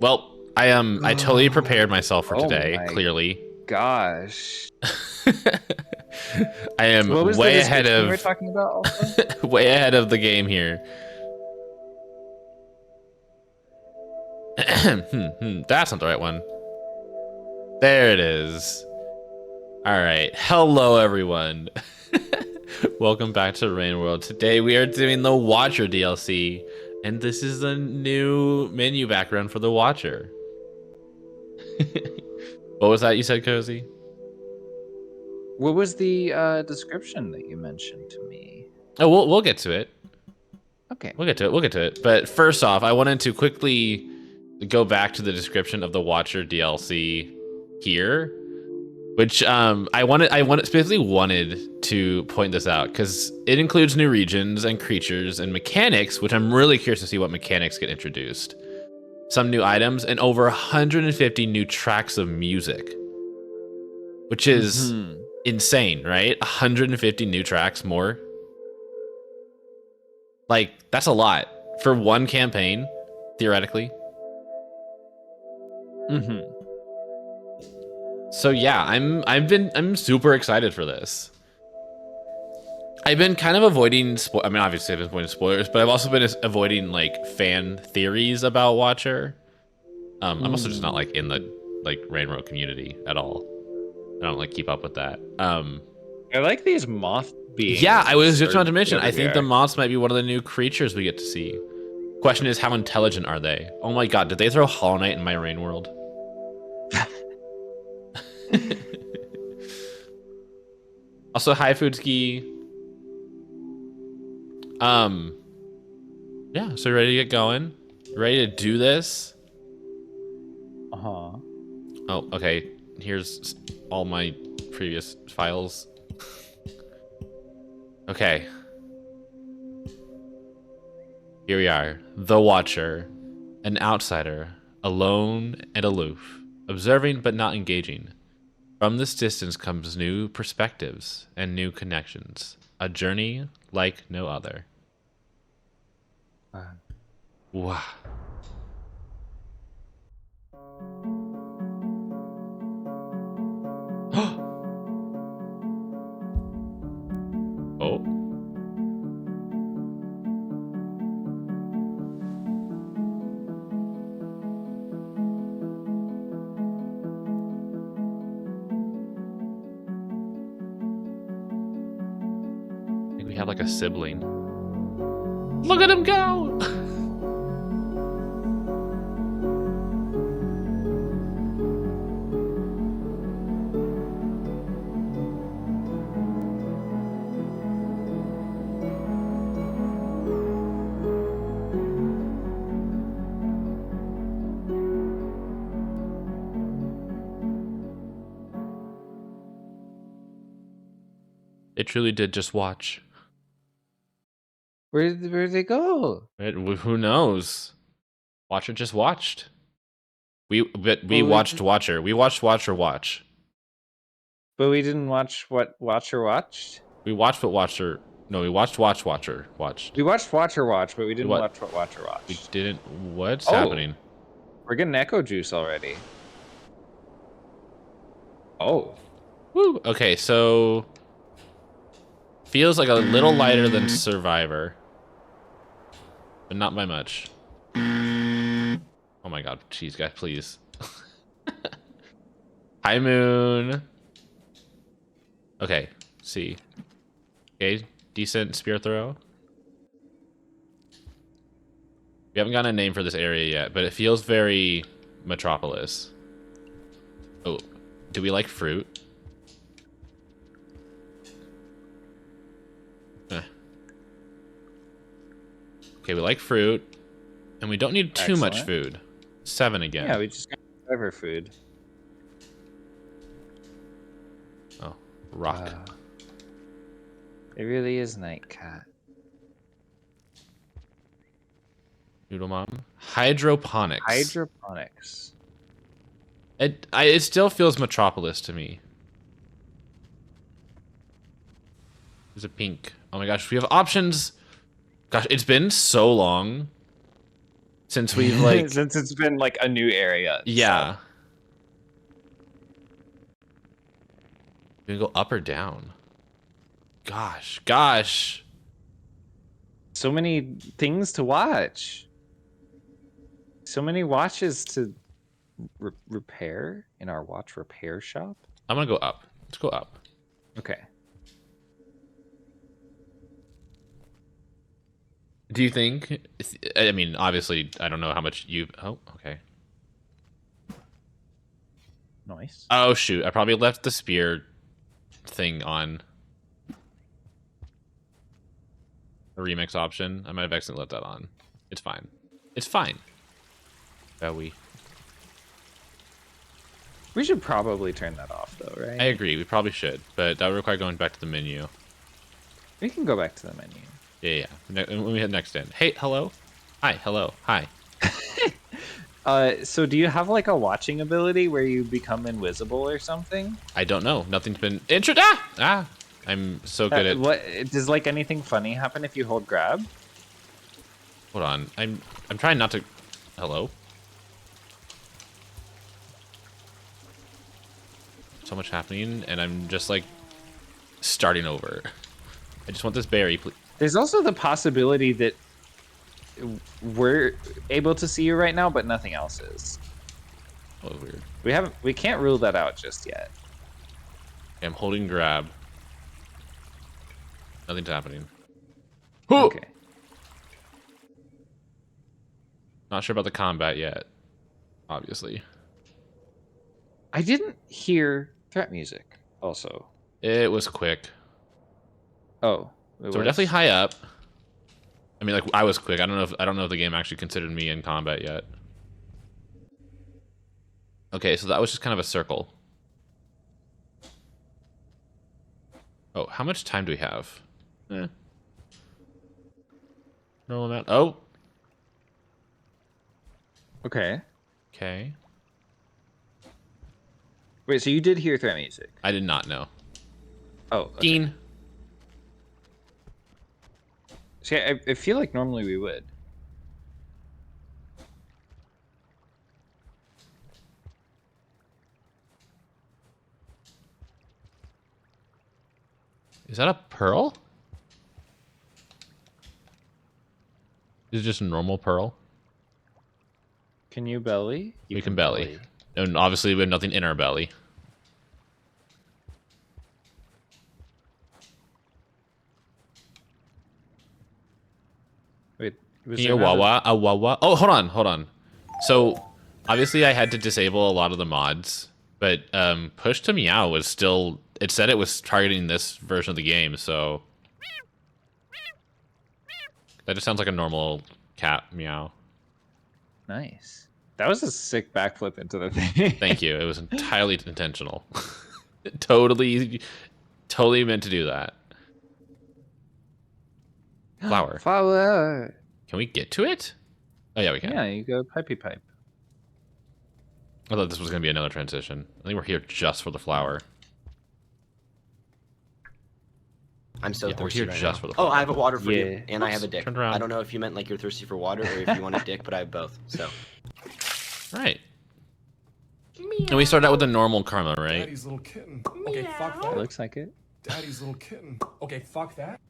Well, I totally prepared myself for Oh today, my clearly. gosh. I am What was the way ahead description you were of talking about also? way ahead of the game here. That's not the right one. There it is. All right. Hello, everyone. Welcome back to Rain World. Today we are doing the Watcher DLC, and this is the new menu background for the Watcher. What was that you said, Cozy? What was the description that you mentioned to me? Oh, we'll get to it. Okay. We'll get to it. But first off, I wanted to quickly go back to the description of the Watcher DLC here, which specifically wanted to point this out because it includes new regions and creatures and mechanics, which I'm really curious to see what mechanics get introduced. Some new items and over 150 new tracks of music, which is insane, right? 150 new tracks more. Like, that's a lot for one campaign, theoretically. So yeah, I'm super excited for this. I've been kind of avoiding I mean, obviously I've been avoiding spoilers, but I've also been avoiding like fan theories about Watcher. I'm also just not like in the like Rainbow community at all. I don't like keep up with that. I like these moth beings. Yeah, I was just about to mention, I think the are. moths might be one of the new creatures we get to see. Question is, how intelligent are they? Oh my god, did they throw Hollow Knight in my Rain World? Also, hi Foodski. Yeah, so ready to get going? Ready to do this? Uh-huh. Oh, okay. Here's all my previous files. Okay. Here we are. The Watcher. An outsider. Alone and aloof. Observing but not engaging. From this distance comes new perspectives and new connections. A journey like no other. Wow. Oh. I think we have like a sibling. Look at him go! It truly did just watch. Where did they go? Who knows? Watcher just watched. We watched Watcher. We watched Watcher watch. But we didn't watch what Watcher watched? We watched what Watcher. No, we watched Watcher watched. We watched Watcher watch, but we didn't What? watch what Watcher watched. We didn't. What's happening? We're getting Echo Juice already. Oh. Woo. Okay, so feels like a little lighter than Survivor, but not by much. Oh my god, jeez, guys, please. Hi, Moon. Okay, see. Okay, decent spear throw. We haven't gotten a name for this area yet, but it feels very Metropolis. Oh, do we like fruit? Okay, we like fruit, and we don't need too much food. 7 again. Yeah, we just got survivor food. Oh, rock. It really is night cat. Noodle mom. Hydroponics. Hydroponics. It still feels Metropolis to me. There's a pink. Oh my gosh, we have options. Gosh, it's been so long since we've like since it's been like a new area. yeah. So. You can go up or down. Gosh. So many things to watch. So many watches to repair in our watch repair shop. I'm gonna go up. Let's go up. Okay. Do you think? I mean, obviously, I don't know how much you. Oh, okay. Nice. Oh shoot! I probably left the spear thing on. The remix option. I might have accidentally left that on. It's fine. It's fine. We should probably turn that off, though, right? I agree. We probably should, but that would require going back to the menu. We can go back to the menu. Yeah. When we hit next in. Hey, hello. Hi. Hello. Hi. So do you have like a watching ability where you become invisible or something? I don't know. Nothing's been Ah! I'm so good at. What does like anything funny happen if you hold grab? Hold on. I'm trying not to. Hello. So much happening, and I'm just like starting over. I just want this berry, please. There's also the possibility that we're able to see you right now, but nothing else is. Oh, weird. We can't rule that out just yet. Okay, I'm holding grab. Nothing's happening. Okay. Not sure about the combat yet. Obviously. I didn't hear threat music. Also. It was quick. Oh. So we're definitely high up. I mean, like I was quick. I don't know if the game actually considered me in combat yet. Okay, so that was just kind of a circle. Oh, how much time do we have? Normal amount. Oh. Okay. Okay. Wait, so you did hear threat music? I did not know. Oh. Okay. Dean. See, I feel like normally we would. Is that a pearl? Is it just a normal pearl? Can you belly? We can belly. And obviously we have nothing in our belly. Wait, was Can you there not a wawa? Oh, hold on. So obviously I had to disable a lot of the mods, but push to meow was still. It said it was targeting this version of the game, so that just sounds like a normal cat meow. Nice. That was a sick backflip into the thing. Thank you. It was entirely intentional. totally meant to do that. Flower. Flower. Can we get to it? Oh yeah, we can. Yeah, you go pipey pipe. I thought this was gonna be another transition. I think we're here just for the flower. I'm so thirsty we're here right just now. for the Oh, flower. I have a water for Yeah. you, and I have a dick. Turned around. I don't know if you meant like you're thirsty for water or if you want a dick, but I have both. So. Right. And we start out with the normal karma, right? Daddy's little kitten. Okay, fuck that. Looks like it. Daddy's little kitten. Okay, fuck that.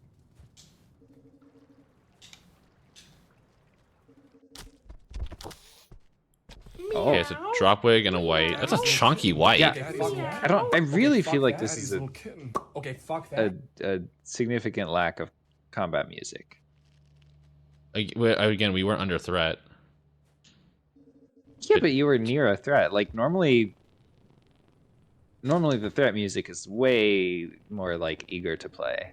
Oh. Okay, it's a drop wig and a white. That's a chunky white. Yeah. Okay, fuck that. I don't. I really Okay, feel fuck like that. this Daddy's is little kitten. Okay, fuck that. a significant lack of combat music. Again, we weren't under threat. Yeah, but you were near a threat. Like normally the threat music is way more like eager to play.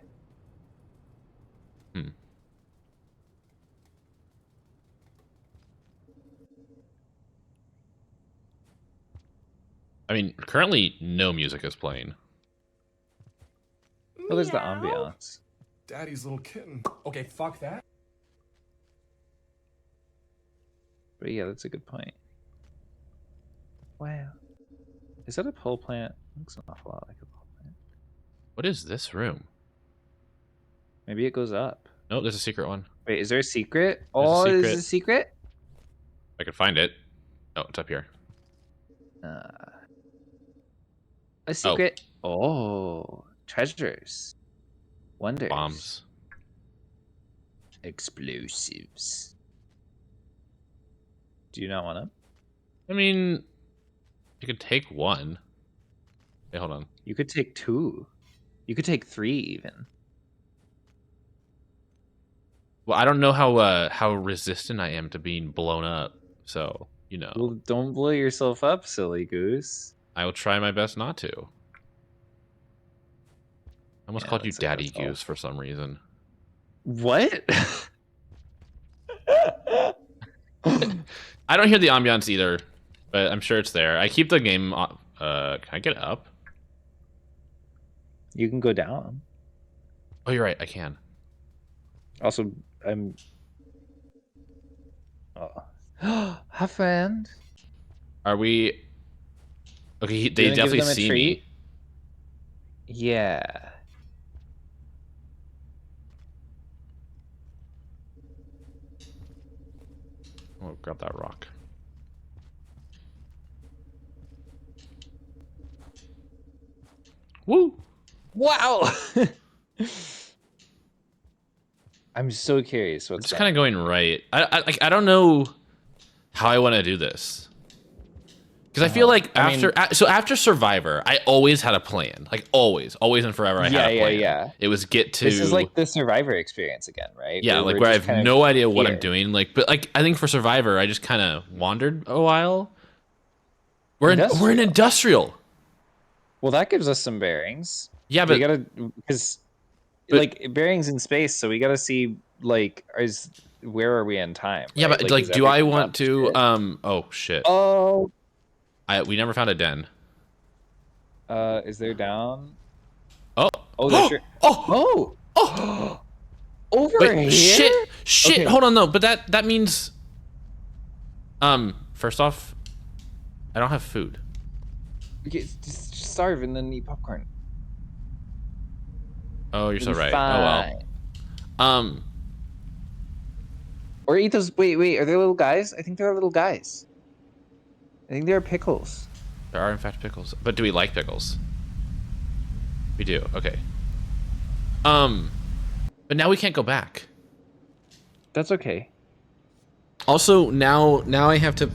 I mean, currently no music is playing. Well, there's the ambiance. Daddy's little kitten. Okay, fuck that. But yeah, that's a good point. Wow. Is that a pole plant? Looks an awful lot like a pole plant. What is this room? Maybe it goes up. No, there's a secret one. Wait, is there a secret? There's a Oh, secret. is a secret? I could find it. Oh, it's up here. A secret. Oh, treasures, wonders, Bombs. explosives. Do you not want them? I mean, you could take one. Hey, hold on. You could take 2. You could take 3 even. Well, I don't know how resistant I am to being blown up. So, you know, Well, don't blow yourself up, silly goose. I will try my best not to. I almost called you looks like Daddy that's all. Goose for some reason. What? I don't hear the ambiance either, but I'm sure it's there. I keep the game. Can I get up? You can go down. Oh, you're right. I can. Also, I'm. Oh, hi, friend. Are we? Okay, You they wanna give definitely them a see treat? me. Yeah. Oh, grab that rock. Woo! Wow. I'm so curious. I'm What's just kind of going right. I don't know how I want to do this. Because I feel like after Survivor, I always had a plan. Like always and forever, I had a plan. Yeah. It was get to. This is like the Survivor experience again, right? Yeah, like we're where I just have kind no of idea what I'm here. doing. Like, but like I think for Survivor, I just kind of wandered a while. We're in industrial. Well, that gives us some bearings. Yeah, We but gotta because but- like bearings in space, so we gotta see like where are we in time? yeah, right? but like, is do I everything want up to? shit? Oh shit! Oh, We never found a den. is there down? Oh, Oh, there's sure. oh, Oh, over wait, here. shit! Okay. Hold on, though. But that means, first off, I don't have food. Okay, just starve and then eat popcorn. Oh, you're so You'll be right. fine. Oh well. Or eat those. Wait. Are they little guys? I think they're little guys. I think they're pickles. There are in fact pickles, but do we like pickles? We do. Okay. But now we can't go back. That's okay. Also, now I have to.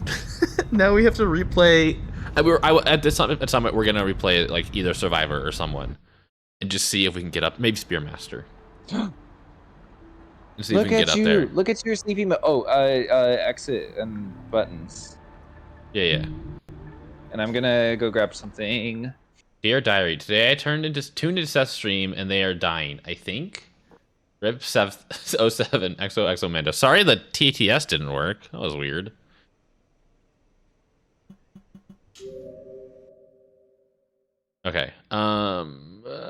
Now we have to replay. At this summit, we're gonna replay like either Survivor or someone, and just see if we can get up. Maybe Spearmaster. And see if we can get up there. Look at your sleepy exit and buttons. Yeah. And I'm gonna go grab something. Dear Diary, today I tuned into Seth's stream and they are dying. I think. Rip 07 XOXO Mando. Sorry the TTS didn't work. That was weird. Okay. Remix.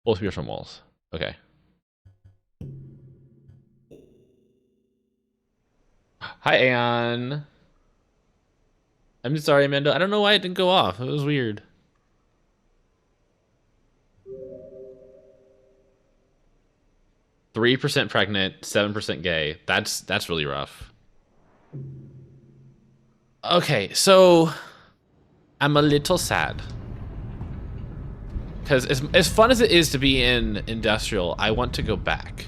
Both spears from walls. Okay. Hi, Aeon. I'm sorry, Amanda. I don't know why it didn't go off. It was weird. %3 pregnant, 7% gay. That's really rough. Okay, so I'm a little sad. Because as fun as it is to be in industrial, I want to go back.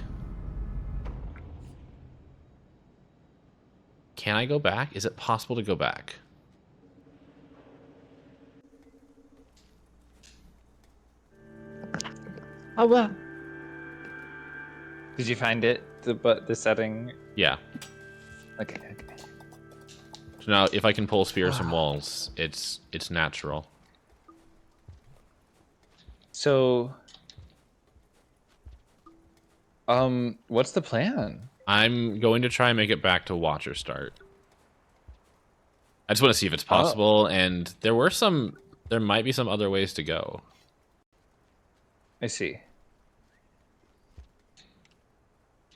Can I go back? Is it possible to go back? Oh well. Did you find it? The setting? Yeah. Okay. So now, if I can pull spears from walls, it's natural. So, what's the plan? I'm going to try and make it back to Watcher start. I just want to see if it's possible, and there might be some other ways to go. I see.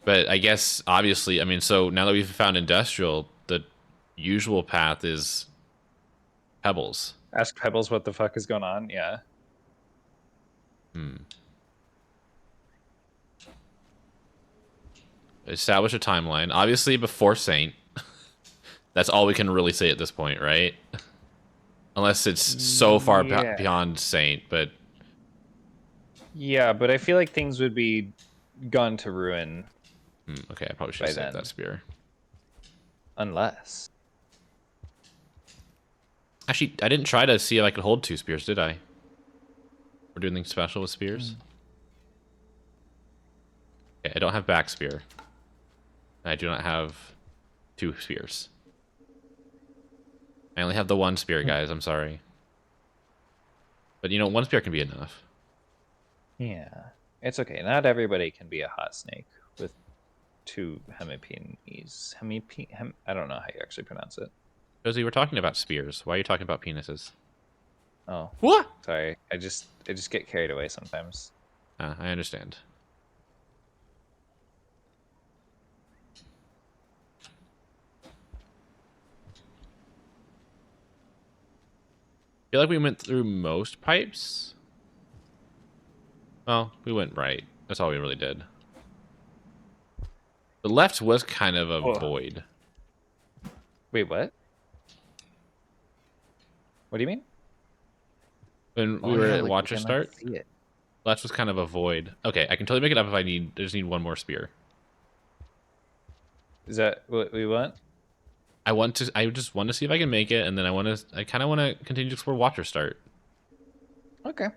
But I guess, obviously, I mean, so now that we've found industrial, the usual path is pebbles. Ask Pebbles what the fuck is going on. Yeah. Establish a timeline. Obviously, before Saint. That's all we can really say at this point, right? Unless it's so far Yeah. beyond Saint, but... Yeah, but I feel like things would be gone to ruin okay, I probably should have By saved then. that spear. unless. Actually, I didn't try to see if I could hold 2 spears, did I? We're doing anything special with spears? Okay, I don't have back spear. I do not have 2 spears. I only have the 1 spear, guys. I'm sorry. But, you know, 1 spear can be enough. Yeah, it's okay. Not everybody can be a hot snake with 2 hemipenes. I don't know how you actually pronounce it. Josie, we're talking about spears. Why are you talking about penises? Oh, What? sorry. I just get carried away sometimes. I understand. I feel like we went through most pipes. Well, we went right. That's all we really did. The left was kind of a void. Wait, what? What do you mean? When we were at Watcher Start, left was kind of a void. Okay, I can totally make it up if I need. I just need 1 more spear. Is that what we want? I just want to see if I can make it, and then I kind of want to continue to explore Watcher Start. Okay.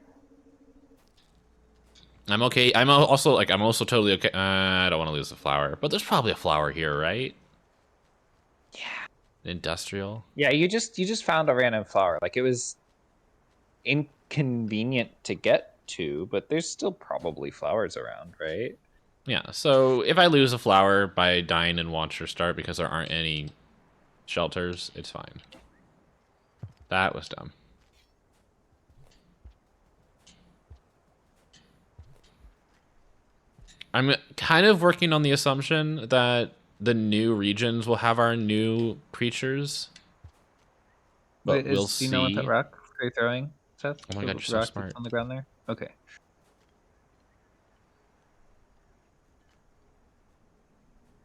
I'm okay. I'm also totally okay. I don't want to lose the flower, but there's probably a flower here, right? Yeah. Industrial. Yeah, you just found a random flower. Like, it was inconvenient to get to, but there's still probably flowers around, right? Yeah. So if I lose a flower by dying in Watcher Start because there aren't any shelters, it's fine. That was dumb. I'm kind of working on the assumption that the new regions will have our new creatures. But we'll see. Do you know what that rock you're throwing, Seth? Oh my The god, you're so rock smart. that's on the ground there? Okay.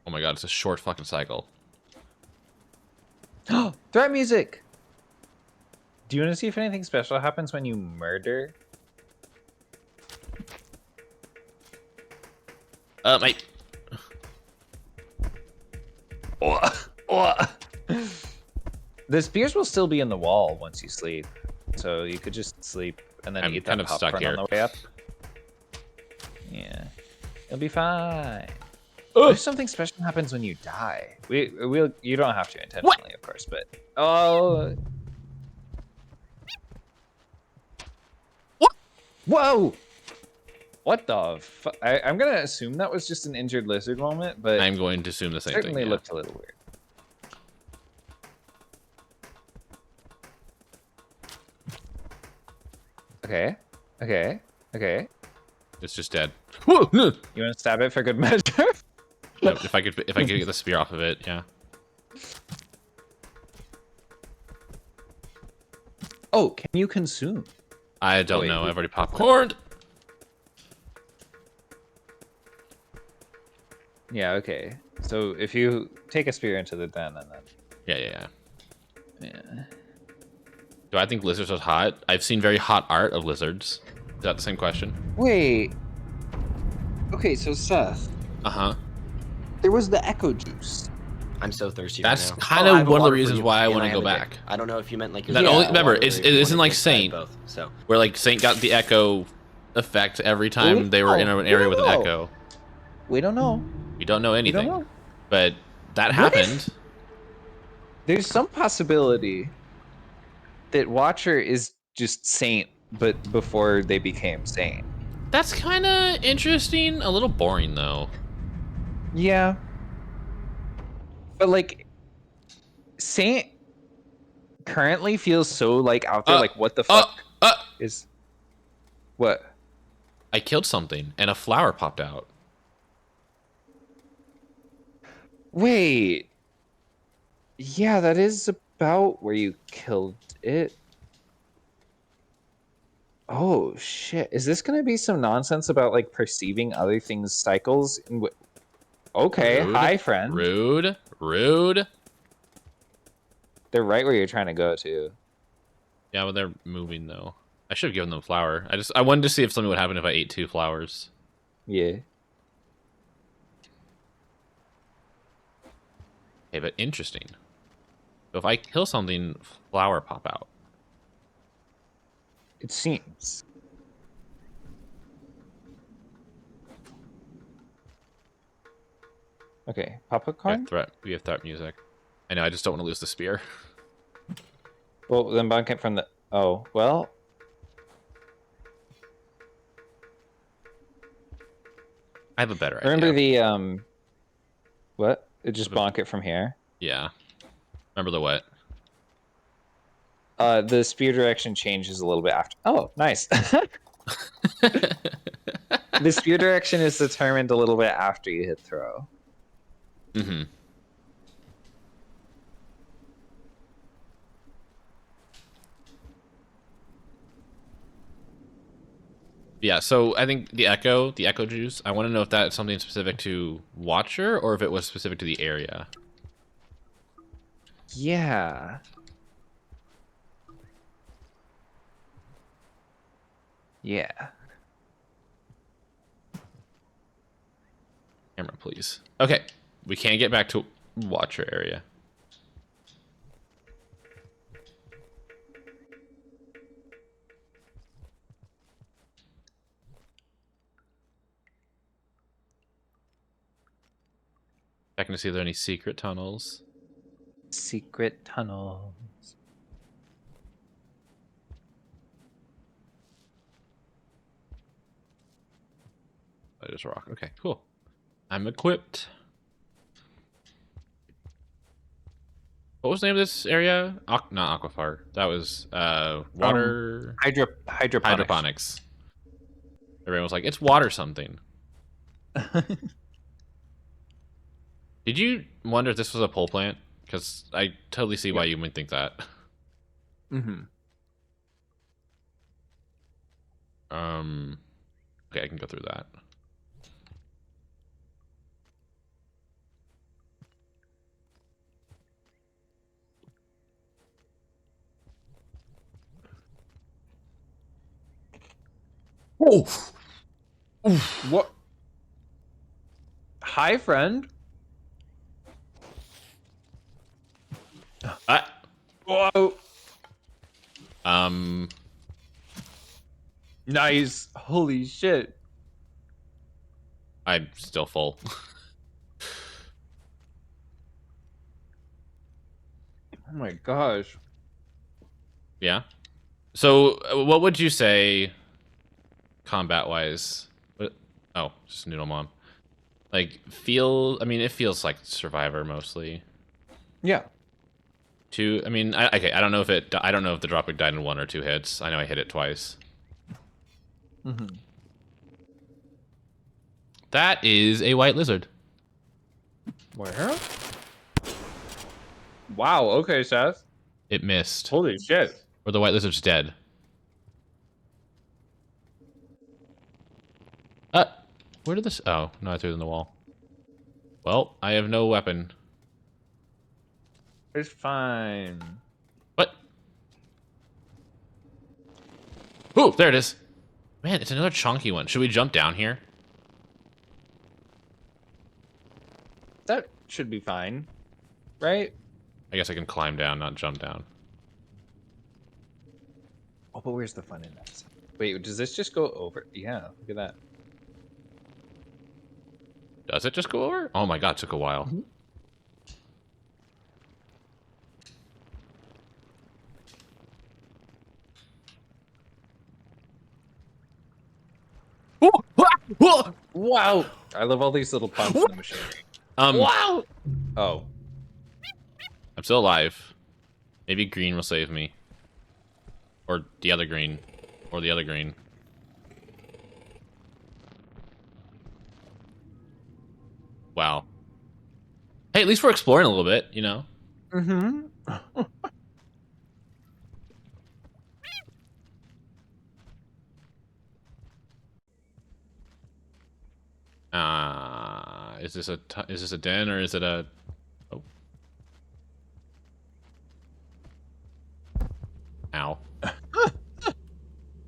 Oh my god, it's a short fucking cycle. Threat music! Do you want to see if anything special happens when you murder? Mate. The spears will still be in the wall once you sleep, so you could just sleep and then I'm eat kind that of stuck popcorn here. on the way up. Yeah, it'll be fine. If something special happens when you die, we'll. You don't have to intentionally, of course, but oh. What? Whoa! What the fuck? I'm gonna assume that was just an injured lizard moment, but I'm going to assume the same thing. certainly Yeah. looked a little weird. Okay. Okay. It's just dead. You want to stab it for good measure? Yep, if I could get the spear off of it, yeah. Oh, can you consume? I don't wait, know. we- I've already popcorned. Yeah, okay. So if you take a spear into the den and then... Yeah. Yeah. Do I think lizards are hot? I've seen very hot art of lizards. Is that the same question? Wait. Okay, so Seth, Uh-huh. there was the echo juice. I'm so thirsty. That's right now. kind I of have a one of the water for reasons you, why I and want to have go a back. dick. I don't know if you meant like. That Yeah, only, water remember, or it if you isn't wanted like dick, but I have Saint, both. So where like Saint got the echo effect every time they were in an area with an echo. We don't know. We don't know We anything. don't know. But that What if- happened. There's some possibility that Watcher is just Saint, but before they became Saint. That's kind of interesting. A little boring, though. Yeah. But like, Saint currently feels so like out there. Like, what the fuck is what? I killed something, and a flower popped out. Wait. Yeah, that is about where you killed it. Oh shit! Is this gonna be some nonsense about like perceiving other things' cycles? Okay, Rude. hi friend. Rude. Rude. They're right where you're trying to go to. Yeah, but they're moving though. I should have given them flour. I wanted to see if something would happen if I ate 2 flowers. Yeah. Okay, but interesting. So if I kill something, flower pop out. It seems. Okay, pop a coin. We have threat music. I know. I just don't want to lose the spear. Well, then bunk it from the. Oh well. I have a better Remember idea. the What? It just bonk it from here. Yeah. Remember the what? The spear direction changes a little bit after. Oh, nice. The spear direction is determined a little bit after you hit throw. Mm-hmm. Yeah, so I think the echo juice, I want to know if that's something specific to Watcher or if it was specific to the area. Yeah. Yeah. Camera, please. Okay, we can't get back to Watcher area. Checking to see if there are any secret tunnels. Secret tunnels. I just rock. Okay, cool. I'm equipped. What was the name of this area? Not Aquafar. That was water Hydroponics. hydroponics. Everyone was like, it's water something. Did you wonder if this was a pole plant? Because I totally see why you might think that. Mm-hmm. Okay, I can go through that. Oh! What? Hi, friend. Whoa. Nice. Holy shit. I'm still full. Oh my gosh. Yeah. So, what would you say, combat-wise? Oh, just Noodle Mom. Like, I mean, it feels like Survivor mostly. Yeah. I mean, okay, I don't know if the dropkick died in 1 or 2 hits. I know I hit it twice. Mm-hmm. That is a white lizard. Where? Wow. Okay, Seth. It missed. Holy shit. Or the white lizard's dead. Where did this... Oh, no, I threw it in the wall. Well, I have no weapon. It's fine. What? Ooh, there it is. Man, it's another chunky one. Should we jump down here? That should be fine. Right? I guess I can climb down, not jump down. Oh, but where's the fun in that? Wait, does this just go over? Yeah, look at that. Does it just go over? Oh my god, it took a while. Mm-hmm. Wow! I love all these little pumps in the machine. Wow! Oh. I'm still alive. Maybe green will save me. Or the other green. Or the other green. Wow. Hey, Hey, at least we're exploring a little bit, you know? Mm-hmm. Is this a den or is it a... Oh. Ow. Could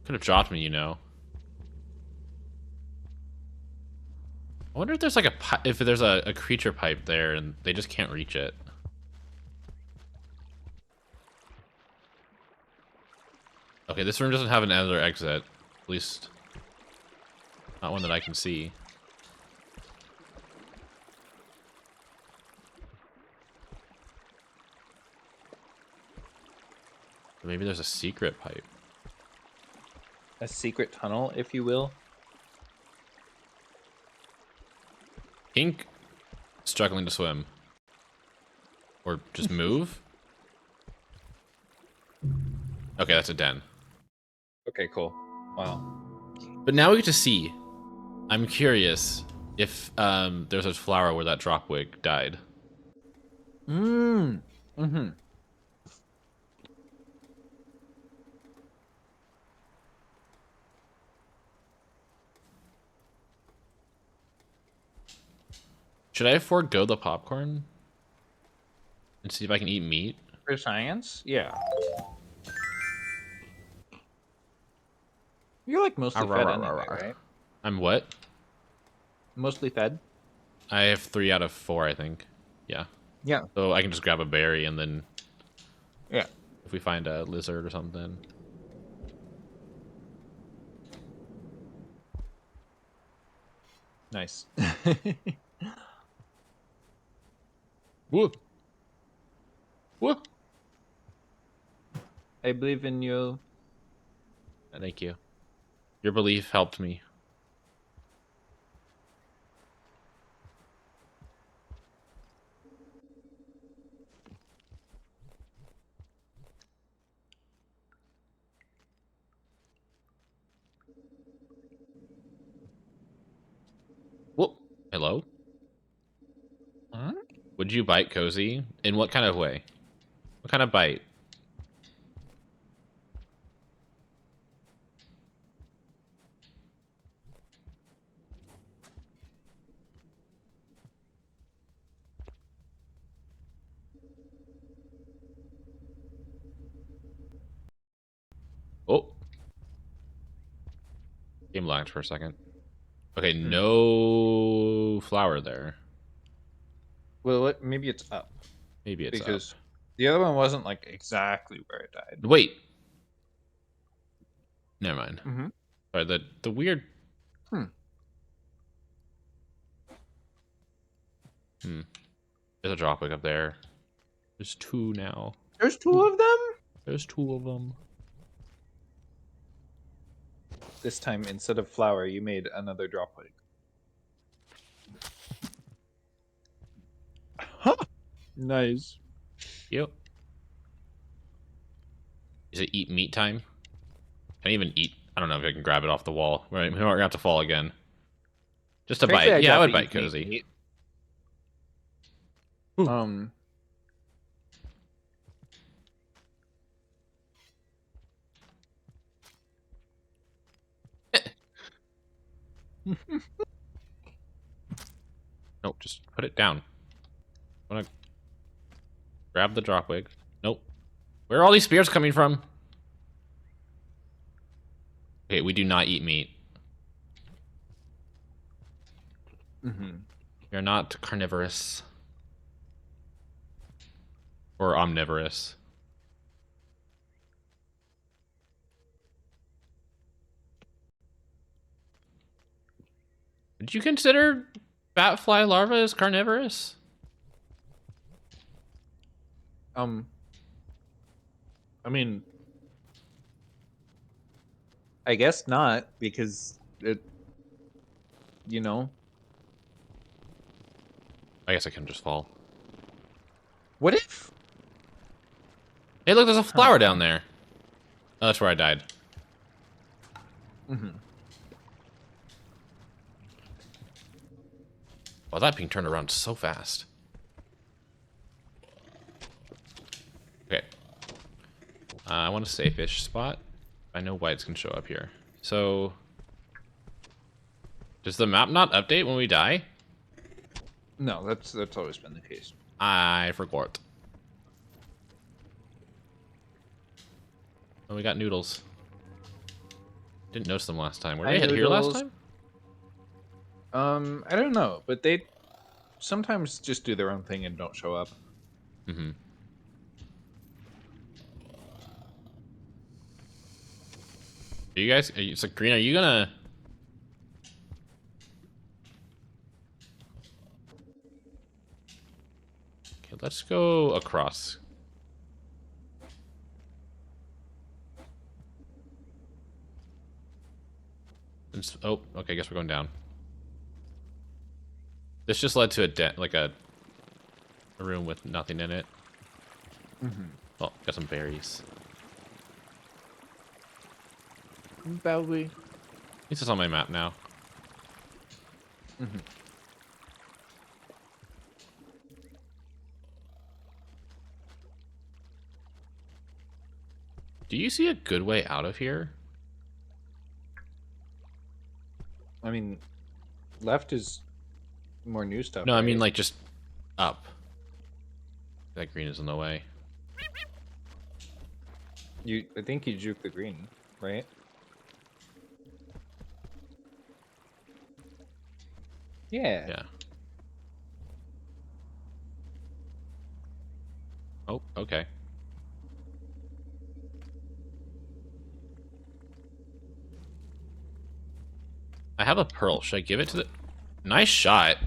have dropped me, you know. I wonder if there's like if there's a creature pipe there and they just can't reach it. Okay, this room doesn't have another exit. At least, not one that I can see. Maybe there's a secret pipe. A secret tunnel, if you will. Pink, struggling to swim. Or just move? Okay, that's a den. Okay, cool. Wow. But now we get to see. I'm curious if there's a flower where that dropwig died. Mm-hmm. Should I forego the popcorn? And see if I can eat meat? For science? Yeah. You're like mostly fed anyway, right? I'm what? Mostly fed? I have 3 out of 4, I think. Yeah. Yeah. So I can just grab a berry and then Yeah. if we find a lizard or something. Nice. Woo! Woo! I believe in you. Thank you. Your belief helped me. Whoop. Hello? Huh? Would you bite Cozy? In what kind of way? What kind of bite? Oh. Game lagged for a second. Okay, no flower there. Well, maybe it's up. Maybe it's Because up. the other one wasn't like exactly where it died. Wait. Never mind. Mm-hmm. Sorry, the weird... There's a dropwig up there. There's 2 now. There's 2 of them? There's 2 of them. This time, instead of flower, you made another dropwig. Huh. Nice. Yep. Is it eat meat time? Can I even eat? I don't know if I can grab it off the wall. Right, we're gonna have to fall again. Just a Frankly, bite. Yeah, I would to bite eat meat. Cozy. Nope, just put it down. I wanna grab the dropwig. Nope. Where are all these spears coming from? Okay, we do not eat meat. Mm-hmm. We are not carnivorous. Or omnivorous. Did you consider batfly larva as carnivorous? I mean, I guess not, because it, you know. I guess I can just fall. What if? Hey, look, there's a flower down there. Oh, that's where I died. Mm-hmm. Wow, that ping turned around so fast. I want a safe-ish spot. I know whites can show up here. So, does the map not update when we die? No, that's always been the case. I forgot. Oh, we got noodles. Didn't notice them last time. Were they here last time? I don't know, but they sometimes just do their own thing and don't show up. Mm-hmm. Are you guys? So Green, are you gonna? Okay, let's go across. Oh, okay. I guess we're going down. This just led to a room with nothing in it. Mm-hmm. Oh, got some berries. Badly. This is on my map now. Mm-hmm. Do you see a good way out of here? I mean, left is more new stuff. No, right? I mean like just up. That green is in the way. I think you juke the green, right? Yeah. Yeah. Oh, okay. I have a pearl. Should I give it to the... Nice shot.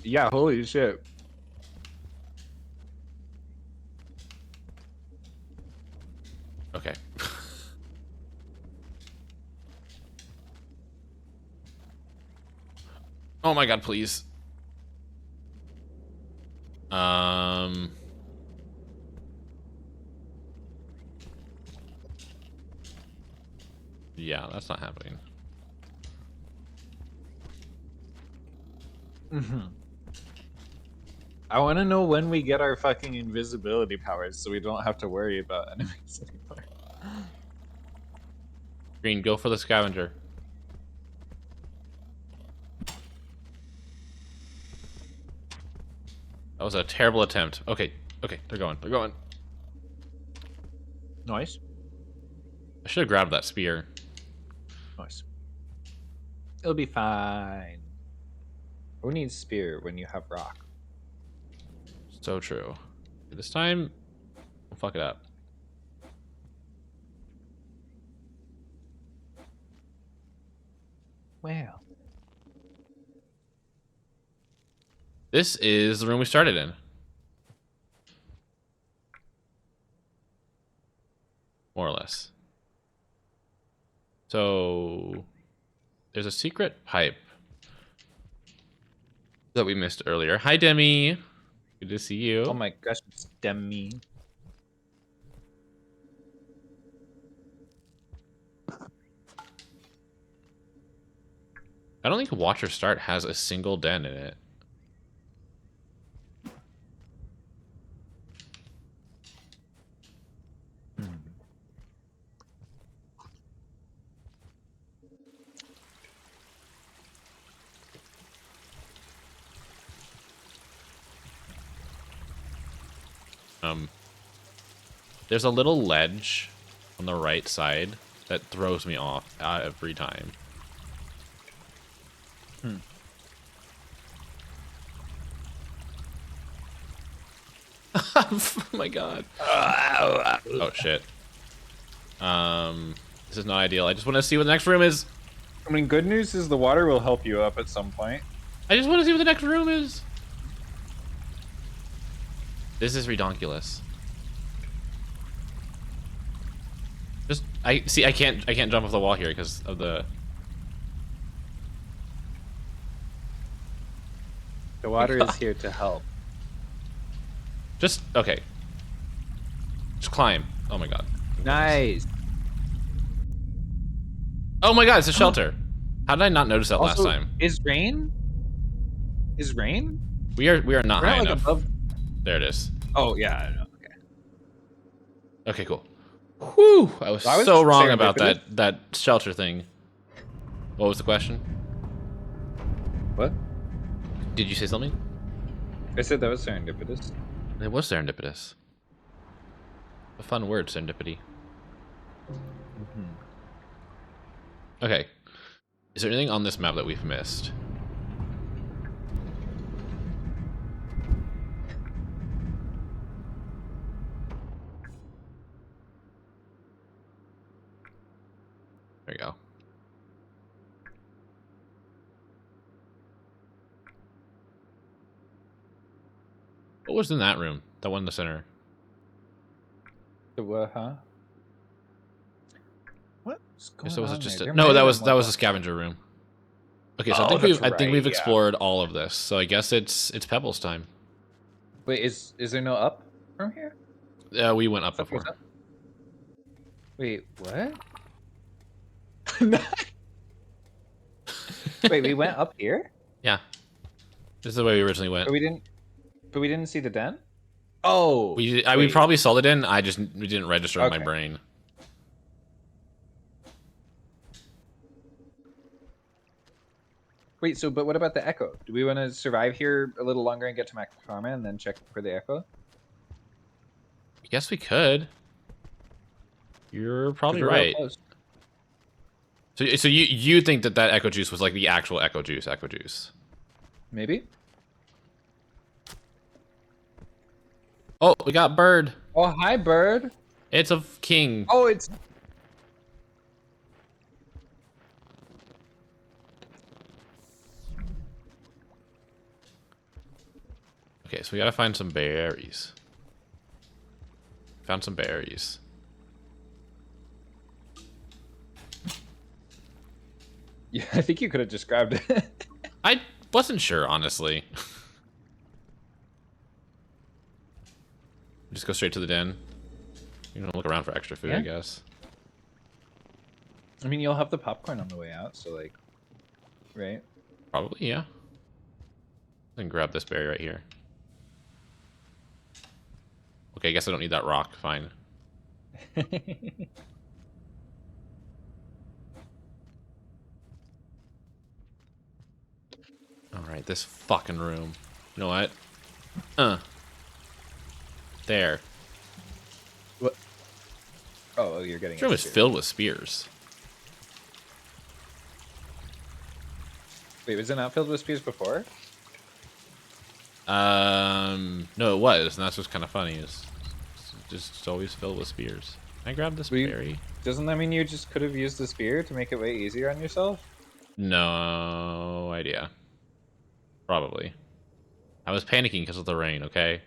Yeah, holy shit. Okay. Oh my god, please. Yeah, that's not happening. Mm-hmm. I want to know when we get our fucking invisibility powers so we don't have to worry about enemies anymore. Green, go for the scavenger. That was a terrible attempt. Okay, okay, they're going. They're going. Nice. I should have grabbed that spear. Nice. It'll be fine. Who needs spear when you have rock? So true. This time, I'll fuck it up. Well. This is the room we started in. More or less. So, there's a secret pipe that we missed earlier. Hi, Demi. Good to see you. Oh my gosh, it's Demi. I don't think Watcher Start has a single den in it. There's a little ledge on the right side that throws me off every time. Oh my god. Oh shit. This is not ideal. I just want to see what the next room is. I mean, good news is the water will help you up at some point. I just want to see what the next room is. This is redonkulous. Just I can't jump off the wall here because of the... The water is here to help. Just okay. Just climb. Oh my god. Nice. Oh my god, it's a shelter. How did I not notice that last time? Is rain? Is rain? We are not We're high like enough. above. There it is. Oh yeah, I know. Okay. Okay, cool. Whew! I was I was so wrong about serendipitous. that shelter thing. What was the question? What? Did you say something? I said that was serendipitous. It was serendipitous. A fun word, serendipity. Mm-hmm. Okay. Is there anything on this map that we've missed? There you go. What was in that room? That one in the center. The what, huh? What's going Guess that was on just there? a, There no. might That have was been that more was a boxes. scavenger room. Okay, so Oh, I that's think we've right, yeah. explored all of this. So I guess it's Pebbles time. Wait, is there no up from here? We went up I thought there was before. up. Wait, what? Wait, we went up here, Yeah, this is the way we originally went. but we didn't see the den. Oh, We wait. probably saw it in. We didn't register in my Okay. brain. Wait, so but what about the echo? Do we want to survive here a little longer and get to Max Karma and then check for the echo? I guess we could. You're 'Cause probably we're real right. close. So you think that echo juice was like the actual echo juice? Maybe. Oh, we got bird. Oh, hi, bird. It's a king. Oh, it's. Okay, so we gotta find some berries. Found some berries. Yeah, I think you could have just grabbed it. I wasn't sure, honestly. Just go straight to the den. You know, look around for extra food, Yeah. I guess. I mean, you'll have the popcorn on the way out, so like, right? Probably, yeah. Then grab this berry right here. Okay, I guess I don't need that rock. Fine. Alright, this fucking room. You know what? There. What? Oh, you're getting. This room is filled with spears. Wait, was it not filled with spears before? No, it was, and that's what's kind of funny. Is just always filled with spears. Can I grab this berry? Doesn't that mean you just could have used the spear to make it way easier on yourself? No idea. Probably. I was panicking because of the rain. Okay.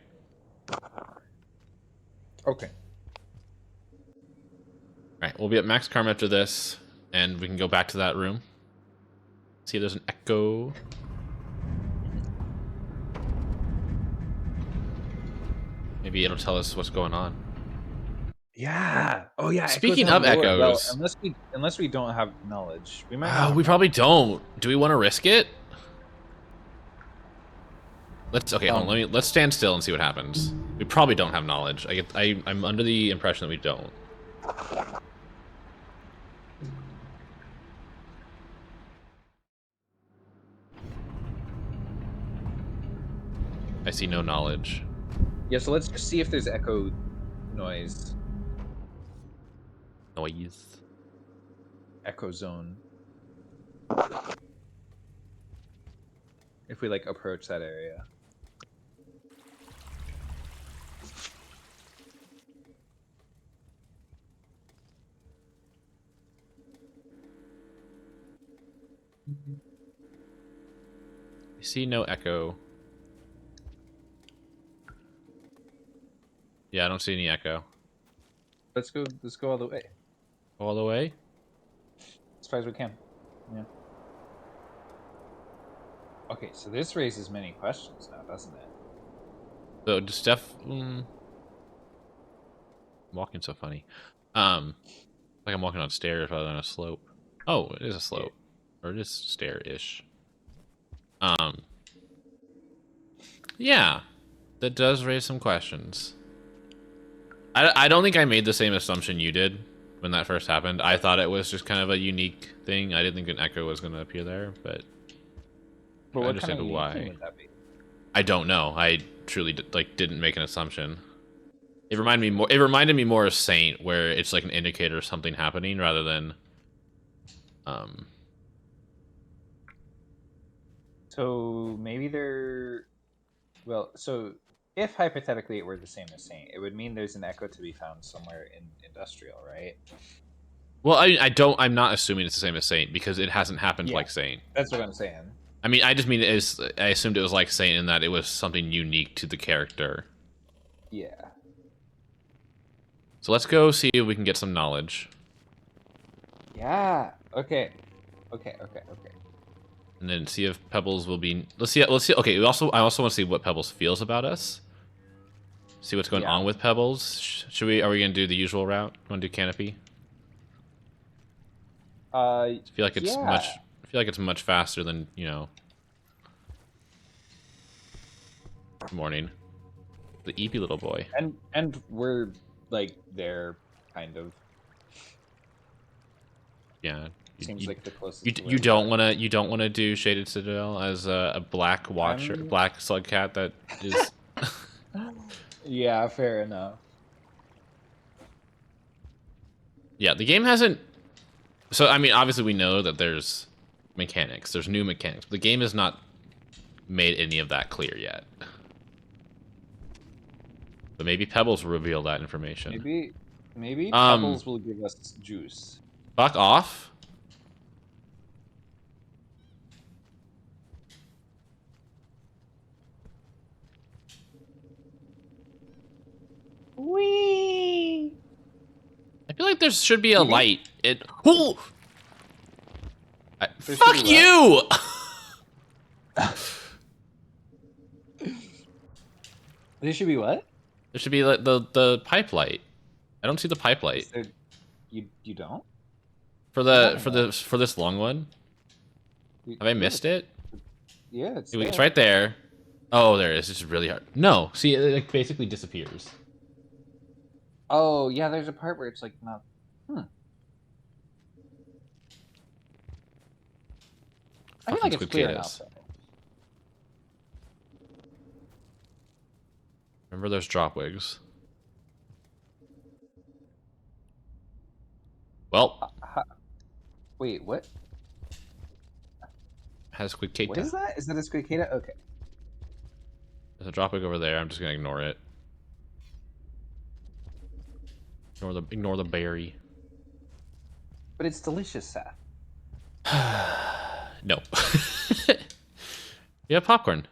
Okay. All right, we'll be at max karma after this, and we can go back to that room. See if there's an echo. Maybe it'll tell us what's going on. Yeah. Oh yeah. Speaking echoes of on lower. Well, echoes, unless we don't have knowledge, we might. Not we probably don't. Do we want to risk it? Let's hold on. Let's stand still and see what happens. We probably don't have knowledge. I'm under the impression that we don't. I see no knowledge. Yeah. So let's just see if there's echo noise. Noise. Echo zone. If we like approach that area. I see no echo. Yeah, I don't see any echo. Let's go all the way. All the way? As far as we can. Yeah. Okay, so this raises many questions now, doesn't it? So just I'm walking so funny. Like I'm walking on stairs rather than a slope. Oh, it is a slope. Or it is stair-ish. Yeah. That does raise some questions. I don't think I made the same assumption you did when that first happened. I thought it was just kind of a unique thing. I didn't think an echo was going to appear there, but I But what kind understand of unique why. thing would that be? I don't know. I truly didn't make an assumption. It reminded me more of Saint, where it's like an indicator of something happening rather than So maybe they're well. So if hypothetically it were the same as Saint, it would mean there's an echo to be found somewhere in Industrial, right? Well, I'm not assuming it's the same as Saint because it hasn't happened Yeah. like Saint. That's what I'm saying. I mean, I just mean I assumed it was like Saint in that it was something unique to the character. Yeah. So let's go see if we can get some knowledge. Yeah. Okay. And then see if Pebbles will be. Let's see. Okay. I also want to see what Pebbles feels about us. See what's going on with Pebbles. Should we? Are we gonna do the usual route? Want to do Canopy? I feel like it's much. I feel like it's much faster than Morning. The eepy little boy. And we're like there, kind of. Yeah. Seems like the closest. You don't want to do Shaded Citadel as a black watcher, black slugcat that is. Yeah, fair enough. Yeah, the game hasn't. So I mean, obviously we know that there's mechanics. There's new mechanics. But the game has not made any of that clear yet. But maybe Pebbles will reveal that information. Maybe Pebbles will give us juice. Fuck off. Wee. I feel like there should be a light. Fuck be you! There should be what? There should be like the pipe light. I don't see the pipe light. You don't? For this long one? Have I missed it? Yeah, It's right there. Oh, there it is. It's just really hard. No, see, it like basically disappears. Oh yeah, there's a part where it's like not. I feel like it's clear enough. Remember those drop wigs. Well. Wait, what? Has Squidcata. What is that? Is that a Squidcata? Okay. There's a drop wig over there. I'm just gonna ignore it. Ignore the berry. But it's delicious, Seth. No. Yeah, popcorn.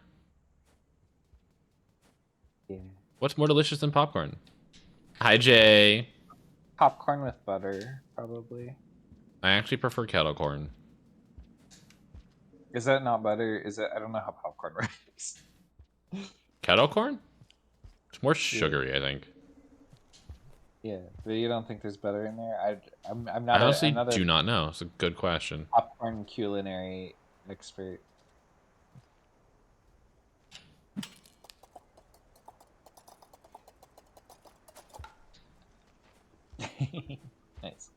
Yeah. What's more delicious than popcorn? Hi, Jay. Popcorn with butter, probably. I actually prefer kettle corn. Is that not butter? Is it? I don't know how popcorn works. Kettle corn? It's more sugary, I think. Yeah, but you don't think there's butter in there? I'm not. I honestly do not know. It's a good question. Popcorn culinary expert. Nice.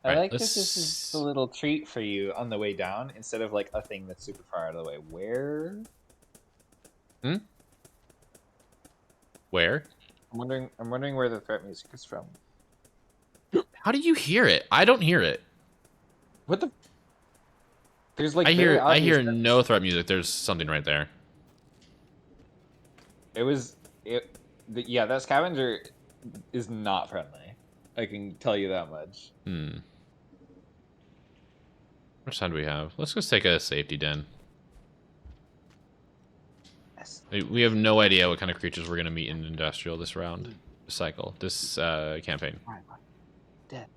I like that this is a little treat for you on the way down instead of like a thing that's super far out of the way. Where? Where? I'm wondering where the threat music is from. How do you hear it? I don't hear it. What the? There's like I hear no threat music. There's something right there. Yeah, that scavenger is not friendly. I can tell you that much. How much time do we have? Let's just take a safety den. Yes. We have no idea what kind of creatures we're gonna meet in Industrial this round, this campaign. Dead.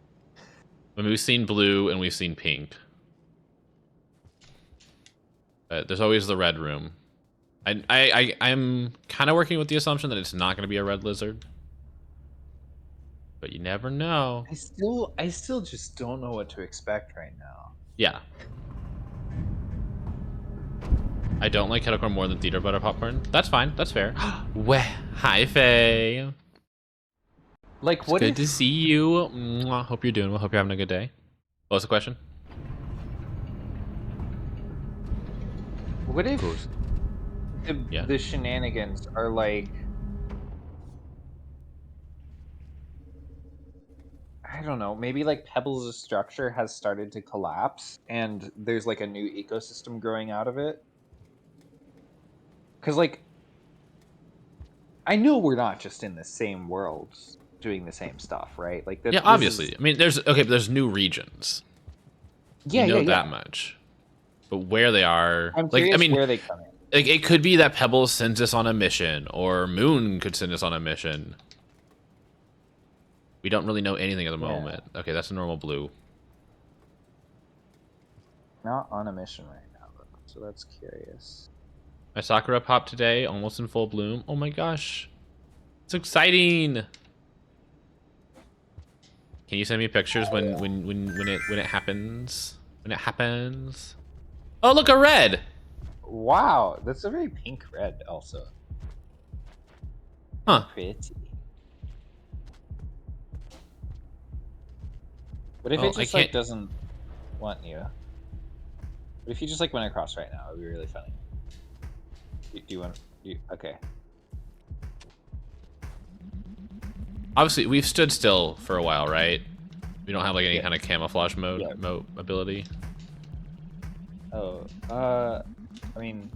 I mean, we've seen blue and we've seen pink. There's always the red room. I'm kind of working with the assumption that it's not going to be a red lizard, but you never know. I still just don't know what to expect right now. Yeah. I don't like kettle corn more than theater butter popcorn. That's fine. That's fair. Weh. Hi, Faye. Like, It's what good if to see you. Mwah. Hope you're doing well. Hope you're having a good day. What was the question? what if Yeah. the shenanigans are like, I don't know, maybe like Pebbles' structure has started to collapse and there's like a new ecosystem growing out of it? Because, like, I know we're not just in the same world doing the same stuff, right? Like, Yeah, obviously. I mean, there's new regions. Yeah, We know yeah, that yeah. much. But where they are, I'm like, curious I mean, where they come in. like, it could be that Pebbles sends us on a mission, or Moon could send us on a mission. We don't really know anything at the moment. Okay, that's a normal blue. Not on a mission right now, though, so that's curious. My Sakura popped today, almost in full bloom. Oh my gosh. It's exciting. Can you send me pictures when it happens? When it happens? Oh, look, a red. Wow, that's a very pink red, also. Huh. Pretty. What if Oh, it I just like can't- doesn't want you? What if you just like went across right now? It would be really funny. Do you want? Okay. Obviously, we've stood still for a while, right? We don't have like any Yeah. kind of camouflage mode Yeah. ability. Oh, I mean,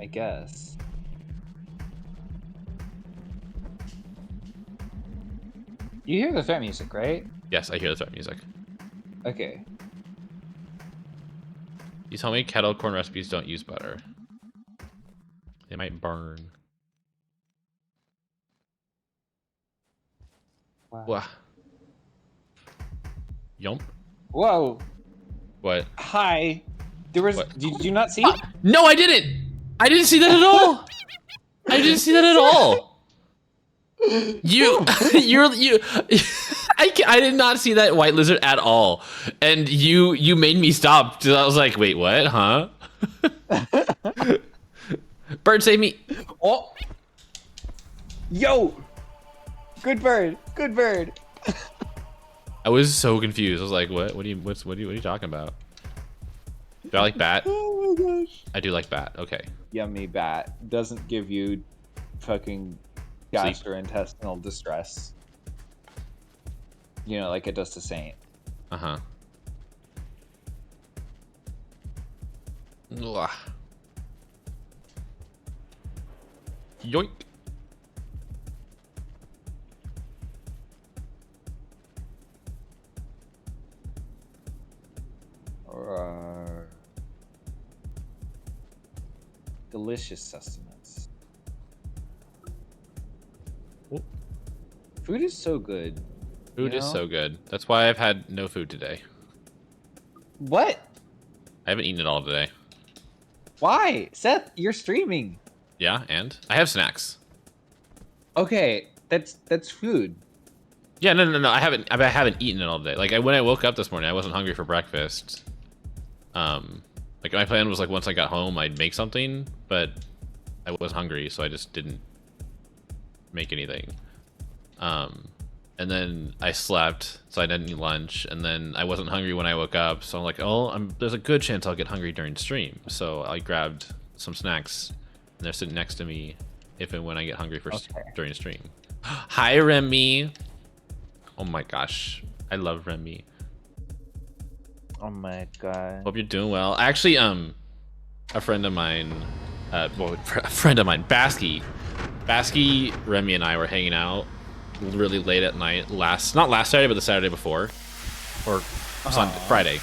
I guess. You hear the threat music, right? Yes, I hear the threat music. Okay. You tell me kettle corn recipes don't use butter. They might burn. Wow. Wah. Yump. Whoa. What? Hi. There was. What? Did you not see? No, I didn't. I didn't see that at all. I didn't see that at all. You. I did not see that white lizard at all, and you made me stop. I was like, wait, what? Huh? Bird, save me. Oh. Yo. Good bird. Good bird. I was so confused. I was like, what? What are you talking about? Do I like bat? Oh my gosh. I do like bat. Okay. Yummy bat doesn't give you fucking gastrointestinal distress. You know, like it does to Saint. Uh-huh. Yoink. Delicious sustenance. Oop. Food is so good. Food You is know? so good. That's why I've had no food today. What? I haven't eaten it all today. Why? Seth, you're streaming. Yeah, and I have snacks. Okay, that's food. Yeah, no. I haven't eaten it all day. Like when I woke up this morning, I wasn't hungry for breakfast. Like my plan was like once I got home, I'd make something, but I was hungry, so I just didn't make anything. And then I slept, so I didn't eat lunch, and then I wasn't hungry when I woke up, so I'm like, oh, there's a good chance I'll get hungry during stream. So I grabbed some snacks, and they're sitting next to me if and when I get hungry during stream. Hi, Remy. Oh my gosh, I love Remy. Oh my god. Hope you're doing well. Actually, a friend of mine, Basky, Remy, and I were hanging out really late at night not last Saturday, but the Saturday before, or Friday.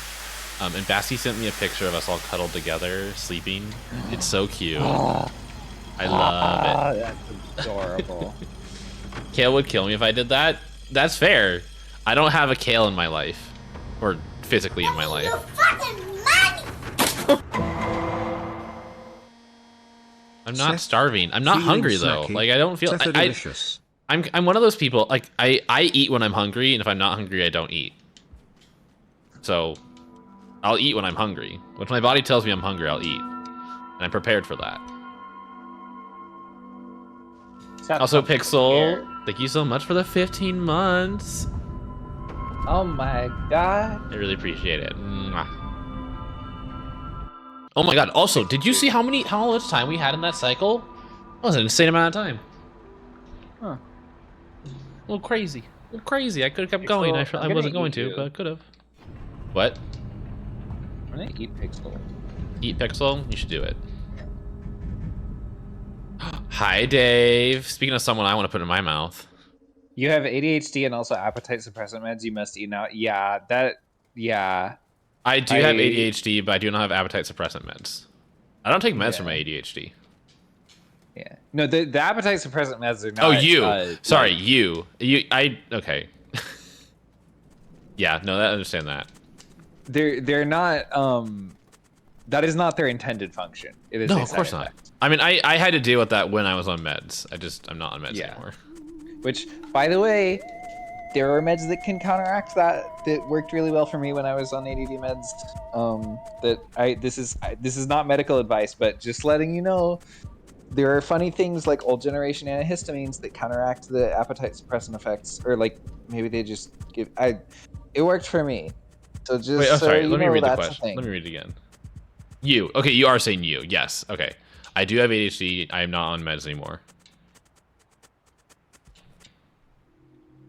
And Basky sent me a picture of us all cuddled together, sleeping. It's so cute. I love it. That's adorable. Kale would kill me if I did that. That's fair. I don't have a Kale in my life, or physically in my life. I'm not starving. I'm not hungry though. Like I don't feel. I'm one of those people. Like I eat when I'm hungry, and if I'm not hungry, I don't eat. So I'll eat when I'm hungry. When my body tells me I'm hungry, I'll eat. And I'm prepared for that. Shut Also, up, Pixel, here. thank you so much for the 15 months. Oh my god. I really appreciate it. Mwah. Oh my god, also, did you see how much time we had in that cycle? That was an insane amount of time. Huh. A little crazy. A little crazy. I could have kept Pixel, going. I'm I gonna wasn't going eat to, you. but I could have. What? I'm gonna eat Pixel. Eat Pixel? You should do it. Hi, Dave. Speaking of someone I want to put in my mouth. You have ADHD and also appetite suppressant meds you must eat now. Yeah, yeah. I do have ADHD, but I do not have appetite suppressant meds. I don't take meds for my ADHD. Yeah. No, the appetite suppressant meds are not. Oh, you. Sorry, you. Okay. Yeah, no, I understand that. They're not. That is not their intended function. It is No, a of course side not. effect. I mean, I had to deal with that when I was on meds. I'm not on meds Yeah. anymore. Which, by the way, there are meds that can counteract that worked really well for me when I was on ADD meds. This is not medical advice, but just letting you know, there are funny things like old generation antihistamines that counteract the appetite suppressant effects, or like maybe they just give. It worked for me. So just Wait, I'm sorry. you Let me know, read the that's a question. thing. Let me read it again. You. Okay, you are saying you. Yes. Okay. I do have ADHD. I am not on meds anymore.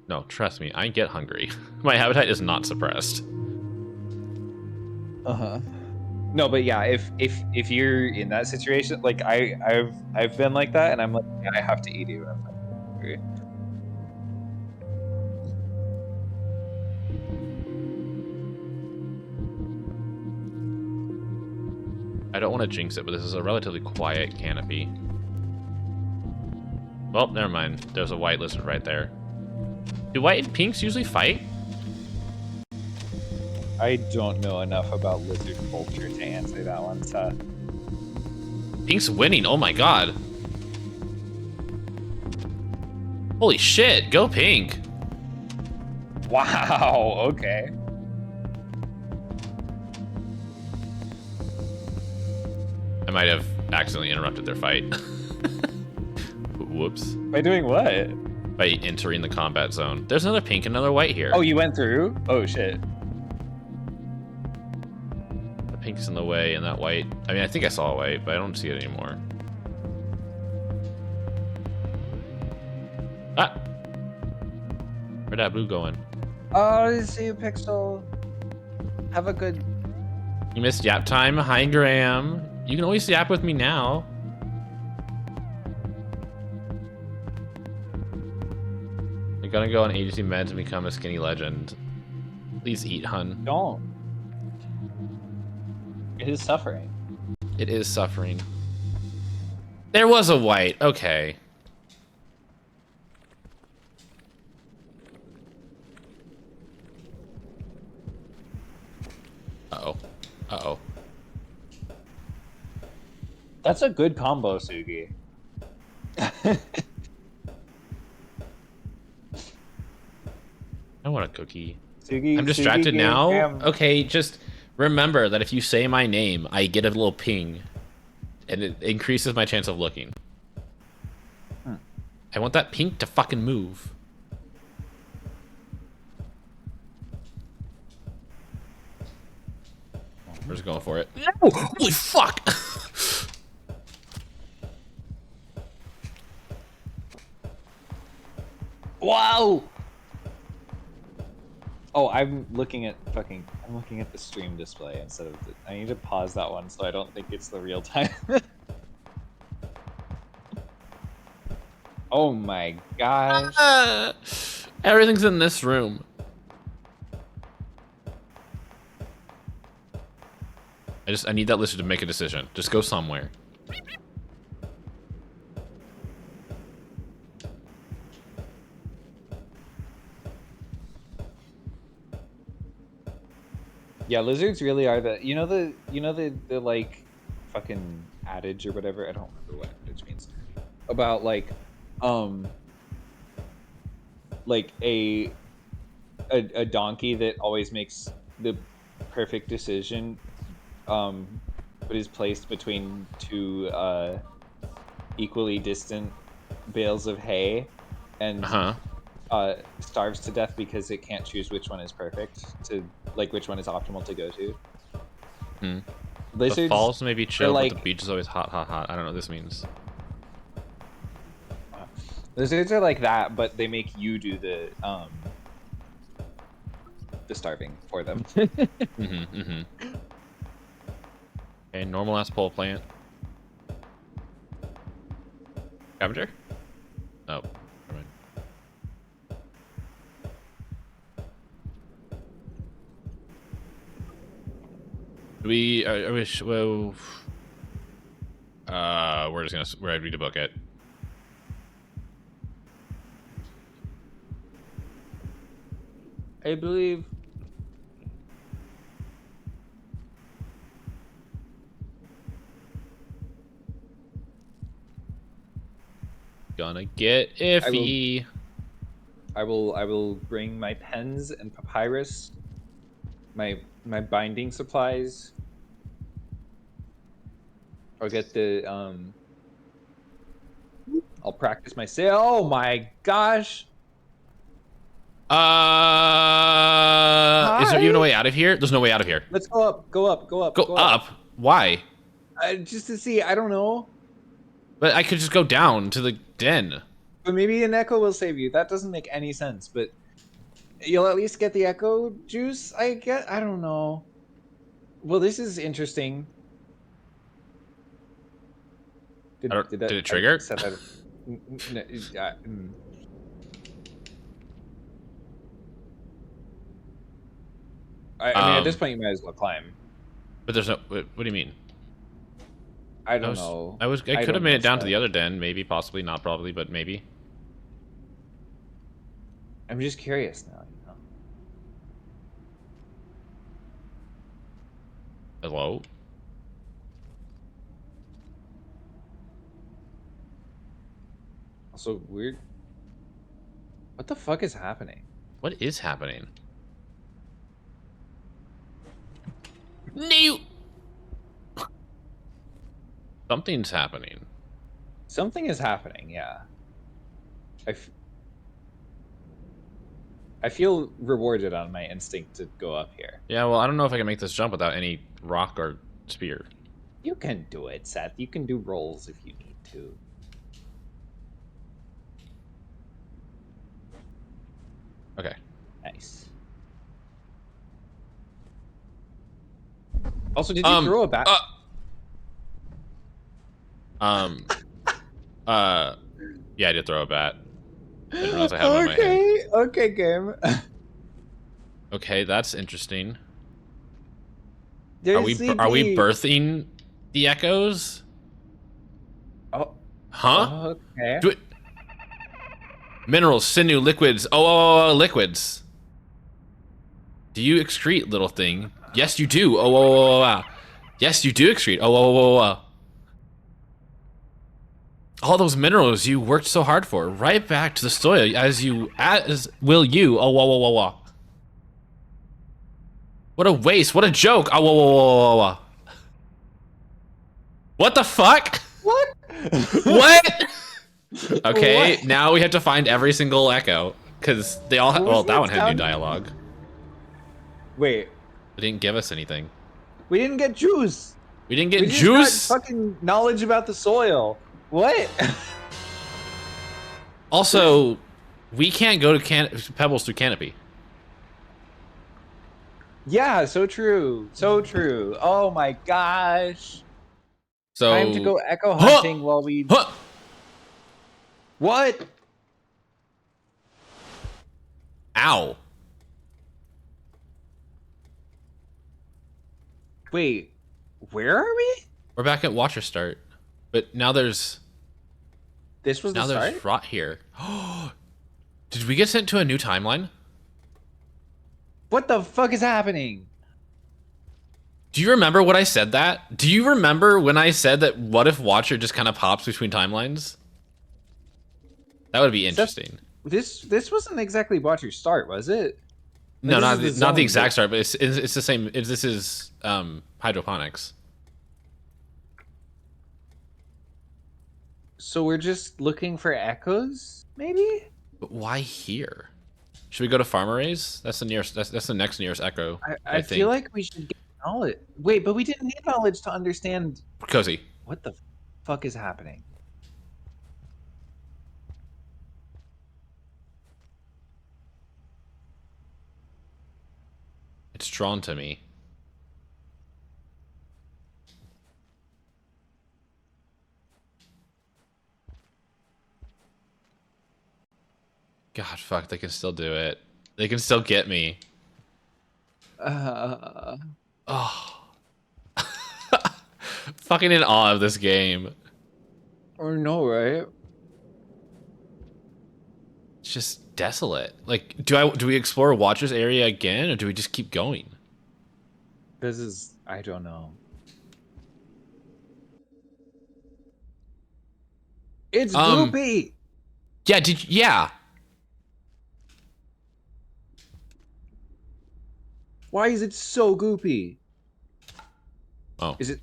No, trust me. I get hungry. My appetite is not suppressed. No, but yeah, if you're in that situation, like I've been like that, and I'm like, yeah, I have to eat it when I'm hungry. I don't want to jinx it, but this is a relatively quiet canopy. Well, never mind. There's a white lizard right there. Do white and pinks usually fight? I don't know enough about lizard culture to answer that one, Seth. Pink's winning. Oh my god. Holy shit. Go pink. Wow. Okay. I might have accidentally interrupted their fight. Whoops. By doing what? By entering the combat zone. There's another pink and another white here. Oh, you went through? Oh shit. The pink's in the way and that white. I mean, I think I saw a white, but I don't see it anymore. Ah! Where'd that blue going? Oh, I see you, Pixel. Have a good. You missed yap time. Hi, Graham. You can always yap with me now. You're gonna go on agency meds and become a skinny legend. Please eat, hun. Don't. It is suffering. It is suffering. There was a white. Okay. Uh-oh. Uh-oh. That's a good combo, Sugi. I want a cookie. Sugi, I'm distracted Sugi now? Graham. Okay, just remember that if you say my name, I get a little ping. And it increases my chance of looking. I want that pink to fucking move. We're just going for it. No! Holy fuck! Wow! Oh, I'm looking at the stream display instead of the, I need to pause that one so I don't think it's the real time. Oh my gosh. Everything's in this room. I need that lizard to make a decision. Just go somewhere. Yeah, lizards really are the like fucking adage or whatever. I don't remember what adage means. About like a donkey that always makes the perfect decision but is placed between two equally distant bales of hay, and starves to death because it can't choose which one is perfect which one is optimal to go to. The falls may be chill, like, but the beach is always hot, hot, hot. I don't know what this means. Lizards are like that, but they make you do the starving for them. Okay, normal ass pole plant. Scavenger? Oh, never mind. Do we? I wish. Well, we're just gonna. We're ready to book it. I believe. Gonna get iffy. I will bring my pens and papyrus, my binding supplies. I'll get the I'll practice my sail. Oh my gosh! Is there even a way out of here? There's no way out of here. Let's go up. Go up. Go up. Go up? Why? Just to see. I don't know. But I could just go down to the den. But maybe an echo will save you. That doesn't make any sense. But you'll at least get the echo juice. I don't know. Well, this is interesting. Did it trigger? I mean, at this point, you might as well climb. But there's no. What do you mean? I don't know. I could have made it down to the other den, maybe, possibly, not probably, but maybe. I'm just curious now. You know? Hello. Also weird. What the fuck is happening? What is happening? No. Something's happening. Something is happening, yeah. I feel rewarded on my instinct to go up here. Yeah, well, I don't know if I can make this jump without any rock or spear. You can do it, Seth. You can do rolls if you need to. Okay. Nice. Also, did you throw a bat? Yeah, I did throw a bat. I didn't realize I had one in my hand. Okay, game. Okay, that's interesting. There's Are we birthing the echoes? Oh. Huh? Okay. Do it. Minerals, sinew, liquids. Oh, liquids. Do you excrete, little thing? Yes, you do. Oh. Yes, you do excrete. Oh. All those minerals you worked so hard for, right back to the soil as will you. Oh. What a waste. What a joke. Oh. What the fuck? What? What? Okay, What? now we have to find every single echo because they all. Well, that one had new dialogue. Wait. They didn't give us anything. We didn't get juice. We didn't get We just juice. got fucking knowledge about the soil. What? Also, we can't go to Pebbles through Canopy. Yeah, so true. So true. Oh my gosh. So Time to go echo hunting while we. Huh. What? Ow. Wait, where are we? We're back at Watcher Start, but now there's This was the there's start? rot here. Did we get sent to a new timeline? What the fuck is happening? Do you remember what I said that? Do you remember when I said that what if Watcher just kind of pops between timelines? That would be interesting. This wasn't exactly Watcher Start, was it? No, Like, not the exact start, but it's the same. This is hydroponics. So we're just looking for echoes, maybe? But why here? Should we go to Farmerays? That's the nearest. That's the next nearest echo. I feel think. like we should get knowledge. Wait, but we didn't need knowledge to understand Cozy. what the fuck is happening. It's drawn to me. God, fuck, they can still do it. They can still get me. Uh, Oh. Fucking in awe of this game. or no, right? It's just desolate. Like, do we explore Watcher's area again, or do we just keep going? This is, I don't know. It's goopy. Yeah, yeah. Why is it so goopy? Oh. Is it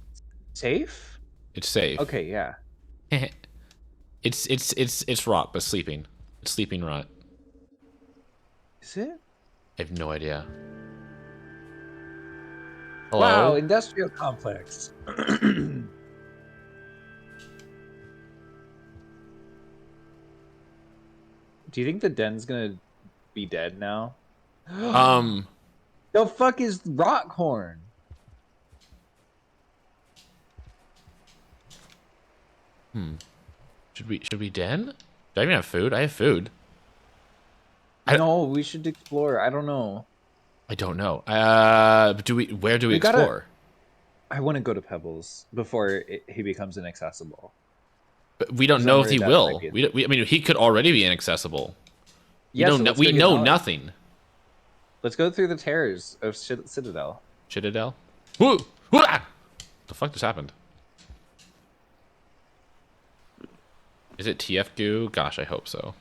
safe? It's safe. Okay, yeah. It's rot, but sleeping. It's sleeping rot. Is it? I have no idea. Hello? Wow, industrial complex. Do you think the den's gonna be dead now? The fuck is Rockhorn? Should we den? Do I even have food? I have food. No, we should explore. I don't know. I don't know. Where do we explore? I want to go to Pebbles before he becomes inaccessible. But we don't know if he will. I mean, he could already be inaccessible. Yeah, We know nothing. Let's go through the terrors of Citadel. Citadel? Woo! What the fuck just happened? Is it TF goo? Gosh, I hope so.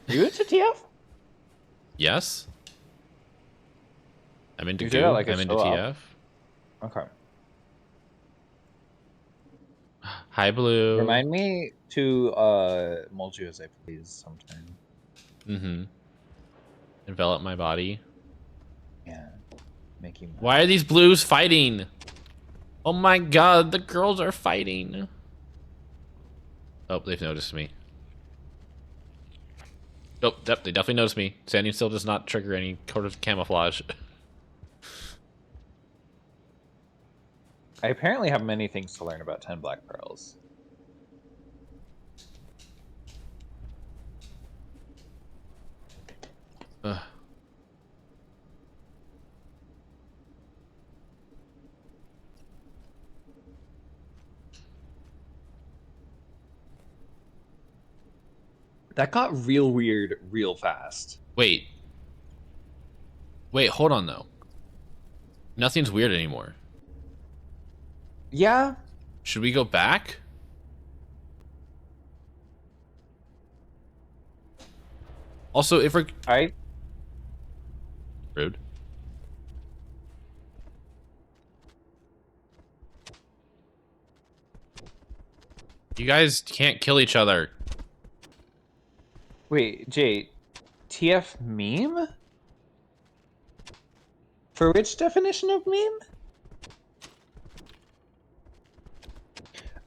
Are you into TF? Yes. I'm into You goo. say that like I'm a into show-off. TF. Okay. Hi, Blue. Remind me to mold you as I please sometime. Mm-hmm. Envelop my body. Yeah. Make you. Why are these blues fighting? Oh my god, the girls are fighting. Oh, they've noticed me. Nope, yep, they definitely noticed me. Standing still does not trigger any sort of camouflage. I apparently have many things to learn about 10 Black Pearls. Ugh. That got real weird real fast. Wait, hold on though. Nothing's weird anymore. Yeah. Should we go back? Also, if we're rude. You guys can't kill each other. Wait, Jay, TF meme? For which definition of meme?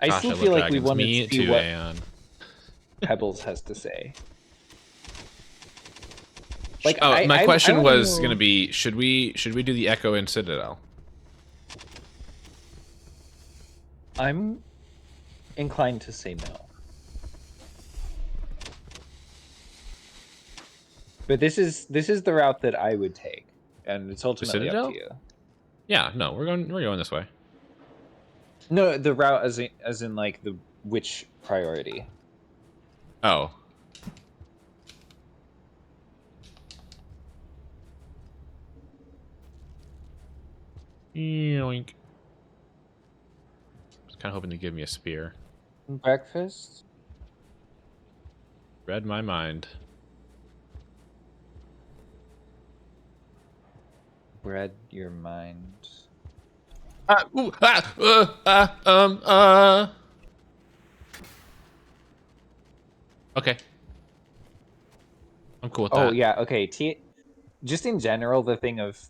I Gosh, still love feel like we dragons. want Me to see too, what Aeon. Pebbles has to say. My question was know. gonna be: should we do the Echo in Citadel? I'm inclined to say no. But this is the route that I would take, and it's ultimately up Citadel? to you. Yeah, no, we're going this way. No, the route as in like the which priority. Oh. Yoink. I was kind of hoping to give me a spear. Breakfast? Read my mind. Read your mind. Ooh, Okay. I'm cool with Oh that. yeah, okay. Just in general, the thing of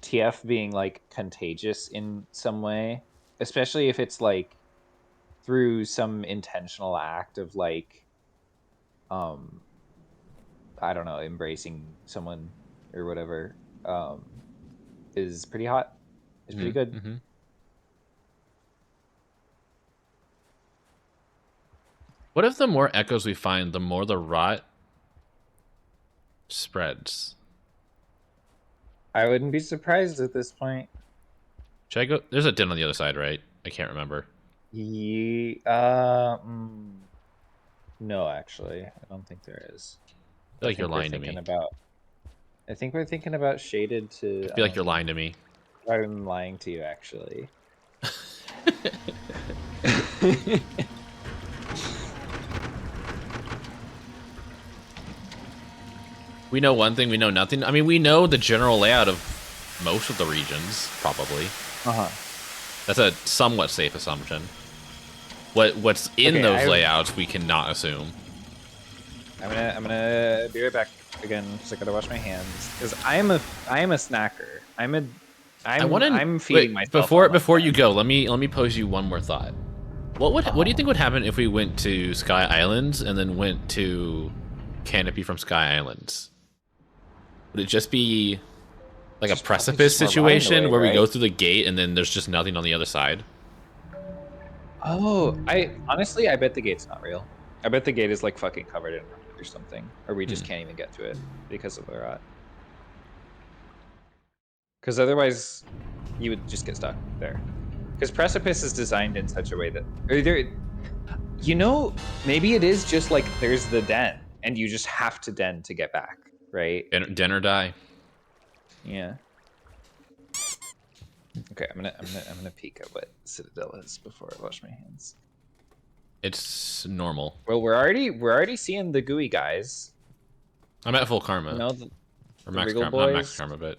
TF being like contagious in some way, especially if it's like through some intentional act of like, um, I don't know, embracing someone or whatever, is pretty hot. It's pretty good. Mm-hmm. What if the more echoes we find, the more the rot spreads? I wouldn't be surprised at this point. Should I go? There's a den on the other side, right? I can't remember. No, actually, I don't think there is. I feel like you're lying to Thinking me. about. I think we're thinking about shaded to. I feel like you're lying to me. I'm lying to you, actually. We know one thing, we know nothing. I mean, we know the general layout of most of the regions, probably. Uh-huh. That's a somewhat safe assumption. What's in those layouts, we cannot assume. I'm gonna be right back again because I gotta wash my hands. Because I am a snacker. I'm feeding myself. Before you go, let me pose you one more thought. What do you think would happen if we went to Sky Islands and then went to Canopy from Sky Islands? Would it just be like a precipice situation where we go through the gate and then there's just nothing on the other side? Oh, I bet the gate's not real. I bet the gate is like fucking covered in rot or something, or we just can't even get to it because of the rot. Because otherwise, you would just get stuck there. Because precipice is designed in such a way that, maybe it is just like there's the den, and you just have to den to get back, right? Den or die. Yeah. Okay, I'm gonna peek at what Citadel is before I wash my hands. It's normal. Well, we're already seeing the gooey guys. I'm at full karma. No, or max karma, not max karma, but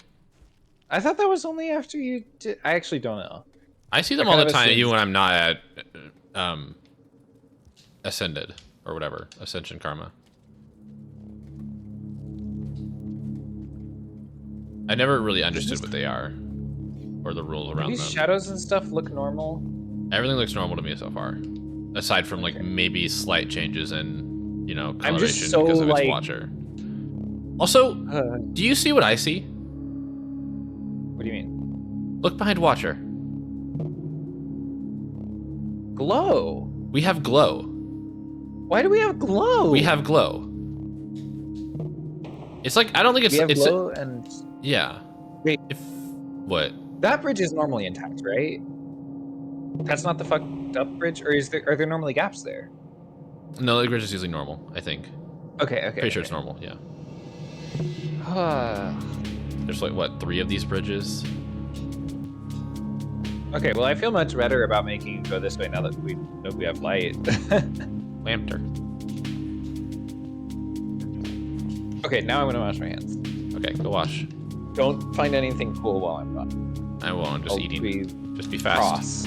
I thought that was only after you did. I actually don't know. I see them all the time, even when I'm not at ascended or whatever, ascension karma. I never really understood what they are or the rules around them. These shadows and stuff look normal. Everything looks normal to me so far, aside from like maybe slight changes in coloration because of its watcher. Also, do you see what I see? What do you mean? Look behind watcher. Glow. We have glow. Why do we have glow? We have glow. It's like I don't think it's. We have it's glow and. Yeah. Wait. What? That bridge is normally intact, right? That's not the fucked up bridge, or are there normally gaps there? No, the bridge is usually normal. I think. Okay. Pretty sure it's normal. Yeah. Ah. There's like what 3 of these bridges. Okay, well I feel much better about making it go this way now that we know we have light. Lambter. Okay, now I'm gonna wash my hands. Okay, go wash. Don't find anything cool while I'm gone. I won't. Just eating. Just be fast. Cross.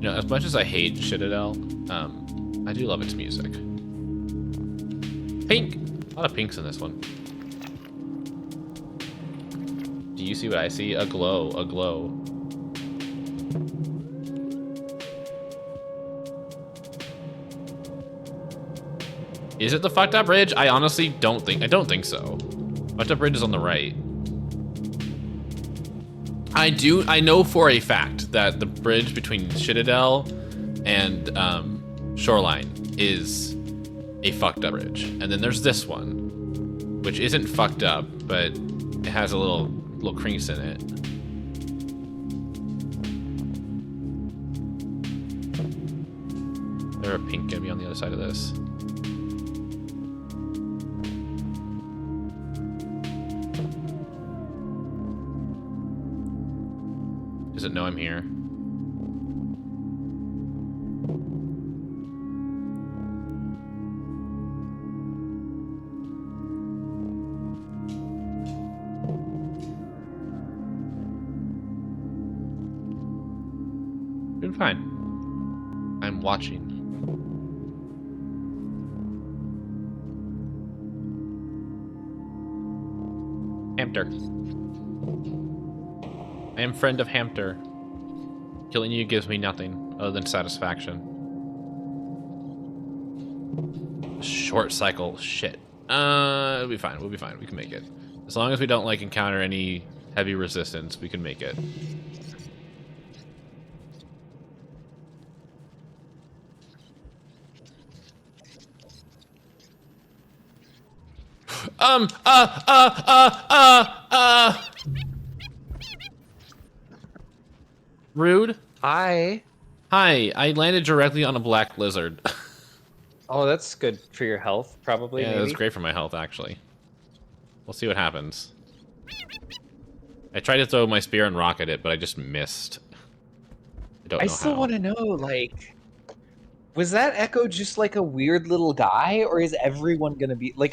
As much as I hate Citadel, I do love its music. Pink. A lot of pinks in this one. Do you see what I see? A glow. A glow. Is it the fucked up bridge? I honestly don't think. I don't think so. Fucked up bridge is on the right. I know for a fact that the bridge between Citadel and Shoreline is a fucked up bridge. And then there's this one, which isn't fucked up, but it has a little crease in it. There a pink gonna be on the other side of this? Does it know I'm here? Been fine. I'm watching. Hamter. I am friend of Hamter. Killing you gives me nothing other than satisfaction. Short cycle. Shit. It'll be fine. We'll be fine. We can make it. As long as we don't, like, encounter any heavy resistance, we can make it. Rude. Hi. Hi, I landed directly on a black lizard. Oh, that's good for your health, probably. Yeah, maybe. that's great for my health, actually. We'll see what happens. I tried to throw my spear and rock at it, but I just missed. I don't know I still how. want to know, like, was that Echo just like a weird little guy, or is everyone gonna be like,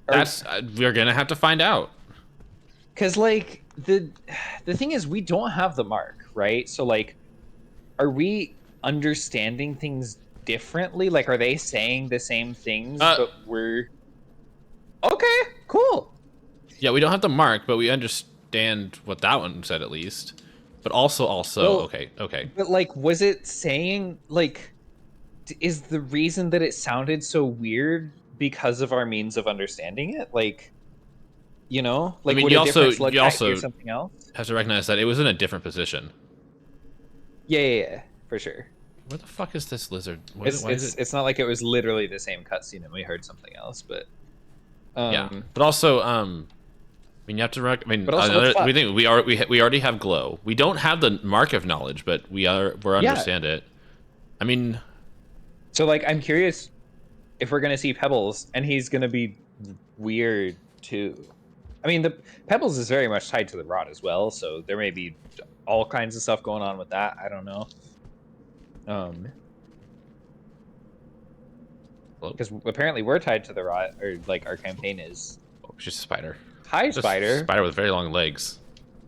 That's we're gonna have to find out. Because like the thing is, we don't have the mark, right? So like, are we understanding things differently? Like, are they saying the same things, but we're okay? Cool. Yeah, we don't have the mark, but we understand what that one said at least. But also, Well, okay. But like, was it saying like? Is the reason that it sounded so weird because of our means of understanding it? Like, you know, like, I mean, would you a different also slugcat hear something else? have to recognize that it was in a different position. Yeah, for sure. Where the fuck is this lizard? Why It's is it? it's not like it was literally the same cutscene and we heard something else, but Yeah, but also, I mean, you have to But also, what's we fuck? think we already have glow. We don't have the mark of knowledge, but we understand it. I mean, So like, I'm curious if we're gonna see Pebbles and he's gonna be weird too. I mean, the Pebbles is very much tied to the rod as well, so there may be all kinds of stuff going on with that. I don't know. Because apparently we're tied to the rod, or like our campaign is. oh, it's just a spider. Hi, Just spider. Spider with very long legs,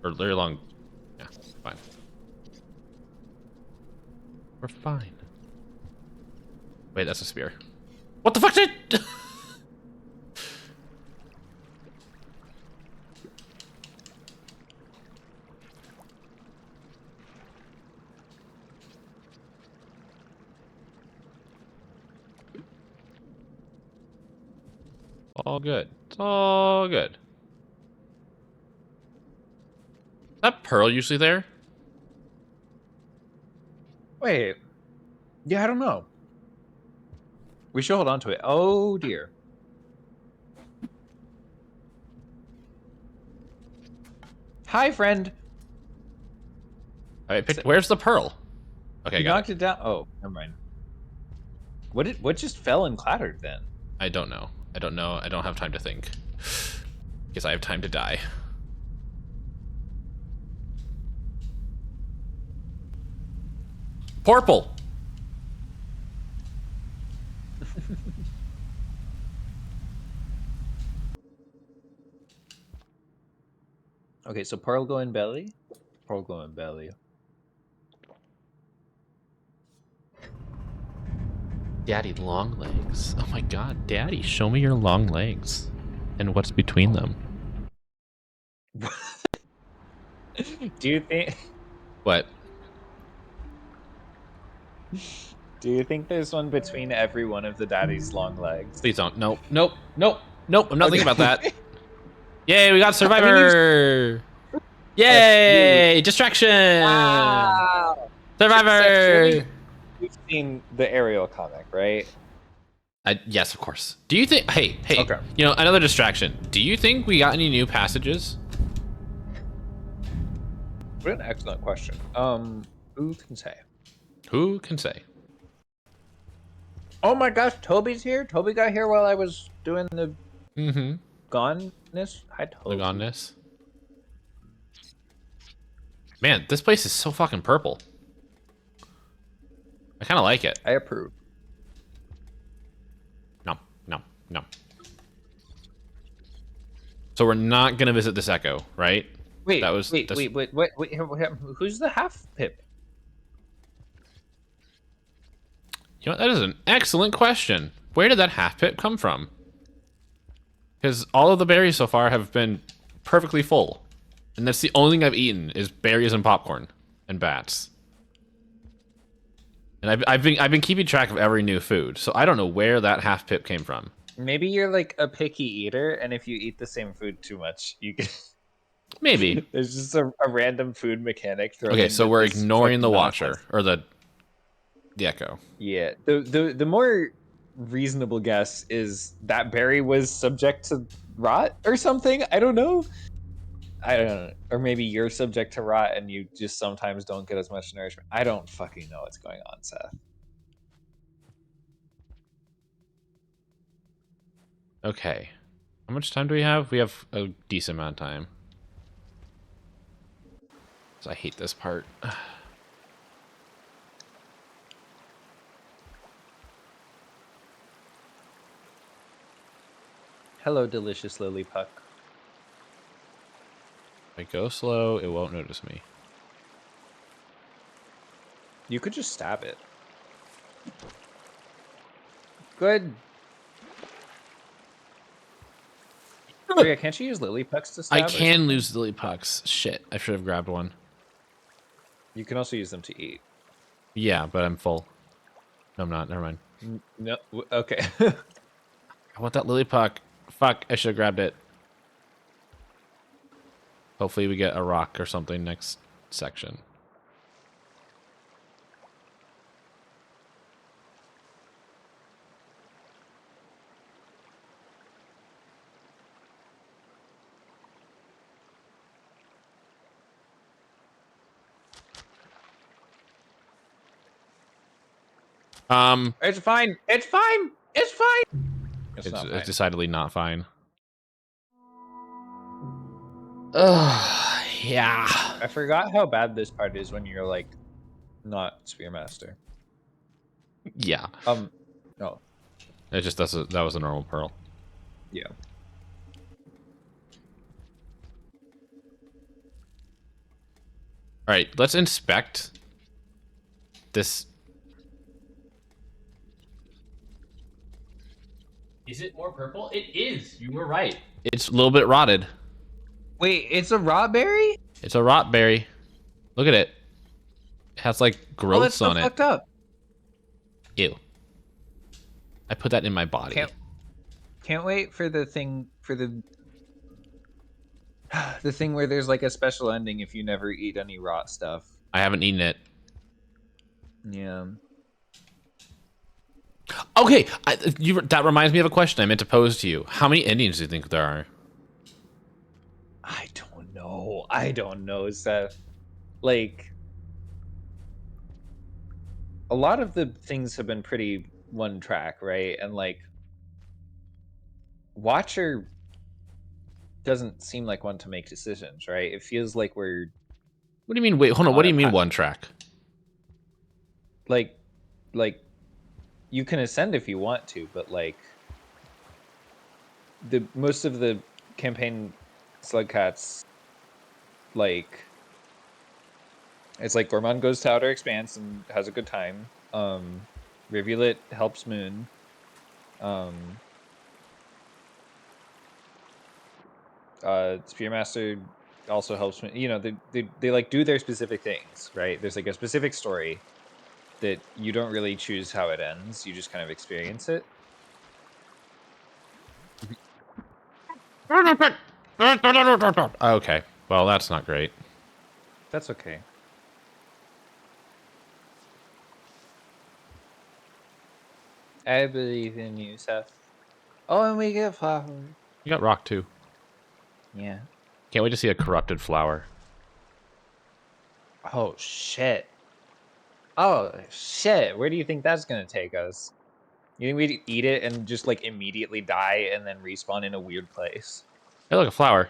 or very long. Yeah, fine. We're fine. Wait, that's a spear. What the fuck did? All good. It's all good. Is that pearl usually there? Wait. Yeah, I don't know. We should hold on to it. Oh dear. Hi, friend. All right, where's the pearl? Okay, You got knocked it down. Oh, never mind. What just fell and clattered then? I don't know. I don't know. I don't have time to think. Guess I have time to die. Purple. Okay, so pearl go in belly. Pearl go in belly. Daddy, long legs. Oh my god, Daddy, show me your long legs. And what's between them? Do you think? What? Do you think there's one between every one of the daddy's long legs? Please don't. Nope. Nope. Nope. Nope. I'm not thinking about that. Yay, we got Survivor! Yay! Distraction! Wow. Survivor! You've seen the Ariel comic, right? Yes, of course. Do you think... Hey, Okay. you know, another distraction. Do you think we got any new passages? What an excellent question. Who can say? Who can say? Oh my gosh, Toby's here. Toby got here while I was doing the Mm-hmm. goneness. Hi, Toby. The goneness. Man, this place is so fucking purple. I kind of like it. I approve. No. So we're not gonna visit this echo, right? Wait, That was wait, who's the half pip? You know, that is an excellent question. Where did that half pip come from? Because all of the berries so far have been perfectly full. And that's the only thing I've eaten is berries and popcorn and bats. And I've been keeping track of every new food, so I don't know where that half pip came from. Maybe you're like a picky eater, and if you eat the same food too much, you can. Maybe. There's just a random food mechanic thrown. Okay, so we're ignoring the Watcher nonsense. or the Echo. Yeah, the more reasonable guess is that berry was subject to rot or something. I don't know. Or maybe you're subject to rot and you just sometimes don't get as much nourishment. I don't fucking know what's going on, Seth. Okay. How much time do we have? We have a decent amount of time. So I hate this part. Hello, delicious lily puck. If I go slow, it won't notice me. You could just stab it. Good. Oh, yeah, can't you use lily pucks to stab? I can lose lily pucks. Shit, I should have grabbed one. You can also use them to eat. Yeah, but I'm full. No, I'm not. Never mind. No, okay. I want that lily puck. Fuck, I should have grabbed it. Hopefully we get a rock or something next section. It's fine. It's fine. It's fine. It's not fine. It's decidedly not fine. Ugh, yeah. I forgot how bad this part is when you're like not Spearmaster. Yeah. No. It just that was a normal pearl. Yeah. All right, let's inspect this. Is it more purple? It is. You were right. It's a little bit rotted. Wait, it's a raw berry? It's a rot berry. Look at it. It has like growths on it. Fucked up. Ew. I put that in my body. Can't wait for the thing the thing where there's like a special ending if you never eat any rot stuff. I haven't eaten it. Yeah. Okay, that reminds me of a question I meant to pose to you. How many endings do you think there are? I don't know, Seth. Like, a lot of the things have been pretty one track, right? And like, Watcher doesn't seem like one to make decisions, right? It feels like we're What do you mean? Wait, hold on. What do you mean one track? like you can ascend if you want to, but like the most of the campaign Slugcats, like it's like Gorman goes to Outer Expanse and has a good time. Rivulet helps Moon. Spearmaster also helps Moon. You know, they like do their specific things, right? There's like a specific story that you don't really choose how it ends. You just kind of experience it. Okay, well, that's not great. That's okay. I believe in you, Seth. Oh, and we get flowers. You got rock too. Yeah. Can't wait to see a corrupted flower. Oh, shit. Oh, shit. Where do you think that's going to take us? You think we'd eat it and just, like, immediately die and then respawn in a weird place? Hey, look, a flower.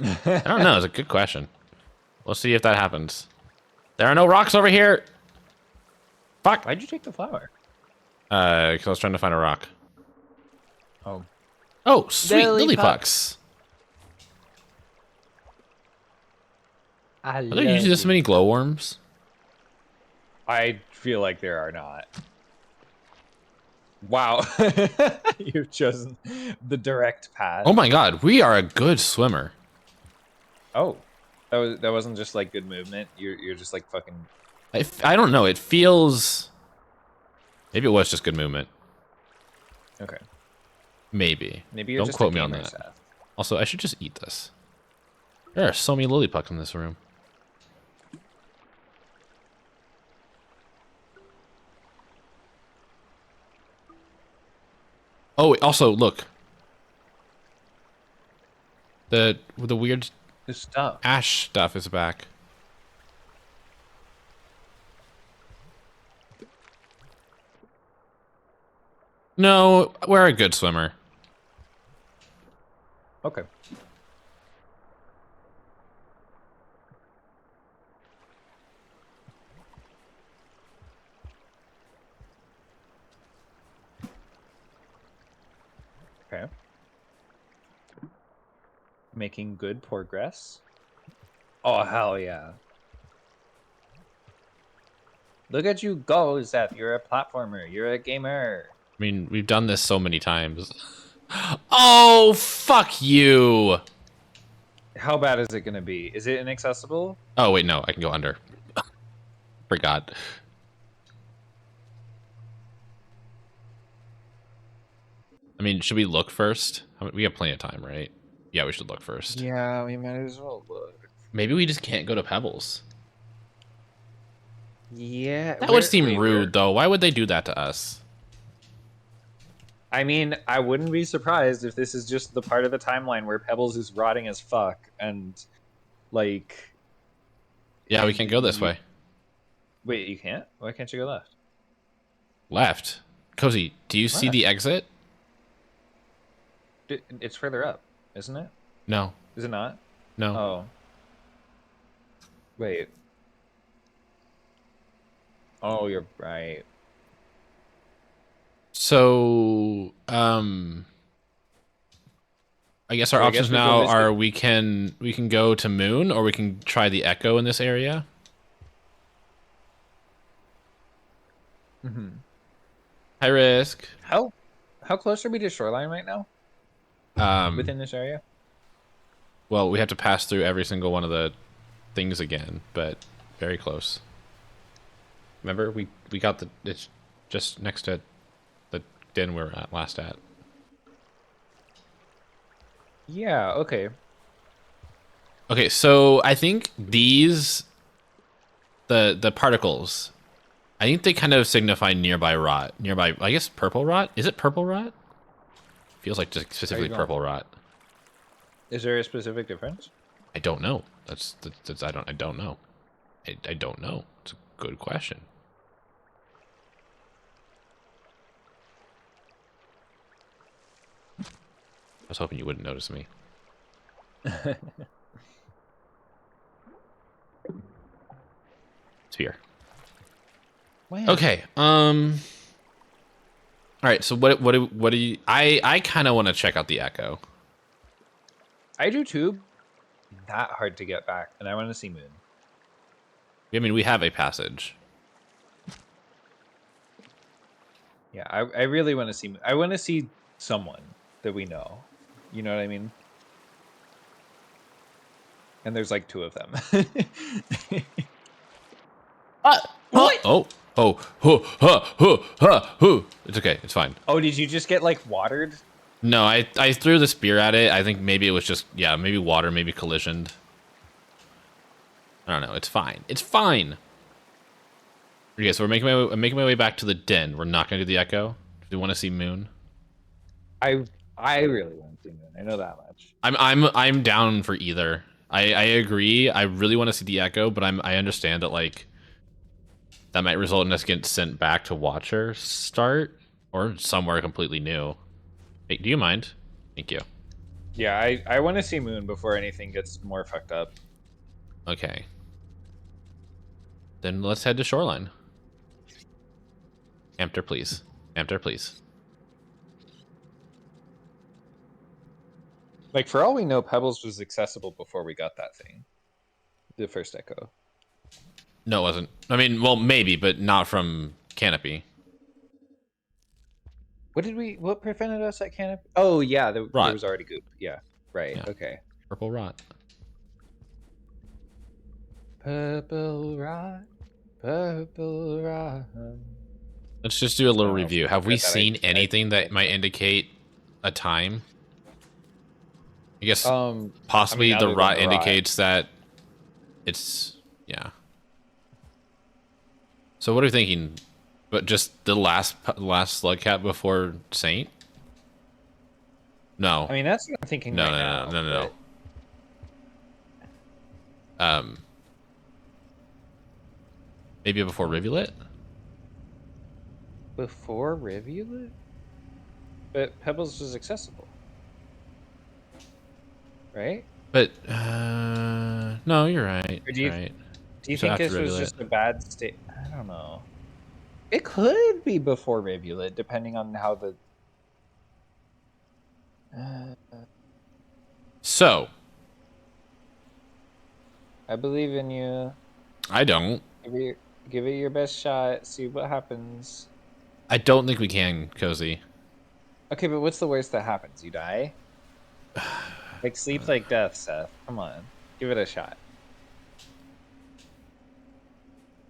I don't know. It's a good question. We'll see if that happens. There are no rocks over here. Fuck. Why'd you take the flower? Because I was trying to find a rock. Oh. Oh, sweet lily pucks. Are there usually this many glowworms? I feel like there are not. Wow. You've chosen the direct path. Oh my god, we are a good swimmer. Oh. That wasn't just like good movement. You're just like fucking I don't know. It feels. Maybe it was just good movement. okay. Maybe. Maybe you're Don't just quote a me on gamer, that. Seth. Also, I should just eat this. There are so many lollipops in this room. Oh, also look. The weird This stuff. ash stuff is back. No, we're a good swimmer. Okay. Okay. Making good progress. Oh, hell yeah. Look at you go, Seth. You're a platformer. You're a gamer. I mean, we've done this so many times. Oh, fuck you. How bad is it going to be? Is it inaccessible? Oh, wait, no, I can go under. Forgot. I mean, should we look first? We have plenty of time, right? Yeah, we should look first. Yeah, we might as well look. Maybe we just can't go to Pebbles. Yeah. That would seem rude, though. Why would they do that to us? I mean, I wouldn't be surprised if this is just the part of the timeline where Pebbles is rotting as fuck and, like... Yeah, we can't go this way. Wait, you can't? Why can't you go left? Left? Cozy, do you see What? the exit? It's further up, isn't it? No. Is it not? No. Oh. Wait. Oh, you're right. So, I guess our So I options guess we go now this are way. we can go to Moon, or we can try the Echo in this area. Mm-hmm. High risk. How close are we to shoreline right now? Within this area? Well, we have to pass through every single one of the things again, but very close. Remember, we got it's just next to the den we were at last at. Yeah, okay. Okay, so I think these the particles, I think they kind of signify nearby rot. Nearby, I guess purple rot? Is it purple rot? Feels like just specifically going? purple rot. Is there a specific difference? I don't know. That's I don't know. I don't know. It's a good question. I was hoping you wouldn't notice me. Sphere. Wow. Okay. All right. So what do you? I kind of want to check out the Echo. I do too. That hard to get back, and I want to see Moon. I mean, we have a passage. Yeah, I really want to see. I want to see someone that we know. You know what I mean? And there's like 2 of them. What? It's okay. It's fine. Oh, did you just get like watered? No, I threw the spear at it. I think maybe it was just, yeah, maybe water, maybe collisioned. I don't know. It's fine. It's fine. Okay, so I'm making my way back to the den. We're not gonna do the Echo. Do you want to see Moon? I really want to see Moon. I know that much. I'm down for either. I agree. I really want to see the Echo, but I understand that like that might result in us getting sent back to Watcher start or somewhere completely new. Hey, do you mind? Thank you. Yeah, I want to see Moon before anything gets more fucked up. Okay. Then let's head to Shoreline. Amter, please. Amter, please. Like, for all we know, Pebbles was accessible before we got that thing. The first Echo. No, it wasn't. I mean, well, maybe, but not from Canopy. What prevented us at Canopy? Oh yeah, there Rot. was already goop. Yeah, right. Yeah. Okay. Purple rot. Purple rot, purple rot. Let's just do a little Oh, review. Have we forget that seen I- anything that might indicate a time? I guess possibly other the than rot the rot. indicates that it's, yeah. So what are we thinking? But just the last Slugcat before Saint? No. I mean, that's what I'm thinking No, right no, now. no, no, no, no. Maybe before Rivulet? Before Rivulet? But Pebbles was accessible. Right? But, no, you're right. Or do you- You're right. Do you So think after this was Rivulet. just a bad state? I don't know. It could be before Rivulet, depending on how the... So, I believe in you. I don't. Give it your best shot. See what happens. I don't think we can, Cozy. Okay, but what's the worst that happens? You die? Like sleep like death, Seth. Come on. Give it a shot.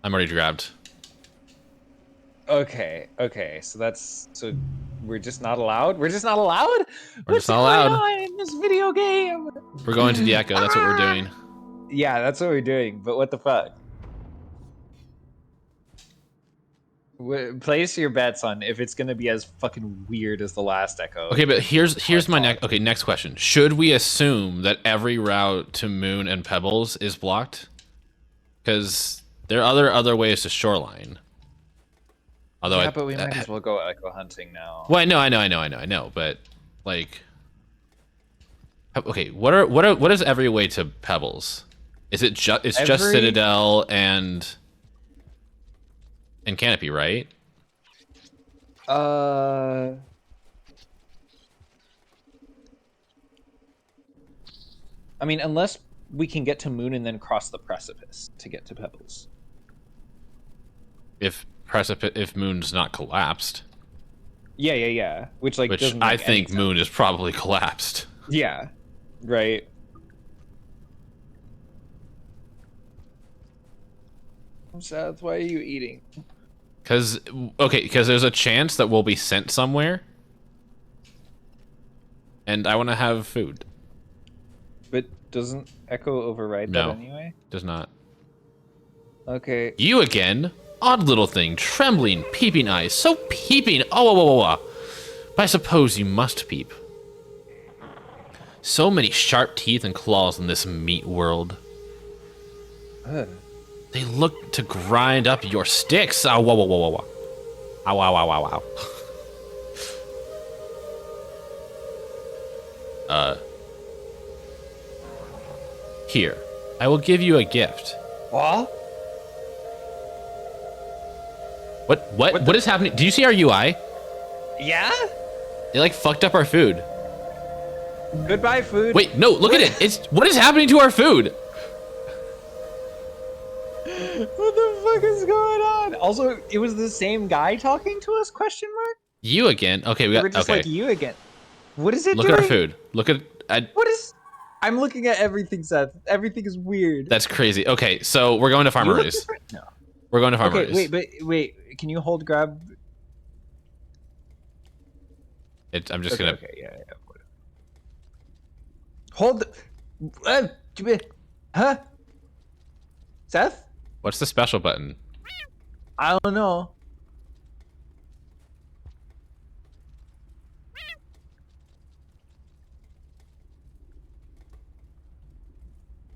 I'm already grabbed. Okay, so we're just not allowed? We're just not allowed? We're just not allowed. In this video game? We're going to the Echo. That's what we're doing. Yeah, that's what we're doing, but what the fuck? Place your bets on if it's gonna be as fucking weird as the last Echo. Okay, but here's my next question. Should we assume that every route to Moon and Pebbles is blocked? Because there are other ways to Shoreline. Although Yeah, but we might as well go Echo hunting now. Well, I know, but like, okay, what is every way to Pebbles? Is it just Citadel and Canopy, right? I mean, unless we can get to Moon and then cross the precipice to get to Pebbles. If Moon's not collapsed. Yeah. Which doesn't I make think any Moon is probably collapsed. Yeah. Right. Seth, why are you eating? Because there's a chance that we'll be sent somewhere, and I want to have food. But doesn't Echo override No. that anyway? Does not. Okay. You again? Odd little thing, trembling, peeping eyes, so peeping. Oh, whoa, whoa, whoa. But I suppose you must peep. So many sharp teeth and claws in this meat world. They look to grind up your sticks. Oh, whoa, whoa, whoa, whoa, whoa. Ow, wow, wow, wow, wow. Here, I will give you a gift. What? What is happening? Do you see our UI? Yeah? They like fucked up our food. Goodbye, food. Wait, no, look at it. What is happening to our food? What the fuck is going on? Also, it was the same guy talking to us? Question mark. You again? Okay, we got. We're just Okay, like you again. What is it look doing? at our food. Look at. What is? I'm looking at everything, Seth. Everything is weird. That's crazy. Okay, so we're going to You look Farmeries. different? No. We're going to Farmeries. Okay, wait. Can you hold grab? I'm just gonna. Okay, yeah. Hold. Huh? Seth? What's the special button? I don't know.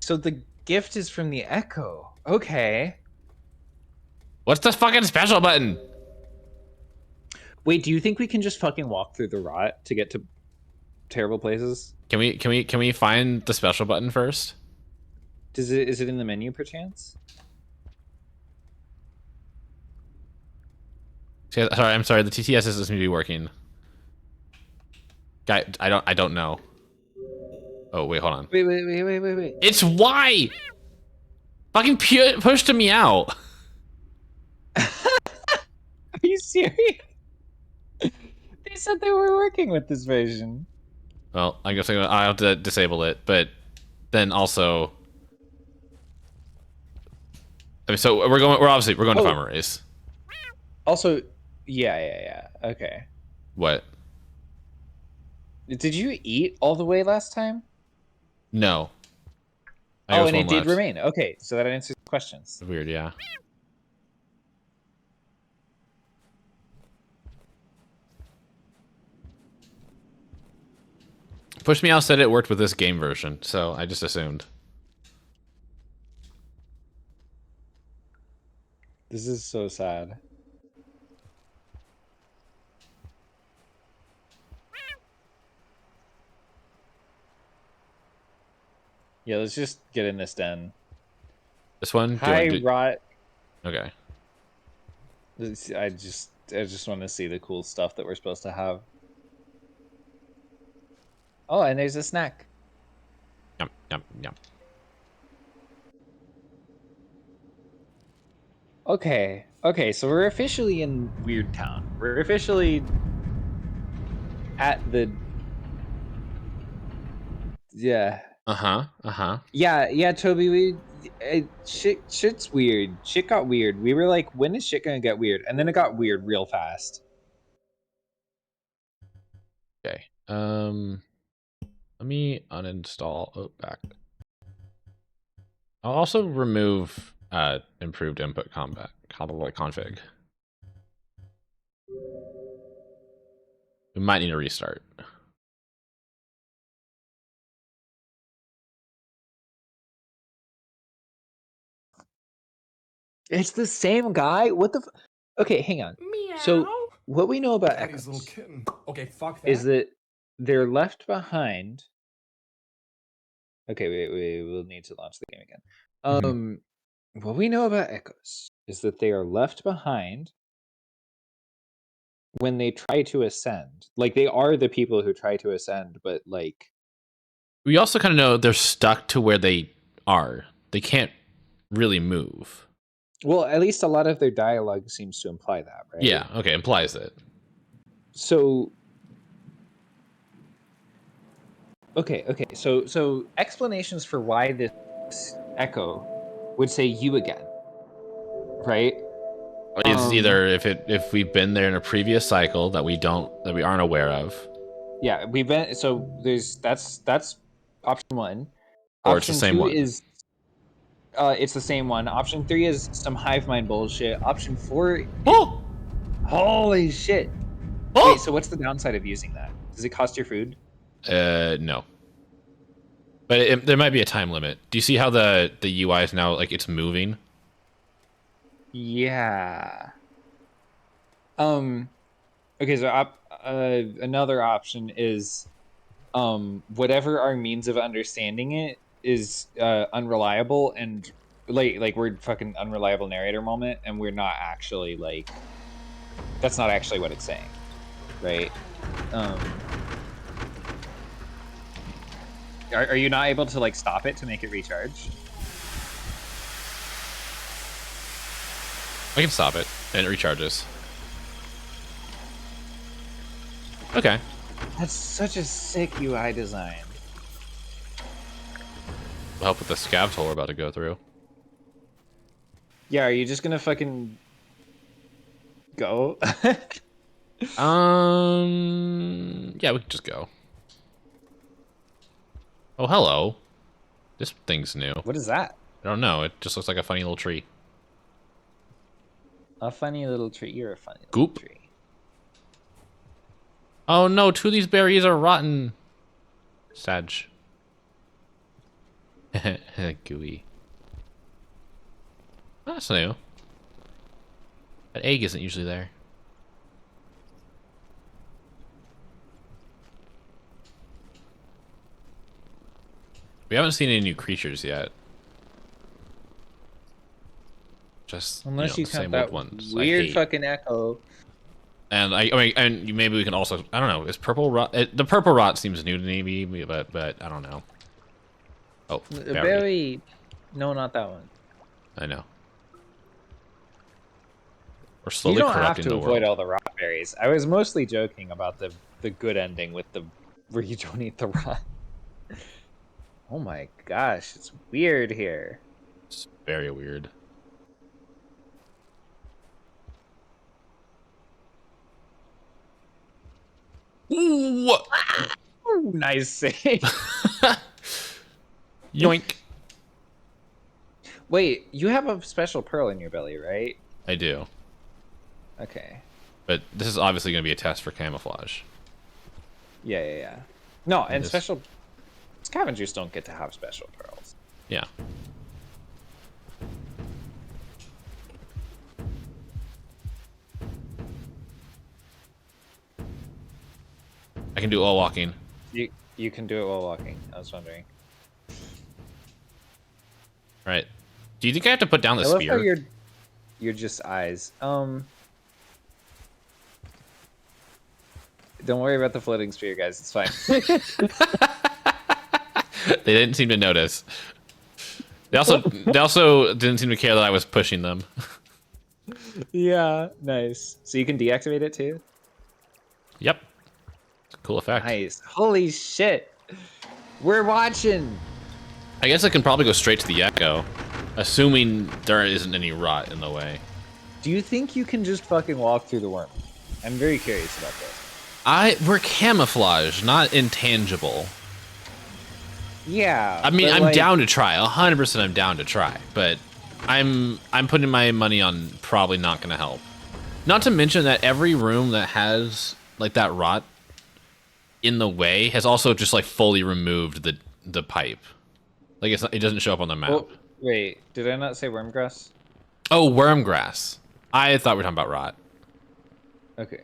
So the gift is from the Echo. Okay. What's the fucking special button? Wait, do you think we can just fucking walk through the rot to get to terrible places? Can we find the special button first? Is it in the menu perchance? Sorry, I'm sorry. The TTS doesn't seem to be working. Guy, I don't know. Oh wait, hold on. Wait. It's Y. Fucking push to meow. Are you serious? They said they were working with this version. Well, I guess I have to disable it, but then also, I mean, so we're going to farmer race. Also, yeah. Okay. What? Did you eat all the way last time? No. Oh, and it did remain. Okay, so that answers questions. Weird, yeah. Push Meow said it worked with this game version, so I just assumed. This is so sad. Yeah, let's just get in this den. This one? Hi, Rot. Okay. I just want to see the cool stuff that we're supposed to have. Oh, and there's a snack. Yum, yum, yum. Okay, so we're officially in Weird Town. We're officially at the... Yeah. Yeah, Toby, shit's weird. Shit got weird. We were like, when is shit gonna get weird? And then it got weird real fast. Okay. Let me uninstall. Oh, back. I'll also remove improved input config. We might need a restart. It's the same guy? What the Okay, hang on. Meow. So, what we know about Daddy's little echoes kitten. Okay, fuck that. is that they're left behind... Okay, we'll need to launch the game again. What we know about echoes is that they are left behind when they try to ascend. Like, they are the people who try to ascend, but like... We also kind of know they're stuck to where they are. They can't really move. Well, at least a lot of their dialogue seems to imply that, right? Yeah, okay, implies it. So... Okay, so explanations for why this echo would say you again, right? It's either if we've been there in a previous cycle that we aren't aware of. Yeah, we've been that's option 1. Or Option it's the same 2 one. is it's the same one. Option 3 is some hive mind bullshit. Option 4 Oh! Holy shit. Oh! Wait, so what's the downside of using that? Does it cost your food? No. But there might be a time limit. Do you see how the UI is now, like, it's moving? Yeah. Okay, so another option is whatever our means of understanding it is unreliable, and like we're fucking unreliable narrator moment, and we're not actually like... That's not actually what it's saying, right? Are you not able to like stop it to make it recharge? I can stop it, and it recharges. Okay. That's such a sick UI design. Will help with the scav toll we're about to go through. Yeah, are you just gonna fucking go? Yeah, we can just go. Oh, hello. This thing's new. What is that? I don't know. It just looks like a funny little tree. A funny little tree. You're a funny little Goop. tree. Oh no, 2 of these berries are rotten. Sag. Gooey. Oh, that's new. That egg isn't usually there. We haven't seen any new creatures yet. Just Unless you the same count old that ones. weird fucking echo. And I mean, and maybe we can also, I don't know, is purple rot? The purple rot seems new to me, but I don't know. Oh, berry. No, not that one. I know. We're You slowly don't have corrupting to the avoid world. all the rot berries. I was mostly joking about the good ending with the where you don't eat the rot. Oh my gosh, it's weird here. It's very weird. Ooh! Ooh, nice save. Yoink. Wait, you have a special pearl in your belly, right? I do. Okay. But this is obviously going to be a test for camouflage. Yeah. No, and This- special scavengers don't get to have special pearls. Yeah. I can do all walking. You can do it while walking. I was wondering. Right. Do you think I have to put down the I love how spear? you're just eyes. Don't worry about the floating spear, guys. It's fine. They didn't seem to notice. They also didn't seem to care that I was pushing them. Yeah, nice. So you can deactivate it too? Yep. Cool effect. Nice. Holy shit. We're watching. I guess I can probably go straight to the echo, assuming there isn't any rot in the way. Do you think you can just fucking walk through the worm? I'm very curious about this. We're camouflage, not intangible. Yeah. I mean, but, I'm like, down to try. 100% I'm down to try, but I'm putting my money on probably not going to help. Not to mention that every room that has like that rot in the way has also just like fully removed the pipe. Like it doesn't show up on the map. Oh, wait, did I not say wormgrass? Oh, worm grass. I thought we were talking about rot. Okay.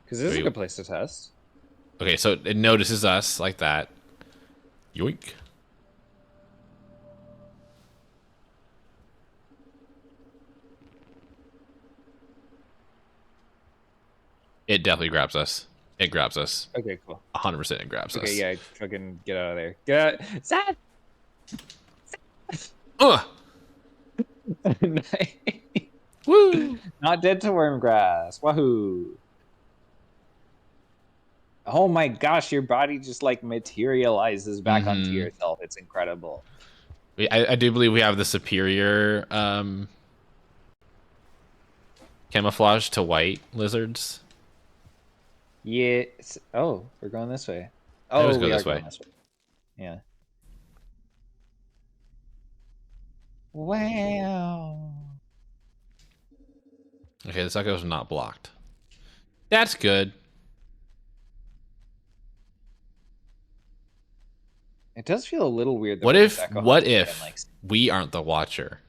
Because this is a Wait. good place to test. Okay, so it notices us like that. Yoink. It definitely grabs us. It grabs us. Okay, cool. 100% it grabs us. Okay, yeah, fucking get out of there. Get out. Sad. Ugh! Nice. Woo! Not dead to wormgrass. Wahoo. Oh my gosh, your body just like materializes back onto Mhm. yourself. It's incredible. I do believe we have the superior camouflage to white lizards. Yeah. Oh, we're going this way. I Oh, always go we this are going way. this way. Yeah. Wow. Okay, this echo's not blocked. That's good. It does feel a little weird. Though, What when if this echo what happens if again, like, we aren't the watcher?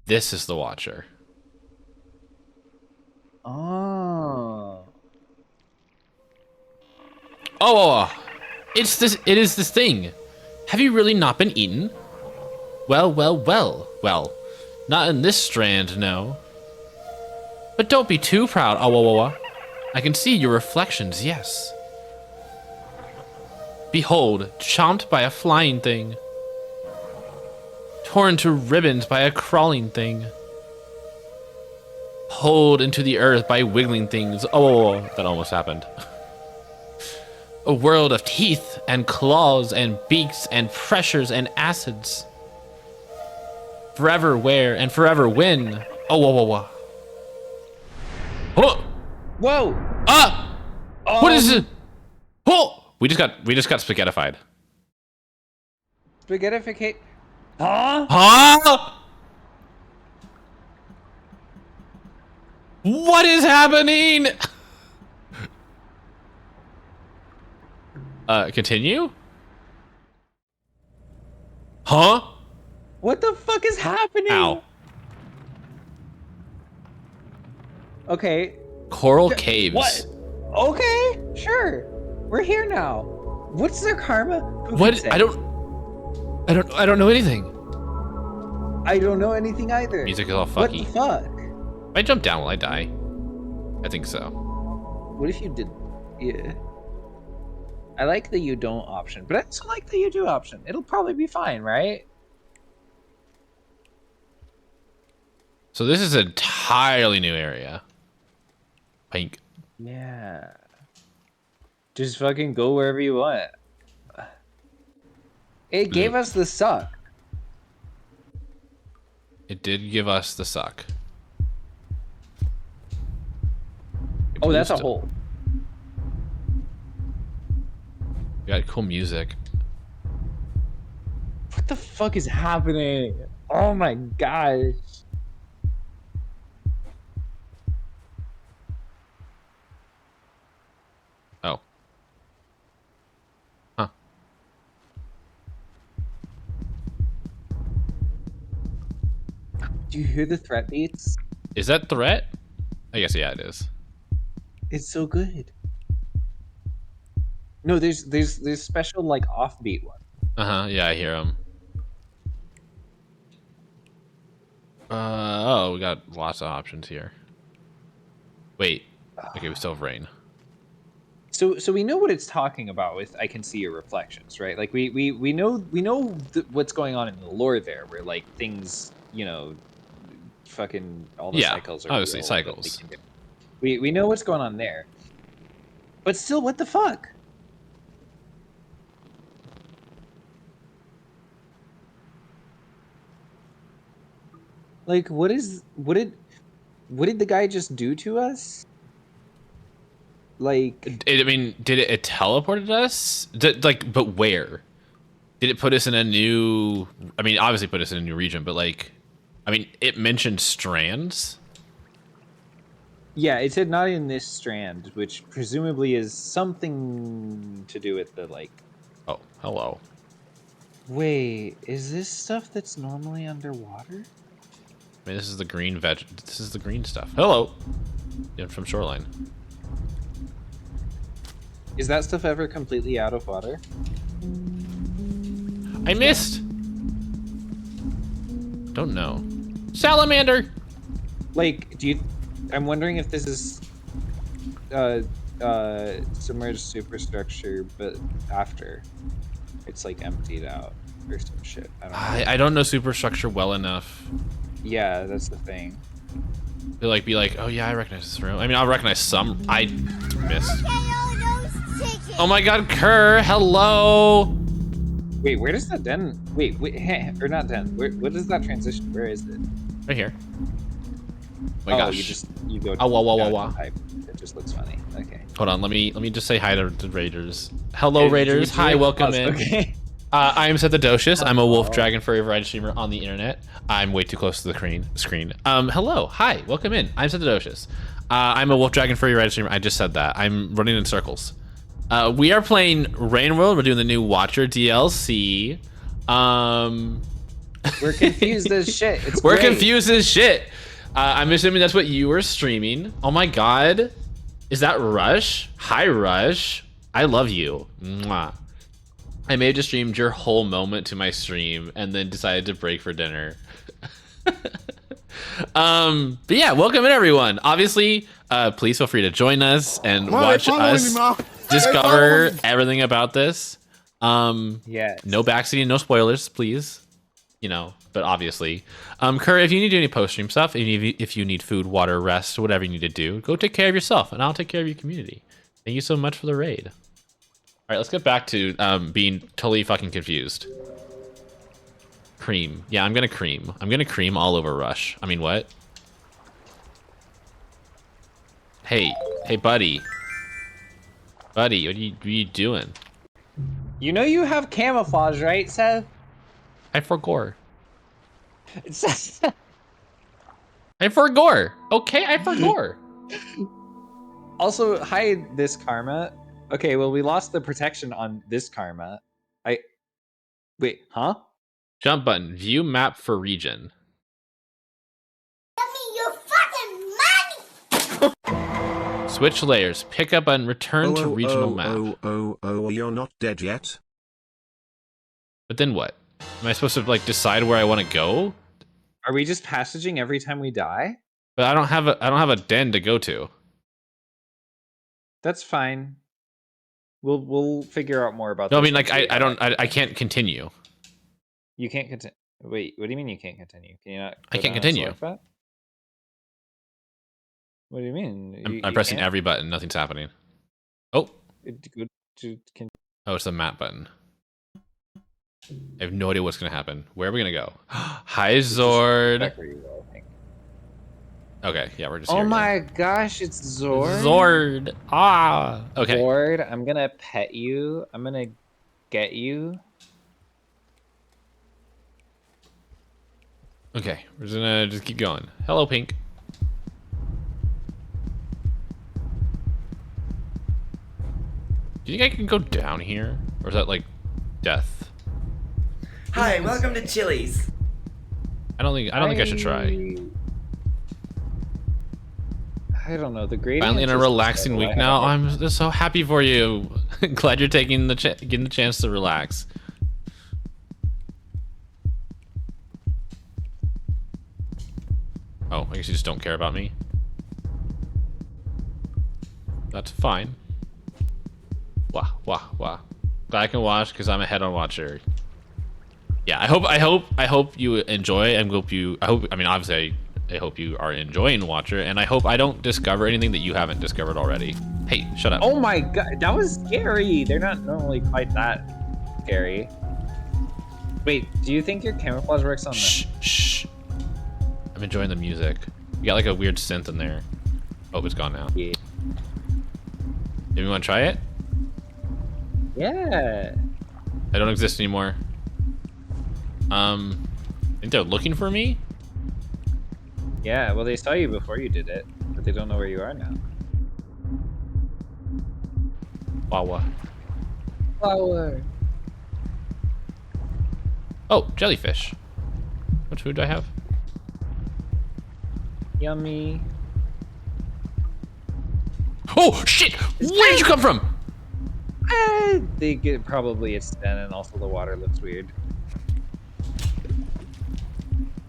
This is the watcher. oh. Oh, it's this. It is this thing. Have you really not been eaten? Well. Not in this strand, no. But don't be too proud, Awawawa. I can see your reflections, yes. Behold, chomped by a flying thing. Torn to ribbons by a crawling thing. Pulled into the earth by wiggling things. Oh, that almost happened. A world of teeth and claws and beaks and pressures and acids. Forever where and forever when. Oh, whoa. Oh, Whoa! ah! What is it? Oh, we just got spaghettified. Spaghettificate. Huh? Huh? What is happening? Continue? Huh? What the fuck is happening? Ow. Okay. Coral caves. What? Okay, sure. We're here now. What's their karma? Who What? can say? I don't know anything. I don't know anything either. Music is all What the fucky. fuck? If I jump down, will I die? I think so. What if you did? Yeah. I like the you don't option, but I also like the you do option. It'll probably be fine, right? So this is an entirely new area. Pink. Yeah. Just fucking go wherever you want. It gave us the suck. It did give us the suck. Oh, that's a Boosted. hole. You got cool music. What the fuck is happening? Oh my gosh. Oh. Huh. Do you hear the threat beats? Is that threat? I guess yeah, it is. It's so good. No, there's special like offbeat one. Yeah, I hear him. Oh, we got lots of options here. Wait. Okay, we still have rain. So we know what it's talking about with I can see your reflections, right? Like we know what's going on in the lore there, where like things, you know, fucking all the cycles are obviously real, cycles. We know what's going on there. But still, what the fuck? Like, what did the guy just do to us? Like, I mean, did it teleported us? But where? Did it put us in a new? I mean, obviously put us in a new region, but like, I mean, it mentioned strands. yeah, it said not in this strand, which presumably is something to do with the like. Oh, hello. Wait, is this stuff that's normally underwater? I mean, this is the green veg. This is the green stuff. Hello. Yeah, from Shoreline. Is that stuff ever completely out of water? I missed. Don't know. Salamander. Like, I'm wondering if this is submerged superstructure, but after it's like emptied out or some shit. I don't know. I don't know superstructure well enough. Yeah, that's the thing. To like be like, oh yeah, I recognize this room. I mean, I'll recognize some. I missed. Oh my God, Kerr, hello. Wait, where does that den? Wait, or not den? What is that transition? Where is it? Right here. Oh my gosh. You go. Oh, wah. down type. It just looks funny. Okay. Hold on, let me just say hi to the Raiders. Hello, Raiders. Hi, welcome in. Okay. I am Sethadocious. I'm a wolf dragon furry variety streamer on the internet. I'm way too close to the screen. Hello, hi, welcome in. I'm Sethadocious. I'm a wolf dragon furry variety streamer. I just said that. I'm running in circles. We are playing Rain World. We're doing the new Watcher DLC. We're confused as shit. We're confused as shit. I'm assuming that's what you were streaming. Oh my God. Is that Rush? Hi, Rush. I love you. Mwah. I may have just streamed your whole moment to my stream and then decided to break for dinner. But yeah, welcome in everyone. Obviously, please feel free to join us and watch us discover everything about this. Yeah. No backseating, no spoilers, please. You know, but obviously. Kerr, if you need to do any post-stream stuff, if you need food, water, rest, whatever you need to do, go take care of yourself and I'll take care of your community. Thank you so much for the raid. All right, let's get back to being totally fucking confused. Cream. Yeah, I'm gonna cream. I'm gonna cream all over Rush. I mean, what? Hey, buddy. Buddy, what are you doing? You know you have camouflage, right, Seth? I forgore. I forgore. Okay, I forgore. Also, hide this karma. Okay, well, we lost the protection on this karma. Wait, huh? Jump button. View map for region. Give me your fucking money! Switch layers. Pick up and return to regional map. You're not dead yet. But then what? Am I supposed to like decide where I want to go? Are we just passaging every time we die? But I don't have a den to go to. That's fine. We'll figure out more about. No, I this mean, like, once we I can't continue. You can't continue. Wait, what do you mean you can't continue? Can you not? I go can't down and continue. select that? What do you mean? I'm pressing every button. Nothing's happening. Oh. Go to Oh, it's the map button. I have no idea what's going to happen. Where are we going to go? Hi, Zord. back where you go, I think. Okay, yeah, we're just Oh here my gosh, it's Zord. Zord. Ah. Okay. Zord, I'm gonna pet you. I'm gonna get you. Okay, we're just gonna keep going. Hello, Pink. Do you think I can go down here? Or is that like death? Hi, welcome to Chili's. I don't think I should try. I don't know. The gradient. Finally in a is relaxing so week low. now. I'm just so happy for you. Glad you're taking getting the chance to relax. Oh, I guess you just don't care about me. That's fine. Wah, wah, wah. Glad I can watch because I'm a head-on watcher. Yeah, I hope you enjoy. I mean, obviously, I hope you are enjoying Watcher, and I hope I don't discover anything that you haven't discovered already. Hey, shut up. Oh my god, that was scary. They're not normally quite that scary. Wait, do you think your camouflage works on Shh, shh. I'm enjoying the music. You got like a weird synth in there. Oh, it's gone now. Yeah. Maybe you want to try it? Yeah. I don't exist anymore. I think they're looking for me? Yeah, well, they saw you before you did it, but they don't know where you are now. Wawa. Flower. Oh, jellyfish. What food do I have? Yummy. Oh, shit! Where did you come from? They get probably it's den, and also the water looks weird.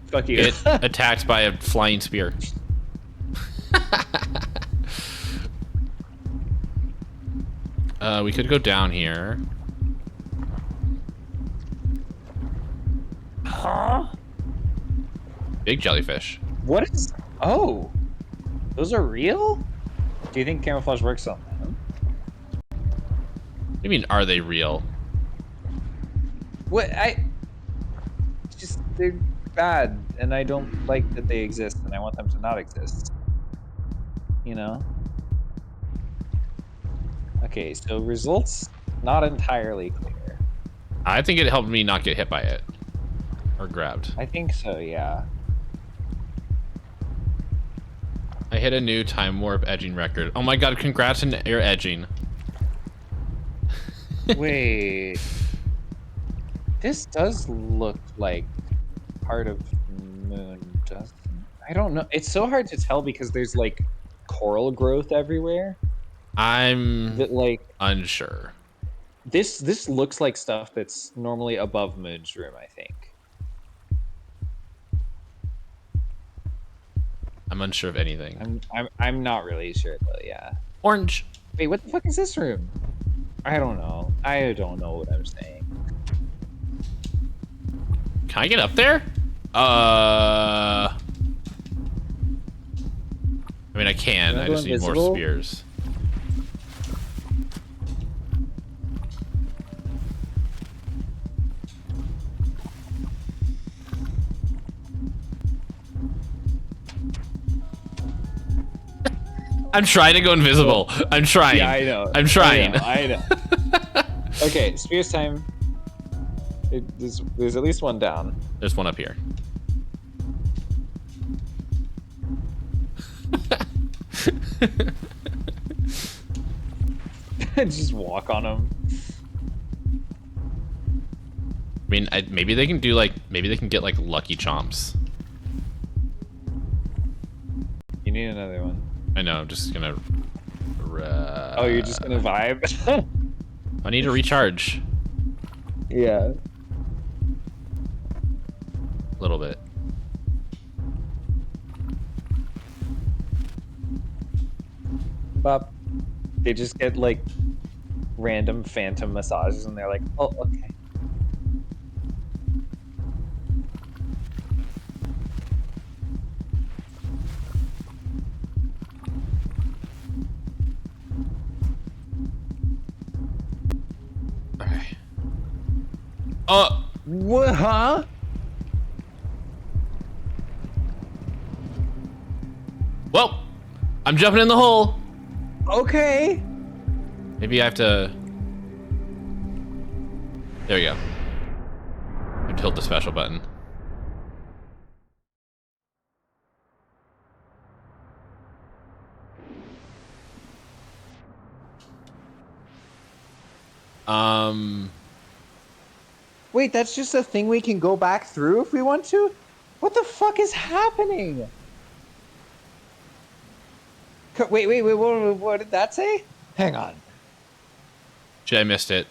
Fuck you. It attacked by a flying spear. We could go down here. Huh? Big jellyfish. What is? Oh, those are real? Do you think camouflage works on them? What do you mean, are they real? What just they're bad, and I don't like that they exist, and I want them to not exist. You know? Okay, so results not entirely clear. I think it helped me not get hit by it. Or grabbed. I think so, yeah. I hit a new time warp edging record. Oh my god, congrats on your edging. Wait. This does look like part of moon, doesn't it? I don't know. It's so hard to tell because there's like coral growth everywhere. I'm That like unsure. this looks like stuff that's normally above Moon's room, I think. I'm unsure of anything. I'm not really sure though, yeah. Orange. Wait, what the fuck is this room? I don't know. I don't know what I'm saying. Can I get up there? I mean, I can. Wanna I go just need more invisible? spears. I'm trying to go invisible. I'm trying. Yeah, I know. I'm trying. I know. Okay, spears time. There's at least one down. There's one up here. Just walk on them. I mean, maybe they can do like, maybe they can get like lucky chomps. You need another one. I know. I'm just gonna. Oh, you're just gonna vibe? I need to recharge Yeah. a little bit. Bop. They just get like random phantom massages, and they're like, oh, okay. Okay. Oh. What? Huh? Well, I'm jumping in the hole. Okay. Maybe I have to. There we go. I tilt the special button. Wait, that's just a thing we can go back through if we want to? What the fuck is happening? Wait, what did that say? Hang on. Shit, I missed it.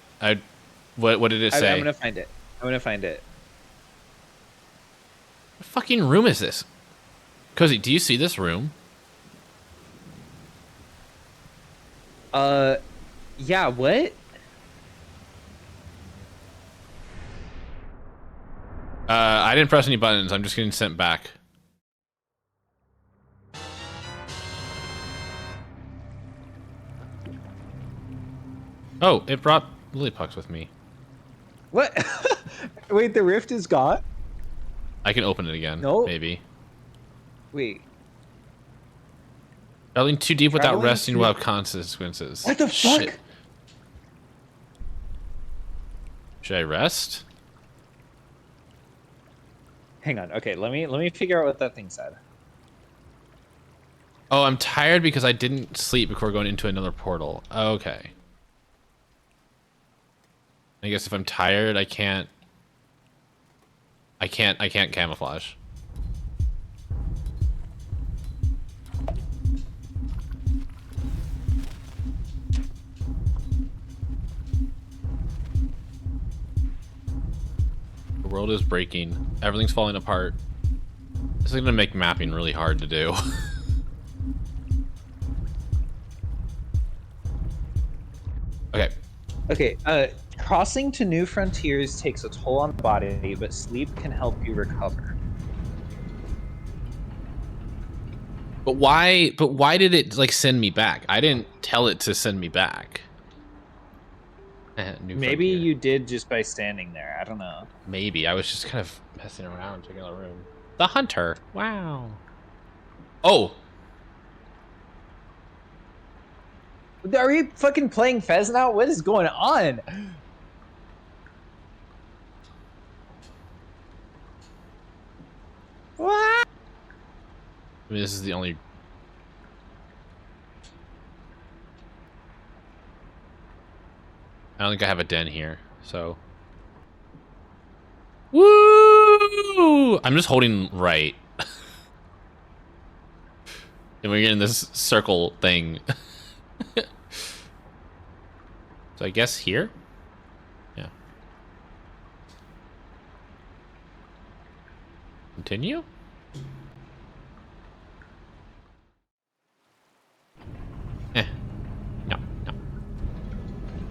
What did it say? I'm gonna find it. I'm gonna find it. What fucking room is this? Cozy, do you see this room? Yeah, what? I didn't press any buttons. I'm just getting sent back. Oh, it brought Lillipucks with me. What? Wait, the rift is gone? I can open it again. No. Maybe. Wait. Traveling too deep without Traveling resting too- will have consequences. What the fuck? Shit. Should I rest? Hang on. Okay, let me figure out what that thing said. Oh, I'm tired because I didn't sleep before going into another portal. Okay. I guess if I'm tired, I can't camouflage. The world is breaking. Everything's falling apart. This is gonna make mapping really hard to do. Okay. Okay, crossing to new frontiers takes a toll on the body, but sleep can help you recover. But why did it like send me back? I didn't tell it to send me back. New Maybe frontier. you did just by standing there. I don't know. Maybe. I was just kind of messing around, checking out the room. The hunter. Wow. Oh. Are we fucking playing Fez now? What is going on? What? I mean, this is the only... I don't think I have a den here, so... Woo! I'm just holding right. And we're getting this circle thing. So I guess here? Yeah. Continue? No.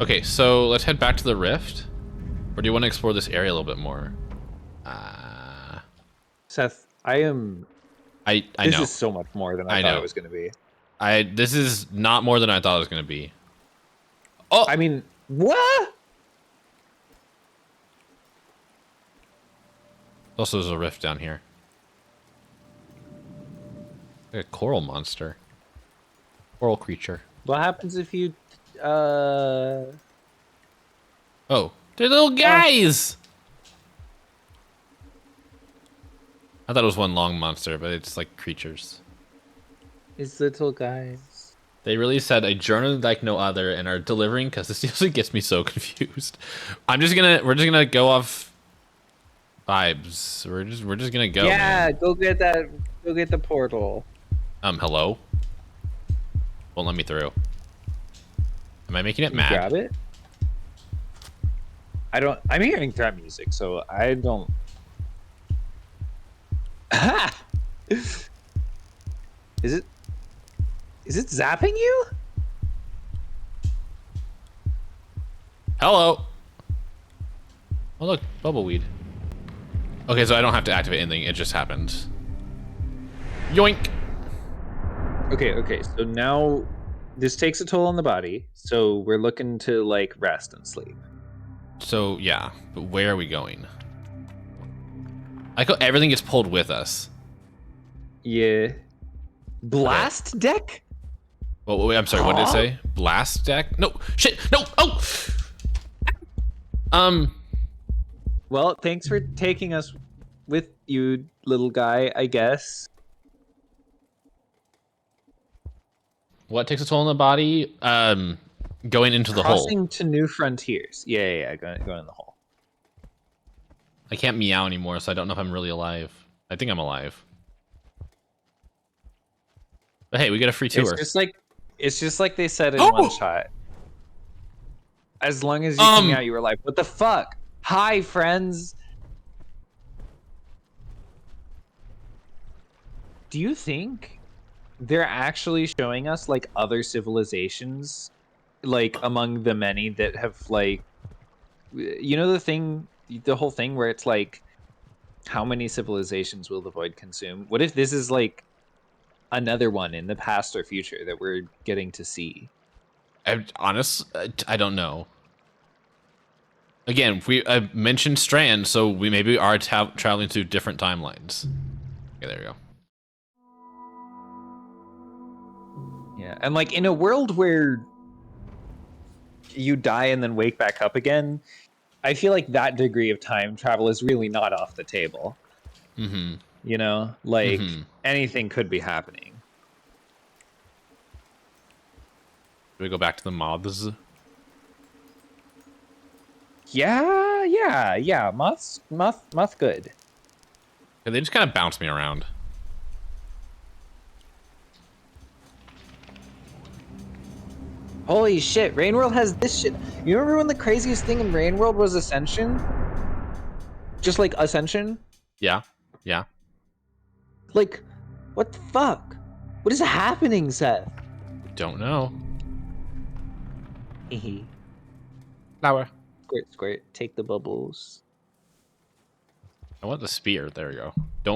Okay, so let's head back to the rift. Or do you want to explore this area a little bit more? Seth, I am. I This know. is so much more than I I thought know. it was going to be. This is not more than I thought it was going to be. Oh! I mean, what? Also, there's a rift down here. Like a coral monster. Coral creature. What happens if you? Oh, they're little guys! I thought it was one long monster, but it's like creatures. It's little guys. They really said a journey like no other and are delivering because this usually gets me so confused. We're just gonna go off vibes. We're just gonna go. Yeah, Man. go get that. Go get the portal. Hello? Won't let me through. Am I making it Can you mad? grab it. I don't. I'm hearing trap music, so I don't. Is it? Is it zapping you? Hello. Oh look, bubbleweed. Okay, so I don't have to activate anything. It just happens. Yoink. Okay. So now this takes a toll on the body. So we're looking to like rest and sleep. So yeah, but where are we going? I go. Everything gets pulled with us. Yeah. Blast deck? Oh, wait, I'm sorry. What did it say? Blast deck? No. Shit. No. Oh. Well, thanks for taking us with you, little guy, I guess. What takes a toll on the body? Going into the hole. Crossing to new frontiers. Yeah. Going in the hole. I can't meow anymore, so I don't know if I'm really alive. I think I'm alive. But hey, we get a free tour. It's just like they said in one shot. As long as you can meow, you were like, what the fuck? Hi, friends. Do you think they're actually showing us like other civilizations, like among the many that have like, you know, the whole thing where it's like, how many civilizations will the void consume? What if this is like another one in the past or future that we're getting to see? I don't know. Again, I mentioned strands, so we maybe are traveling to different timelines. Okay, there we go. Yeah, and like in a world where you die and then wake back up again, I feel like that degree of time travel is really not off the table. Mm-hmm. You know, like anything could be happening. Do we go back to the moths? Yeah. Moth good. Yeah, they just kind of bounce me around. Holy shit, Rain World has this shit. You remember when the craziest thing in Rain World was Ascension? Just like Ascension? Yeah. Like, what the fuck? What is happening, Seth? Don't know. Hehe. Flower. Squirt, take the bubbles. I want the spear. There we go.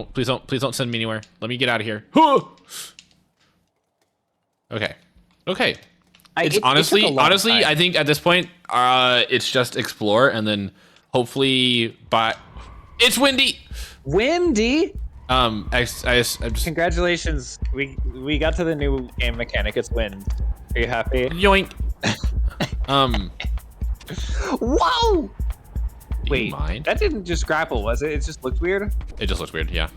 Please don't send me anywhere. Let me get out of here. Okay. Honestly, I think at this point, it's just explore and then hopefully it's windy. Windy. I'm just Congratulations, we got to the new game mechanic. It's wind. Are you happy? yoink. Whoa! Do Wait, you mind? that didn't just grapple, was it? It just looked weird. It just looks weird. Yeah.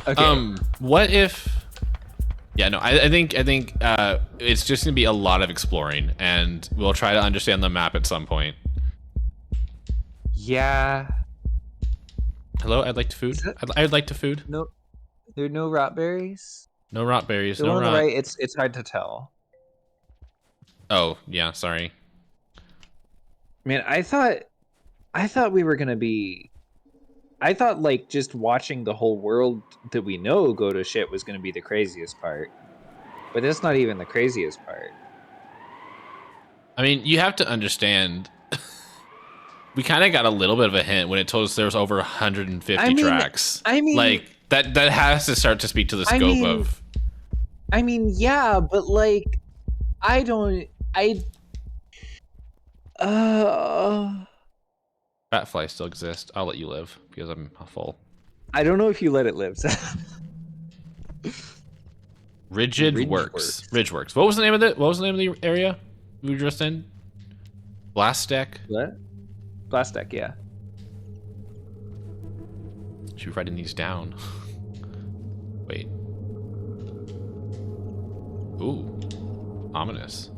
Okay. What if? Yeah, no, I think it's just gonna be a lot of exploring, and we'll try to understand the map at some point. Yeah. Hello, I'd like to food. I'd like to food. No, there are no rot berries. No rot berries. The No one rot. on the right, it's hard to tell. Oh yeah, sorry. Man, I thought we were gonna be. I thought like just watching the whole world that we know go to shit was gonna be the craziest part, but that's not even the craziest part. I mean, you have to understand. We kind of got a little bit of a hint when it told us there was over 150 tracks. I mean, like that has to start to speak to the scope of. I mean, yeah, but like, Batfly still exists. I'll let you live because I'm full. I don't know if you let it live. Ridgeworks. What was the name of it? What was the name of the area we were just in? Blast deck. What? Blast deck, yeah. Should be writing these down. Wait. Ooh. Ominous.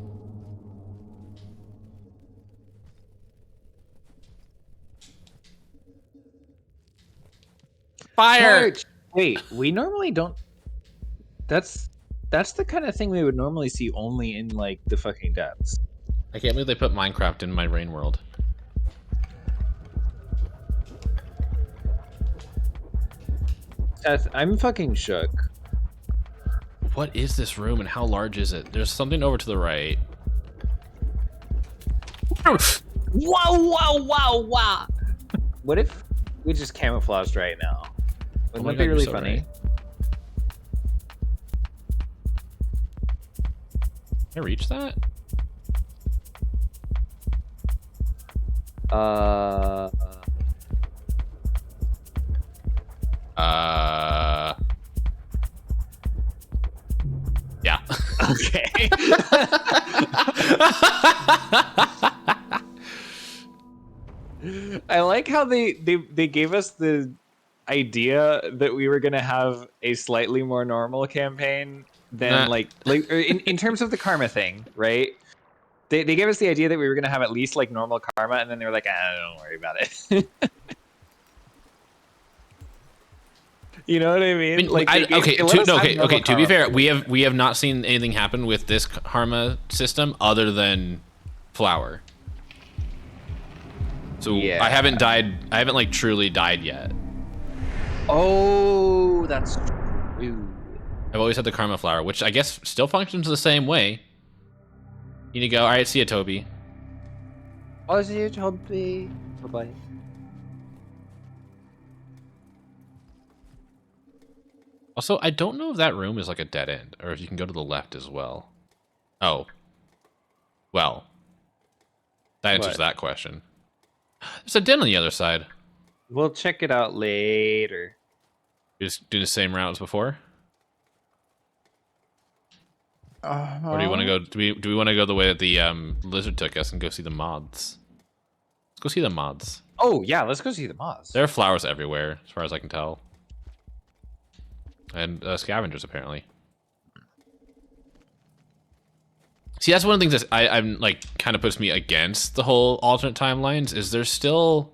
Fire! Charge! Wait, we normally don't. That's the kind of thing we would normally see only in like the fucking depths. I can't believe they put Minecraft in my rain world. Seth, I'm fucking shook. What is this room and how large is it? There's something over to the right. Wow. What if we just camouflaged right now? Wouldn't that be you're really so funny? right. Can I reach that? Uh, Yeah. okay. I like how they gave us the idea that we were gonna have a slightly more normal campaign than Nah. or in terms of the karma thing, right? They gave us the idea that we were gonna have at least like normal karma, and then they were like, don't worry about it. You know what I mean? I mean, Like, they okay, let us have okay. normal To be karma. fair, we have not seen anything happen with this karma system other than flower. So Yeah. I haven't died. I haven't like truly died yet. Oh, that's true. I've always had the karma flower, which I guess still functions the same way. You need to go. All right, see ya, Toby. Oh, is it Toby? Bye-bye. Also, I don't know if that room is like a dead end or if you can go to the left as well. Oh. Well. That answers What? that question. There's a den on the other side. We'll check it out later. You just do the same route as before? Or do you want to go do we want to go the way that the lizard took us and go see the moths? Let's go see the moths. Oh, yeah, let's go see the moths. There are flowers everywhere, as far as I can tell. And scavengers, apparently. See, that's one of the things that I'm like kind of puts me against the whole alternate timelines is there's still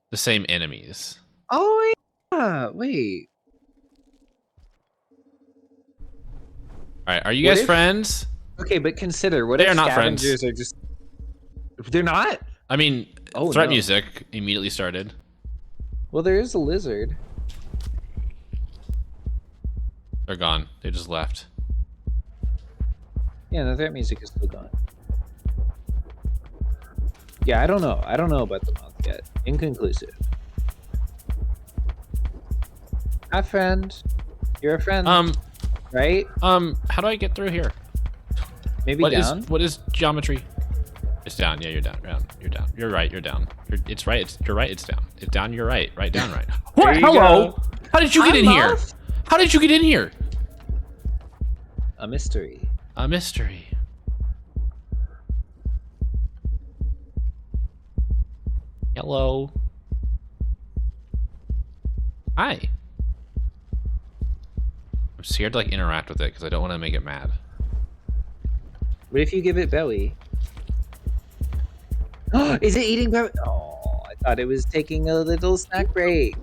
the same enemies. Oh, yeah. Wait. All right, are you What guys if- friends? Okay, but consider, what They if are not friends. scavengers are just... They're not? I mean, Oh, threat no. music immediately started. Well, there is a lizard. They're gone. They just left. Yeah, the threat music is still gone. Yeah, I don't know. I don't know about the moth yet. Inconclusive. Hi, friend. You're a friend, right? How do I get through here? Maybe down? What is geometry? It's down. Yeah, you're down. You're down. You're right. You're down. It's right. You're right. It's down. It's down. You're right. Right down. Right. There you Hello. go. How did you get in here? Moth. How did you get in here? A mystery. A mystery. Hello. Hi. I'm scared to like interact with it because I don't want to make it mad. What if you give it belly? Is it eating belly? Oh, I thought it was taking a little snack break.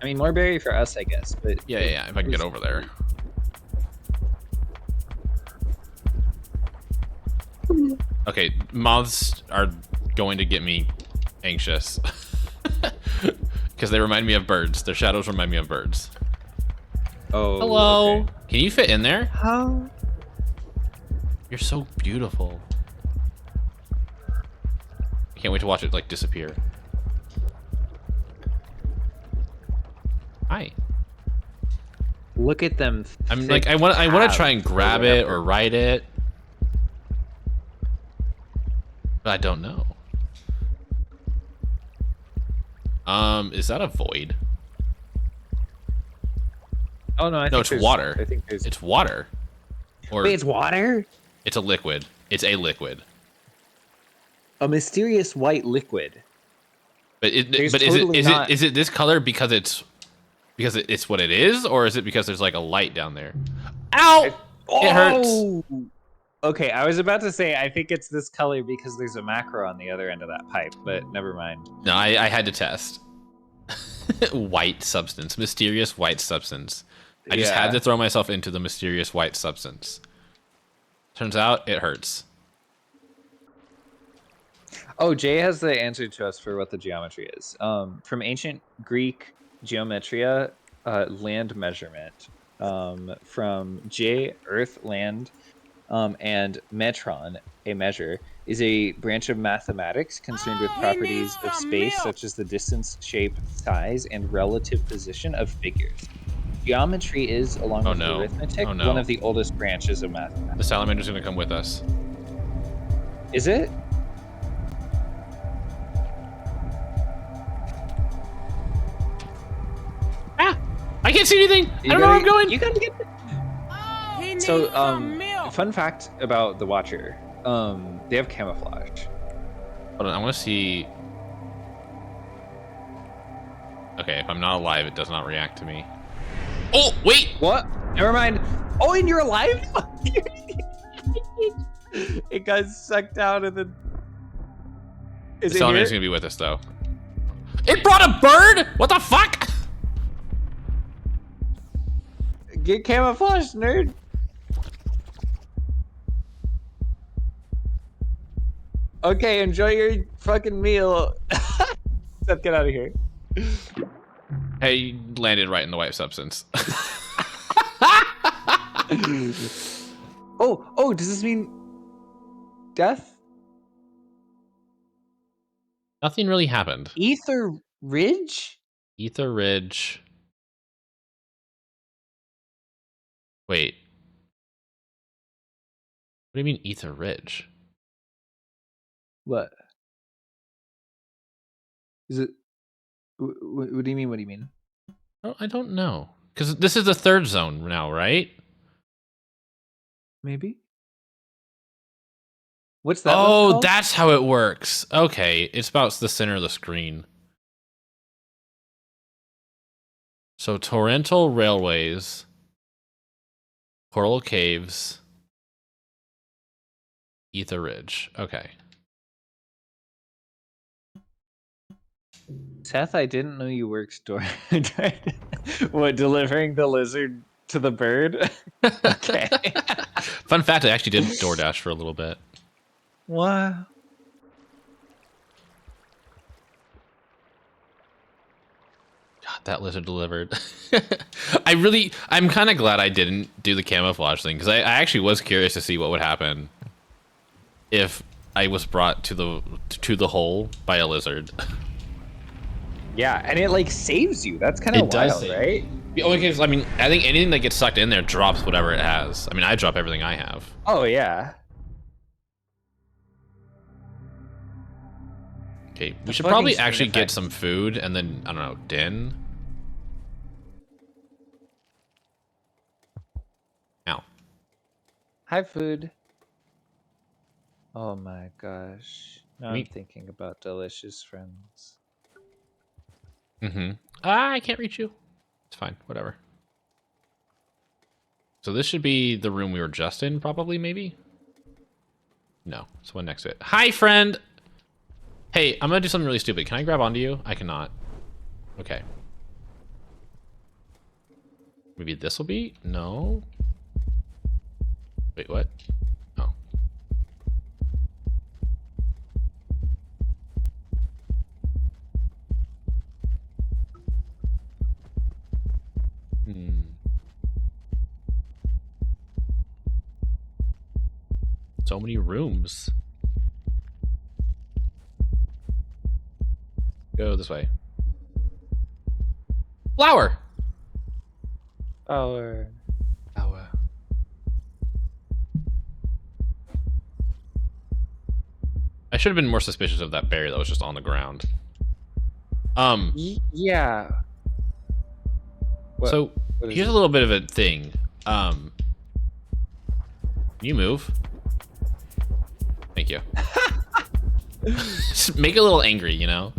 I mean, more berry for us, I guess. But Yeah. If I can get over there. Okay, moths are going to get me anxious. Because they remind me of birds. Their shadows remind me of birds. Oh. Hello. Okay. Can you fit in there? How? You're so beautiful. I can't wait to watch it like disappear. Hi. Look at them. I'm like I want to try and grab it or ride it. But I don't know. Is that a void? Oh no! No, it's water. I think there's. It's water. Or Wait, it's water. it's a liquid. It's a liquid. A mysterious white liquid. But There's is totally not- it this color because it's what it is, or is it because there's like a light down there? Ow! It hurts. Oh! Okay, I was about to say I think it's this color because there's a macro on the other end of that pipe, but never mind. No, I had to test. White substance, mysterious white substance. I just had Yeah. to throw myself into the mysterious white substance. Turns out it hurts. Oh, Jay has the answer to us for what the geometry is. From ancient Greek geometria, land measurement. From J, earth, land, And metron, a measure, is a branch of mathematics concerned with properties of space, such as the distance, shape, size, and relative position of figures. Geometry is, along Oh with no. arithmetic, Oh no. one of the oldest branches of mathematics. The salamander's gonna come with us. Is it? Ah! I can't see anything! I You don't know where I'm gotta- going! You gotta get. So, fun fact about the Watcher: they have camouflage. Hold on, I want to see. Okay, if I'm not alive, it does not react to me. Oh, wait! What? Never mind. Oh, and you're alive? It got sucked out of the. Is The it salamander's here? gonna be with us, though. It brought a bird? What the fuck? Get camouflage, nerd. Okay, enjoy your fucking meal. Let's get out of here. Hey, you landed right in the white substance. Oh, does this mean death? Nothing really happened. Ether Ridge? Ether Ridge. Wait. What do you mean Ether Ridge? What? Is it? What do you mean? What do you mean? Oh, I don't know. Because this is the third zone now, right? Maybe. What's that? Oh, called? that's how it works. Okay, it's about the center of the screen. So torrential railways, coral caves, Ether Ridge. Okay. Seth, I didn't know you worked what, delivering the lizard to the bird? Okay. Fun fact, I actually did DoorDash for a little bit. What? God, that lizard delivered. I'm kind of glad I didn't do the camouflage thing, because I actually was curious to see what would happen if I was brought to the hole by a lizard. Yeah, and it like saves you. That's kind of wild, save right? Okay, I mean, I think anything that gets sucked in there drops whatever it has. I mean, I drop everything I have. Oh yeah. Okay, we The should fucking probably spoon actually get effect. some food and then, I don't know, din. Ow. Hi, food. Oh my gosh. Now I'm Me- thinking about delicious friends. Mm-hmm. I can't reach you. It's fine, whatever. So this should be the room we were just in, probably, maybe? No, it's one next to it. Hi, friend! Hey, I'm gonna do something really stupid. Can I grab onto you? I cannot. Okay. Maybe this will be? No. Wait, what? Oh. Hmm. So many rooms. Go this way. Flower! Flower. Flower. I should have been more suspicious of that berry that was just on the ground. Yeah. What- So what is here's it? a little bit of a thing. Can you move? Thank you. Just make it a little angry, you know?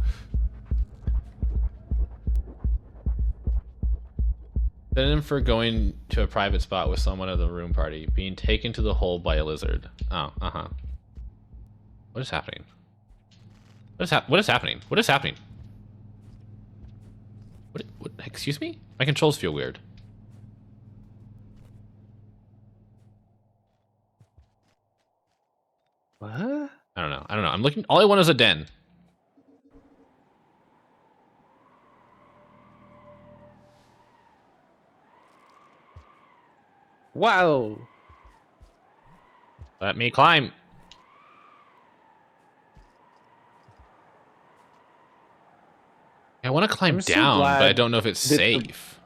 Then for going to a private spot with someone at the room party, being taken to the hole by a lizard. Oh, uh-huh. What is happening? What is happening? What is happening? What? Excuse me? My controls feel weird. What? I don't know. I'm looking. All I want is a den. Wow. Let me climb. I want to climb I'm so down, but I glad don't know if it's that the- safe.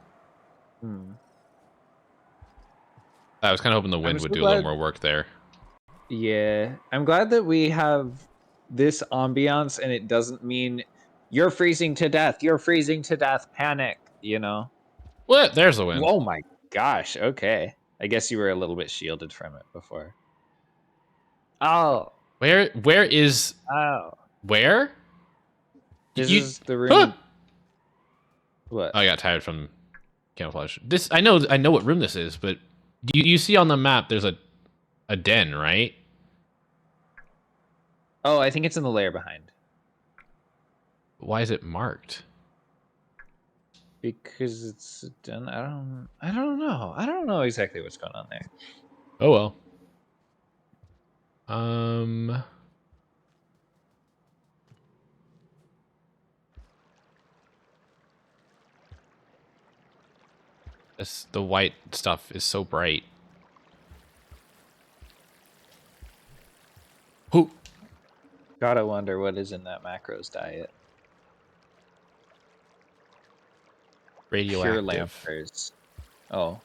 I was kind of hoping the wind so would do a little glad- more work there. Yeah, I'm glad that we have this ambiance, and it doesn't mean you're freezing to death. You're freezing to death. Panic. You know. What? There's the wind. Oh my gosh. Okay. I guess you were a little bit shielded from it before. Oh. Where is Oh. where? This You- is the room. Huh! What? I got tired from camouflage. This I know what room this is, but you see on the map there's a den, right? Oh, I think it's in the layer behind. Why is it marked? Because it's done. I don't know. I don't know exactly what's going on there. Oh well. The white stuff is so bright. Who? Gotta wonder what is in that macros diet. Pure Radioactive. lampers. Oh.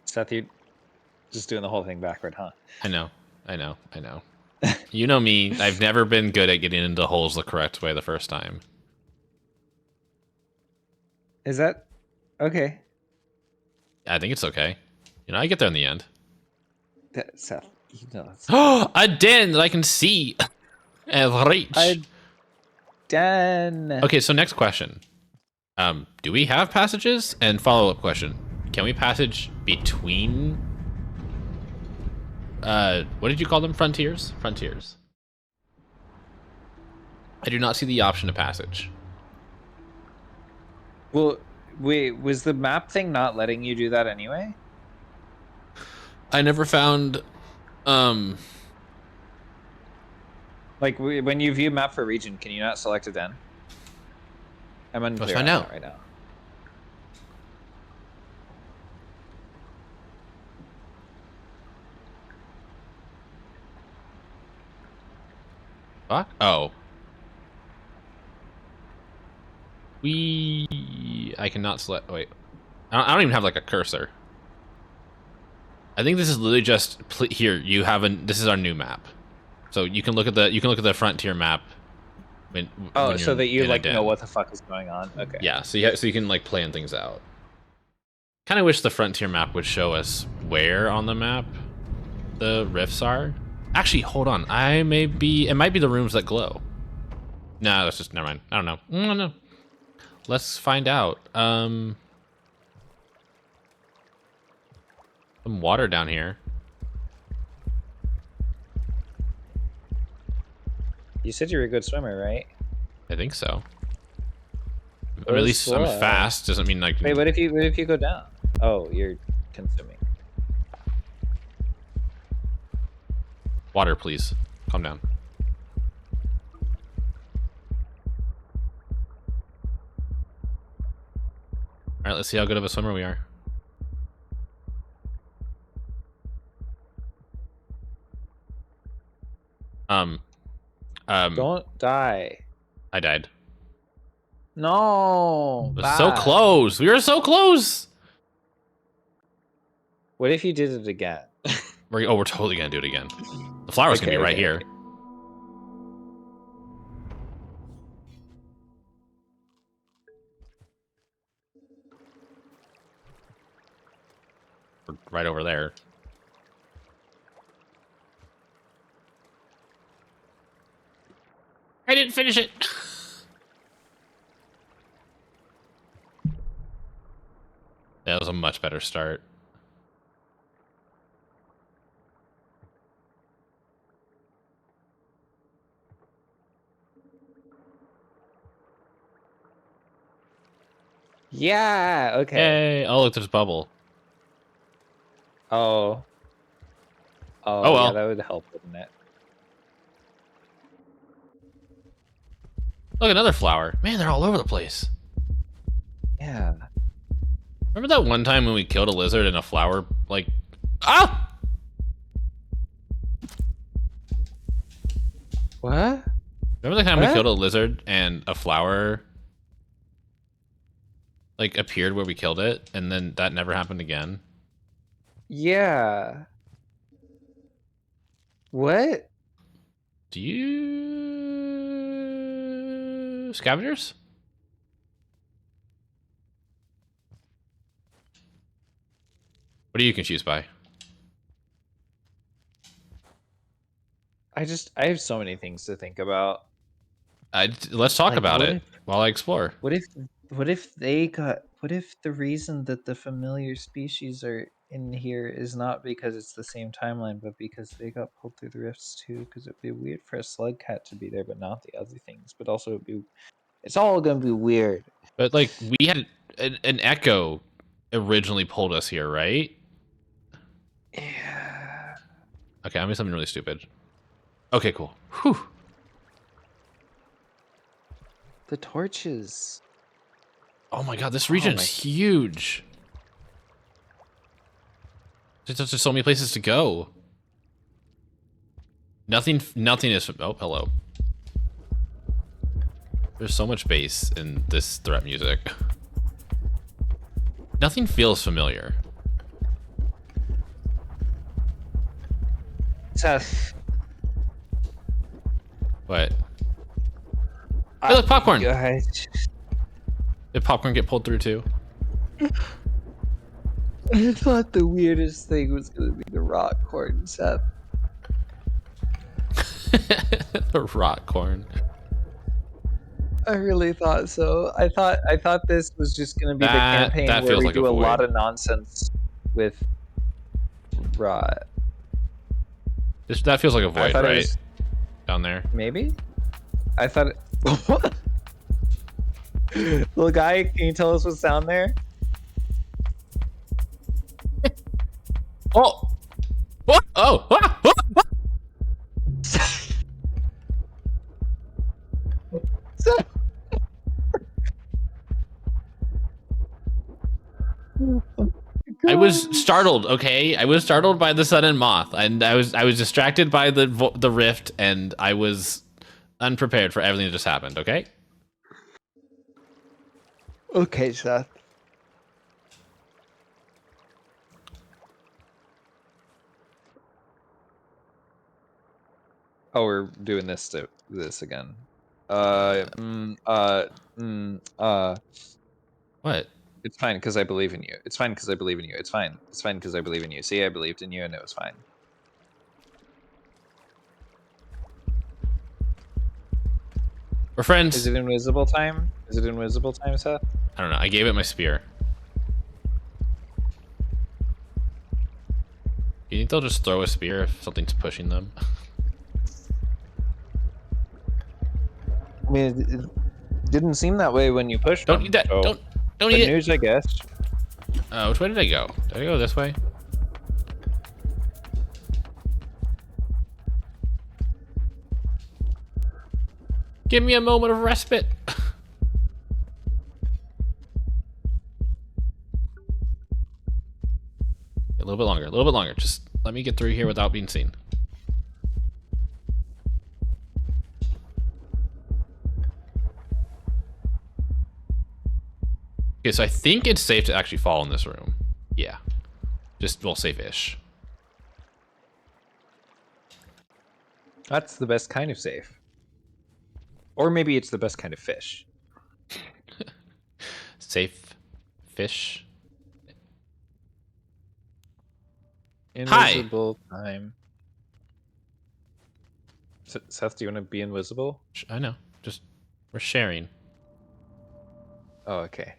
Seth, you're just doing the whole thing backward, huh? I know. You know me. I've never been good at getting into holes the correct way the first time. Is that okay? I think it's okay. You know, I get there in the end. Seth, you know it's A den that I can see and reach. done. Okay, so next question. Do we have passages? And follow-up question. Can we passage between what did you call them? Frontiers? Frontiers. I do not see the option of passage. Well, wait, was the map thing not letting you do that anyway? I never found Like when you view map for region, can you not select a den? I'm unclear find on out. that right now. fuck? Oh. I cannot select. Wait, I don't even have like a cursor. I think this is literally just here. You have this is our new map, so you can look at the frontier map. When So you're that you in a like den. know what the fuck is going on. Okay. Yeah, so you can like plan things out. Kind of wish the frontier map would show us where on the map the rifts are. Actually, hold on. It might be the rooms that glow. No, that's just never mind. I don't know. No. Let's find out. Some water down here. You said you were a good swimmer, right? I think so. Go Or at least I'm slow. fast. Doesn't mean I can. Wait, what if you go down? Oh, you're consuming. Water, please. Calm down. All right, let's see how good of a swimmer we are. Don't die. I died. No. It was so bad. close. We were so close. What if you did it again? We're totally gonna do it again. The flower's gonna be right here. We're right over there. I didn't finish it. That was a much better start. Yeah. Okay. Yay! Oh, look, there's a bubble. Oh. Oh, well. Yeah, that would help, wouldn't it? Look, another flower. Man, they're all over the place. Yeah. Remember that one time when we killed a lizard and a flower, like, ah! What? Remember the time we What? killed a lizard and a flower, like, appeared where we killed it, and then that never happened again? Yeah. What? Do you... Scavengers? What are you confused by? I have so many things to think about. Let's talk Like, about what it if- while I explore. What if the reason that the familiar species are in here is not because it's the same timeline, but because they got pulled through the rifts too? Because it'd be weird for a slugcat to be there, but not the other things. But also, it's all gonna be weird. But, like, we had an echo originally pulled us here, right? Yeah. Okay, I'm doing something really stupid. Okay, cool. Whew. The torches. Oh my god, this region my- is huge. There's just so many places to go. Nothing is... Oh, hello. There's so much bass in this threat music. Nothing feels familiar. Seth. What? Hey, look, popcorn! I Did popcorn get pulled through too? thought the weirdest thing was gonna be the rock corn, Seth. The rock corn. I really thought so. I thought this was just gonna be the campaign that where feels we like a do a void. lot of nonsense with rot. That feels like a I void, thought it right? was- Down there. Maybe? I thought it... What? Little guy, can you tell us what's down there? Oh! What? Oh! Ah! Ah! I was startled. Okay, I was startled by the sun and moth, and I was distracted by the rift, and I was unprepared for everything that just happened. Okay. Okay, Seth. Oh, we're doing this again. What? It's fine because I believe in you. It's fine because I believe in you. It's fine. It's fine because I believe in you. See, I believed in you and it was fine. We're friends. Is it invisible time? Is it invisible time, Seth? I don't know. I gave it my spear. You think they'll just throw a spear if something's pushing them? I mean, it didn't seem that way when you pushed Don't them, eat that. so Don't good eat it. news, I guess. Which way did I go? Did I go this way? Give me a moment of respite. A little bit longer. A little bit longer. Just let me get through here without being seen. Okay, so I think it's safe to actually fall in this room. Yeah. Just, well, safe-ish. That's the best kind of safe. Or maybe it's the best kind of fish. Safe fish. Invisible time. Seth, do you want to be invisible? I know. Just, we're sharing. Oh, okay.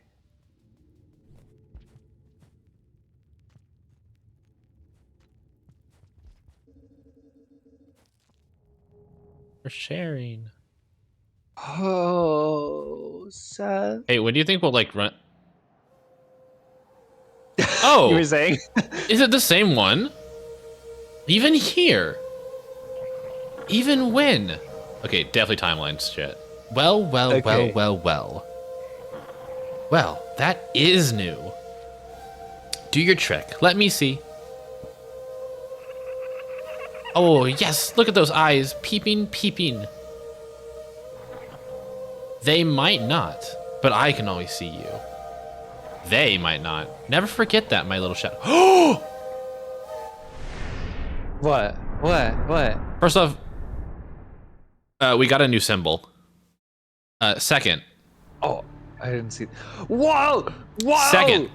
We're sharing. Oh, Seth. Hey, when do you think we'll, like, run... Oh! You were saying? Is it the same one? Even here? Even when? Okay, definitely timelines shit. Well. Okay. Well, that is new. Do your trick. Let me see. Oh, yes. Look at those eyes. Peeping, peeping. They might not, but I can always see you. They might not. Never forget that, my little shadow. Oh! What? What? First off, we got a new symbol. Second. Oh, I didn't see. Whoa! Whoa! Second.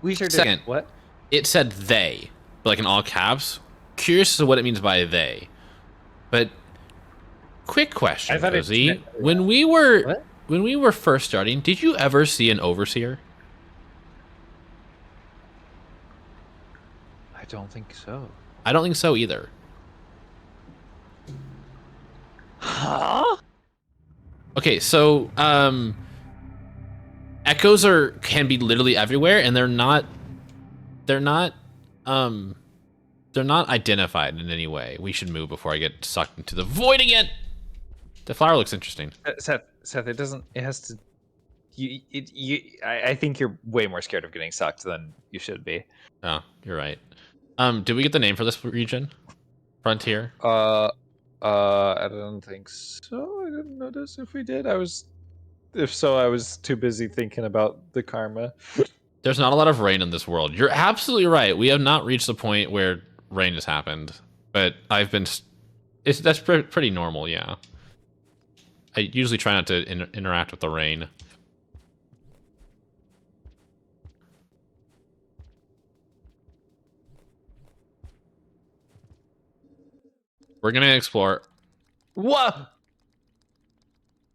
We sure did. Second. What? It said they, but like in all caps. Curious as to what it means by they. But quick question, I thought it Cozy. meant- When we were first starting, did you ever see an overseer? I don't think so. I don't think so either. Huh? Okay, so echoes can be literally everywhere, and they're not identified in any way. We should move before I get sucked into the void again. The flower looks interesting. Seth, it doesn't. It has to. I think you're way more scared of getting sucked than you should be. Oh, you're right. Did we get the name for this region? Frontier? I don't think so. I didn't notice if we did. If so, I was too busy thinking about the karma. There's not a lot of rain in this world. You're absolutely right. We have not reached the point where rain has happened, but that's pretty normal, yeah. I usually try not to interact with the rain. We're gonna explore What?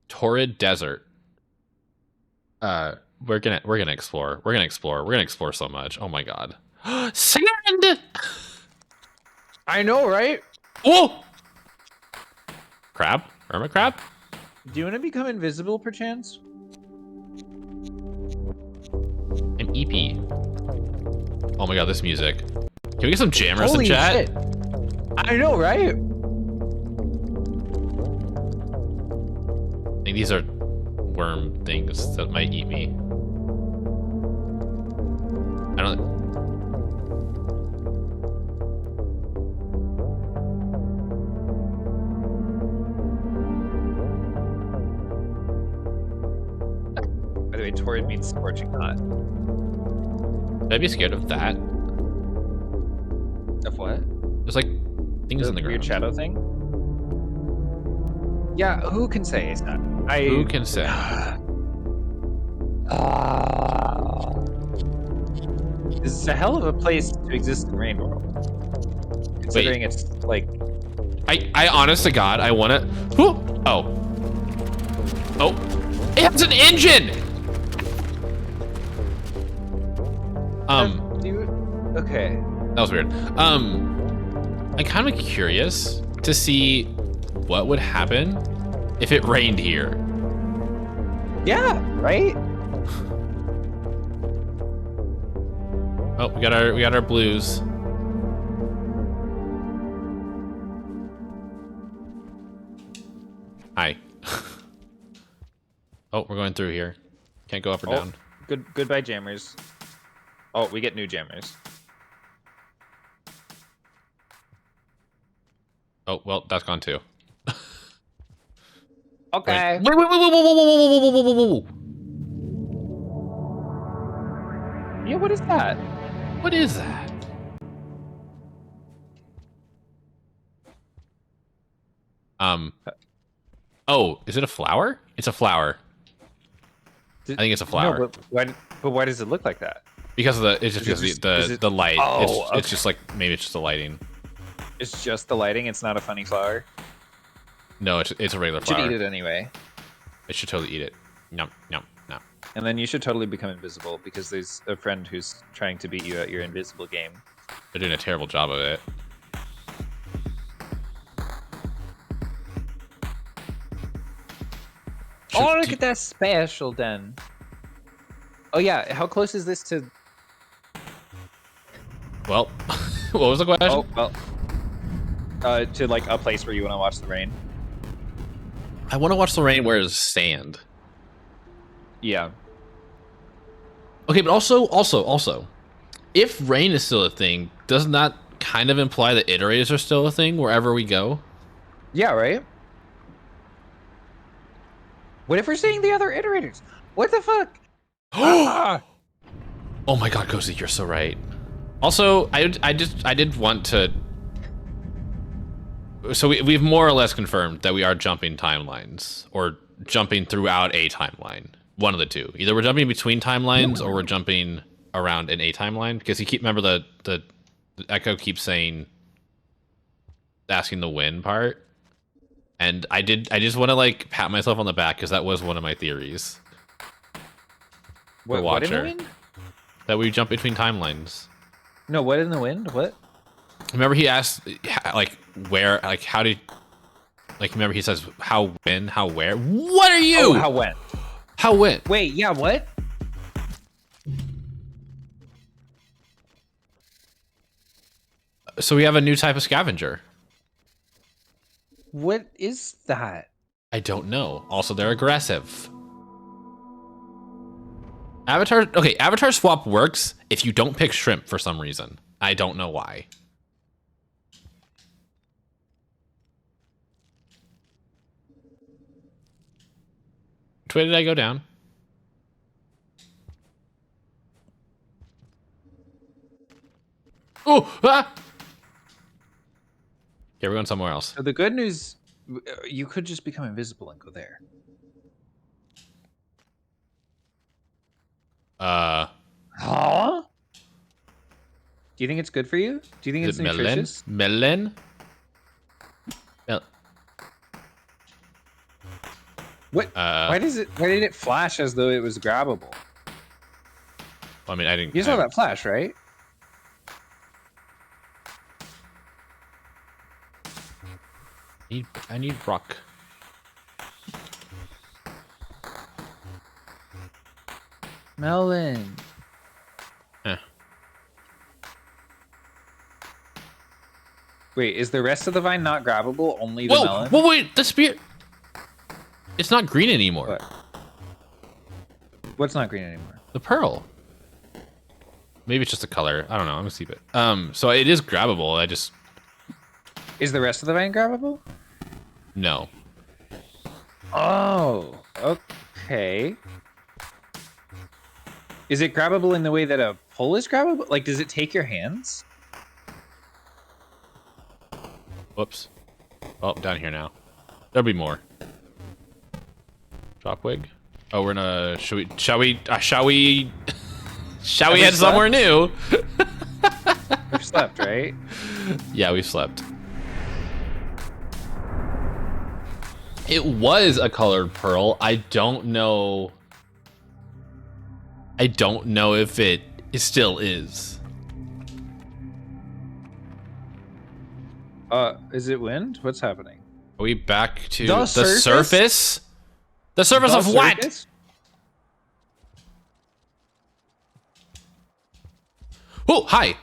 Torrid Desert. We're gonna explore. We're gonna explore so much. Oh my god. Sand! I know, right? Oh! Crab? Hermit crab? Do you want to become invisible, perchance? I'm EP. Oh my god, this music. Can we get some jammers Holy in chat? shit! I know, right? I think these are worm things that might eat me. I don't. By the way, torrid means scorching hot. Should I be scared of that? Of what? There's like things in the weird ground. shadow thing? Yeah, who can say it's not? Who can say? This is a hell of a place to exist in Rain World. Considering it's like... I honest to God, I want to. Oh. It has an engine. Okay. That was weird. I'm kind of curious to see what would happen if it rained here. Yeah, right? Oh, we got our blues. Hi. Oh, we're going through here. Can't go up or down. Goodbye, jammers. Oh, we get new jammers. Oh, well, that's gone too. Okay. Wait, whoa. Yeah, what is that? What is that? Oh, is it a flower? It's a flower. I think it's a flower. No, but why does it look like that? Because of it's just Is because it- the light. Oh, It's just like maybe it's just the lighting. It's just the lighting. It's not a funny flower. No, it's a regular You should flower. eat it anyway. I should totally eat it. Nom. And then you should totally become invisible because there's a friend who's trying to beat you at your invisible game. They're doing a terrible job of it. Oh, look at that special den. Oh yeah, how close is this to? Well, what was the question? Oh well, to like a place where you want to watch the rain. I want to watch the rain where there's sand. Yeah. Okay, but also, if rain is still a thing, doesn't that kind of imply that iterators are still a thing wherever we go? Yeah, right? What if we're seeing the other iterators? What the fuck? Ah! Oh my god, Cozy, you're so right. Also, I did want to. So we've more or less confirmed that we are jumping timelines or jumping throughout a timeline. One of the two. Either we're jumping between timelines or we're jumping around in a timeline. Because remember the Echo keeps asking the when part. And I just want to like pat myself on the back because that was one of my theories. What in the wind? That we jump between timelines. No, what in the wind? What? Remember he asked like where, like how did, like remember he says how, when, how, where. What are you? Oh, how when? How when? Wait, yeah, what? So we have a new type of scavenger. What is that? I don't know. Also, they're aggressive. Avatar swap works if you don't pick shrimp for some reason. I don't know why. Which way did I go down? Oh! Ah! Yeah, we're going somewhere else. So the good news, you could just become invisible and go there. Huh? Do you think it's good for you? Do you think it's Is it nutritious? Melon? What? Why did it flash as though it was grabbable? I mean, I didn't. You saw that flash, right? I need rock. Melon. Wait, is the rest of the vine not grabbable? Only the melon? Whoa, wait, the spear. It's not green anymore. What? What's not green anymore? The pearl. Maybe it's just the color. I don't know. I'm gonna see it. So it is grabbable. I just Is the rest of the vine grabbable? no. Oh, okay. Is it grabbable in the way that a pole is grabbable? Like, does it take your hands? Whoops. Oh, down here now. There'll be more. Drop wig. Oh, we're gonna. Shall we head somewhere new? We've slept, right? Yeah, we slept. It was a colored pearl. I don't know if it still is. Is it wind? What's happening? Are we back to The the surface? surface? The surface of what? Surface? Oh, hi.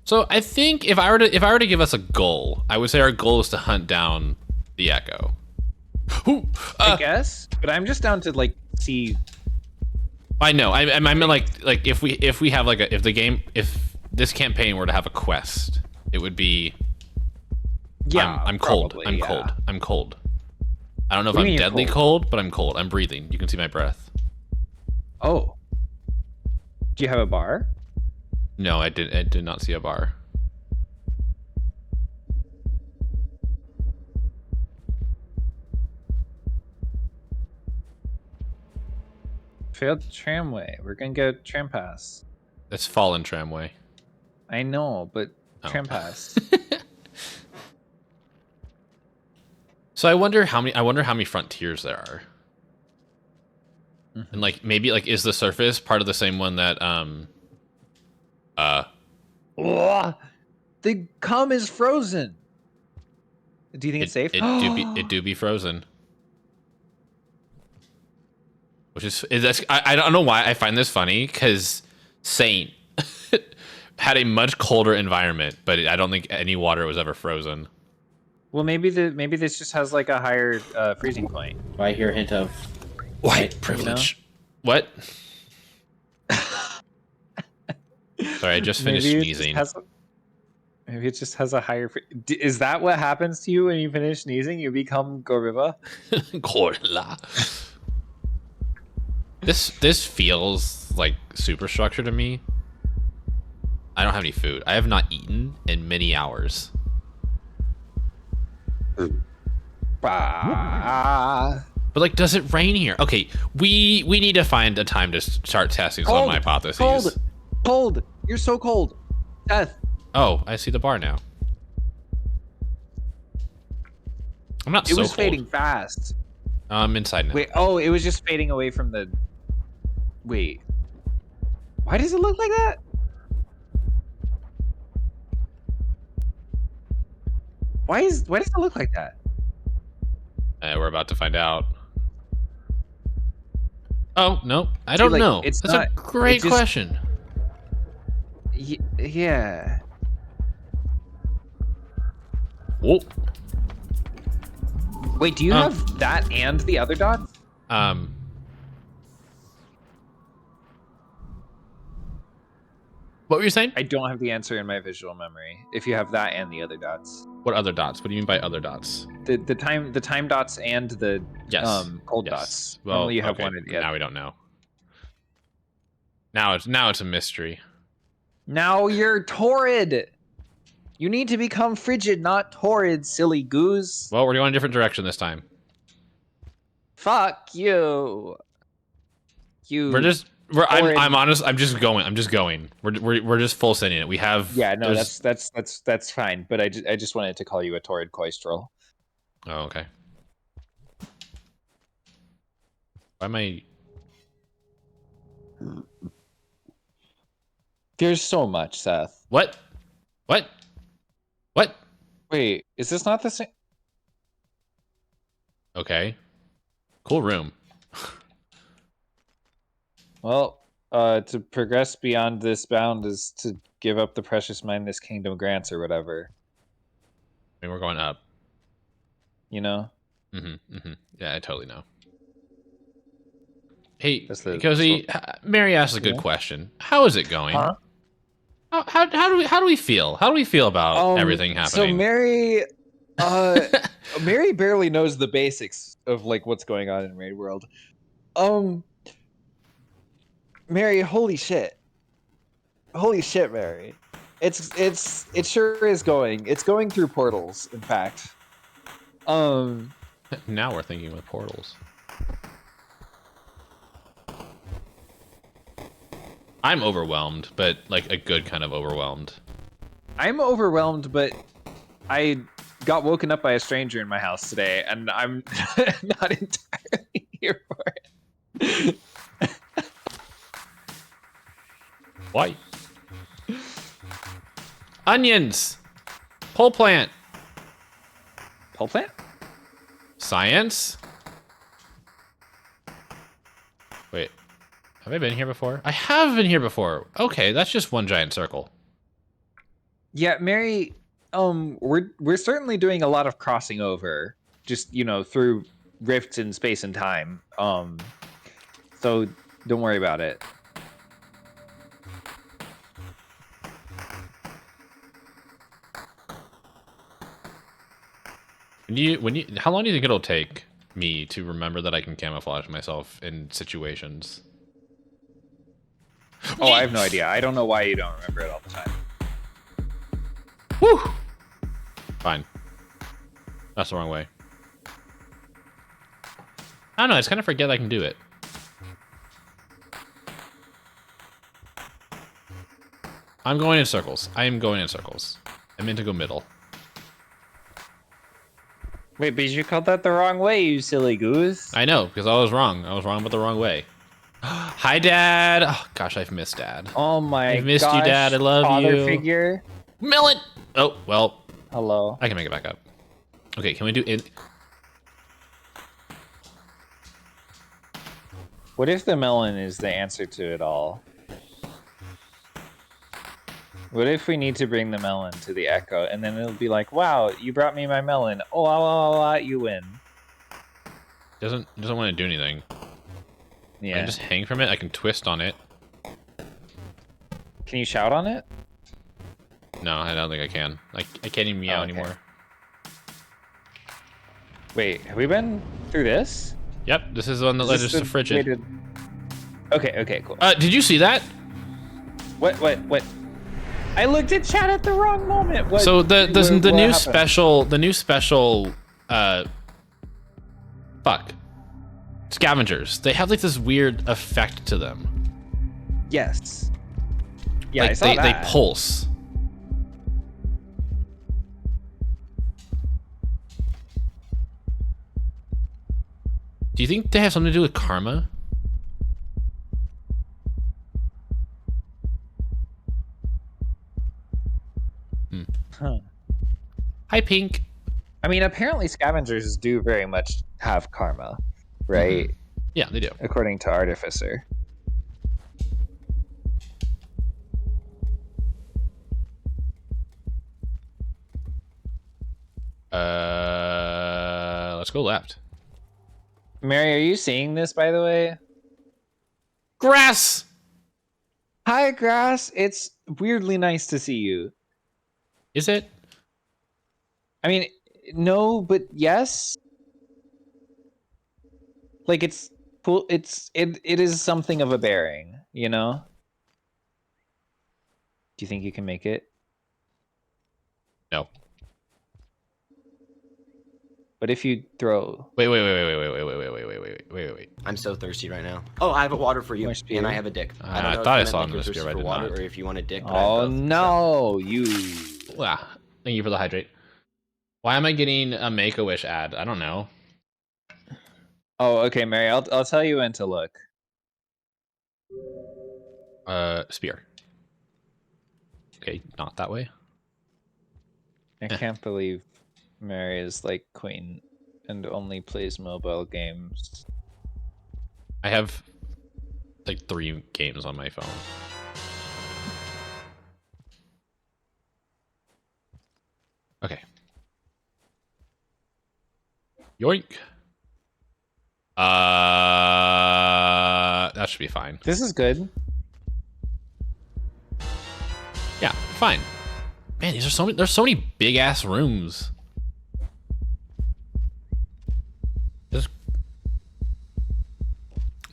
So I think if I were to give us a goal, I would say our goal is to hunt down the Echo. Ooh, I guess, but I'm just down to like see. I know. I meant like if we have like if this campaign were to have a quest, it would be. Yeah, I'm cold. probably, I'm yeah. cold. I'm cold. I don't know if What do I'm you mean you're deadly cold, but I'm cold. I'm breathing. You can see my breath. Oh. Do you have a bar? No, I did not see a bar. Failed tramway. We're gonna get a tram pass. That's fallen tramway. I know, but Oh. tram pass. So I wonder how many frontiers there are. And like maybe like is the surface part of the same one that Ugh, the cum is frozen. Do you think it's safe? it do be frozen. Which is that's I don't know why I find this funny because Saint had a much colder environment, but I don't think any water was ever frozen. Well, maybe this just has like a higher freezing point. I hear a hint of White privilege. What? Sorry, I just finished sneezing. Maybe it just has a higher. Is that what happens to you when you finish sneezing? You become gorilla. Gorilla. This feels like superstructure to me. I don't have any food. I have not eaten in many hours. Bah. But like, does it rain here? Okay, we need to find a time to start testing some of my hypotheses. Cold. You're so cold. Death. Oh, I see the bar now. I'm not so It was cold. fading fast. I'm inside now. Wait. Oh, it was just fading away from the. Wait. Why does it look like that? Why does it look like that? We're about to find out. Oh no, I don't like, know. it's That's not- a great it just- question. Yeah. Whoa. Wait, do you have that and the other dots? What were you saying? I don't have the answer in my visual memory. If you have that and the other dots, What other dots? What do you mean by other dots? the time dots and the Yes. cold Yes. dots. Well, Normally you have okay. one. Yeah. Now we don't know. Now it's a mystery. Now you're torrid. You need to become frigid, not torrid, silly goose. Well, we're going a different direction this time. Fuck you. I'm honest. I'm just going. We're just full sending it. We have. Yeah, no, there's- that's fine. But I just wanted to call you a torrid coistrel. Oh, okay. Why am I? There's so much, Seth. What? Wait, is this not the same? Okay. Cool room. Well, to progress beyond this bound is to give up the precious mine this kingdom grants or whatever. I mean, we're going up. You know? Yeah, I totally know. Hey, That's the- Cozy, Mary asked a good Yeah? question. How is it going? Huh? How do we feel? How do we feel about everything happening? So Mary, Mary barely knows the basics of like what's going on in Raid World. Mary, holy shit, Mary, it sure is going. It's going through portals. In fact, Now we're thinking with portals. I'm overwhelmed, but like a good kind of overwhelmed. I'm overwhelmed, but I got woken up by a stranger in my house today, and I'm not entirely here for it. Why? Onions! Pole plant! Pole plant? Science? Wait, have I been here before? I have been here before. Okay, that's just one giant circle. Yeah, Mary, we're certainly doing a lot of crossing over, just through rifts in space and time. So don't worry about it. How long do you think it'll take me to remember that I can camouflage myself in situations? Oh, I have no idea. I don't know why you don't remember it all the time. Whew! Fine. That's the wrong way. I don't know, I just kind of forget I can do it. I'm going in circles. I am going in circles. I meant to go middle. Wait, but you called that the wrong way, you silly goose. I know, because I was wrong. I was wrong, but the wrong way. Hi, Dad. Oh, gosh, I've missed Dad. Oh my I've missed you, Dad. I love father you. Figure. Melon! Oh, well, Hello. I can make it back up. Okay, can we do it? What if the melon is the answer to it all? What if we need to bring the melon to the echo, and then it'll be like, "Wow, you brought me my melon. Oh, la, la, la, la, you win." Doesn't want to do anything. I Yeah. can just hang from it. I can twist on it. Can you shout on it? No, I don't think I can. I can't even meow Oh, okay. anymore. Wait, have we been through this? Yep, this is the one that Is led this us to the frigid. way to- Okay, cool. Did you see that? What? I looked at chat at the wrong moment. What? So the what new happened? special scavengers. They have like this weird effect to them. Yes. Yeah, like I saw they that. pulse. Do you think they have something to do with karma? Huh. Hi, Pink. I mean, apparently scavengers do very much have karma, right? Yeah, they do. According to Artificer. Let's go left. Mary, are you seeing this, by the way? Grass. Hi, Grass. It's weirdly nice to see you. Is it? I mean, no, but yes. Like it's cool. It is something of a bearing, you know? Do you think you can make it? No. What if you throw? Wait. I'm so thirsty right now. Oh, I have a water for you, More spear? and I have a dick. I don't know thought I if you saw meant, him in the you're spear, thirsty but I for did water, not. or if you want a dick. But I have Oh both. no, you. Thank you for the hydrate. Why am I getting a Make-A-Wish ad? I don't know. Oh, okay, Mary. I'll tell you when to look. Spear. Okay, not that way. I can't believe Mary is like queen and only plays mobile games. I have like 3 games on my phone. Okay. Yoink. That should be fine. This is good. Yeah, fine. Man, these are so many. There's so many big ass rooms.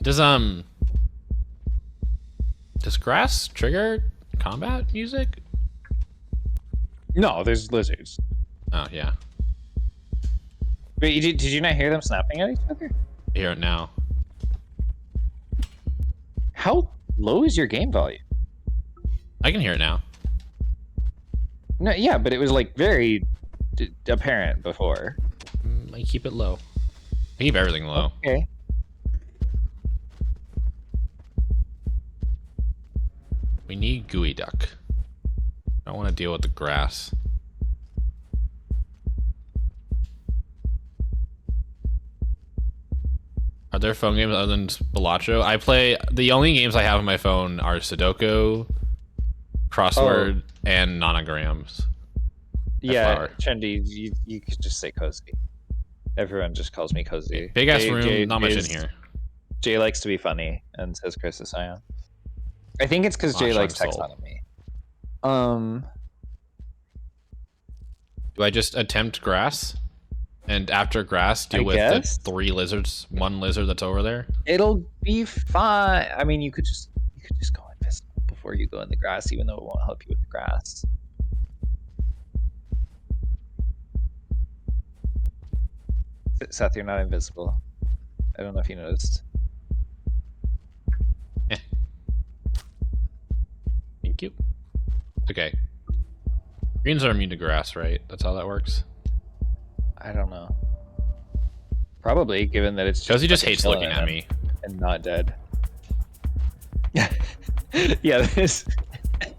Does grass trigger combat music? No, there's lizards. Oh yeah, Wait, did you not hear them snapping at each other? I hear it now. How low is your game volume? I can hear it now. No, yeah, but it was like very apparent before. I keep it low. I keep everything low. Okay. We need gooey duck. I don't want to deal with the grass. Are there phone games other than Spalacho? I play, the only games I have on my phone are Sudoku, crossword, and nonograms. Yeah, flower. Trendy, you could just say cozy. Everyone just calls me cozy. Big ass Jay- room, Jay not much in is- here. Jay likes to be funny and says Chris is Sion. I think it's because Jay Gosh, likes I'm sold. taxonomy. Do I just attempt grass? And after grass, deal I with guess. the 3 lizards, 1 lizard that's over there? It'll be fine. I mean, you could just go invisible before you go in the grass, even though it won't help you with the grass. Seth, you're not invisible. I don't know if you noticed. Thank you. Okay. Greens are immune to grass, right? That's how that works? I don't know. Probably, given that it's Josie just fucking hates chilling looking in at them me. and not dead. Yeah, this.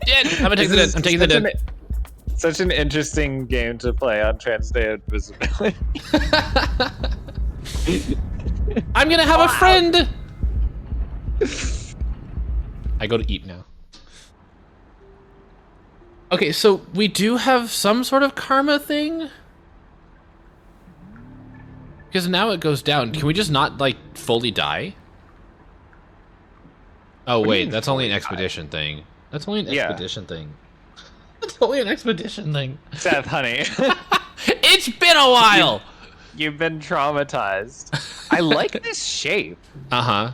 Dead! I'm gonna take the dead. I'm taking the dead. Such an interesting game to play on Transday Invisibility. I'm gonna have a friend! I go to eat now. Okay, so we do have some sort of karma thing? Because now it goes down. Can we just not, like, fully die? Oh, What do you wait, mean that's only an fully expedition thing. That's only an Yeah. expedition thing. That's only an expedition thing. Seth, honey. It's been a while! You've been traumatized. I like this shape. Uh-huh.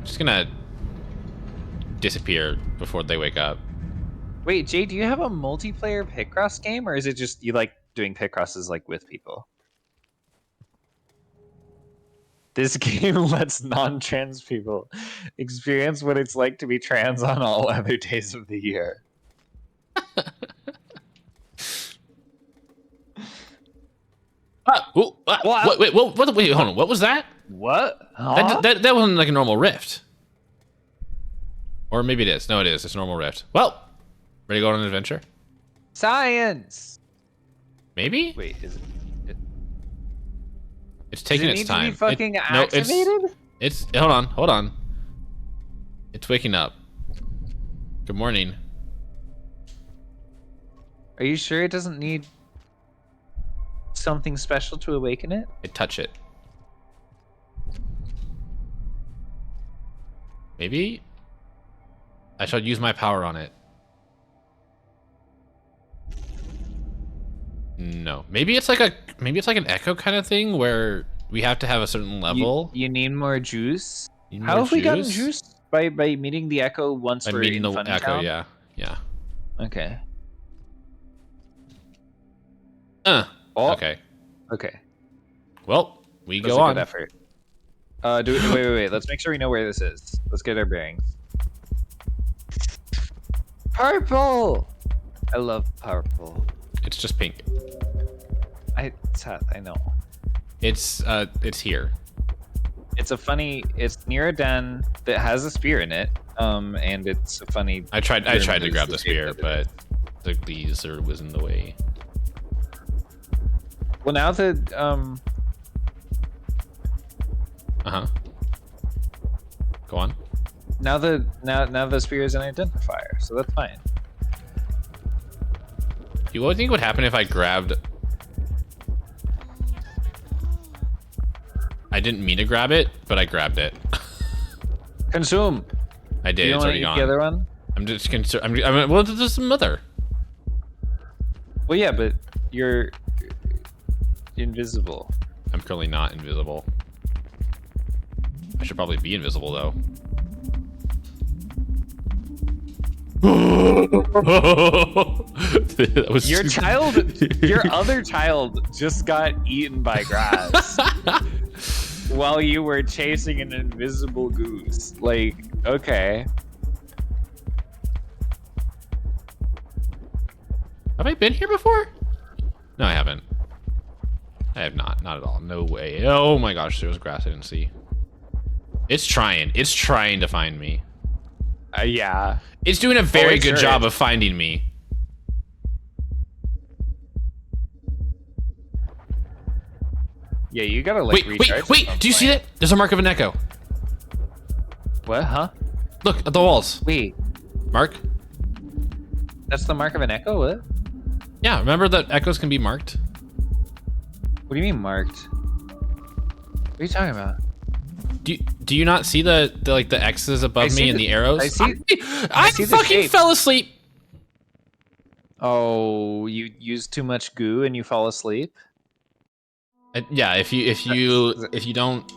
Just gonna disappear before they wake up. Wait, Jay, do you have a multiplayer Picross game, or is it just you like doing Picrosses like with people? This game lets non-trans people experience what it's like to be trans on all other days of the year. What? Wait, hold on, what was that? What? Huh? That wasn't like a normal rift. Or maybe it is. No, it is. It's a normal rift. Well, ready to go on an adventure? Science. Maybe? Wait, is it? It's taking Does it its need time. to be fucking No, activated? it's hold on. It's waking up. Good morning. Are you sure it doesn't need something special to awaken it? I touch it. Maybe I should use my power on it. No. Maybe it's like an echo kind of thing where we have to have a certain level. You need more juice. Need How more have we gotten juice? juice? By meeting the echo once By we're meeting in the Funny echo, Town? yeah. Okay. Oh. Oh. Okay. Okay. Well, we That's go a on. good effort. Wait. Let's make sure we know where this is. Let's get our bearings. Purple. I love purple. It's just pink. Seth, I know. It's here. It's near a den that has a spear in it. And it's a funny. I tried to grab the shape spear, that it but these was in the way. Well, now that Uh-huh. Go on. now the spear is an identifier, so that's fine. You what do you think would happen if I grabbed? I didn't mean to grab it, but I grabbed it. Consume. I did. You It's don't already eat gone. the other one? I'm just concerned. I mean, well, there's some mother. Well, yeah, but you're invisible. I'm currently not invisible. I should probably be invisible though. That was Your super- your other child just got eaten by grass while you were chasing an invisible goose. Like, okay. Have I been here before? No, I haven't. I have not. Not at all. No way. Oh my gosh, there was grass I didn't see. It's trying. It's trying to find me. Yeah. It's doing a very it good sure job is. of finding me. Yeah, you gotta like recharge. Wait! Do you see that? There's a mark of an echo. What? Huh? Look at the walls. Wait, Mark. that's the mark of an echo? What? Yeah, remember that echoes can be marked? What do you mean marked? What are you talking about? Do you not see the like the X's above see me and the arrows? I see. I see the fucking shape. fell asleep. Oh, you used too much goo and you fall asleep? Yeah, if you don't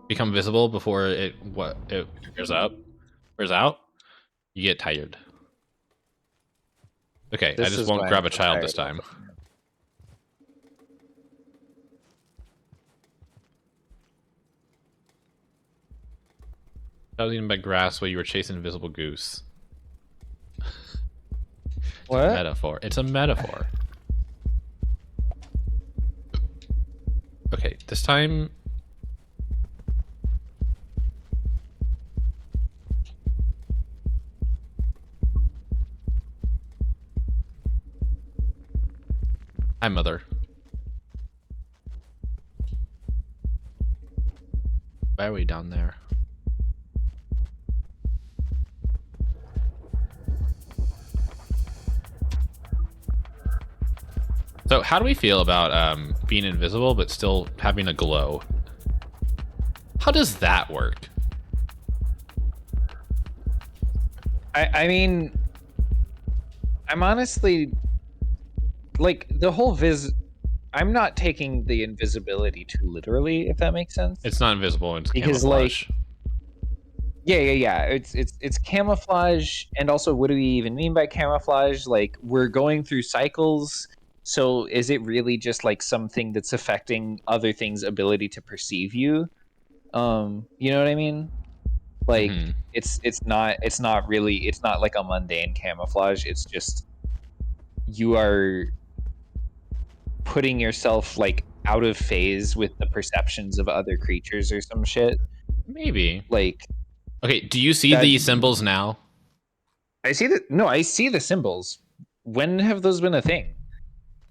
become visible before it wears out, you get tired. Okay, I This just is won't why grab I'm a so child tired this all time. the time. I was eaten by grass while you were chasing invisible goose. What? Metaphor. It's a metaphor. Okay, this time. Hi, mother. Why are we down there? So how do we feel about being invisible but still having a glow? How does that work? I mean, I'm honestly like the whole I'm not taking the invisibility too literally, if that makes sense. It's not invisible, it's Because, camouflage. Yeah. It's camouflage, and also, what do we even mean by camouflage? Like, we're going through cycles. So is it really just like something that's affecting other things' ability to perceive you? You know what I mean? Like, Mhm. it's not like a mundane camouflage. It's just you are putting yourself like out of phase with the perceptions of other creatures or some shit. Maybe. Like, Okay, do you see that the symbols now? I see the symbols. When have those been a thing?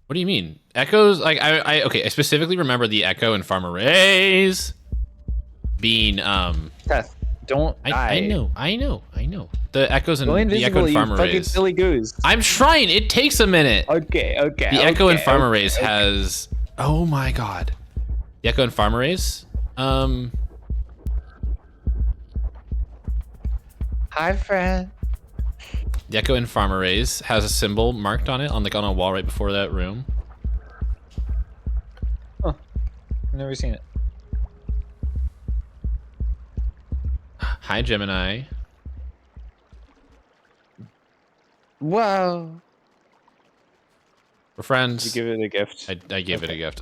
What do you mean? Echoes, like, okay, I specifically remember the echo in Farmer Ray's being, Seth, don't die. I know. The echoes in Go the echo invisible, in you Farmer fucking Ray's. silly goose. I'm trying, it takes a minute. Okay. The echo in okay, Farmer okay, Ray's okay. has, oh my god. The echo in Farmer Ray's, Hi, friend. the echo in Farmer Ray's has a symbol marked on it, on a wall right before that room. I've never seen it. Hi, Gemini. Wow. We're friends. Did you give it a gift? I gave it a gift.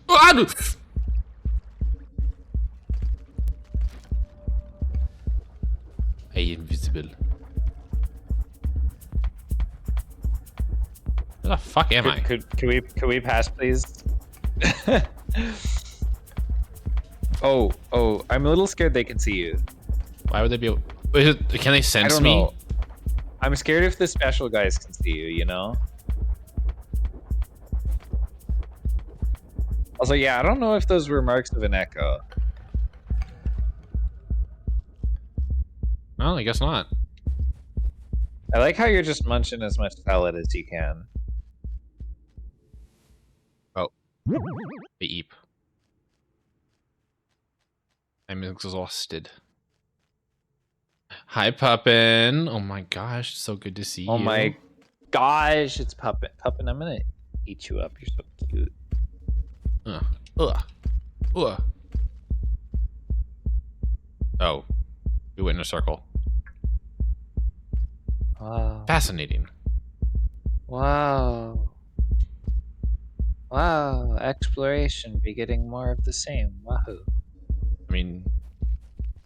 Hey, invisible. Where the fuck am I? Could we pass, please? oh, I'm a little scared they can see you. Why would they be? Can they I sense don't me? know. I'm scared if the special guys can see you, you know? Also, yeah, I don't know if those were marks of an echo. Well, I guess not. I like how you're just munching as much salad as you can. Oh, the eep. I'm exhausted. Hi, Puppin. Oh my gosh, so good to see you. Oh my gosh, it's Puppin. Puppin, I'm gonna eat you up. You're so cute. Oh, we went in a circle. Wow. Fascinating. Wow. Wow. Exploration be getting more of the same. Wahoo. I mean,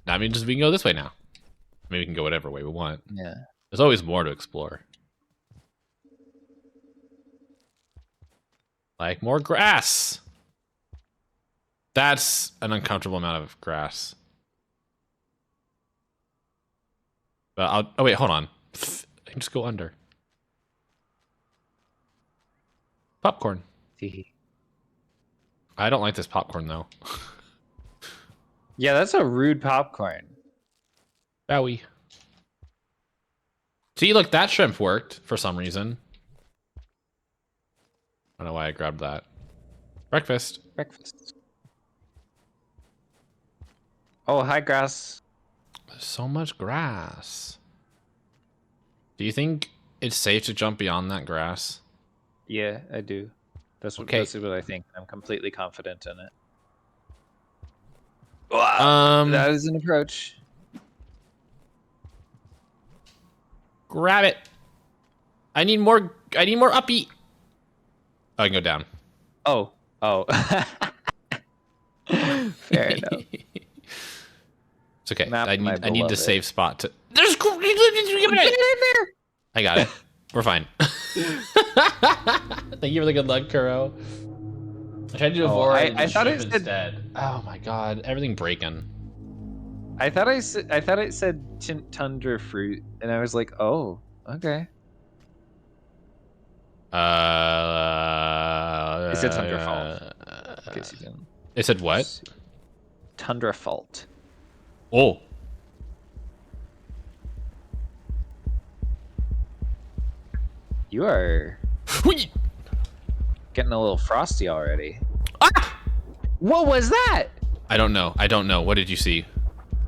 that means we can go this way now. I mean, we can go whatever way we want. Yeah. There's always more to explore. Like more grass. That's an uncomfortable amount of grass. But oh wait, hold on. I can just go under. Popcorn. I don't like this popcorn though. Yeah, that's a rude popcorn. Bowie. See, look, that shrimp worked for some reason. I don't know why I grabbed that. Breakfast. Breakfast. Oh, hi, grass. There's so much grass. Do you think it's safe to jump beyond that grass? Yeah, I do. That's what I think. I'm completely confident in it. That is an approach. Grab it. I need more uppy. Oh, I can go down. Oh. Fair enough. It's okay. Map I my need the beloved. safe spot to. There's. Get in there. I got it. We're fine. Thank you for the good luck, Kuro. I tried to avoid I thought it said instead. Oh my god, everything breaking. I thought it said tundra fruit, and I was like, oh, okay. It said tundra fault. In case you didn't. It said what? Tundra fault. Oh. You are getting a little frosty already. Ah! What was that? I don't know. I don't know. What did you see?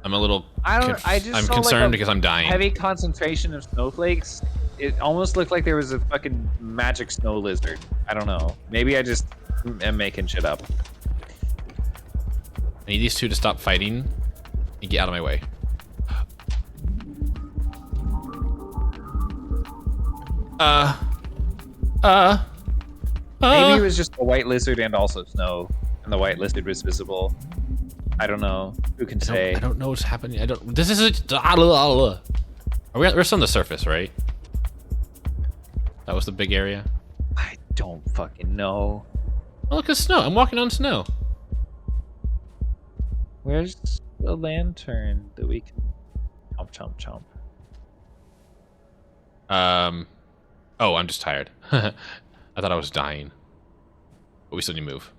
I'm a little. I'm saw concerned like because I'm dying. heavy concentration of snowflakes. It almost looked like there was a fucking magic snow lizard. I don't know. Maybe I just am making shit up. I need these two to stop fighting and get out of my way. Maybe it was just a white lizard and also snow, and the white lizard was visible. I don't know. Who can say? I don't know what's happening. I don't. This is a. Are we're still on the surface, right? That was the big area. I don't fucking know. Oh, look at snow. I'm walking on snow. Where's the lantern that we can chomp chomp chomp? Oh, I'm just tired. I thought I was dying. But we still need to move.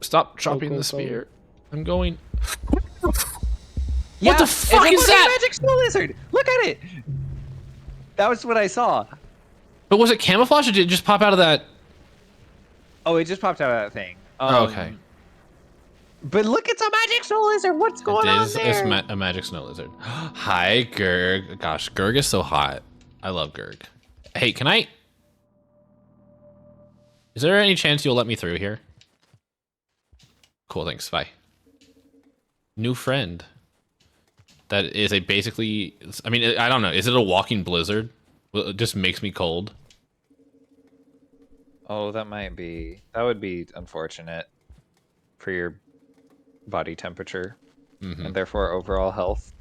Stop dropping the spear. I'm going. Yeah, What the fuck is that? Magic snow lizard. Look at it. That was what I saw. But was it camouflage or did it just pop out of that? Oh, it just popped out of that thing. Okay. But look, it's a magic snow lizard. What's going on there? It's a magic snow lizard. Hi, Gurg. Gosh, Gurg is so hot. I love Gurg. Hey, can I? Is there any chance you'll let me through here? Cool, thanks. Bye. New friend. That is a basically. I mean, I don't know. Is it a walking blizzard? Well, it just makes me cold. Oh, that might be. That would be unfortunate for your body temperature and therefore overall health.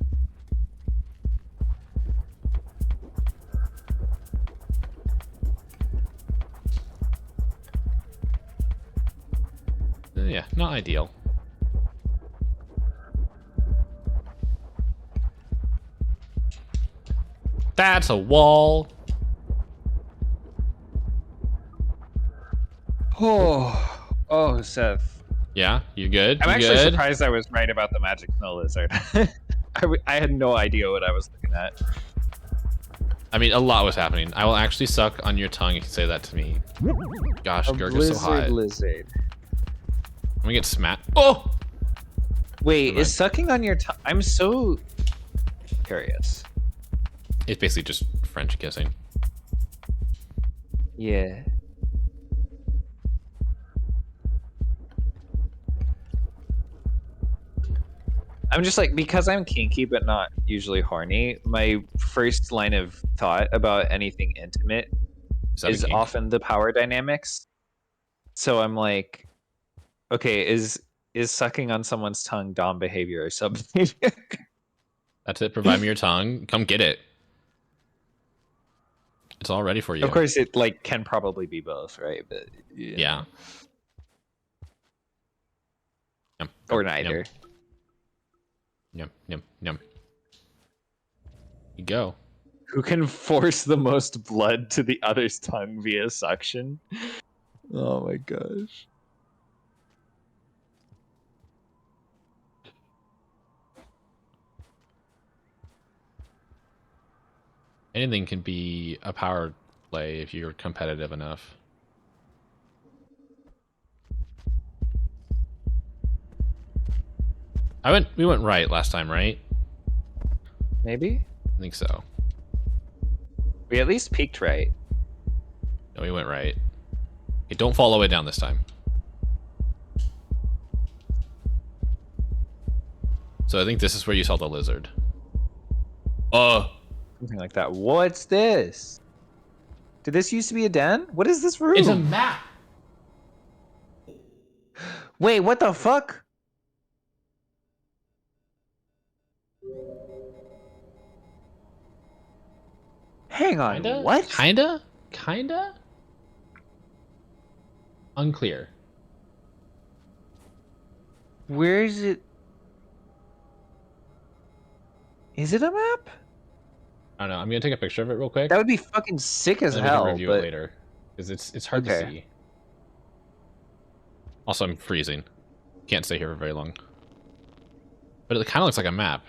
Yeah, not ideal. That's a wall. Oh, Seth. Yeah, you good? I'm You actually good? surprised I was right about the magic snow lizard. I had no idea what I was looking at. I mean, a lot was happening. I will actually suck on your tongue if you say that to me. Gosh, Gurg is so hot. Lizard. I'm gonna get smacked. Oh! Wait, Never mind. is sucking on your tongue? I'm so curious. It's basically just French kissing. Yeah. I'm just like, because I'm kinky but not usually horny, my first line of thought about anything intimate that a is kink? often the power dynamics. So I'm like, okay, is sucking on someone's tongue dom behavior or sub behavior? That's it. Provide me your tongue. Come get it. It's all ready for you. Of course, it like can probably be both, right? But Yeah. Yum, or yum, neither. Yum, yum, yum. You go. Who can force the most blood to the other's tongue via suction? Oh my gosh. Anything can be a power play if you're competitive enough. We went right last time, right? Maybe? I think so. We at least peaked right. No, we went right. Okay, don't fall all the way down this time. So I think this is where you saw the lizard. Something like that. What's this? Did this used to be a den? What is this room? It's a map. Wait, what the fuck? Hang on, Kinda? what? Kinda? Unclear. Where is it? Is it a map? I don't know. I'm gonna take a picture of it real quick. That would be fucking sick as and then we hell. can review But it later. Because it's hard to Okay. see. Also, I'm freezing. Can't stay here for very long. But it kind of looks like a map.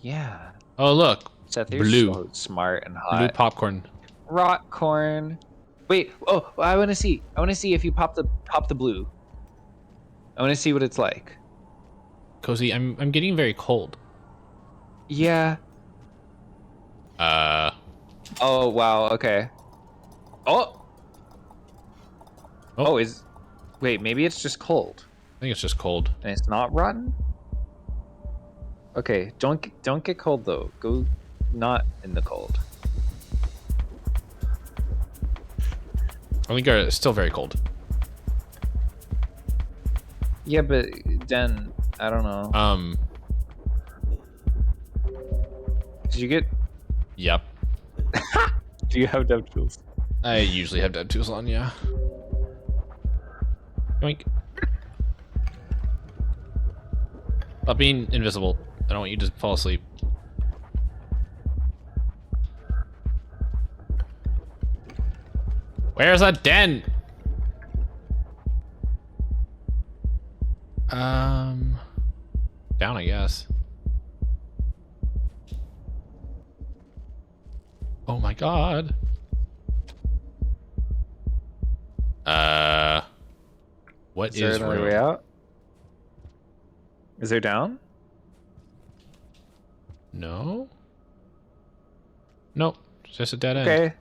yeah. Oh, look. Seth, you're Blue. so smart and Blue hot. popcorn. Rot corn. Wait. Oh, I want to see. I want to see if you pop the blue. I want to see what it's like. Cozy, I'm getting very cold. Yeah. Oh wow. Okay. Oh. Oh. Wait, maybe it's just cold I think it's just cold. and it's not rotten. Okay, don't get cold though. Go not in the cold. I think it's still very cold. Yeah, but then I don't know. Did you get? Yep. Do you have dev tools? I usually have dead tools on, yeah. Yoink. Stop being invisible. I don't want you to fall asleep. Where's a den? Down, I guess. Oh my god. What Is there another way out? Is there down? No. Nope. It's just a dead end. Okay.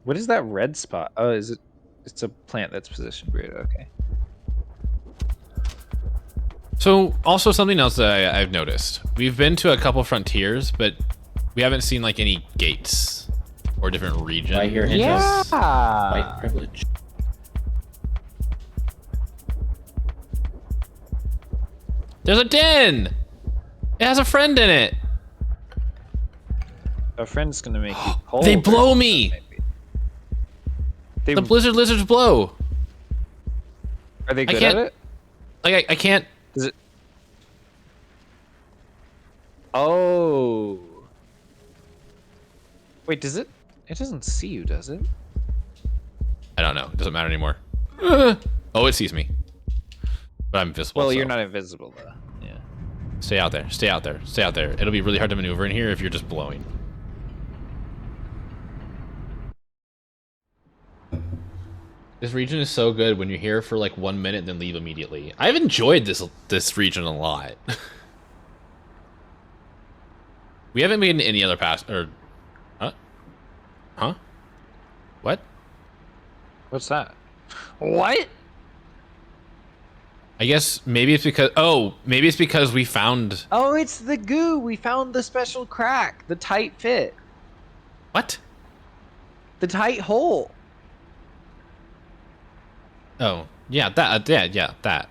What is that red spot? Oh, is it? It's a plant that's positioned weird. Okay. So, also something else that I've noticed. We've been to a couple frontiers, but we haven't seen like any gates or different regions. Right here, Yeah. White privilege. There's a den! It has a friend in it! A friend's gonna make you cold. They blow me! They, The blizzard lizards blow! are they good can't- at it? Like, I can't... Is it? Oh. Wait, does it? It doesn't see you, does it? I don't know. It doesn't matter anymore. Oh, it sees me. But I'm visible. Well, so you're not invisible though. Yeah. Stay out there. Stay out there. Stay out there. It'll be really hard to maneuver in here if you're just blowing. This region is so good when you're here for like 1 minute and then leave immediately. I've enjoyed this region a lot. We haven't been to any other pass or Huh? What? What's that? What? I guess maybe it's because we found Oh, it's the goo. We found the special crack, the tight fit, what? the tight hole. Oh, yeah, that that.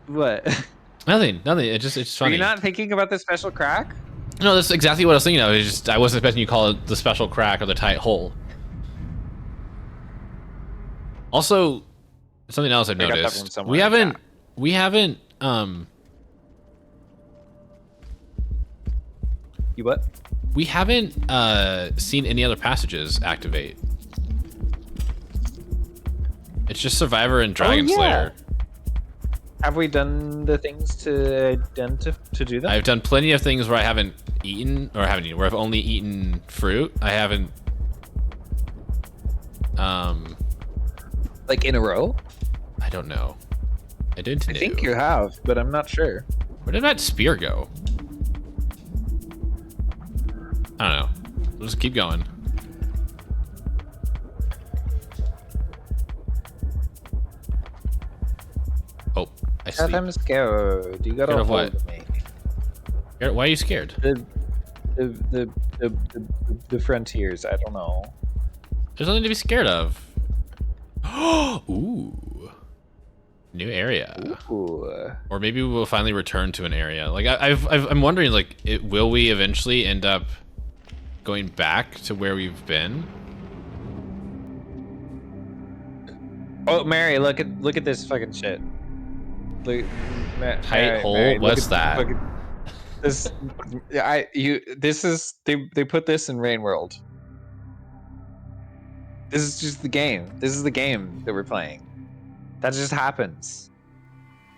What? Nothing. It's Are funny. you not thinking about the special crack? No, that's exactly what I was thinking of. It's just I wasn't expecting you to call it the special crack or the tight hole. Also, something else I've I got that from noticed. someone We in the haven't chat. You what? we haven't seen any other passages activate. It's just Survivor and Dragon yeah. Slayer. Have we done the things to do that? I've done plenty of things where I haven't eaten where I've only eaten fruit. I haven't Like in a row? I don't know. I didn't I know. think you have, but I'm not sure. Where did that spear go? I don't know. We'll just keep going. Oh, I see. I'm scared. You gotta Scared of hold what? me. Why are you scared? The frontiers. I don't know. There's nothing to be scared of. Ooh. New area. Ooh. Or maybe we'll finally return to an area. Like I'm wondering, like, will we eventually end up going back to where we've been? Oh, Mary, look at this fucking shit. Look, Tight hole? Mary, look What's at that? fucking- this, This is they put this in Rain World. This is just the game. This is the game that we're playing. That just happens.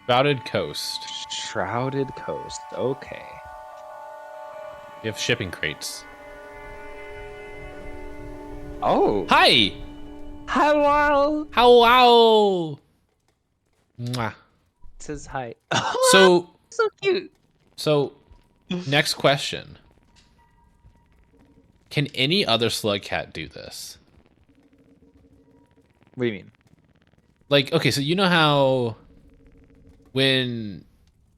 Shrouded Coast. Shrouded Coast. Okay. We have shipping crates. Oh. Hi! Hello. Hello! Mwah. It says hi. So, So cute. so, next question. Can any other slugcat do this? What do you mean? Like, okay, so you know how when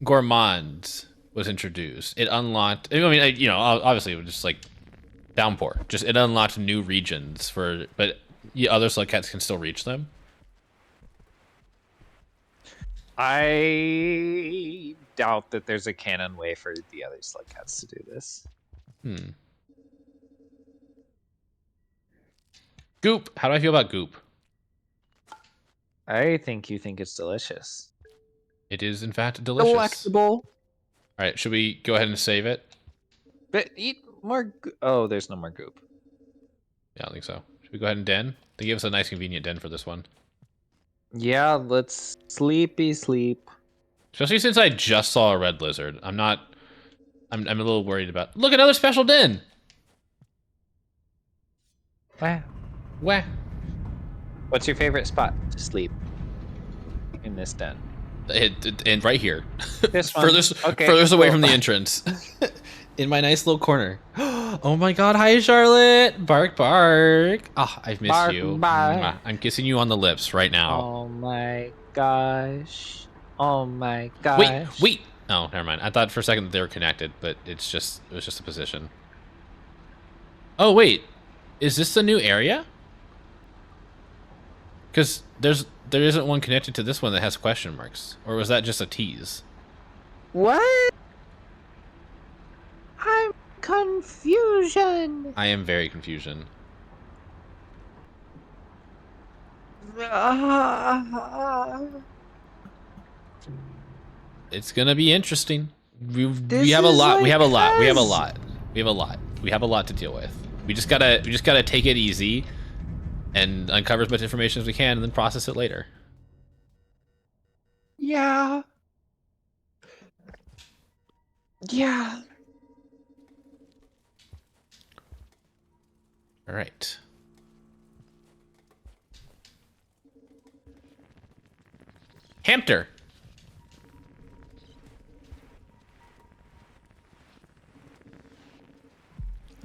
Gourmand was introduced, it unlocked. I mean, you know, obviously it was just like downpour. Just it unlocked new regions for, but other slugcats can still reach them. I doubt that there's a canon way for the other Slugcats to do this. Goop. How do I feel about goop? I think you think it's delicious. It is in fact delicious. Delectable. All right, should we go ahead and save it? But eat more. Oh, there's no more goop. Yeah, I don't think so. Should we go ahead and den? They gave us a nice convenient den for this one. Yeah, let's sleepy sleep. Especially since I just saw a red lizard. I'm a little worried about. Look, another special den. Wow. Wah. What's your favorite spot to sleep in this den? And right here. This one. Furthest away from the entrance. In my nice little corner. Oh my god, hi Charlotte! Bark, bark. Ah, I've missed Bark, you. bark. Mwah. I'm kissing you on the lips right now. Oh my gosh. Oh my gosh. Wait! Oh, never mind. I thought for a second that they were connected, but it was just a position. Oh wait. Is this the new area? Because there isn't one connected to this one that has question marks. Or was that just a tease? What? I'm confusion. I am very confusion. It's gonna be interesting. We have a lot. We have a lot. We have a lot. We have a lot. We have a lot to deal with. We just gotta take it easy and uncover as much information as we can and then process it later. Yeah. Yeah. All right. Hamster.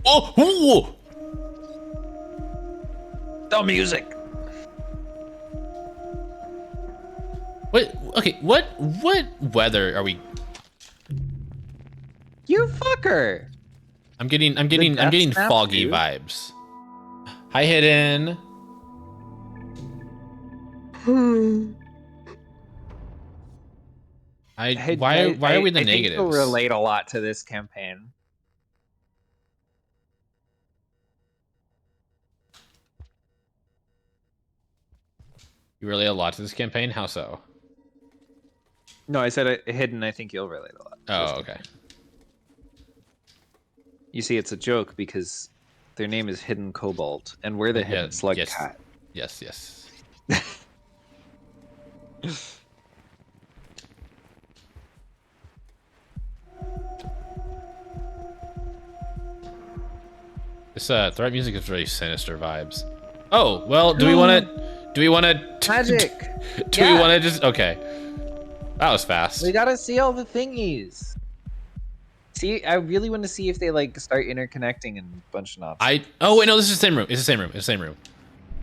Oh! Ooh! The music. What? Okay. What weather are we? You fucker. I'm getting death snap foggy too? vibes. Hi, Hidden. Why are we the I negatives? think you'll relate a lot to this campaign. You relate a lot to this campaign? How so? No, I said hidden. I think you'll relate a lot. to this Oh, okay. campaign. You see, it's a joke because their name is Hidden Cobalt, and we're the Hidden Slugcat. Yes, yes. This threat music is very sinister vibes. Oh, well, do we want to Magic. do we want to just okay. That was fast. We gotta see all the thingies. See, I really want to see if they like start interconnecting in a bunch of knobs. Oh wait, no, this is the same room. It's the same room. It's the same room.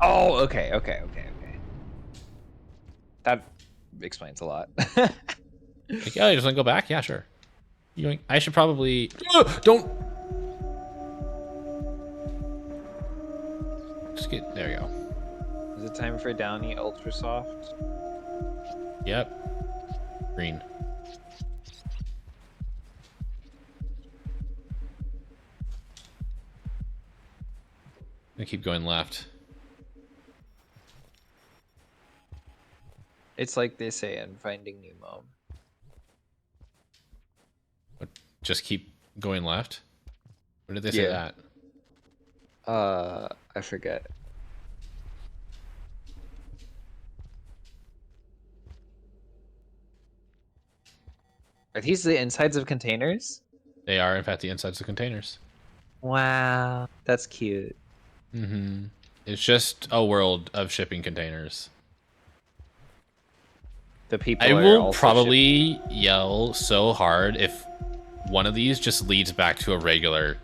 Oh, okay. That explains a lot. Like, oh, you just want to go back? Yeah, sure. You going? I should probably don't. Just get there. You go. Is it time for Downy Ultra Soft? Yep. Green. I'm gonna keep going left. It's like they say in Finding Nemo. What, just keep going left? When did they say that? I forget. Are these the insides of containers? They are, in fact, the insides of containers. Wow, that's cute. Mm-hmm. It's just a world of shipping containers. The people I are will also probably yell so hard if one of these just leads back to a regular,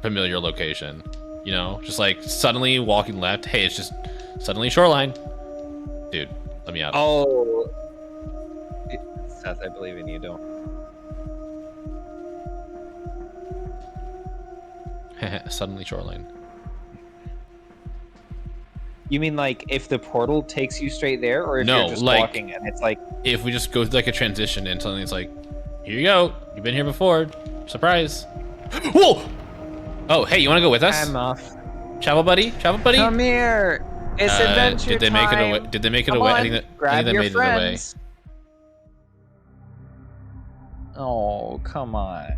familiar location. You know, just like suddenly walking left. Hey, it's just suddenly shoreline. Dude, let me out. Oh, Seth, I believe in you. Don't. Suddenly shoreline. You mean like if the portal takes you straight there, or if No, you're just like- walking and it's like, If we just go through like a transition and suddenly it's like, here you go. You've been here before. Surprise. Whoa! Oh, hey, you want to go with us? I'm off. Travel buddy? Travel buddy? Come here. It's adventure Did they make it time. away? Did they make it Come away? on, I think that grab they your made it away. friends. Oh, come on.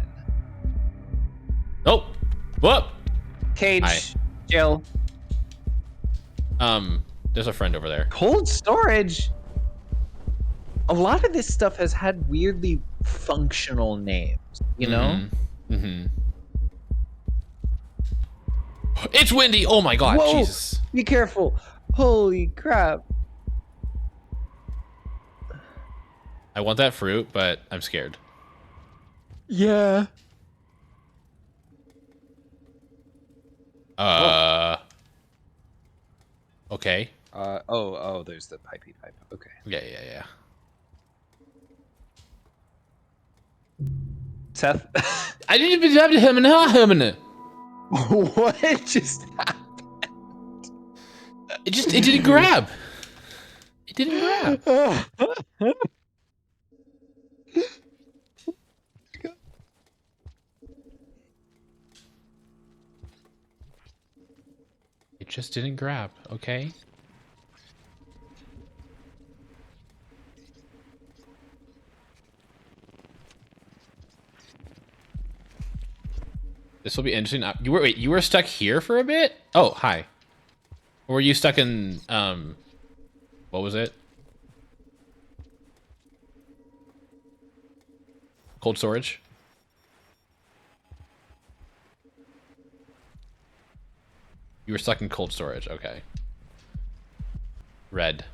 Oh, whoop! Cage, Hi. Jill. There's a friend over there. Cold storage. A lot of this stuff has had weirdly functional names, you know? Mm-hmm. It's windy. Oh my god, Whoa, Jesus. be careful. Holy crap. I want that fruit, but I'm scared. Yeah. Okay. Oh, there's the pipey pipe. Okay. Yeah. Seth. I didn't even have to him and What just happened? it didn't grab. It didn't grab. It just didn't grab, okay? This will be interesting. You were stuck here for a bit? Oh, hi. Or were you stuck in what was it? Cold storage? You were stuck in cold storage, okay. Red.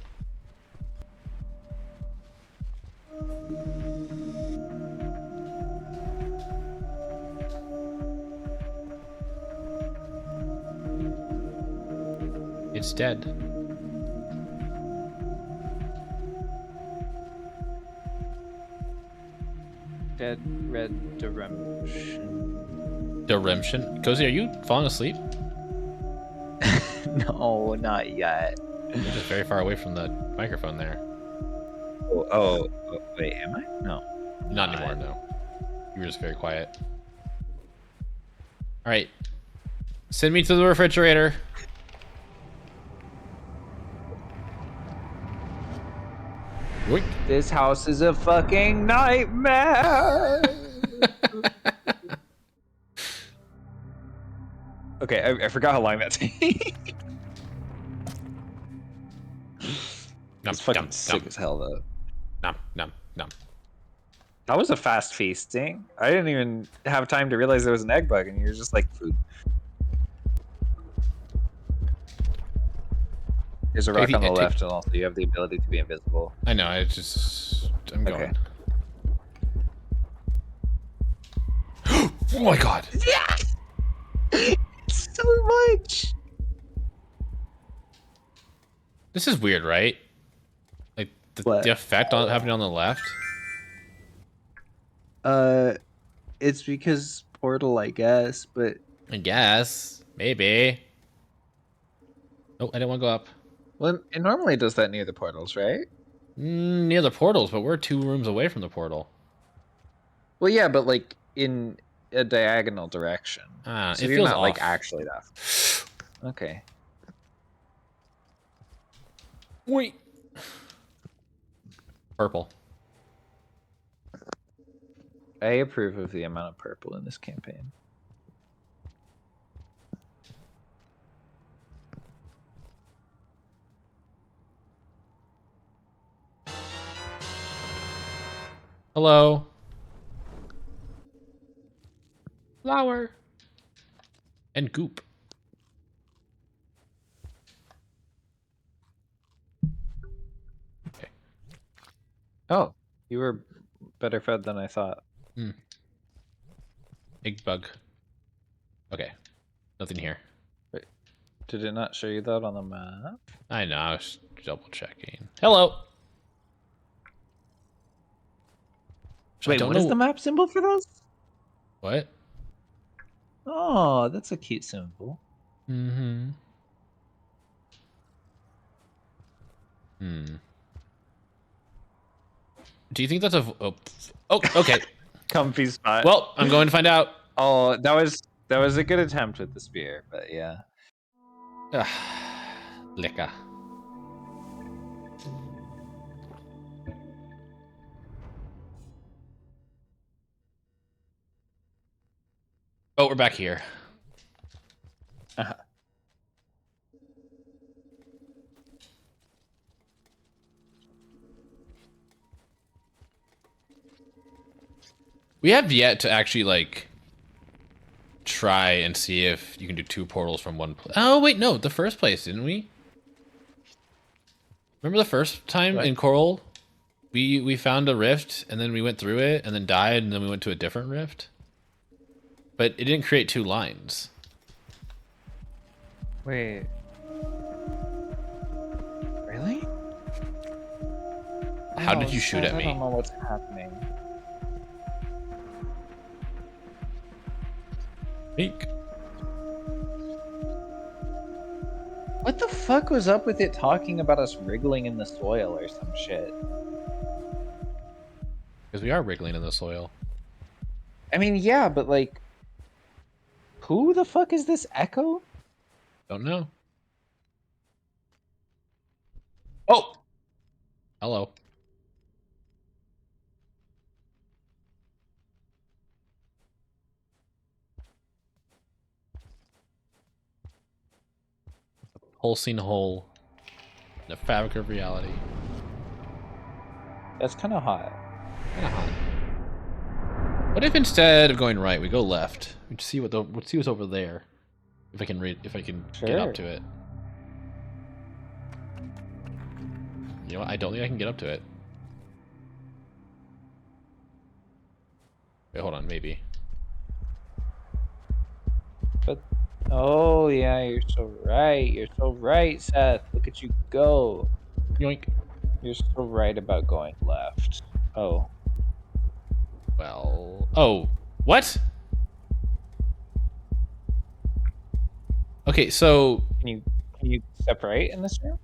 It's dead. Dead red redemption. Redemption. Cozy, are you falling asleep? No, not yet. You're just very far away from the microphone there. Oh, wait, am I? No. Not anymore, no. You were just very quiet. Alright. Send me to the refrigerator. Yoink. This house is a fucking nightmare. Okay, I forgot how long that takes. Nom, It's fucking nom, sick nom, as hell, though. nom, nom, nom. That was a fast feasting. I didn't even have time to realize there was an egg bug, and you're just like, food. There's a rock Take on the- the take- left, and also you have the ability to be invisible. I know, I'm going. Okay. Oh my god. So much. This is weird, right? Like What? the effect on happening on the left. It's because Portal, I guess, but I guess. Maybe. Oh, I didn't want to go up. well, it normally does that near the portals, right? Near the portals, but we're 2 rooms away from the portal. Well, yeah, but like in a diagonal direction. Ah, So it you're feels not like off. actually that. Okay. Wait. Purple. I approve of the amount of purple in this campaign. Hello. Flower. And goop. Okay. Oh, you were better fed than I thought. Egg bug. Okay. Nothing here. Wait, did it not show you that on the map? I know, I was double checking. Hello. So I Wait, don't what is know- the map symbol for those? What? Oh, that's a cute symbol. Mm-hmm. Do you think that's a... Oh, okay. Comfy spot. Well, I'm going to find out. Oh, that was a good attempt with the spear, but yeah. Lecker. Oh, we're back here. We have yet to actually, like, try and see if you can do 2 portals from one place. Oh, wait, no, the first place, didn't we? Remember the first time What? in Coral? We found a rift, and then we went through it, and then died, and then we went to a different rift? But it didn't create 2 lines. Wait. Really? How No, did you shoot Seth, at me? I don't know what's happening. Pink. What the fuck was up with it talking about us wriggling in the soil or some shit? Because we are wriggling in the soil. I mean, yeah, but like, who the fuck is this Echo? Don't know. Oh! Hello. Pulsing hole in the fabric of reality. That's kind of hot. Kinda hot. What if instead of going right, we go left? We just see let's see what's over there. If I can get up Sure. to it. You know what? I don't think I can get up to it. Wait, hold on, maybe. But oh yeah, you're so right. You're so right, Seth. Look at you go. Yoink. You're so right about going left. Oh. Well, oh, what? Okay, so Can you step right in this room?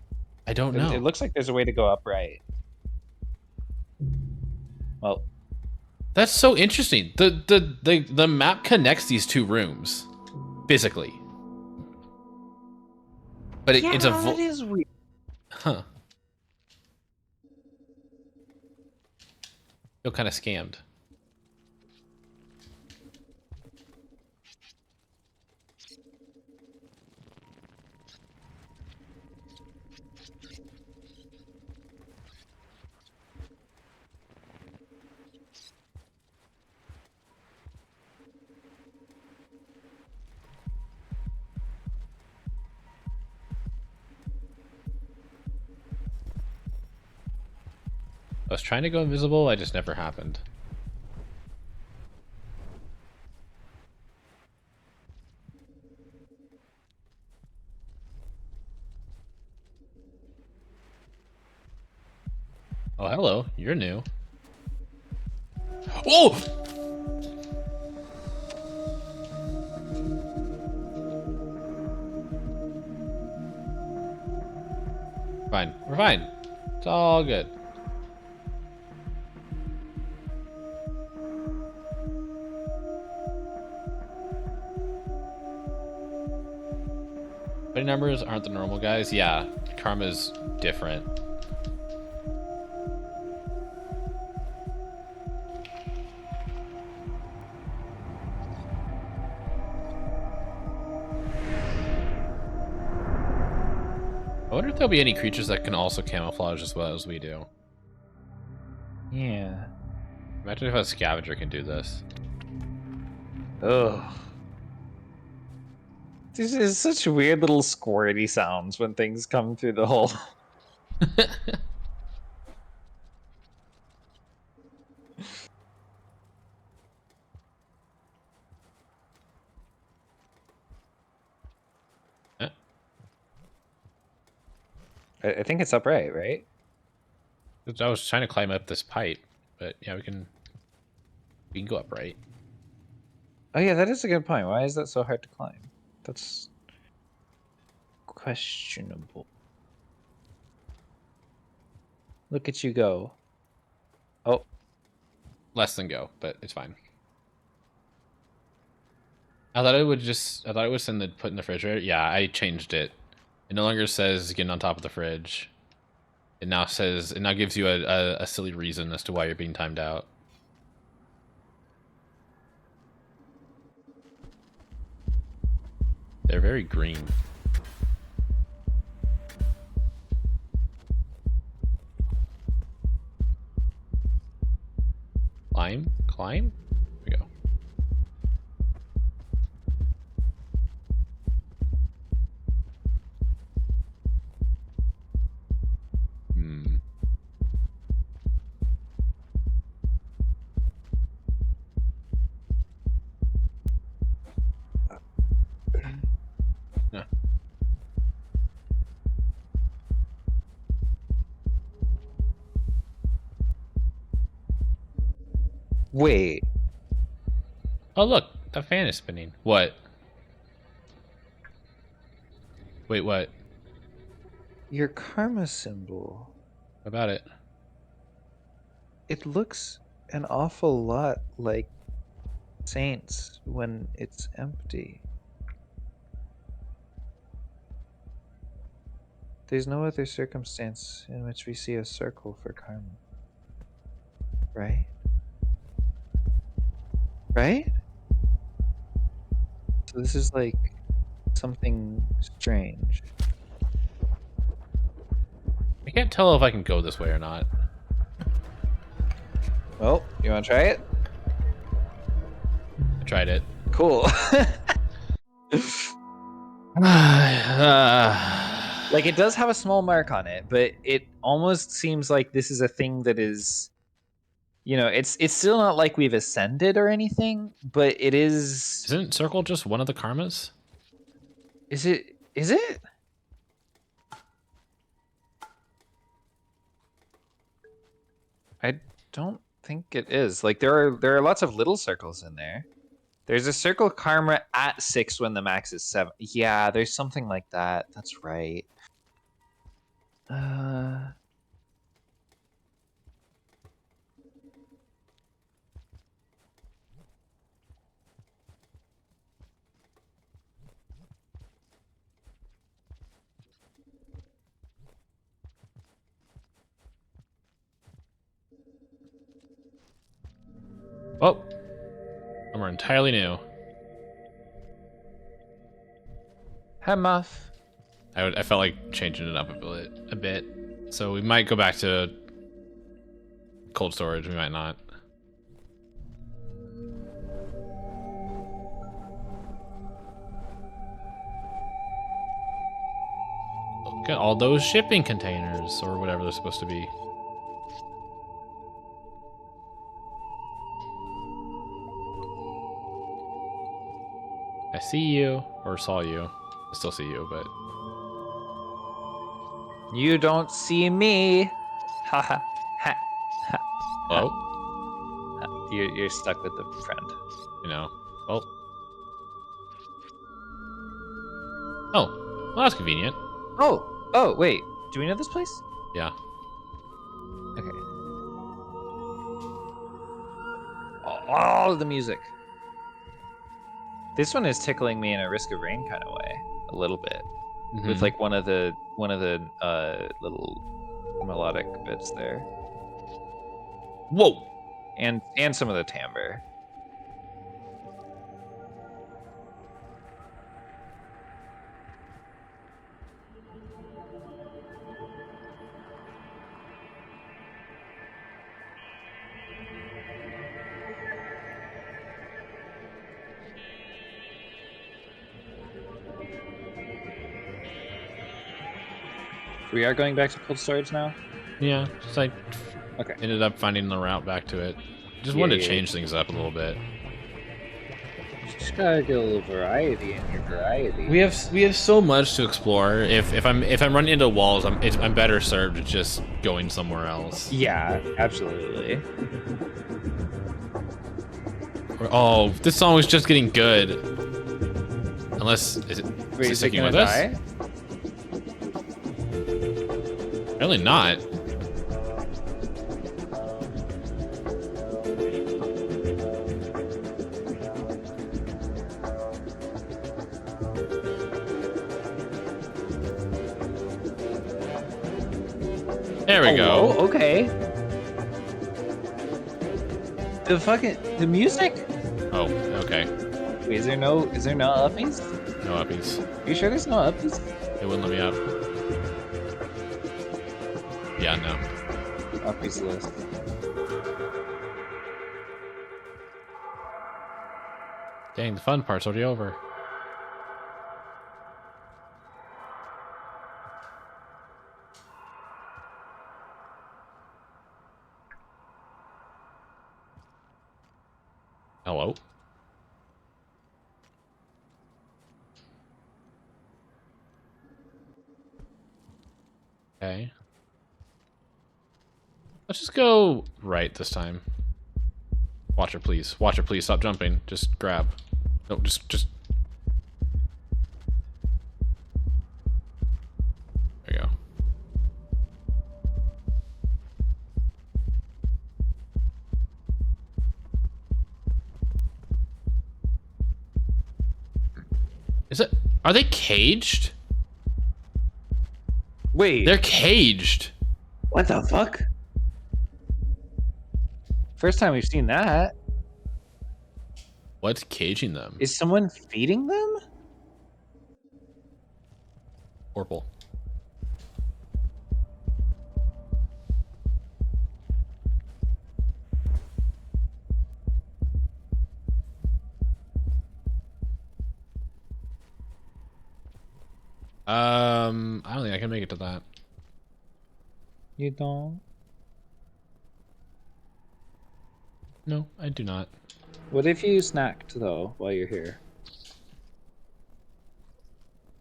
I don't It know. looks like there's a way to go up right. Well, That's so interesting. The map connects these 2 rooms physically, but it's a that is weird. huh. Feel kind of scammed. I was trying to go invisible, I just never happened. Oh, hello. You're new. Oh! Fine. We're fine. It's all good. Party numbers aren't the normal guys. Yeah, karma's different. I wonder if there'll be any creatures that can also camouflage as well as we do. Yeah. Imagine if a scavenger can do this. Ugh. This is such weird little squirty sounds when things come through the hole. Eh, I think it's upright, right? I was trying to climb up this pipe, but yeah, we can go up, right? Oh yeah, that is a good point. Why is that so hard to climb? That's questionable. Look at you go. Oh, Less than go, but it's fine. I thought it would send the put in the refrigerator. Yeah, I changed it. It no longer says getting on top of the fridge. It now gives you a silly reason as to why you're being timed out. They're very green. Climb? Here we go. Yeah. wait. Oh look, the fan is spinning. What? Wait, what? Your karma symbol. What about it? It looks an awful lot like saints when it's empty. There's no other circumstance in which we see a circle for karma. Right? Right? So this is like something strange. I can't tell if I can go this way or not. Well, you want to try it? I tried it. Cool. Like it does have a small mark on it, but it almost seems like this is a thing that is, you know, it's still not like we've ascended or anything, but it is. Isn't circle just one of the karmas? Is it? Is it? I don't think it is. Like there are lots of little circles in there. There's a circle karma at 6 when the max is 7. Yeah, there's something like that. That's right. Oh, somewhere entirely new. Hi, Muff. I felt like changing it up a bit. So we might go back to cold storage. We might not. Look at all those shipping containers or whatever they're supposed to be. I see you, or saw you. I still see you, but You don't see me. Ha ha ha. hello. You're stuck with the friend. You know. Well. Oh, well, that's convenient. Oh, wait. Do we know this place? Yeah. Okay. Oh, the music. This one is tickling me in a Risk of Rain kind of way, a little bit, with like one of the little melodic bits there, Whoa. and some of the timbre. We are going back to cold storage now? Yeah, just like Okay. ended up finding the route back to it. Just wanted to change things up a little bit. Just gotta get a little variety in your variety. We have so much to explore. If I'm running into walls, I'm better served just going somewhere else. Yeah, absolutely. Oh, this song was just getting good. Unless is it Wait, is it sticking gonna with us? die? Apparently not. There we go. Oh, okay. The music? Oh, okay. Wait, is there no uppies? No uppies. You sure there's no uppies? It wouldn't let me up. Yeah, no. Uppies list. Dang, the fun part's already over. Hello? Okay. Let's just go right this time. Watcher, please. Watcher, please stop jumping. Just grab. No, just. There you go. Is it? Are they caged? Wait, They're caged. what the fuck? First time we've seen that. What's caging them? Is someone feeding them? Purple. I don't think I can make it to that. You don't? No, I do not. What if you snacked though while you're here?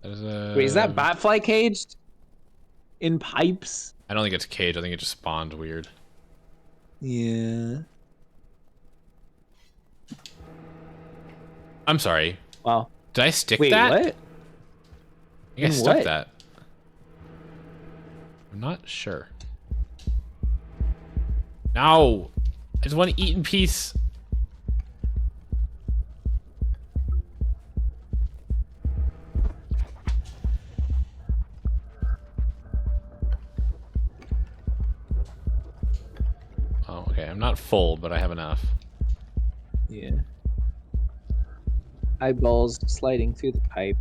That is a... Wait, is that batfly caged? In pipes? I don't think it's caged. I think it just spawned weird. Yeah. I'm sorry. Wow. Did I stick Wait, that? what? I think I In stuck what? that. I'm not sure. No! I just want to eat in peace. Oh, okay. I'm not full, but I have enough. Yeah. Eyeballs sliding through the pipe.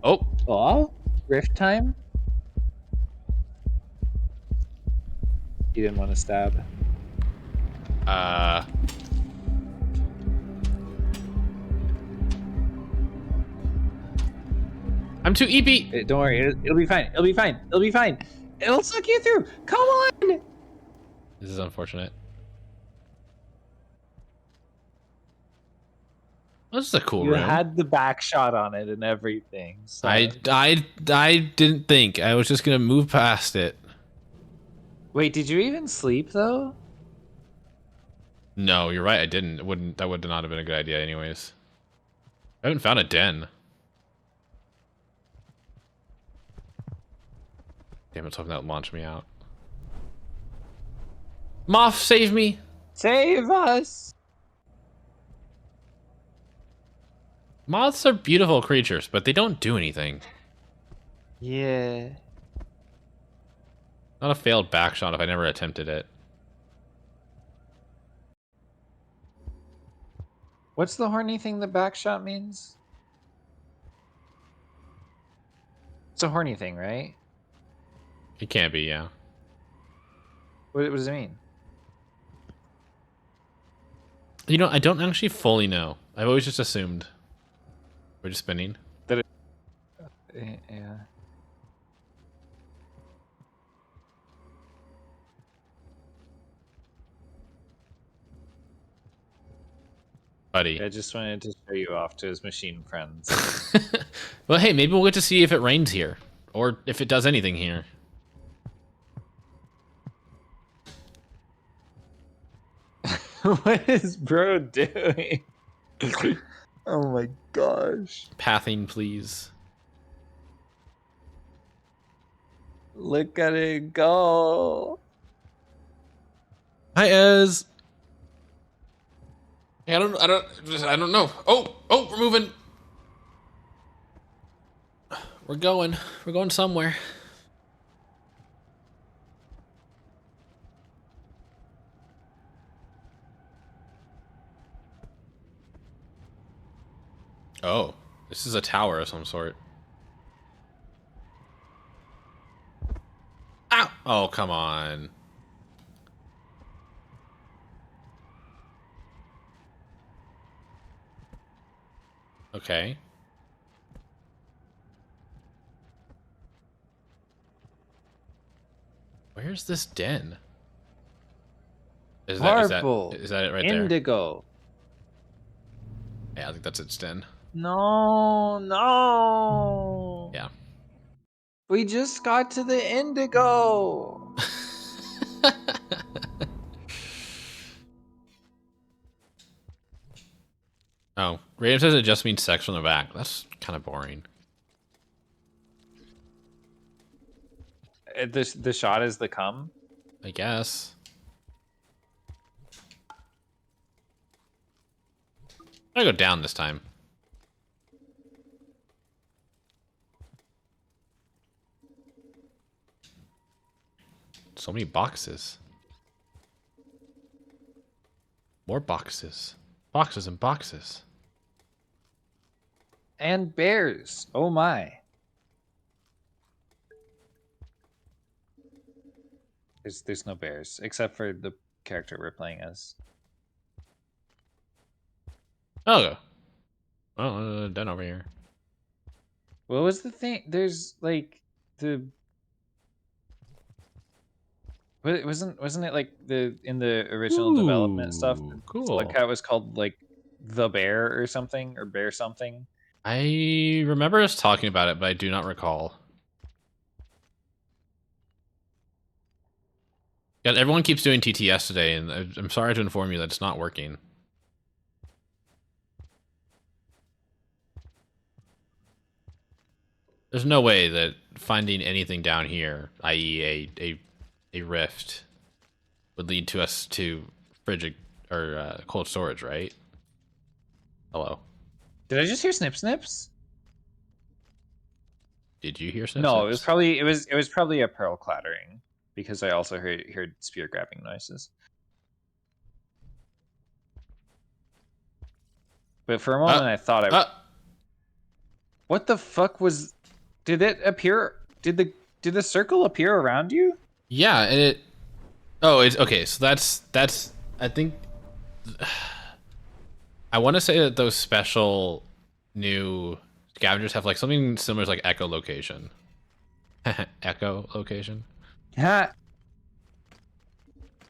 Oh! Oh, rift time? You didn't want to stab. I'm too EP! Don't worry, it'll be fine. It'll be fine. It'll be fine. It'll suck you through. Come on! This is unfortunate. This is a cool You room. had the back shot on it and everything. So. I didn't think. I was just gonna move past it. Wait, did you even sleep though? No, you're right. I didn't. That would not have been a good idea, anyways. I haven't found a den. Damn, it's hoping that would launch me out. Moth, save me! Save us! Moths are beautiful creatures, but they don't do anything. Yeah. Not a failed backshot if I never attempted it. What's the horny thing the back shot means? It's a horny thing, right? It can't be, yeah. What does it mean? You know, I don't actually fully know. I've always just assumed. We're just spinning. Yeah. buddy. I just wanted to show you off to his machine friends. Well, hey, maybe we'll get to see if it rains here, or if it does anything here. What is bro doing? Oh my gosh. Pathing, please. Look at it go. Hi, Ez. I don't know. Oh, we're moving. We're going somewhere. Oh, this is a tower of some sort. Ow! Oh, come on. Okay. Where's this den? Purple. Is that it right there? Indigo. Yeah, I think that's its den. No. Yeah. We just got to the indigo. Oh, Radiant says it just means sex from the back. That's kind of boring. The shot is the cum. I guess. I'm gonna go down this time. So many boxes. More boxes. Boxes and boxes. And bears. Oh my. There's no bears except for the character we're playing as. Oh. Oh, den over here. What was the thing? There's like the. Wasn't it like in the original development stuff? Cool. Slugcat was called like the bear or something, or bear something. I remember us talking about it, but I do not recall. Yeah, everyone keeps doing TTS today, and I'm sorry to inform you that it's not working. There's no way that finding anything down here, i.e. a rift, would lead to us to frigid or cold storage, right? Hello. Did I just hear snip snips? Did you hear snip No, snips? it was probably a pearl clattering, because I also heard spear grabbing noises. But for a moment I thought what the fuck was? Did it appear? Did the circle appear around you? Yeah, and it. Oh, it's okay. So that's. I think. I want to say that those special new scavengers have like something similar to like echolocation. Echolocation. Yeah.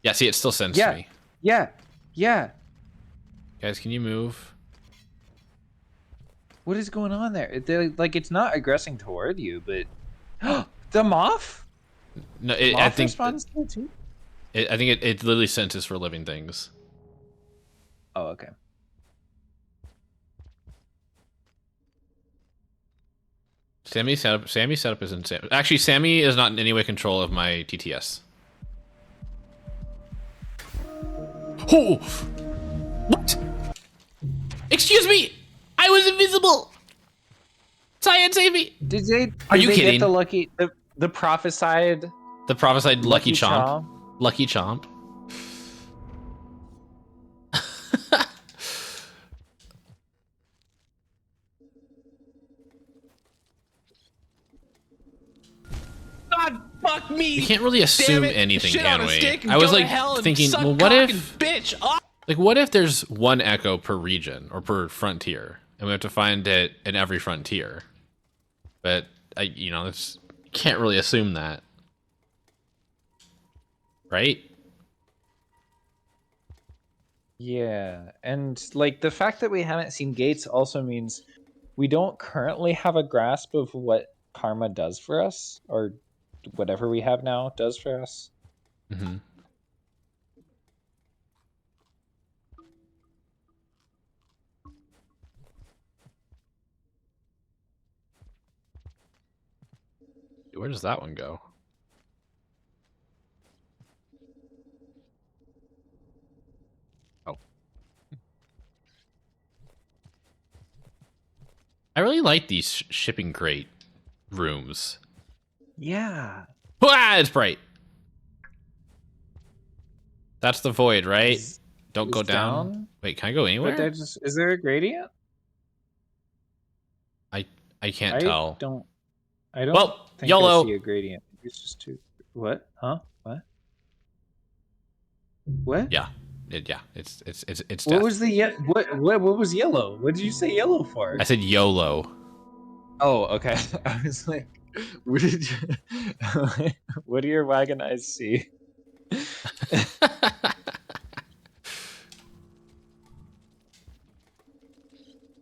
Yeah. See, it still sends to me. Yeah. Guys, can you move? What is going on there? Like it's not aggressing toward you, but the moth. No, Moth I think. responds to it too. I think it literally senses for living things. Oh, okay. Sammy's setup is insane. Actually, Sammy is not in any way control of my TTS. Oh! What? Excuse me! I was invisible! Cyan, save me! Did they kidding? get the lucky the prophesied The prophesied Lucky Chomp. Chomp? Lucky Chomp. God, fuck me! You can't really assume Damn it. anything, Shit can on a we? stick and I was go to like hell and thinking, suck well, what cock if, and bitch? Oh. like, what if there's one echo per region or per frontier, and we have to find it in every frontier? But you can't really assume that, right? Yeah, and like the fact that we haven't seen gates also means we don't currently have a grasp of what karma does for us, or whatever we have now does for us. Mm-hmm. Where does that one go? Oh. I really like these shipping crate rooms. Yeah. Ah, it's bright. That's the void, right? Don't go Is down. Wait, can I go anywhere? But there's is there a gradient? I can't I tell. don't think I YOLO. see a gradient. It's just too what? Huh? What? What? Yeah. It's What death. was the what was yellow? What did you say yellow for? I said YOLO. Oh, okay. I was like, what did you, what do your wagon eyes see?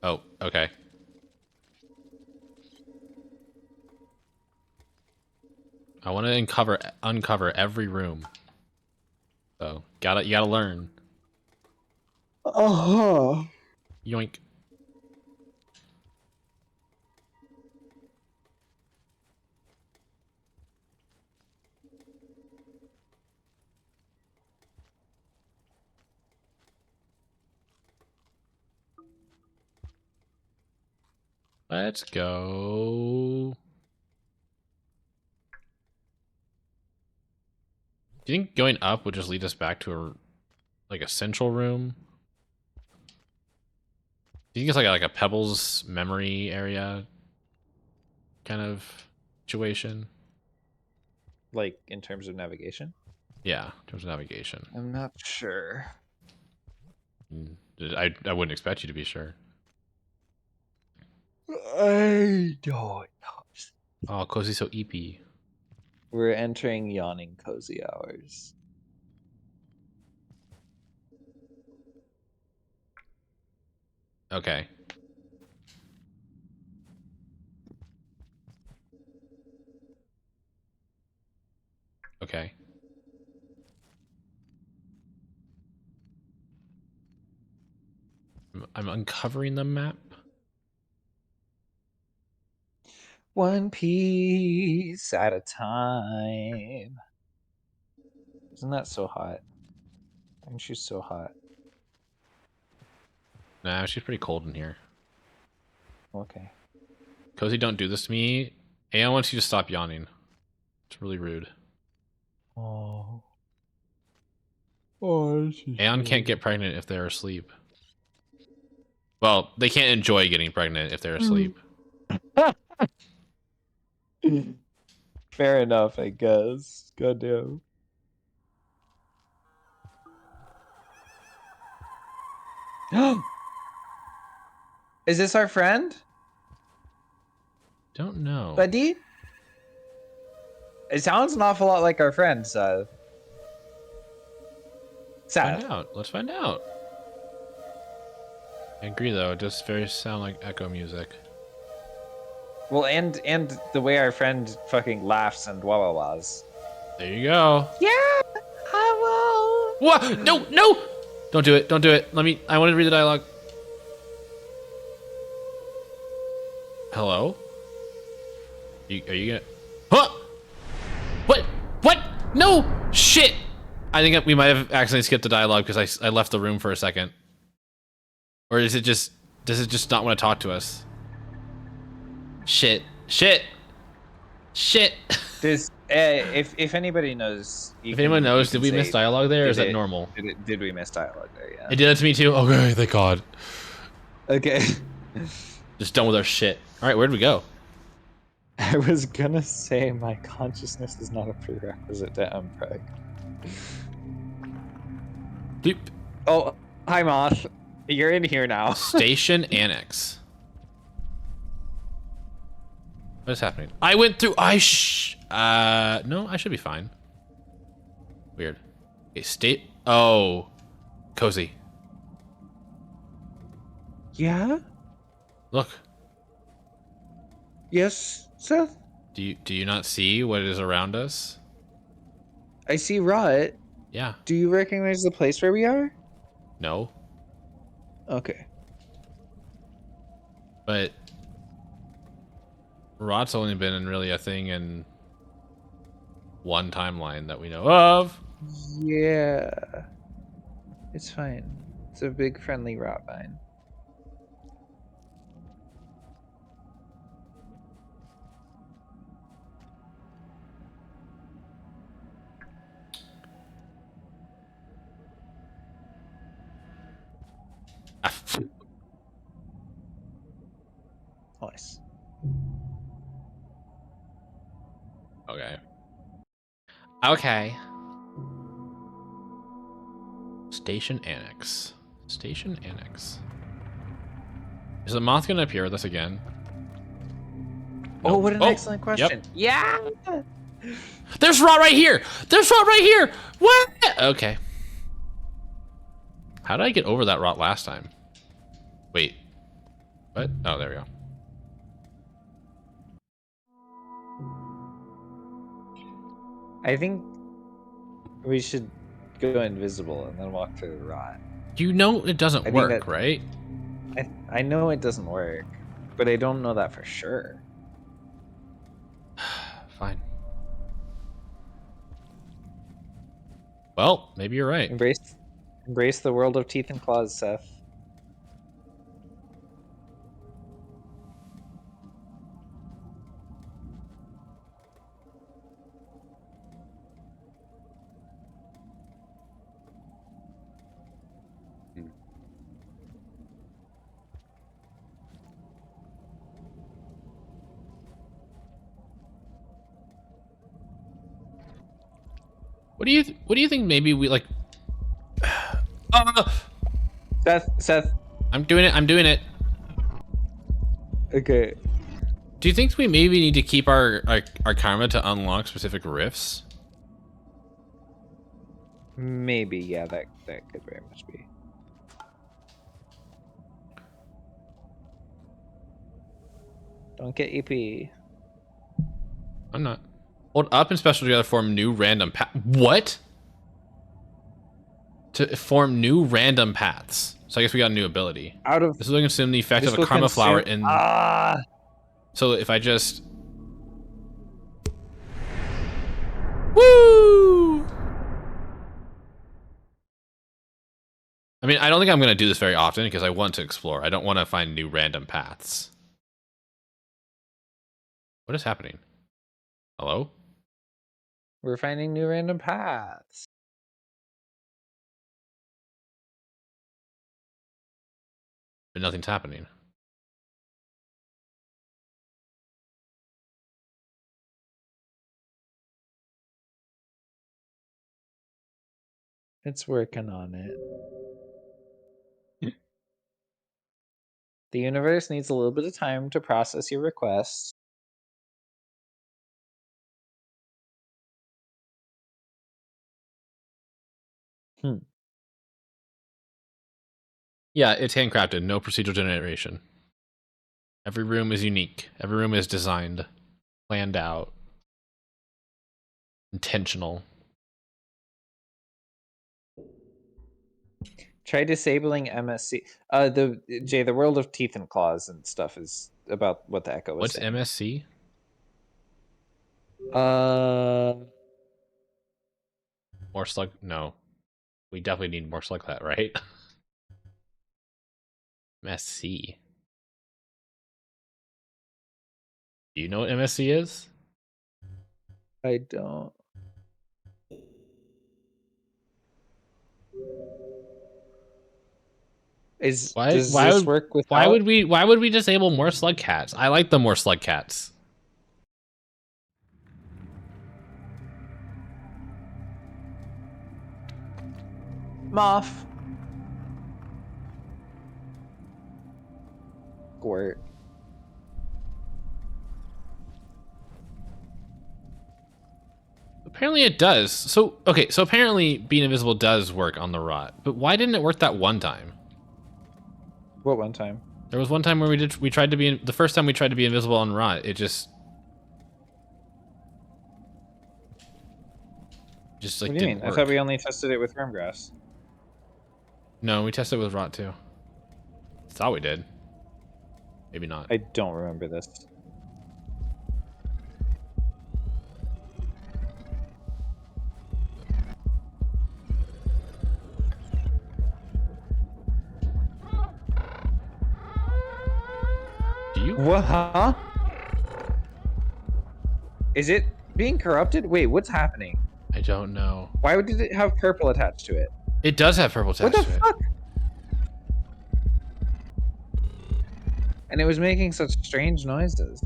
Oh, okay. I want to uncover every room. So you gotta learn. Oh. Yoink. Let's go. Do you think going up would just lead us back to a central room? Do you think it's like a Pebbles memory area kind of situation? Like in terms of navigation? Yeah, in terms of navigation. I'm not sure. I wouldn't expect you to be sure. I don't know. Oh, cozy so EP. We're entering yawning cozy hours. Okay. Okay. I'm uncovering the map. One piece at a time. Isn't that so hot? Aren't you so hot? Nah, she's pretty cold in here. Okay. Cozy, don't do this to me. Aeon wants you to stop yawning. It's really rude. Oh. Oh, Aeon can't get pregnant if they're asleep. Well, they can't enjoy getting pregnant if they're asleep. Fair enough, I guess. Goddamn. Is this our friend, Don't know. buddy? It sounds an awful lot like our friend, Sad. Find out. Let's find out. I agree, though. It does very sound like echo music. Well, and the way our friend fucking laughs and wah wah wahs. There you go. Yeah, I will. What? No, no! Don't do it. Don't do it. I want to read the dialogue. Hello? Are you gonna... Huh? What? What? No! Shit! I think we might have accidentally skipped the dialogue because I left the room for a second. Or does it just not want to talk to us? Shit. Shit. Shit. There's if anybody knows, If anyone knows, did we miss dialogue there, or is that did normal? Did we miss dialogue there? Yeah. It did that to me too. Okay, thank God. Okay. Just done with our shit. All right, where'd we go? I was gonna say my consciousness is not a prerequisite to MPreg. Doop. Oh, hi Moth. You're in here now. Station Annex. What is happening? I went through. No, I should be fine. Weird. Okay, Oh, cozy. Yeah? Look, Yes, Seth? do you not see what is around us? I see rot. Yeah. Do you recognize the place where we are? No. Okay. But rot's only been really a thing in one timeline that we know of. Yeah. It's fine. It's a big friendly rot vine. Nice. Okay. Okay. Station Annex. Station Annex. Is the moth gonna appear with us again? Oh, Nope. what an excellent question. Yep. Yeah. There's rot right here! There's rot right here! What? Okay. How did I get over that rot last time? Wait. What? Oh, there we go. I think we should go invisible and then walk through the rot. You know it doesn't think work, that- right? I know it doesn't work, but I don't know that for sure. Fine. Well, maybe you're right. Embrace the world of teeth and claws, Seth. What do you think maybe we like Seth. I'm doing it. Okay. Do you think we maybe need to keep our karma to unlock specific rifts? Maybe, yeah, that could very much be. Don't get EP. I'm not. Hold up and special together form new random path. What? To form new random paths. So I guess we got a new ability. This will consume the effect of a karma flower in. So if I just. Woo! I mean, I don't think I'm going to do this very often because I want to explore. I don't want to find new random paths. What is happening? Hello? We're finding new random paths. But nothing's happening. It's working on it. The universe needs a little bit of time to process your request. Yeah, it's handcrafted, no procedural generation. Every room is unique. Every room is designed, planned out, intentional. Try disabling MSC. The world of teeth and claws and stuff is about what the Echo was What's saying. MSC? More slug? No. We definitely need more slugcat, right? MSC. Do you know what MSC is? I don't. Does this work without? Why would we disable more slugcats? I like the more slugcats. Moth. Squirt. Apparently it does. So, okay, so apparently being invisible does work on the rot. But why didn't it work that one time? What one time? There was one time where we tried to be the first time we tried to be invisible on rot. It just like What do you didn't mean? work. I thought we only tested it with wormgrass. No, we tested it with rot too. Thought we did. Maybe not. I don't remember this. Do you? What? Huh? Is it being corrupted? Wait, what's happening? I don't know. Why did it have purple attached to it? It does have purple What attached the to it. fuck? And it was making such strange noises.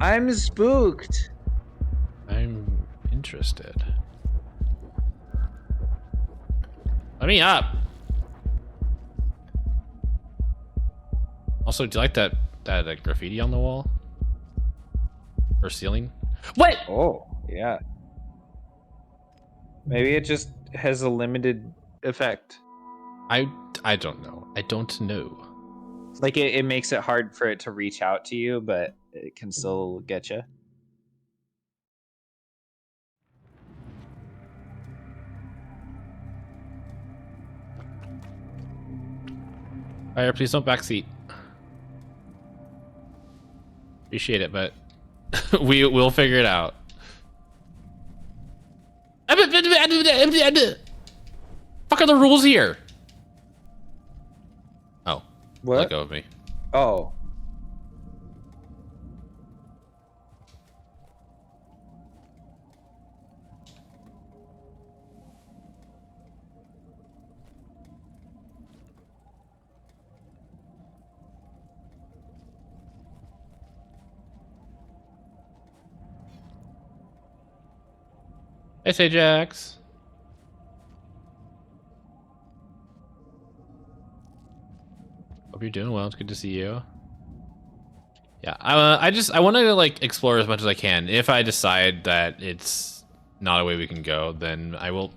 I'm spooked. I'm interested. Let me up. Also, do you like that graffiti on the wall or ceiling? What? Oh, yeah. Maybe it just has a limited effect. I don't know. I don't know. Like it makes it hard for it to reach out to you, but it can still get you. Fire, please don't backseat. Appreciate it, but we'll figure it out. Fuck are the rules here? Oh, What? let go of me. Oh. Hey, say Jax. Hope you're doing well. It's good to see you. Yeah, I want to like explore as much as I can. If I decide that it's not a way we can go, then I will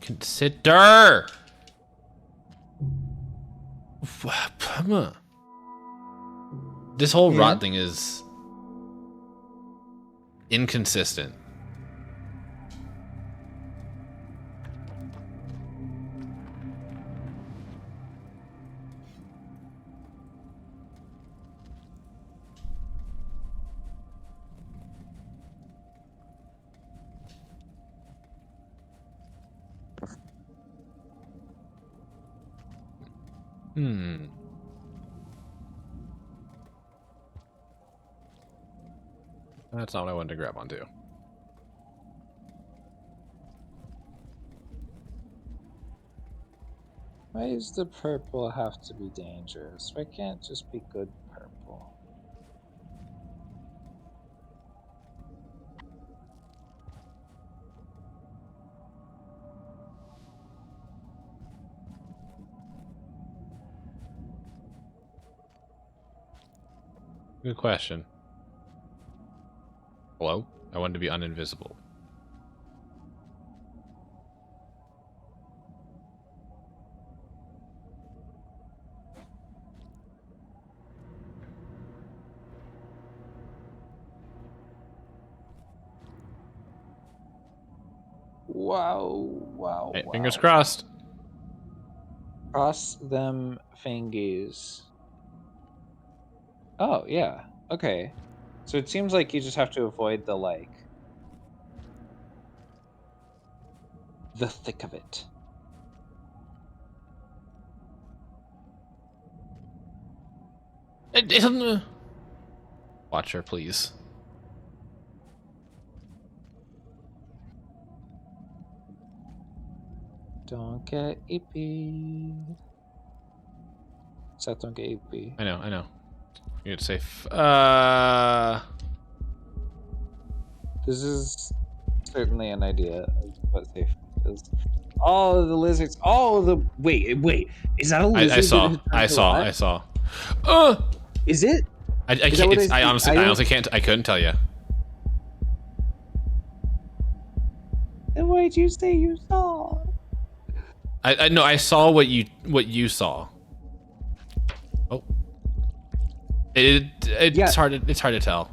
consider. This whole rot thing is inconsistent. That's not what I wanted to grab onto. Why does the purple have to be dangerous? Why can't it just be good purple? Good question. Hello? I wanted to be uninvisible. Wow. Hey, fingers crossed. Cross them fingies. Oh, yeah. Okay. So it seems like you just have to avoid the, like, the thick of it. Watch her, please. Don't get ippy. Seth, don't get ippy. I know. You're safe. This is certainly an idea of what safe is. All of the lizards. All of the. Wait. Is that a lizard? I saw. Is it? I Is that can't. what It's, I I see? honestly, I I don't- honestly can't. I couldn't tell you. Then why'd you say you saw? I know I saw what you saw. Oh. It's Yeah. hard to tell.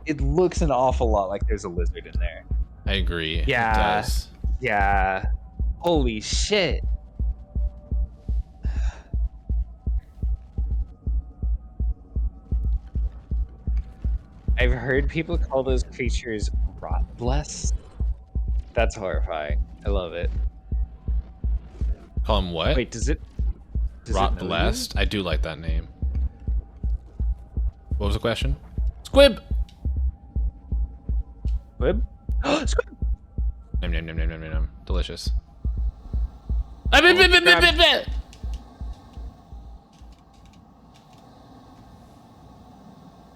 It looks an awful lot like there's a lizard in there. I agree. Yeah. It does. Yeah. Holy shit. I've heard people call those creatures rot blessed. That's horrifying. I love it. Call him what? Wait, does it Rot know you? blessed. I do like that name. What was the question? Squib. Squib? Squib! Nom, nom, nom, nom, nom, nom. Delicious.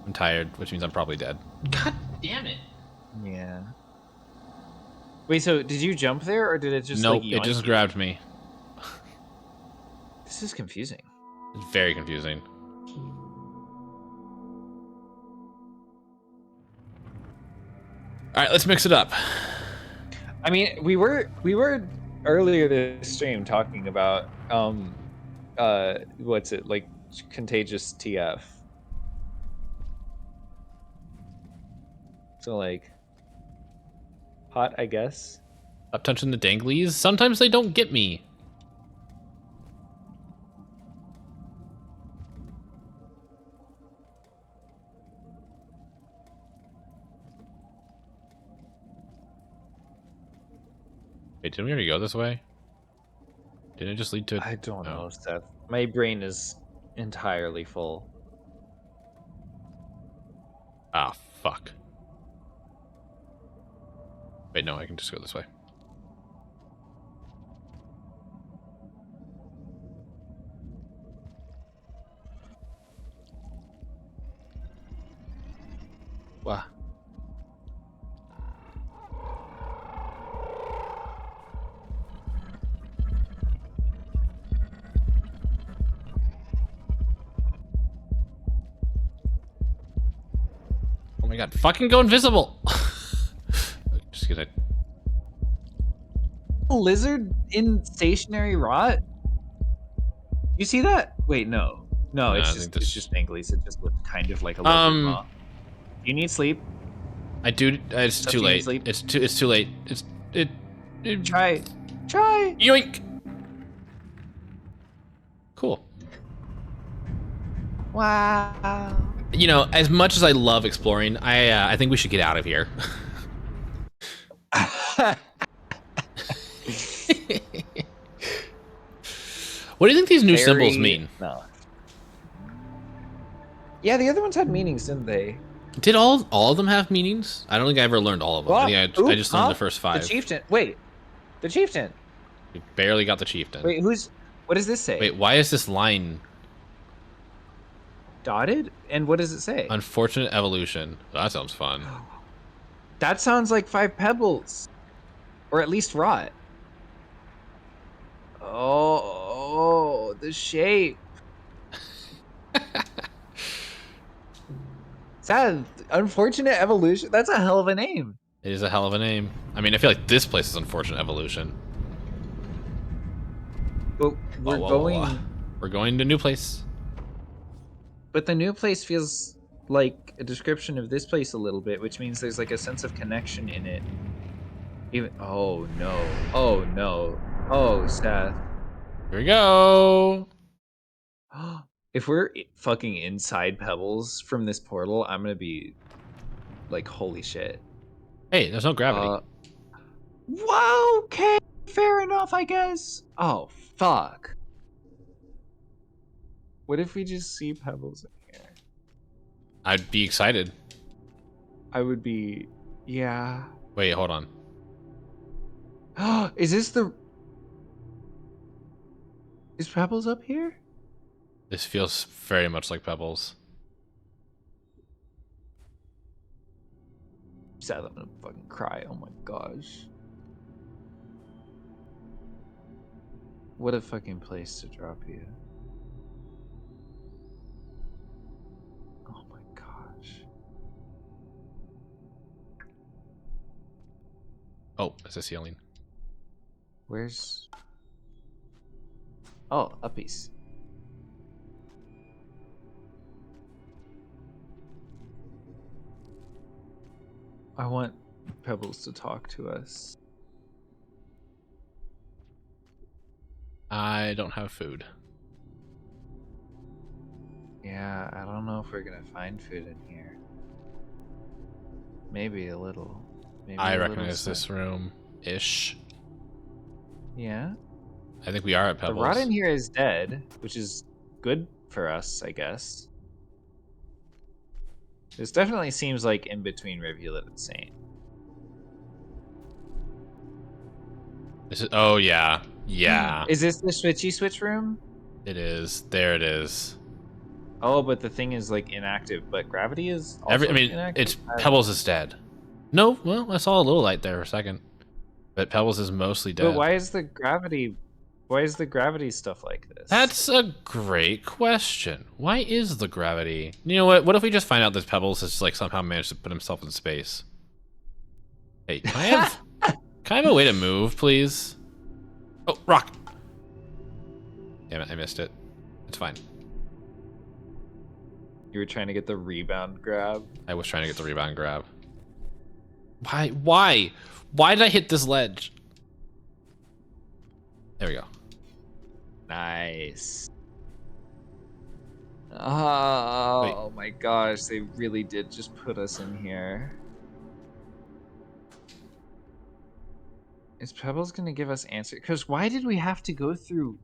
I'm tired, which means I'm probably dead. God damn it. Yeah. Wait, so did you jump there or did it just Nope, like it just yoink you? grabbed me. This is confusing. It's very confusing. All right, let's mix it up. I mean, we were earlier this stream talking about what's it like contagious TF. So like hot, I guess. Stop touching the danglies. Sometimes they don't get me. Wait, didn't we already go this way? Didn't it just lead to... I don't No. know, Seth. My brain is entirely full. Ah, fuck. Wait, no, I can just go this way. Wow. Oh my god, fucking go invisible! Just gonna... A lizard in stationary rot? You see that? Wait, no. No, No, it's I just think this- it's just anglies. It just looks kind of like a lizard maw. You need sleep. I do... It's Stuff too you need late. sleep. It's too late. It... Try. Yoink! Cool. Wow. You know, as much as I love exploring, I think we should get out of here. What do you think these new symbols mean? No. Yeah, the other ones had meanings, didn't they? Did all of them have meanings? I don't think I ever learned all of them. I think I just learned the first 5. The chieftain. Wait. The chieftain. We barely got the chieftain. Wait, what does this say? Wait, why is this line Dotted? And what does it say? unfortunate evolution? That sounds fun. That sounds like 5 pebbles. Or at least rot. Oh, the shape. Is that unfortunate evolution? That's a hell of a name. It is a hell of a name. I mean, I feel like this place is unfortunate evolution. But we're going. We're going to a new place. But the new place feels like a description of this place a little bit, which means there's like a sense of connection in it. Even oh no. Oh no. Oh, Seth. Here we go. If we're fucking inside Pebbles from this portal, I'm gonna be like, holy shit. Hey, there's no gravity. Wow, okay, fair enough, I guess. Oh, fuck. What if we just see Pebbles in here? I'd be excited. I would be, yeah. Wait, hold on. Is this the... Is Pebbles up here? This feels very much like Pebbles. Sad, I'm gonna fucking cry. Oh my gosh. What a fucking place to drop you. Oh my gosh. Oh, it's a ceiling. Where's... Oh, a piece. I want Pebbles to talk to us. I don't have food. Yeah, I don't know if we're gonna find food in here. Maybe a little. Maybe I a little recognize this soon. room-ish. Yeah. I think we are at The Pebbles. rot in here is dead, which is good for us, I guess. This definitely seems like in between Rivulet and Saint. This is, oh yeah, yeah. Is this the switchy switch room? It is. There it is. Oh, but the thing is like inactive, but gravity is also I mean, inactive. it's Pebbles is dead. No, well, I saw a little light there for a second, but Pebbles is mostly dead. But why is the gravity? Why is the gravity stuff like this? That's a great question. Why is the gravity? You know what? What if we just find out that Pebbles has like somehow managed to put himself in space? Hey, can I have can I have a way to move, please? Oh, rock! Damn it, I missed it. It's fine. You were trying to get the rebound grab. I was trying to get the rebound grab. Why? Why? Why did I hit this ledge? There we go. Nice. Oh my gosh, they really did just put us in here. Is Pebbles gonna give us answer? Because why did we have to go through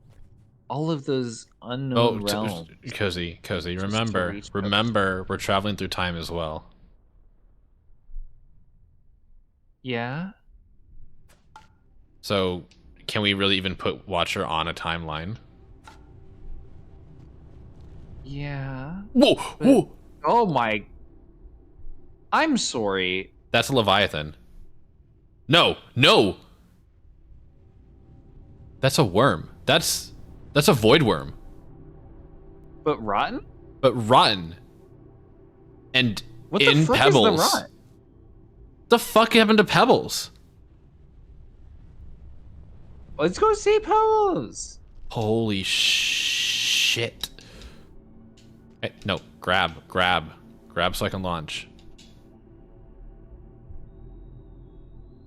all of those unknown realms? Cozy, just to remember, reach remember, we're traveling through time as well. Yeah. So, can we really even put Watcher on a timeline? Yeah. Whoa! Whoa! Oh my. I'm sorry. That's a Leviathan. No! No! That's a worm. That's a void worm. But rotten? But rotten. And What in the fuck Pebbles. is the rot? The fuck happened to Pebbles? Let's go see Pebbles. Holy shit. Hey, no, grab so I can launch.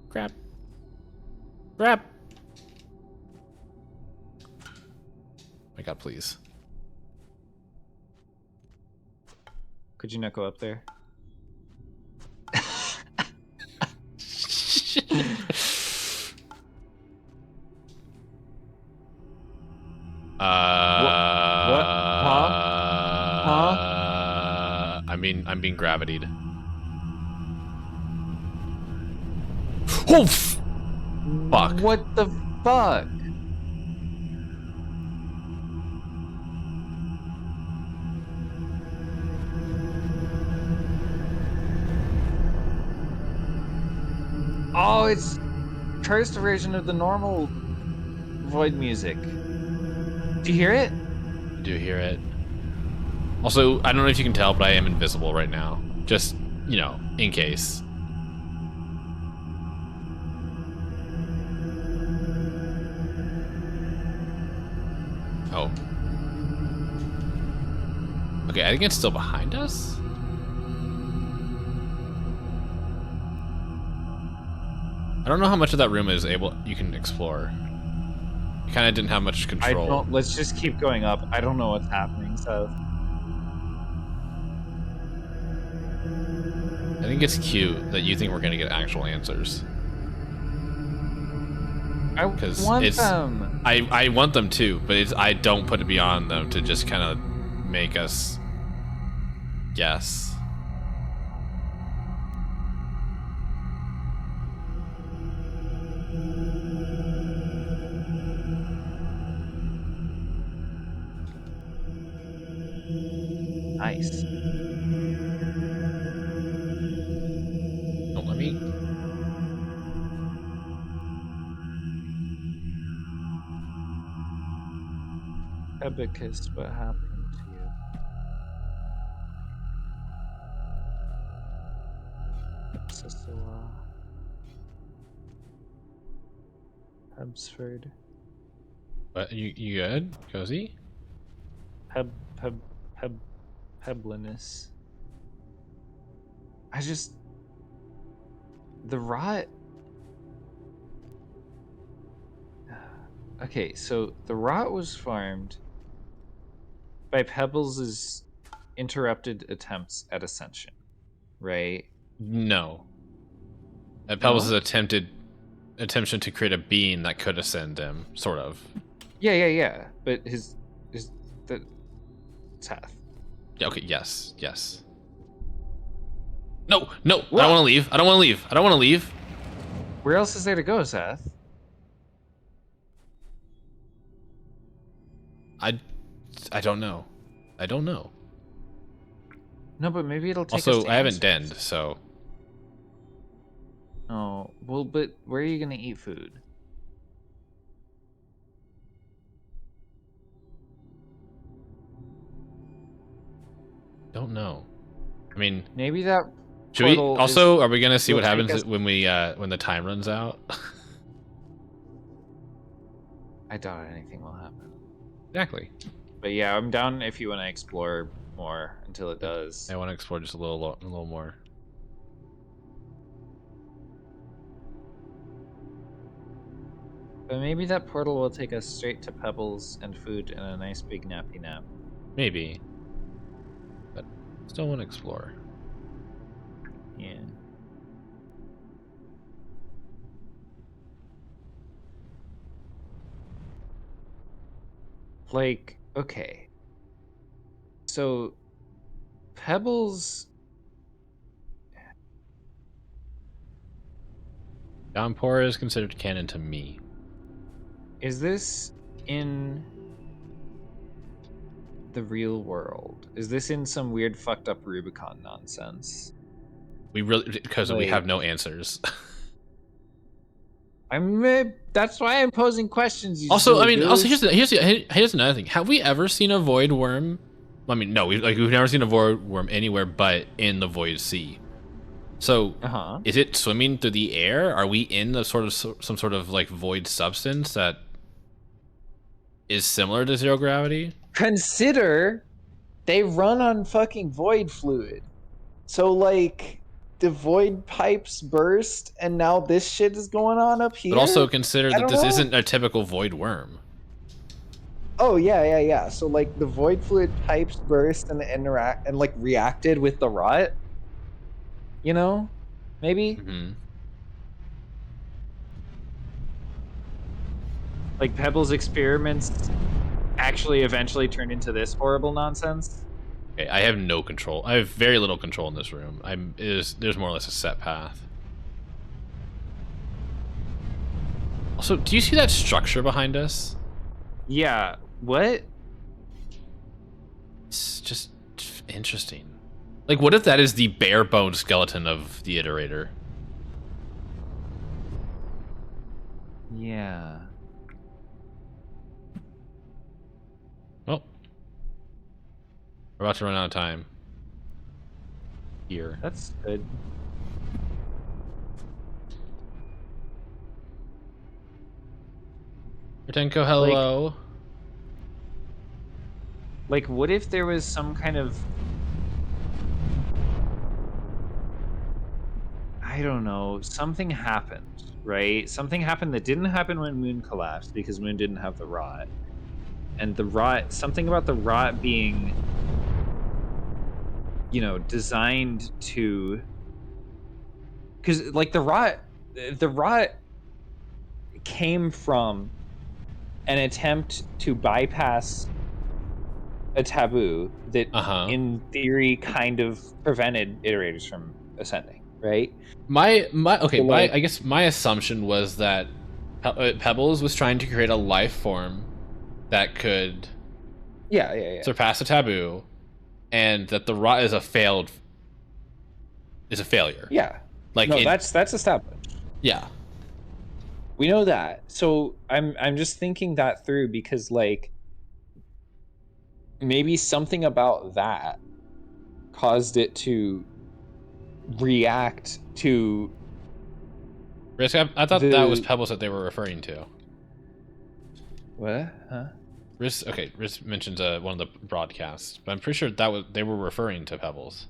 Grab. My God, please. Could you not go up there? What? Huh? I'm being gravitied. Oh, fuck. What the fuck? Oh, it's cursed version of the normal void music. Do you hear it? I do hear it. Also, I don't know if you can tell, but I am invisible right now. Just, you know, in case. Oh. Okay, I think it's still behind us? I don't know how much of that room you can explore. You kind of didn't have much control. Let's just keep going up. I don't know what's happening, so. I think it's cute that you think we're gonna get actual answers. I want them. I want them too, but I don't put it beyond them to just kind of make us guess. Nice. Don't let me. Abacus, what happened to you? Sisua. Pebsford. But you good, Cozy? Pebbliness. The rot. Okay, so the rot was farmed by Pebbles' interrupted attempts at ascension, right? No. Pebbles' No? attention to create a being that could ascend him, sort of. Yeah. But his Seth. Yeah, okay, yes. No, I don't What? want to leave. Where else is there to go, Seth? I don't know. No, but maybe it'll take us Also, to I haven't answers. denned, so Oh, well, but where are you gonna eat food? don't know. I mean, Maybe that should we portal also are we gonna see will what take happens us- when when the time runs out? I doubt anything will happen. Exactly. But yeah, I'm down if you want to explore more until it does. I want to explore just a little more. But maybe that portal will take us straight to Pebbles and food and a nice big nappy nap. Maybe. But still want to explore. Yeah. Like, okay. So, Pebbles. Downpour is considered canon to me. Is this in the real world? Is this in some weird fucked up Rubicon nonsense? We really because we Like- have no answers. That's why I'm posing questions. You Also, I silly mean, goose. here's another thing. Have we ever seen a void worm? I mean, no, we've never seen a void worm anywhere but in the void sea. So, is it swimming through the air? Are we in the some sort of like void substance that is similar to zero gravity? Consider they run on fucking void fluid. So like the void pipes burst and now this shit is going on up here. But also consider I that don't this know. isn't a typical void worm. Oh yeah. So like the void fluid pipes burst and interact and like reacted with the rot. You know? Maybe? Mm-hmm. Like Pebbles experiments actually eventually turned into this horrible nonsense. Okay, I have no control. I have very little control in this room. There's more or less a set path. Also, do you see that structure behind us? Yeah. What? It's just interesting. Like, what if that is the bare bone skeleton of the iterator? Yeah. Well, we're about to run out of time. Here. That's good. Rutenko, hello. Like, what if there was some kind of... I don't know. Something happened, right? Something happened that didn't happen when Moon collapsed because Moon didn't have the rot. And the rot... Something about the rot being... You know, designed to... Because, like, the rot came from an attempt to bypass a taboo that in theory kind of prevented iterators from ascending, right? I guess my assumption was that Pebbles was trying to create a life form that could surpass a taboo, and that the rot is a failure. Yeah. Like, no, that's established. Yeah. We know that. So I'm just thinking that through because like maybe something about that caused it to react to Risk, I thought that was Pebbles that they were referring to. What? Huh? Riz mentioned one of the broadcasts, but I'm pretty sure they were referring to Pebbles.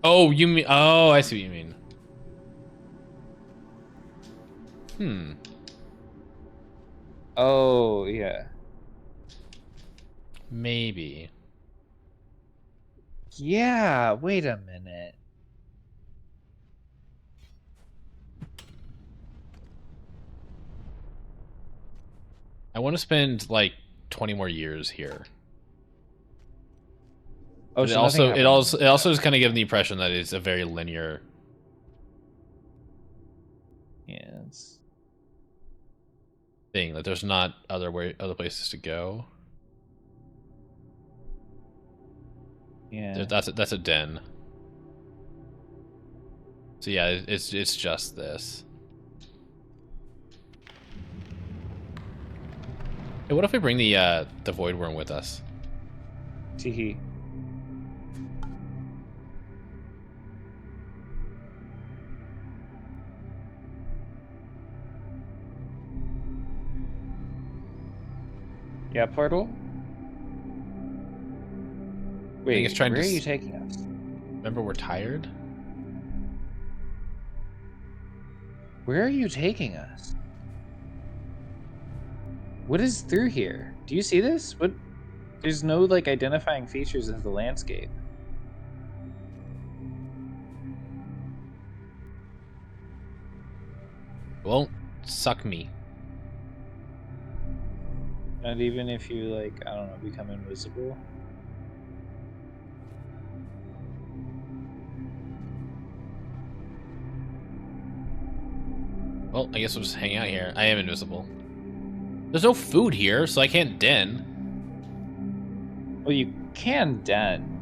Oh, you mean? Oh, I see what you mean. Oh, yeah. Maybe. Yeah, wait a minute. I want to spend like 20 more years here. Oh, But so nothing happened. it also is kind of giving the impression that it's a very linear Yes. thing. That there's not other places to go. Yeah. That's a den. So yeah, it's just this. Hey, what if we bring the void worm with us? Teehee. Yeah, portal? Wait, it's trying where to are you taking us? Remember, we're tired. Where are you taking us? What is through here? Do you see this? What? There's no like identifying features of the landscape. It won't suck me. Not even if you like, I don't know, become invisible. Well, I guess we'll just hang out here. I am invisible. There's no food here, so I can't den. Well, you can den.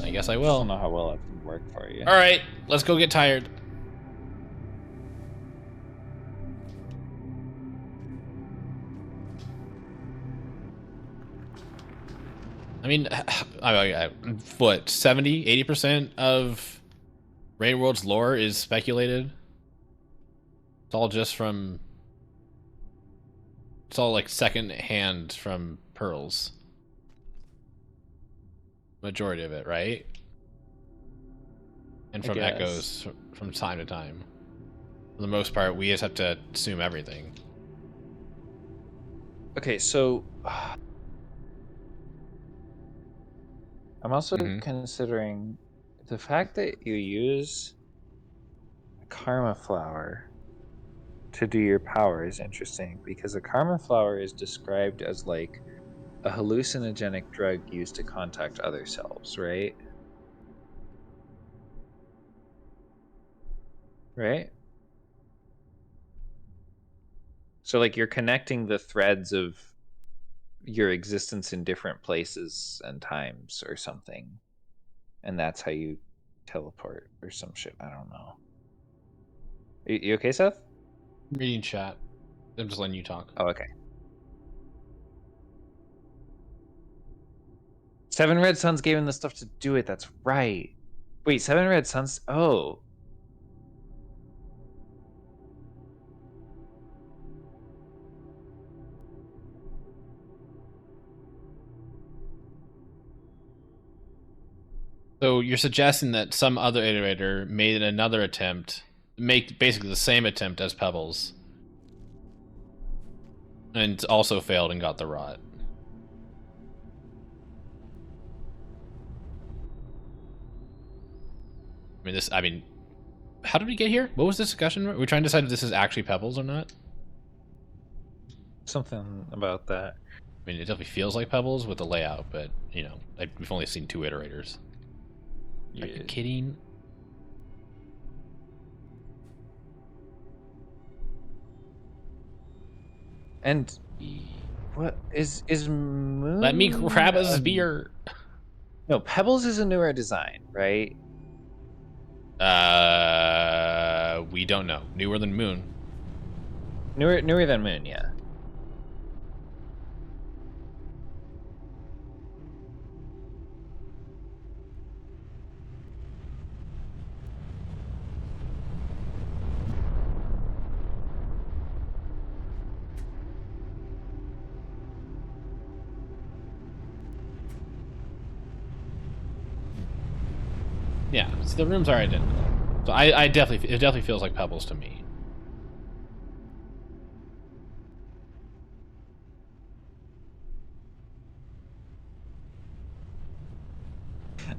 I guess I I don't will. know how well that's gonna work for you. All right, let's go get tired. I mean, what, 70, 80% of Rain World's lore is speculated? It's all just from... It's all like second hand from pearls. Majority of it, right? And from echoes from time to time. For the most part, we just have to assume everything. Okay, so I'm also Mhm. considering the fact that you use a karma flower to do your power is interesting because a karma flower is described as like a hallucinogenic drug used to contact other selves, right? Right? So like you're connecting the threads of your existence in different places and times or something. And that's how you teleport or some shit. I don't know. You okay, Seth? Reading chat. I'm just letting you talk. Oh, okay. 7 red suns gave him the stuff to do it. That's right. Wait, 7 red suns. Oh. So you're suggesting that some other iterator made another attempt, make basically the same attempt as Pebbles, and also failed and got the rot. I mean, how did we get here? What was the discussion? We're trying to decide if this is actually Pebbles or not. Something about that. I mean, it definitely feels like Pebbles with the layout, but you know, we've only seen 2 iterators. Are you kidding? And what is Moon? Let me grab a spear. No, Pebbles is a newer design, right? We don't know. Newer than Moon. Newer than Moon, yeah. So the rooms are identical. So it definitely feels like pebbles to me.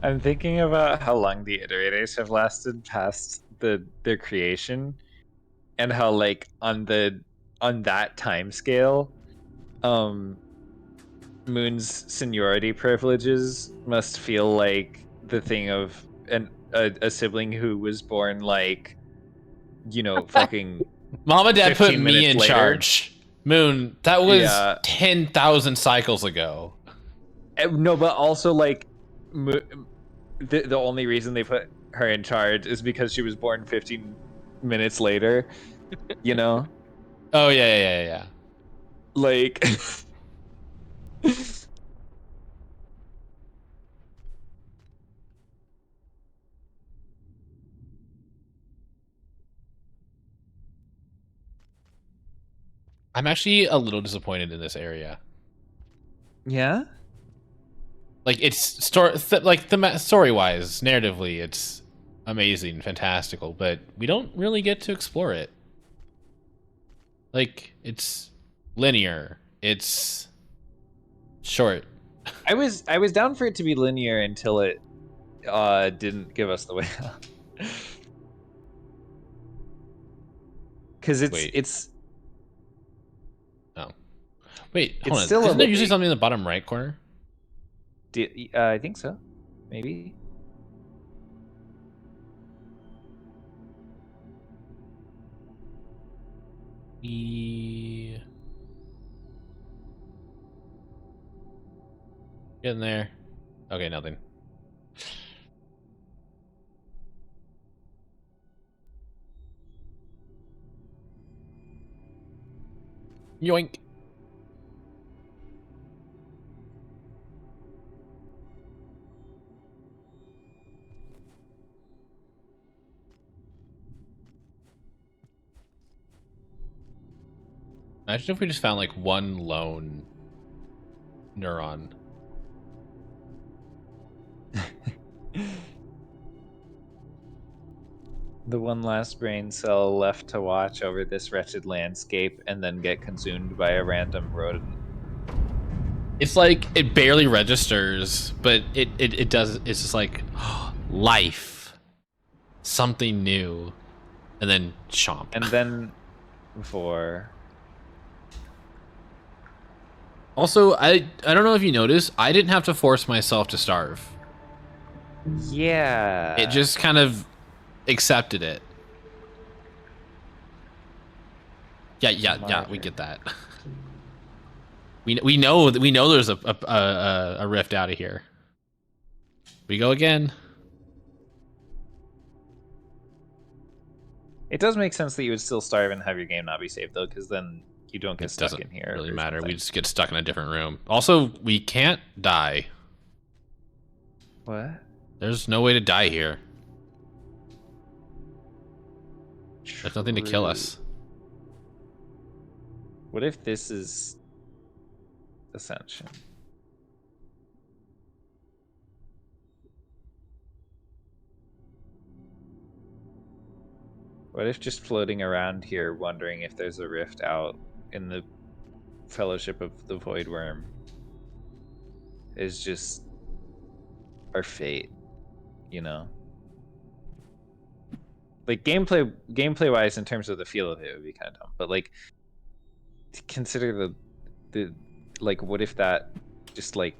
I'm thinking about how long the iterators have lasted past their creation, and how like on that time scale, Moon's seniority privileges must feel like the thing of a sibling who was born like, fucking Mom and Dad put 15 me minutes in later. charge. Moon, that was Yeah. 10,000 cycles ago. No, but also like the only reason they put her in charge is because she was born 15 minutes later, you know? Oh yeah. Like I'm actually a little disappointed in this area. yeah? Like it's story-wise, narratively, it's amazing, fantastical, but we don't really get to explore it. Like it's linear, it's short. I was down for it to be linear until it didn't give us the way out. Cuz Wait. it's Oh, wait, It's hold on. still a Isn't there usually big- something in the bottom right corner? I think so. Maybe. Getting there. Okay, nothing. Yoink. Imagine if we just found like one lone neuron. The one last brain cell left to watch over this wretched landscape and then get consumed by a random rodent. It's like it barely registers, but it does. It's just like life, something new, and then chomp. And then for Also, I don't know if you noticed, I didn't have to force myself to starve. yeah. It just kind of accepted it. Yeah, we get that. We know there's a rift out of here. We go again. It does make sense that you would still starve and have your game not be saved though, because then you don't get It stuck doesn't in here. really or matter. We something. just get stuck in a different room. Also, we can't die. What? There's no way to die here. There's nothing to kill us. What if this is Ascension? What if just floating around here, wondering if there's a rift out in the Fellowship of the Void Worm is just our fate, Like gameplay wise, in terms of the feel of it, would be kind of dumb. But like, to consider the like, what if that just like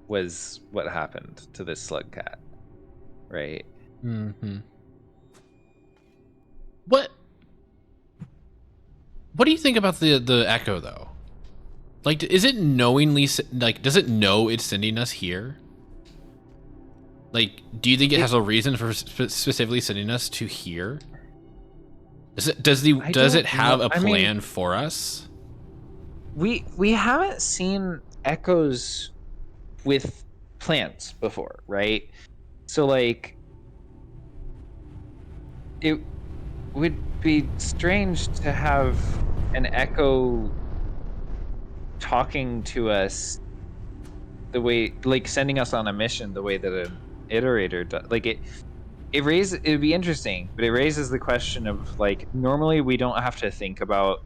was what happened to this Slugcat, right? Mm-hmm. What do you think about the echo though? Like, is it knowingly like? Does it know it's sending us here? Like, do you think it has a reason for specifically sending us to here? Does it have a plan for us? We haven't seen echoes with plants before, right? So like, it would be strange to have an echo talking to us the way, like sending us on a mission the way that an iterator does. Like it would be interesting, but it raises the question of like normally we don't have to think about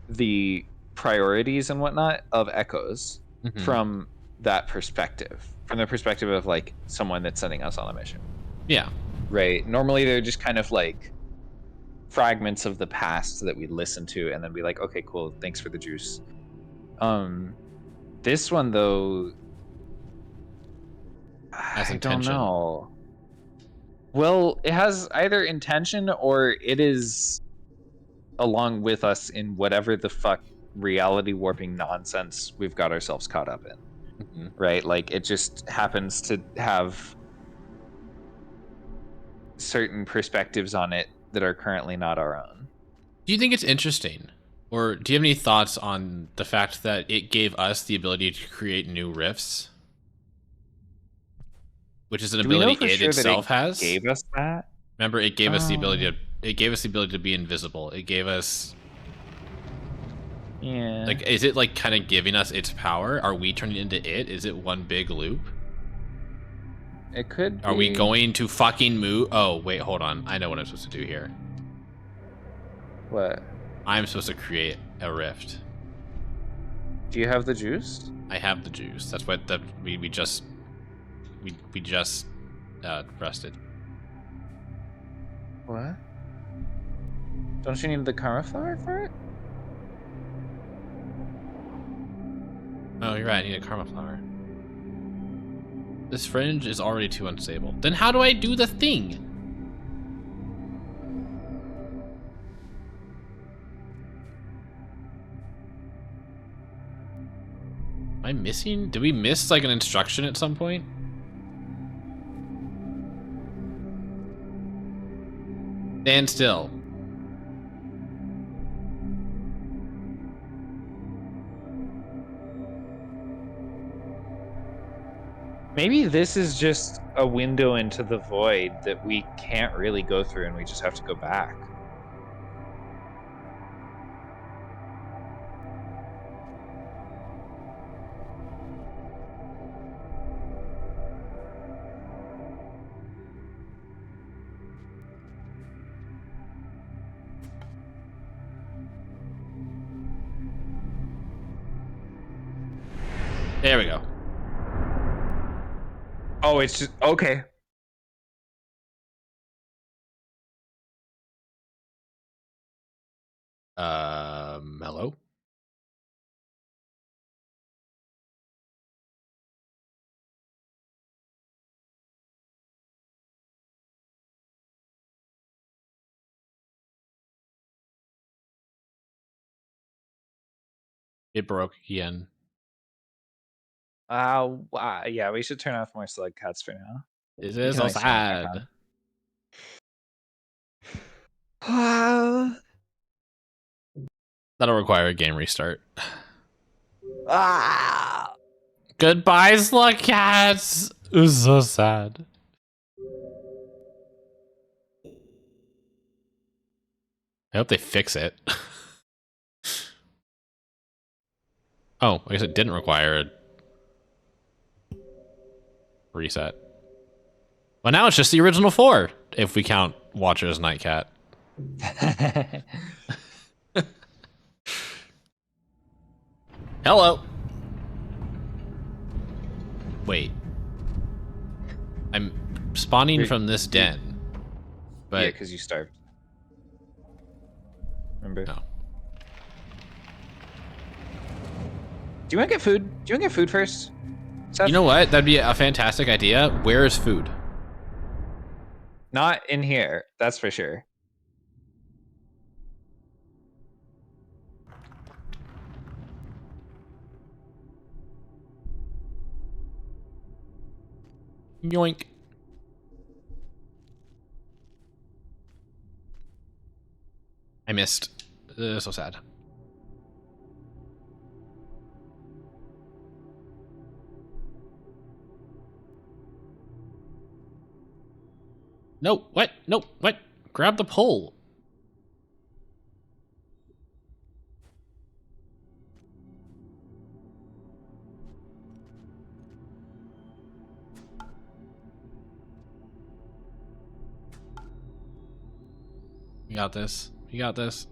the priorities and whatnot of echoes from that perspective, from the perspective of like someone that's sending us on a mission. Yeah. Right. Normally they're just kind of like fragments of the past that we listen to and then be like, okay, cool, thanks for the juice. This one though, Has I don't intention. know. Well, it has either intention or it is along with us in whatever the fuck reality warping nonsense we've got ourselves caught up in. Right? Like it just happens to have certain perspectives on it that are currently not our own. Do you think it's interesting? Or do you have any thoughts on the fact that it gave us the ability to create new rifts? Which is an Do we know ability for it sure that itself it has. gave us that? Remember, it gave us the ability to be invisible. It gave us like, is it like kind of giving us its power? Are we turning into it? Is it one big loop? It could be. Are we going to fucking move? Oh, wait, hold on. I know what I'm supposed to do here. What? I'm supposed to create a rift. Do you have the juice? I have the juice. That's what we just rested. What? Don't you need the karma flower for it? Oh, you're right. I need a karma flower. This fringe is already too unstable. Then how do I do the thing? Am I missing? Did we miss like an instruction at some point? Stand still. Maybe this is just a window into the void that we can't really go through and we just have to go back. There we go. Oh, it's just okay. Hello? It broke again. Yeah, we should turn off more slugcats for now. This We is can so always turn it back sad. on. That'll require a game restart. Ah! Goodbye, Slugcats! It was so sad. I hope they fix it. Oh, I guess it didn't require a reset. Well, now it's just the original 4, if we count Watcher's Nightcat. Hello. Wait. I'm spawning from this den. But Yeah, because you starved. Remember? No. Do you want to get food? Do you want to get food first? Seth? You know what? That'd be a fantastic idea. Where is food? Not in here, that's for sure. Yoink. I missed. So sad. No, what? No, what? Grab the pole. You got this. You got this.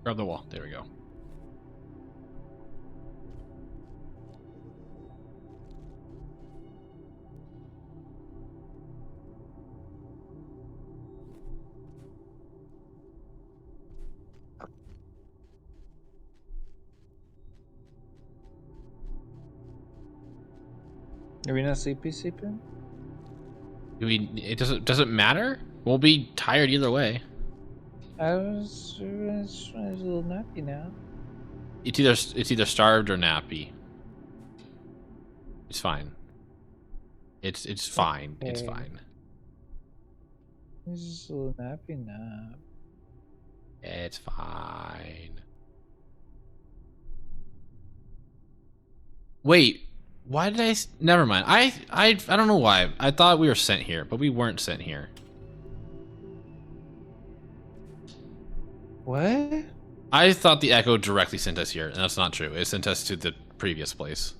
Grab the wall. There we go. Are we not sleeping? Do we? It doesn't matter. We'll be tired either way. I was a little nappy now. It's either starved or nappy. It's fine. It's fine. It's Okay. fine. It's just a little nappy nap. It's fine. Wait, why did never mind. I don't know why. I thought we were sent here, but we weren't sent here. What? I thought the echo directly sent us here, and that's not true. It sent us to the previous place.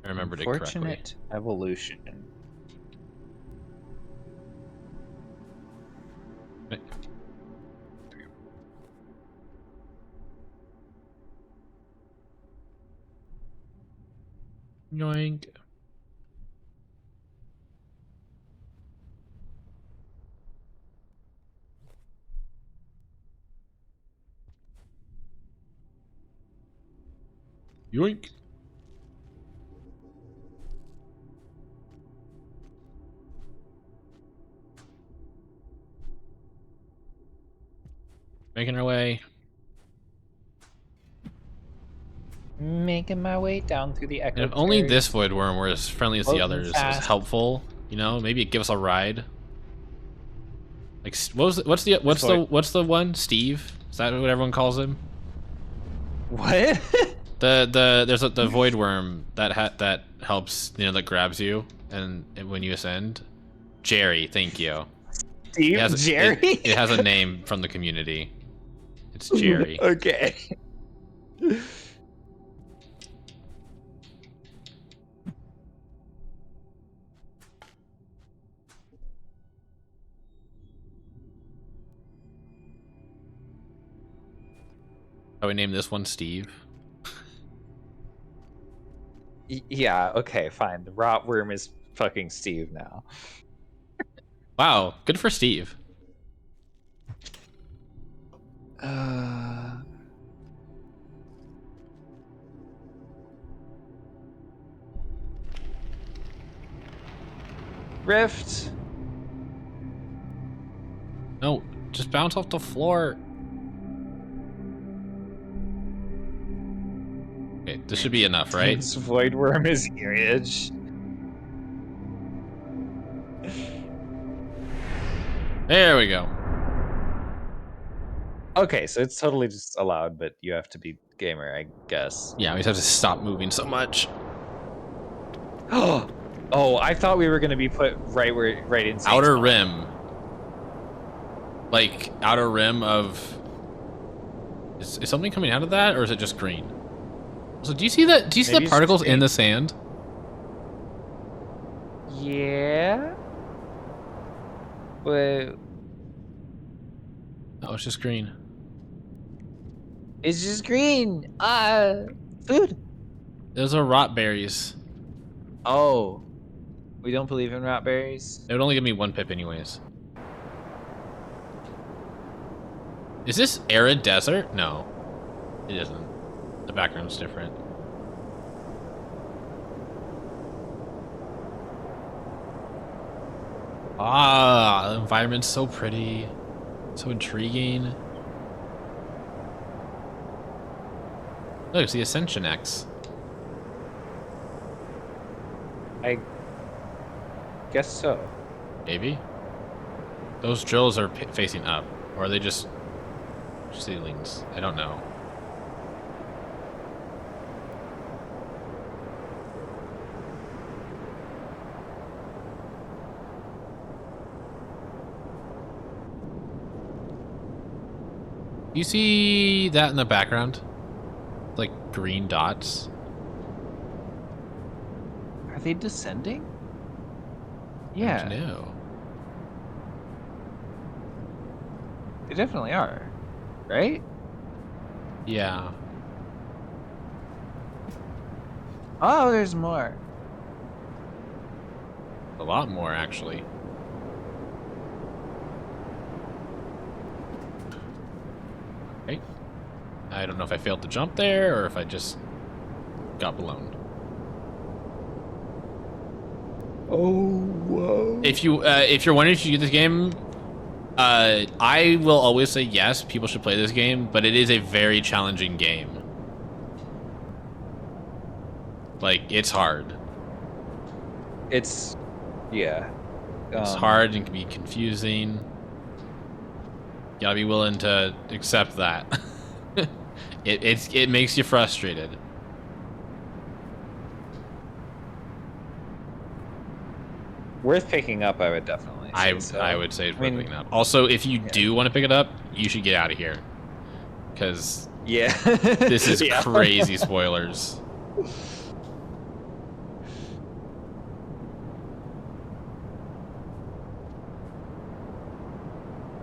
I remembered it correctly. Fortunate evolution. Yoink. Yoink. Making our way. Making my way down through the echo. And if only cherry. this void worm were as friendly as the Floating others, was fast. helpful, you know, maybe it'd give us a ride. Like, what's the one? Steve? Is that what everyone calls him? What? There's the void worm that helps, you know, that grabs you and when you ascend. Jerry, thank you. Steve? Jerry? It has a name from the community. It's Jerry. Okay. Oh, we named this one Steve. Yeah, okay, fine. The rotworm is fucking Steve now. Wow, good for Steve. Rift. No, just bounce off the floor. Okay, this should be enough, right? This void worm is huge. There we go. Okay, so it's totally just allowed, but you have to be gamer, I guess. Yeah, we just have to stop moving so much. Oh, I thought we were gonna be put right in Saints Outer Spawn. rim. Like, outer rim of... Is something coming out of that, or is it just green? So do you see that? Do you see Maybe the it's particles green. in the sand? Yeah. But Oh, it's just green. it's just green. Food. Those are rot berries. Oh, we don't believe in rat berries. It would only give me 1 pip anyways. Is this arid desert? No, it isn't. The background's different. Ah, the environment's so pretty, so intriguing. Look, it's the Ascension X. guess so. Maybe. Those drills are facing up, or are they just ceilings? I don't know. You see that in the background? Like green dots? Are they descending? I Yeah, don't know. they definitely are. Right? Yeah. Oh, there's more. A lot more, actually. Okay. I don't know if I failed to jump there or if I just got blown. Oh, whoa. If you're wondering if you get this game, I will always say yes, people should play this game, but it is a very challenging game. Like, it's hard. It's, yeah. It's hard and can be confusing. You gotta be willing to accept that. it makes you frustrated. Worth picking up, I would definitely say so. I would say it's I worth mean, picking up. Also, if you do want to pick it up, you should get out of here. Because yeah. this is Yeah. crazy spoilers.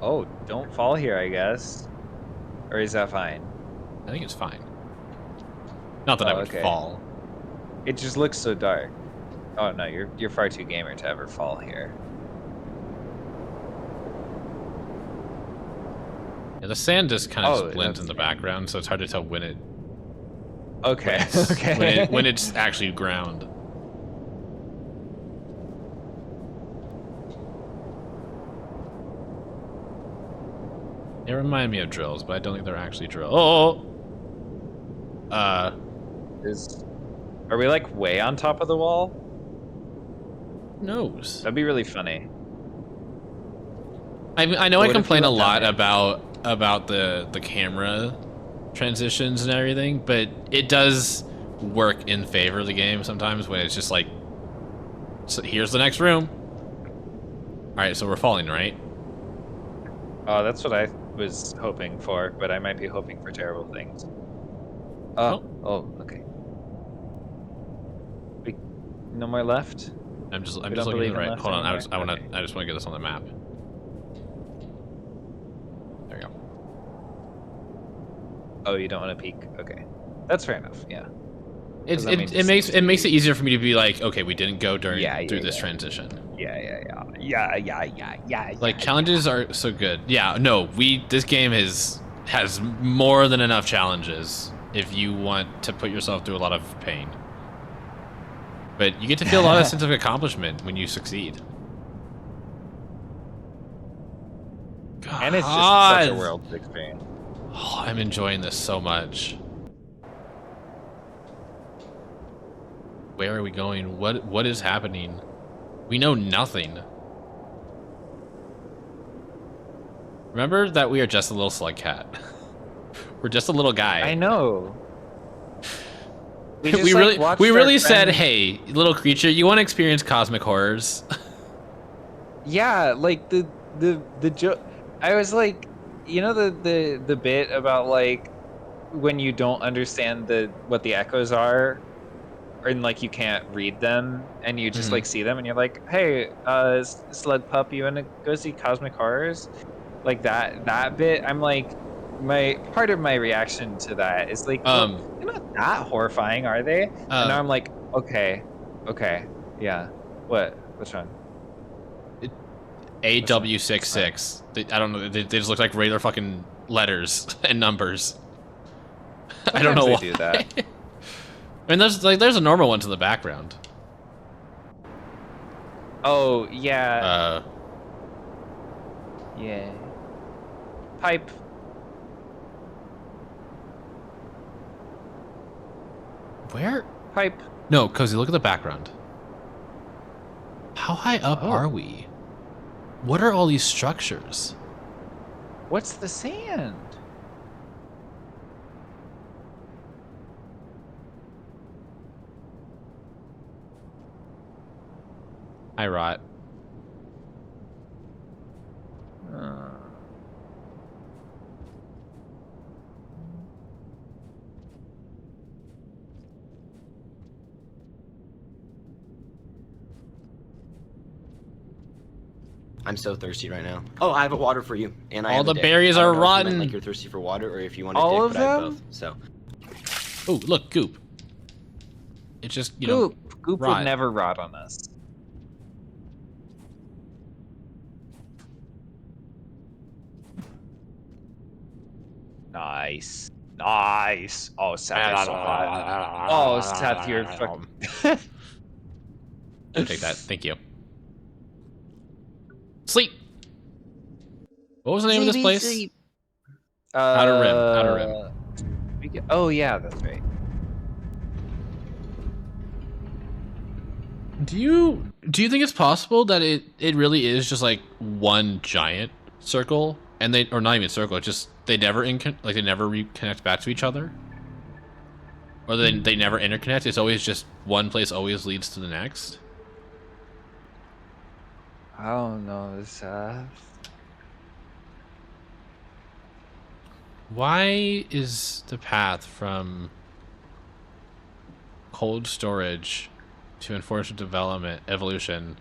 Oh, don't fall here, I guess. Or is that fine? I think it's fine. Not that I would okay. fall. It just looks so dark. Oh no, you're far too gamer to ever fall here. Yeah, the sand just kind of Oh, blends that's in the fine. background, so it's hard to tell when it Okay. when it's, Okay. when it's actually ground. They remind me of drills, but I don't think they're actually drills. Oh! Are we like way on top of the wall? Who knows? That'd be really funny. I know What I if you complain a went down lot there? about the camera transitions and everything, but it does work in favor of the game sometimes when it's just like, so here's the next room. All right, so we're falling, right? Oh, that's what I was hoping for, but I might be hoping for terrible things. Oh, okay. No more left? I'm just We looking don't to believe the in right. left Hold on, anymore? I just want to get this on the map. There we go. Oh, you don't want to peek? Okay. That's fair enough, yeah. It that means it makes it easier for me to be like, okay, we didn't go through this yeah. transition. Yeah. Like challenges are so good. Yeah, no, this game has more than enough challenges if you want to put yourself through a lot of pain. But you get to feel a lot of sense of accomplishment when you succeed. God. And it's just such a world to experience. Oh, I'm enjoying this so much. Where are we going? What is happening? We know nothing. Remember that we are just a little slugcat. We're just a little guy. I know. We just, really watched we our really said, friend- "Hey, little creature, you want to experience cosmic horrors?" Yeah, like the joke. I was like, you know the bit about like when you don't understand what the echoes are, and like you can't read them, and you just Mhm. like see them, and you're like, hey, slug pup, you wanna go see cosmic horrors? Like that bit. I'm like, my part of my reaction to that is like, well, they're not that horrifying, are they? And now I'm like, okay, yeah. What's wrong? AW66. I don't know. They just look like regular fucking letters and numbers. I don't know Sometimes why. they do that. I mean, there's a normal one in the background. Oh yeah. Uh, Yeah. Pipe. where? Pipe. No, Cozy, look at the background. How high up are we? What are all these structures? What's the sand? Hi, Rot. I'm so thirsty right now. Oh, I have a water for you, and I All have a the dick. berries I don't are know if you rotten. meant, like you're thirsty for water, or if you want a All dick, of but I have them? both. So Oh, look, goop. It's just, you Goop. know, Goop rot. would never rot on us. Nice. Nice. Oh, Seth, I saw that. Oh, Seth, you're fucking... I'll take that. Thank you. Sleep. What was the name of this place? Outer Rim. Outer Rim. Oh, yeah, that's right. Do you think it's possible that it really is just like one giant circle, and they, or not even circle, it's just they never they never reconnect back to each other, or they never interconnect? It's always just one place always leads to the next. I don't know, Seth. Why is the path from cold storage to enforcement development evolution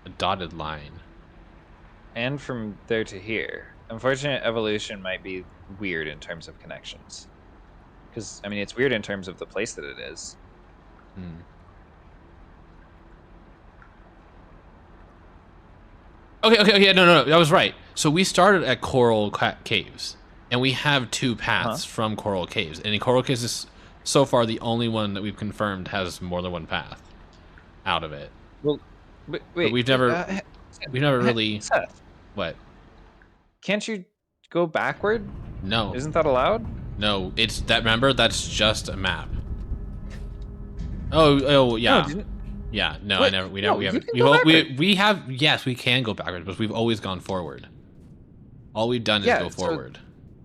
a dotted line? And from there to here. Unfortunate evolution might be weird in terms of connections. Because, I mean, it's weird in terms of the place that it is. Okay, no, I was right. So we started at Coral Caves, and we have two paths from Coral Caves. And in Coral Caves is so far the only one that we've confirmed has more than one path out of it. Well, wait, But we've never really... Seth, What? can't you go backward? No. Isn't that allowed? No, it's that, remember, that's just a map. Oh, yeah. No, Yeah, no, What? we No, haven't. you can go We have, yes, we can go backwards, but we've always gone forward. All we've done is go forward.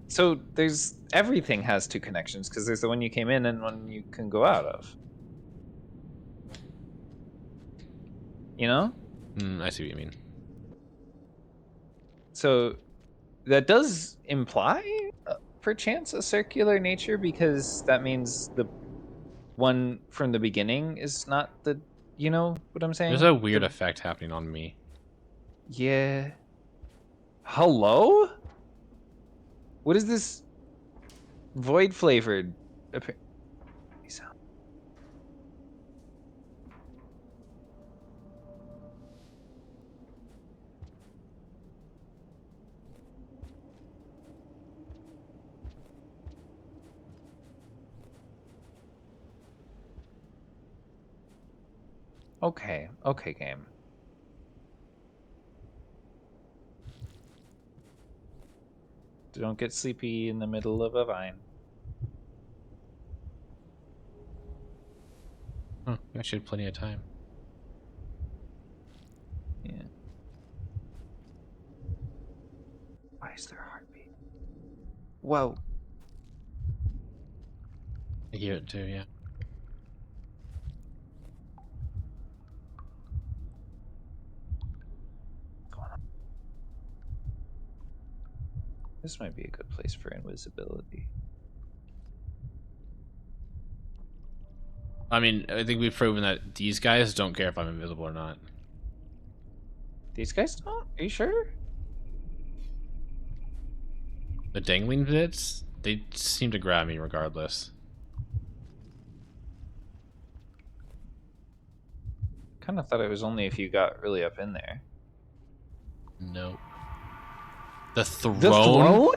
So there's, everything has two connections, because there's the one you came in and one you can go out of. You know? I see what you mean. So that does imply, perchance, a circular nature, because that means the one from the beginning is not the, you know what I'm saying? There's a weird effect happening on me. Yeah. Hello? What is this void flavored sound? Okay, game. Don't get sleepy in the middle of a vine. I should have plenty of time. Yeah. Why is there a heartbeat? Whoa. I hear it too, yeah. This might be a good place for invisibility. I mean, I think we've proven that these guys don't care if I'm invisible or not. These guys don't? Are you sure? The dangling bits, they seem to grab me regardless. Kind of thought it was only if you got really up in there. Nope. The throne? The throne?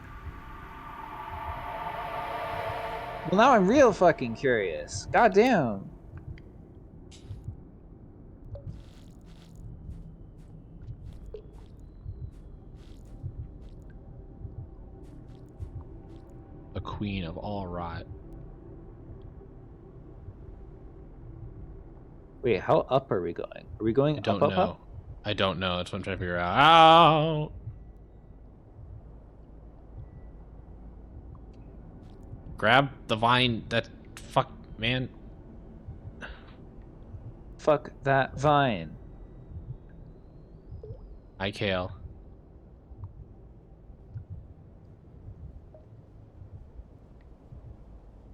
Well, now I'm real fucking curious. Goddamn. The queen of all rot. Wait, how up are we going? Are we going I don't up, know. up? I don't know. That's what I'm trying to figure out. Grab the vine. That fuck, man. Fuck that vine. Hi, Kale.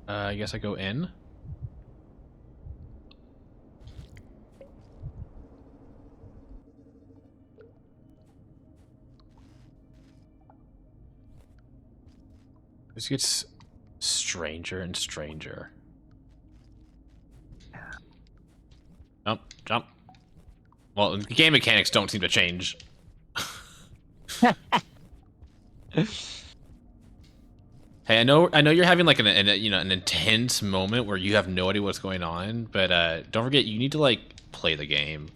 I guess I go in. This gets stranger and stranger. Jump, jump. Well, the game mechanics don't seem to change. Hey, I know you're having like an intense moment where you have no idea what's going on, but don't forget you need to like play the game.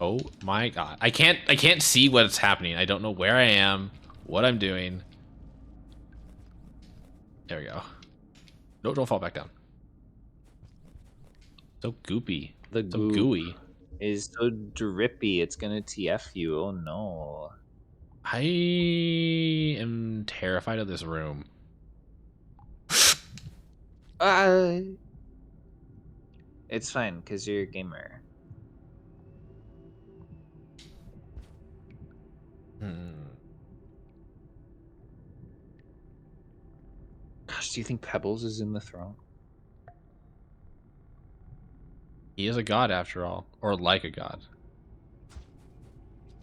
Oh my god. I can't see what's happening. I don't know where I am, what I'm doing. There we go. No, don't fall back down. So goopy. The So goo gooey. is so drippy. It's gonna TF you. Oh no. I am terrified of this room. It's fine because you're a gamer. Gosh, do you think Pebbles is in the throne? He is a god after all, or like a god.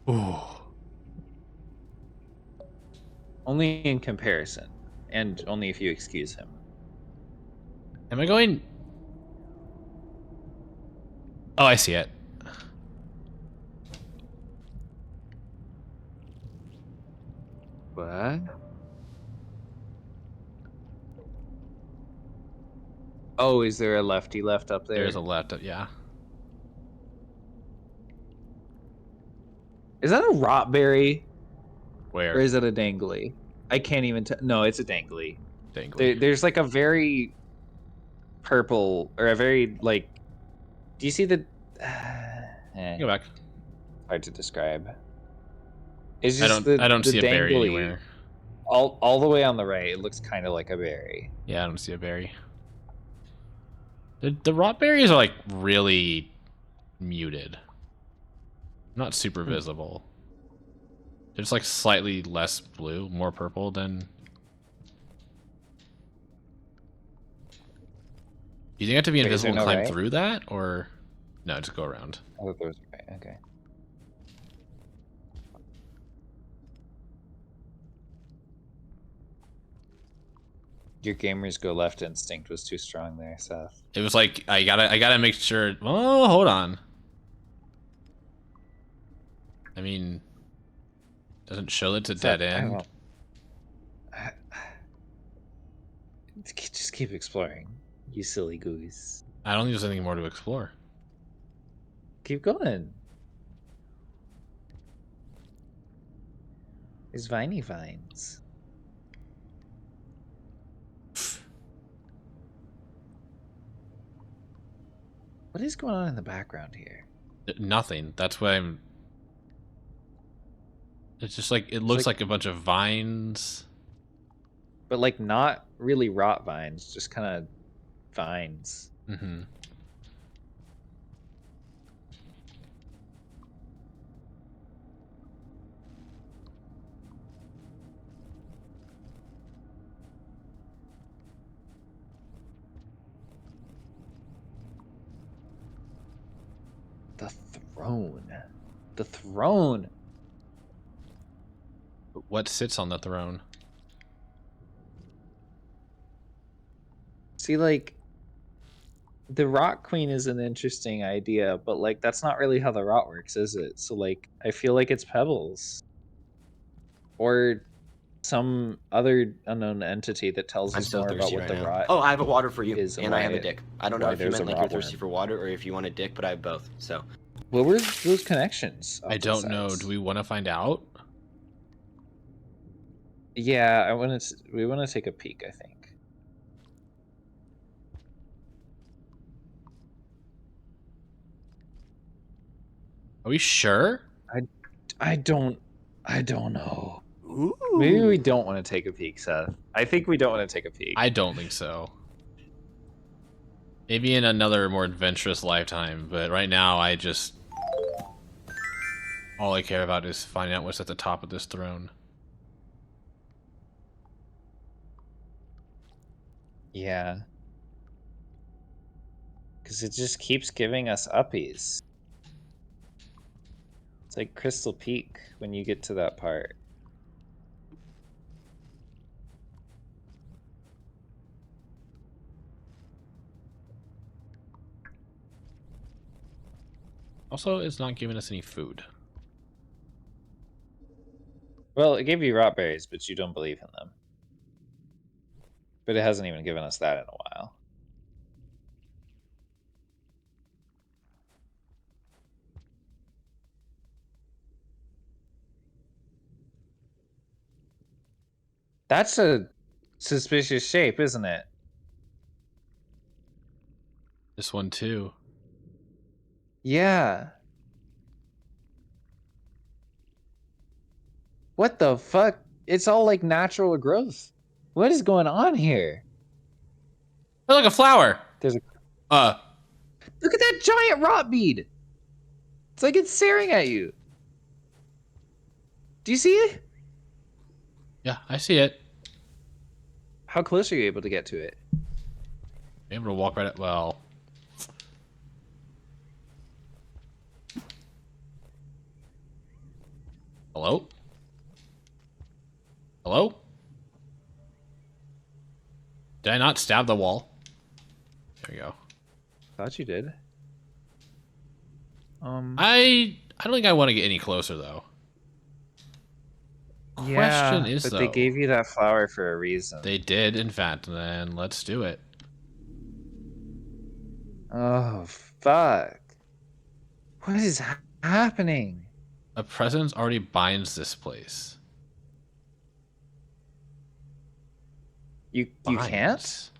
Ooh. Only in comparison, and only if you excuse him. Am I going? Oh, I see it. What? Oh, is there a lefty left up there? There's a left. Yeah. Is that a rotberry Where? or is it a dangly? I can't even tell. No, it's a dangly. Dangly. There's like a very purple or a very like. Do you see the? Go back. Hard to describe. It's I just don't the see a berry dangly, anywhere. All the way on the right, it looks kind of like a berry. Yeah, I don't see a berry. The rot berries are like really muted. Not super visible. They're just like slightly less blue, more purple than. Do you think I have to be Wait, is there invisible and no climb right? through that, or no? Just go around. I thought there was a right. Okay. Your gamers go left instinct was too strong there, Seth. It was like I gotta make sure. Oh, hold on. I mean, doesn't show it's a dead end. Just keep exploring, you silly goose. I don't think there's anything more to explore. Keep going. There's viney vines. What is going on in the background here? Nothing. That's why I'm. It's just like it looks like a bunch of vines. But like not really rot vines, just kind of vines. Mm-hmm. The throne. The throne. What sits on the throne? See, like, the rot queen is an interesting idea, but like that's not really how the rot works, is it? So like I feel like it's Pebbles. Or some other unknown entity that tells I'm us so more about thirsty what right the now. rot Oh, I have a water for you, is and I have a why- dick. I don't know why if you there's meant a like you're rot thirsty worm. for water or if you want a dick, but I have both. So What were those connections? off I to the don't know. sides? Do we want to find out? Yeah, we want to take a peek, I think. Are we sure? I don't know. Maybe we don't want to take a peek, Seth. I think we don't want to take a peek. I don't think so. Maybe in another more adventurous lifetime, but right now I just... all I care about is finding out what's at the top of this throne. Yeah. Because it just keeps giving us uppies. It's like Crystal Peak when you get to that part. Also, it's not giving us any food. Well, it gave you rot berries, but you don't believe in them. But it hasn't even given us that in a while. That's a suspicious shape, isn't it? This one too. Yeah. What the fuck? It's all like natural growth. What is going on here? Oh, look, a flower! There's a Look at that giant rot bead. It's like it's staring at you. Do you see it? Yeah, I see it. How close are you able to get to it? I'm able to walk right up. Well, hello? Hello? Did I not stab the wall? There we go. Thought you did. I don't think I want to get any closer though. Question is but though, they gave you that flower for a reason. they did, in fact, then let's do it. Oh fuck! What is happening? A presence already binds this place. You can't? Binds.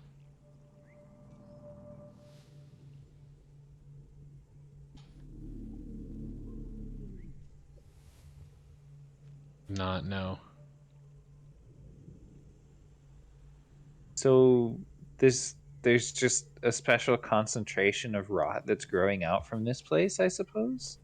Not no. So there's just a special concentration of rot that's growing out from this place, I suppose.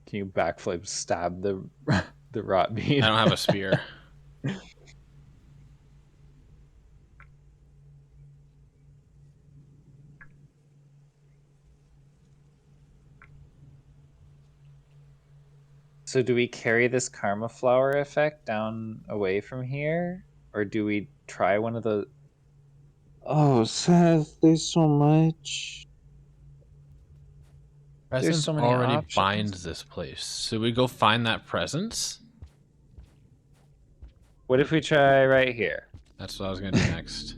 Can you backflip stab the the rot bead? I don't have a spear. So do we carry this karma flower effect down away from here? Or do we try one of the... Oh, Seth, there's so much. Presence so many already options. binds this place. Should we go find that presence? What if we try right here? That's what I was gonna do next.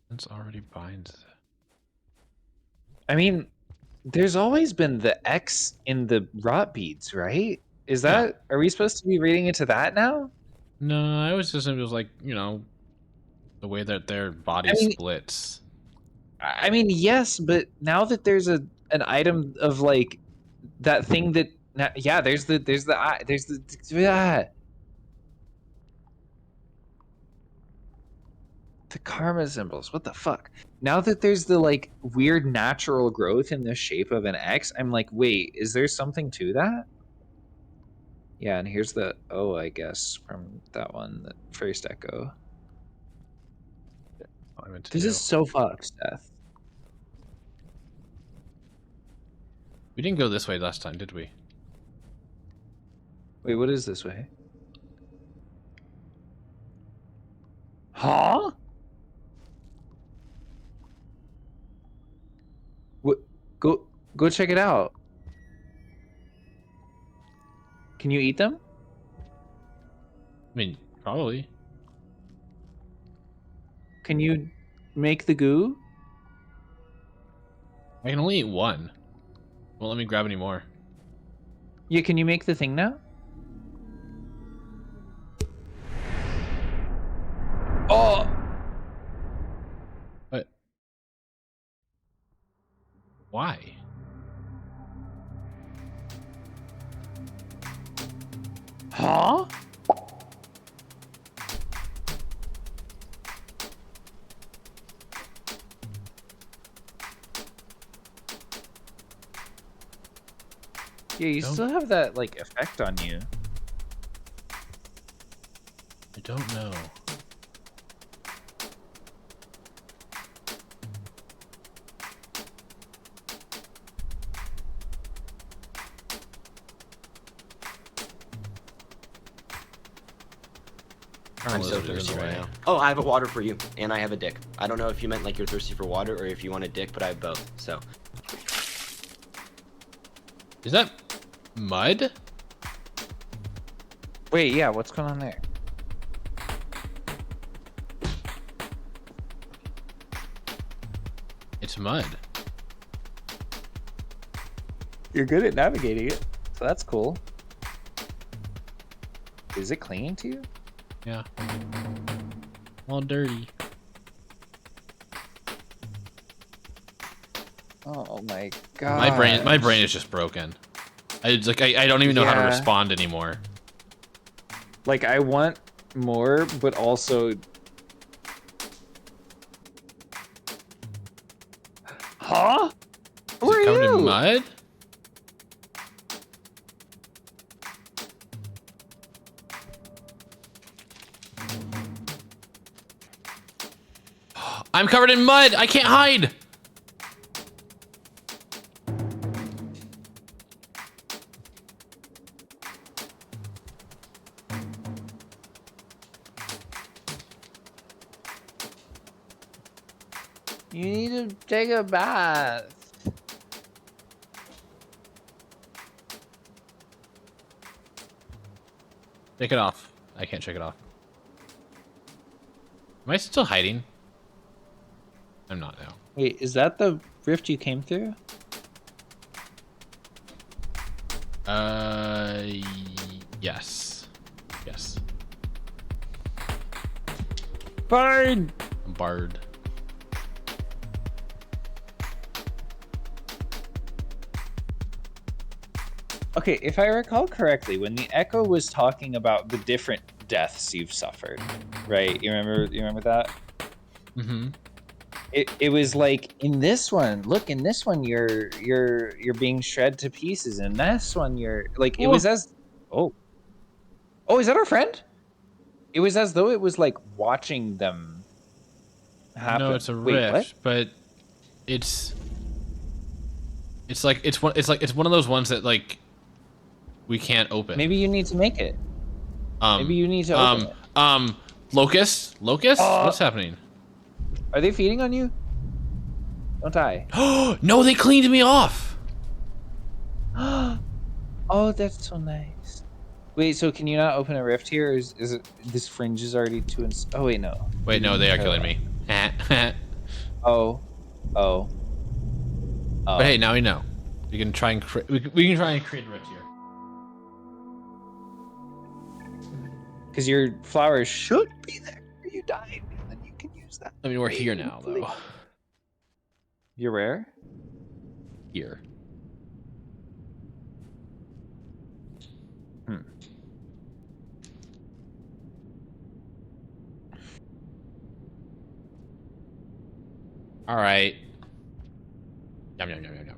Presence already binds it. I mean, there's always been the X in the rot beads, right? Is that... Are we supposed to be reading into that now? No, I was just, it was like, you know, the way that their body splits. I mean, yes, but now that there's an item of like that thing that... Yeah, there's the eye, there's the... The karma symbols, what the fuck? Now that there's the like weird natural growth in the shape of an X, I'm like, wait, is there something to that? Yeah, and here's the O, I guess, from that one, the first echo. This is so fucked, Seth. We didn't go this way last time, did we? Wait, what is this way? Huh? What? Go check it out. Can you eat them? I mean, probably. Can you make the goo? I can only eat one. Won't let me grab any more. Yeah, can you make the thing now? Oh! What? Why? Huh? Yeah, you still have that, like, effect on you. I don't know. I'm so thirsty right now. Oh, I have a water for you, and I have a dick. I don't know if you meant like you're thirsty for water or if you want a dick, but I have both. So. Is that mud? Wait, yeah, what's going on there? It's mud. You're good at navigating it, so that's cool. Is it clinging to you? Yeah. All dirty. Oh my god. My brain is just broken. I don't even know how to Yeah. respond anymore. Like, I want more, but also... Huh? Who Is are it covered you? in mud? I'm covered in mud. I can't hide. You need to take a bath. Take it off. I can't shake it off. Am I still hiding? I'm not now. Wait, is that the rift you came through? Yes. Yes. Burn! I'm barred. Okay, if I recall correctly, when the Echo was talking about the different deaths you've suffered, right? You remember that? Mm-hmm. It was like, in this one, look, in this one you're being shred to pieces, and this one you're like, it was as oh, is that our friend? It was as though it was like watching them happen. No, it's a Wait, what? rift, but it's one of those ones that like we can't open. Maybe you need to make it. Maybe you need to open it. Locust? What's happening? Are they feeding on you? Don't die. No, they cleaned me off. Oh, that's so nice. Wait, so can you not open a rift here? Or is it this fringe is already too? Oh wait, no. Wait, no, they are killing me. Oh. But hey, now we know. We can try and we can try and create a rift here. Because your flowers should be there. You died, and then you can use that. I mean, we're here now, though. You're where? Here. All right. Yum yum yum yum yum.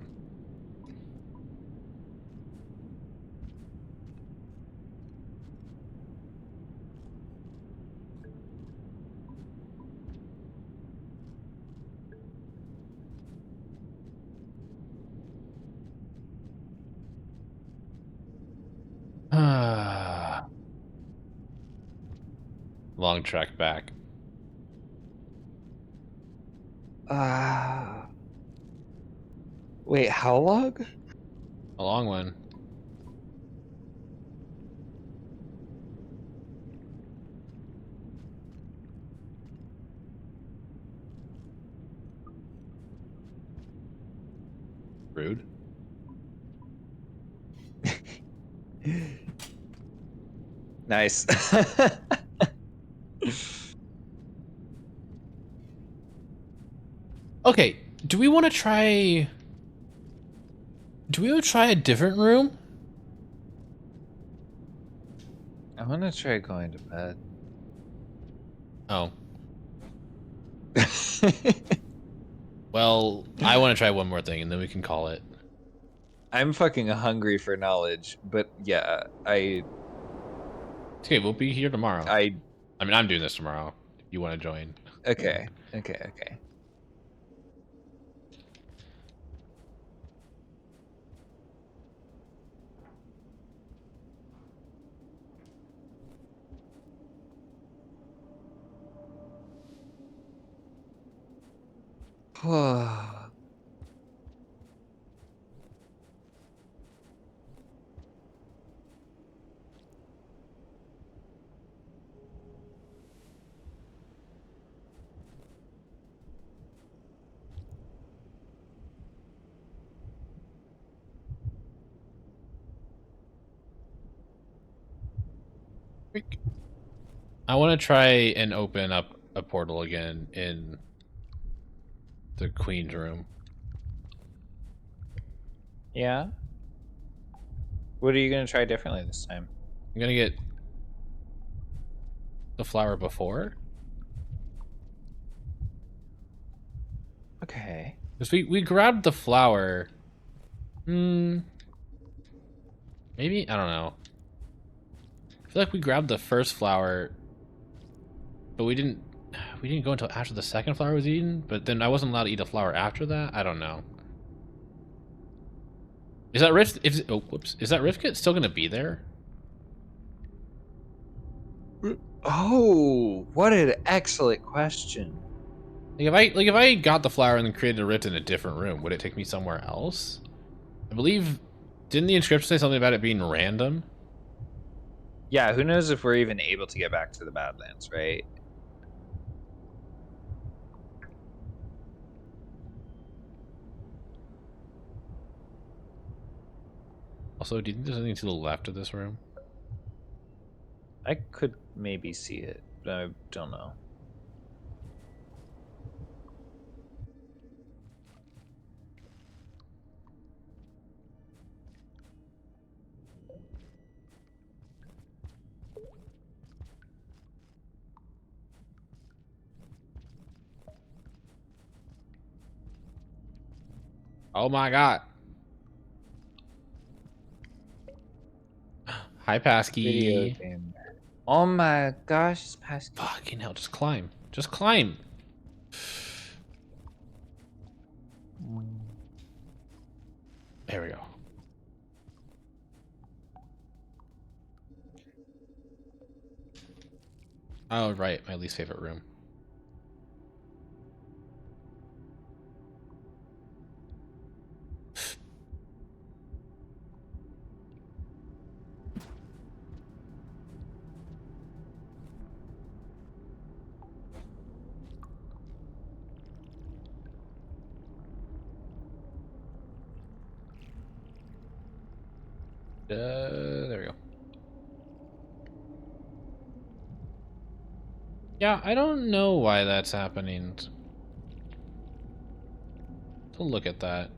Long trek back. Wait, how long? A long one. Rude. Nice. Okay, do we want to try... Do we want to try a different room? I'm gonna try going to bed. Oh. Well, I want to try one more thing, and then we can call it. I'm fucking hungry for knowledge, but yeah, Okay, we'll be here tomorrow. I I mean, I'm doing this tomorrow. If you want to join. okay. I want to try and open up a portal again in the Queen's room. Yeah. What are you gonna try differently this time? I'm gonna get the flower before. Okay. Because we grabbed the flower. Maybe? I don't know. I feel like we grabbed the first flower, but we didn't go until after the second flower was eaten, but then I wasn't allowed to eat a flower after that? I don't know. Is that rift oh whoops. Is that rift kit still gonna be there? Oh, what an excellent question. Like if I got the flower and then created a rift in a different room, would it take me somewhere else? I believe, didn't the inscription say something about it being random? Yeah, who knows if we're even able to get back to the Badlands, right? Also, do you think there's anything to the left of this room? I could maybe see it, but I don't know. Oh my god. Hi, Video Pasky. game. Oh my gosh, it's past. Fucking hell, just climb. Just climb. There we go. Oh, right, my least favorite room. There we go. Yeah, I don't know why that's happening. To look at that.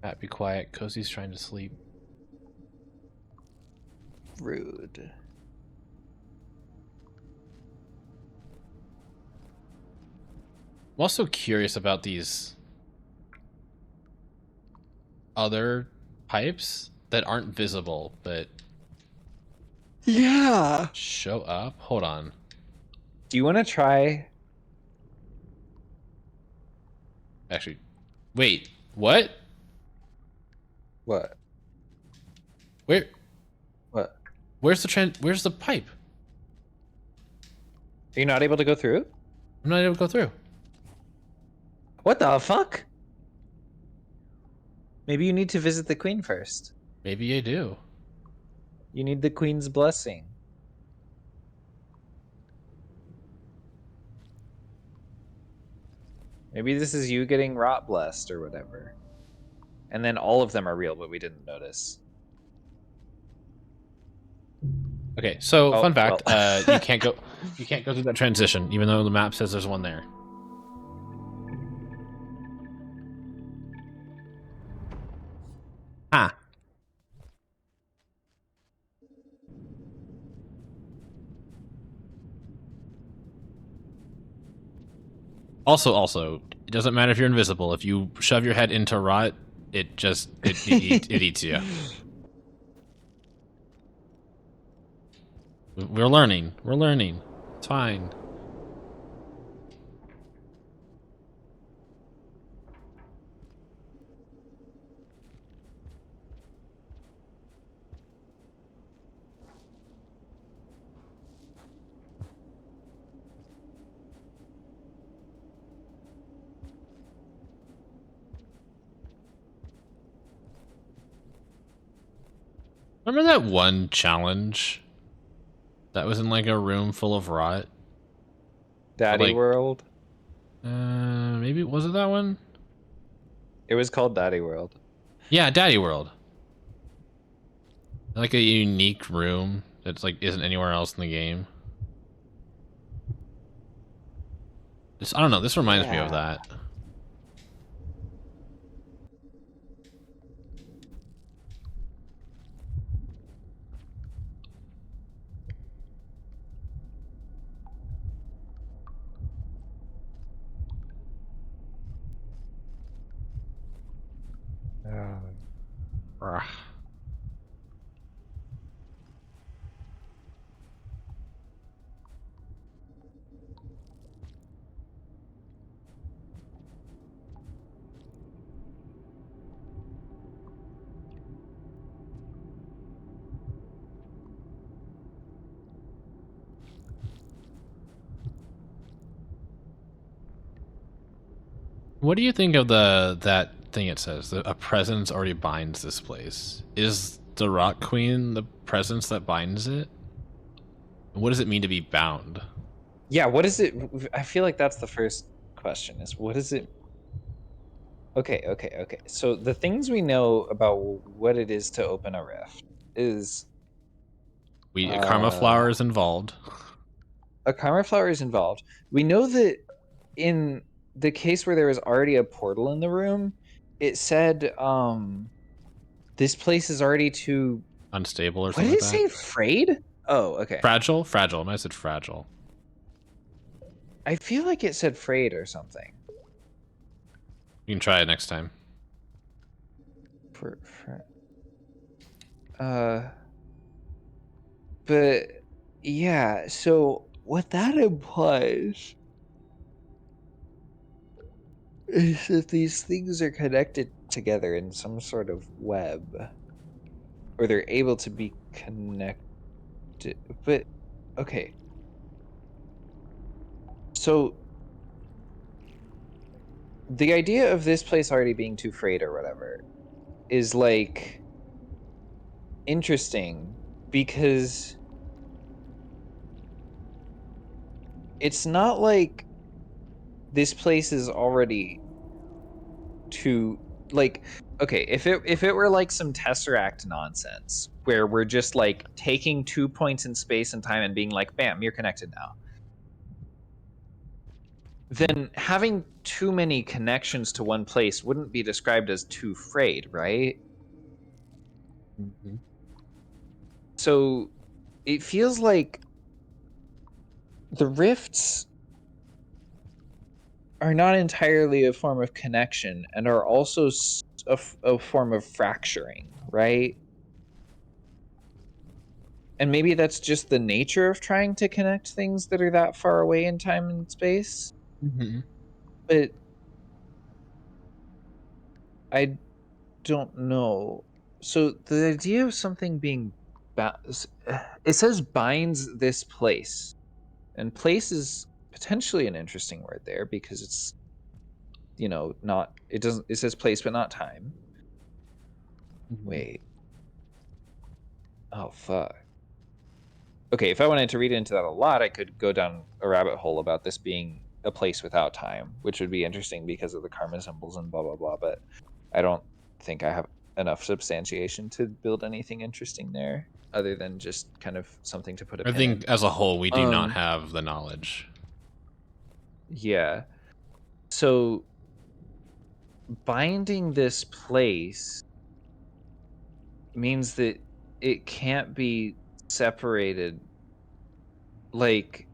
Matt, be quiet. Cozy's trying to sleep. Rude. I'm also curious about these other pipes that aren't visible, but Yeah. show up. Hold on. Do you want to try? Actually, wait. What? What? Where? What? Where's the pipe? Are you not able to go through? I'm not able to go through. What the fuck? Maybe you need to visit the queen first. Maybe I do. You need the queen's blessing. Maybe this is you getting rot blessed or whatever. And then all of them are real, but we didn't notice. Okay, so Oh, fun fact, well. you can't go through that transition, even though the map says there's one there. Ah. Also, it doesn't matter if you're invisible. If you shove your head into rot, it eats you. We're learning. We're learning. It's fine. Remember that one challenge that was in like a room full of rot? Daddy like- World. Maybe was it that one? It was called Daddy World. Yeah, Daddy World. Like a unique room that's like isn't anywhere else in the game. I don't know. This reminds me of that. Ugh. What do you think of that thing it says? A presence already binds this place. Is the Rock Queen the presence that binds it? What does it mean to be bound? Yeah, what is it? I feel like that's the first question is what is it? Okay. So the things we know about what it is to open a rift is A karma flower is involved. a karma flower is involved. We know that in the case where there was already a portal in the room, it said this place is already too Unstable or what something did it like say? that. Frayed? Oh, okay. Fragile? Fragile. I said fragile. I feel like it said frayed or something. You can try it next time. But yeah, so what that implies is that these things are connected together in some sort of web, or they're able to be connected. But okay, so the idea of this place already being too frayed or whatever is like interesting because it's not like this place is already too like okay if it were like some tesseract nonsense where we're just like taking 2 points in space and time and being like bam you're connected now, then having too many connections to one place wouldn't be described as too frayed, right? Mm-hmm. So it feels like the rifts are not entirely a form of connection and are also a form of fracturing, right? And maybe that's just the nature of trying to connect things that are that far away in time and space. Mm-hmm. But I don't know. So the idea of something being it says binds this place. And place is potentially an interesting word there because it's not it says place but not time. Wait. Oh, fuck. Okay, if I wanted to read into that a lot, I could go down a rabbit hole about this being a place without time, which would be interesting because of the karma symbols and blah, blah, blah. But I don't think I have enough substantiation to build anything interesting there other than just kind of something to put a I pin in. think as a whole, we do not have the knowledge. Yeah. So binding this place means that it can't be separated like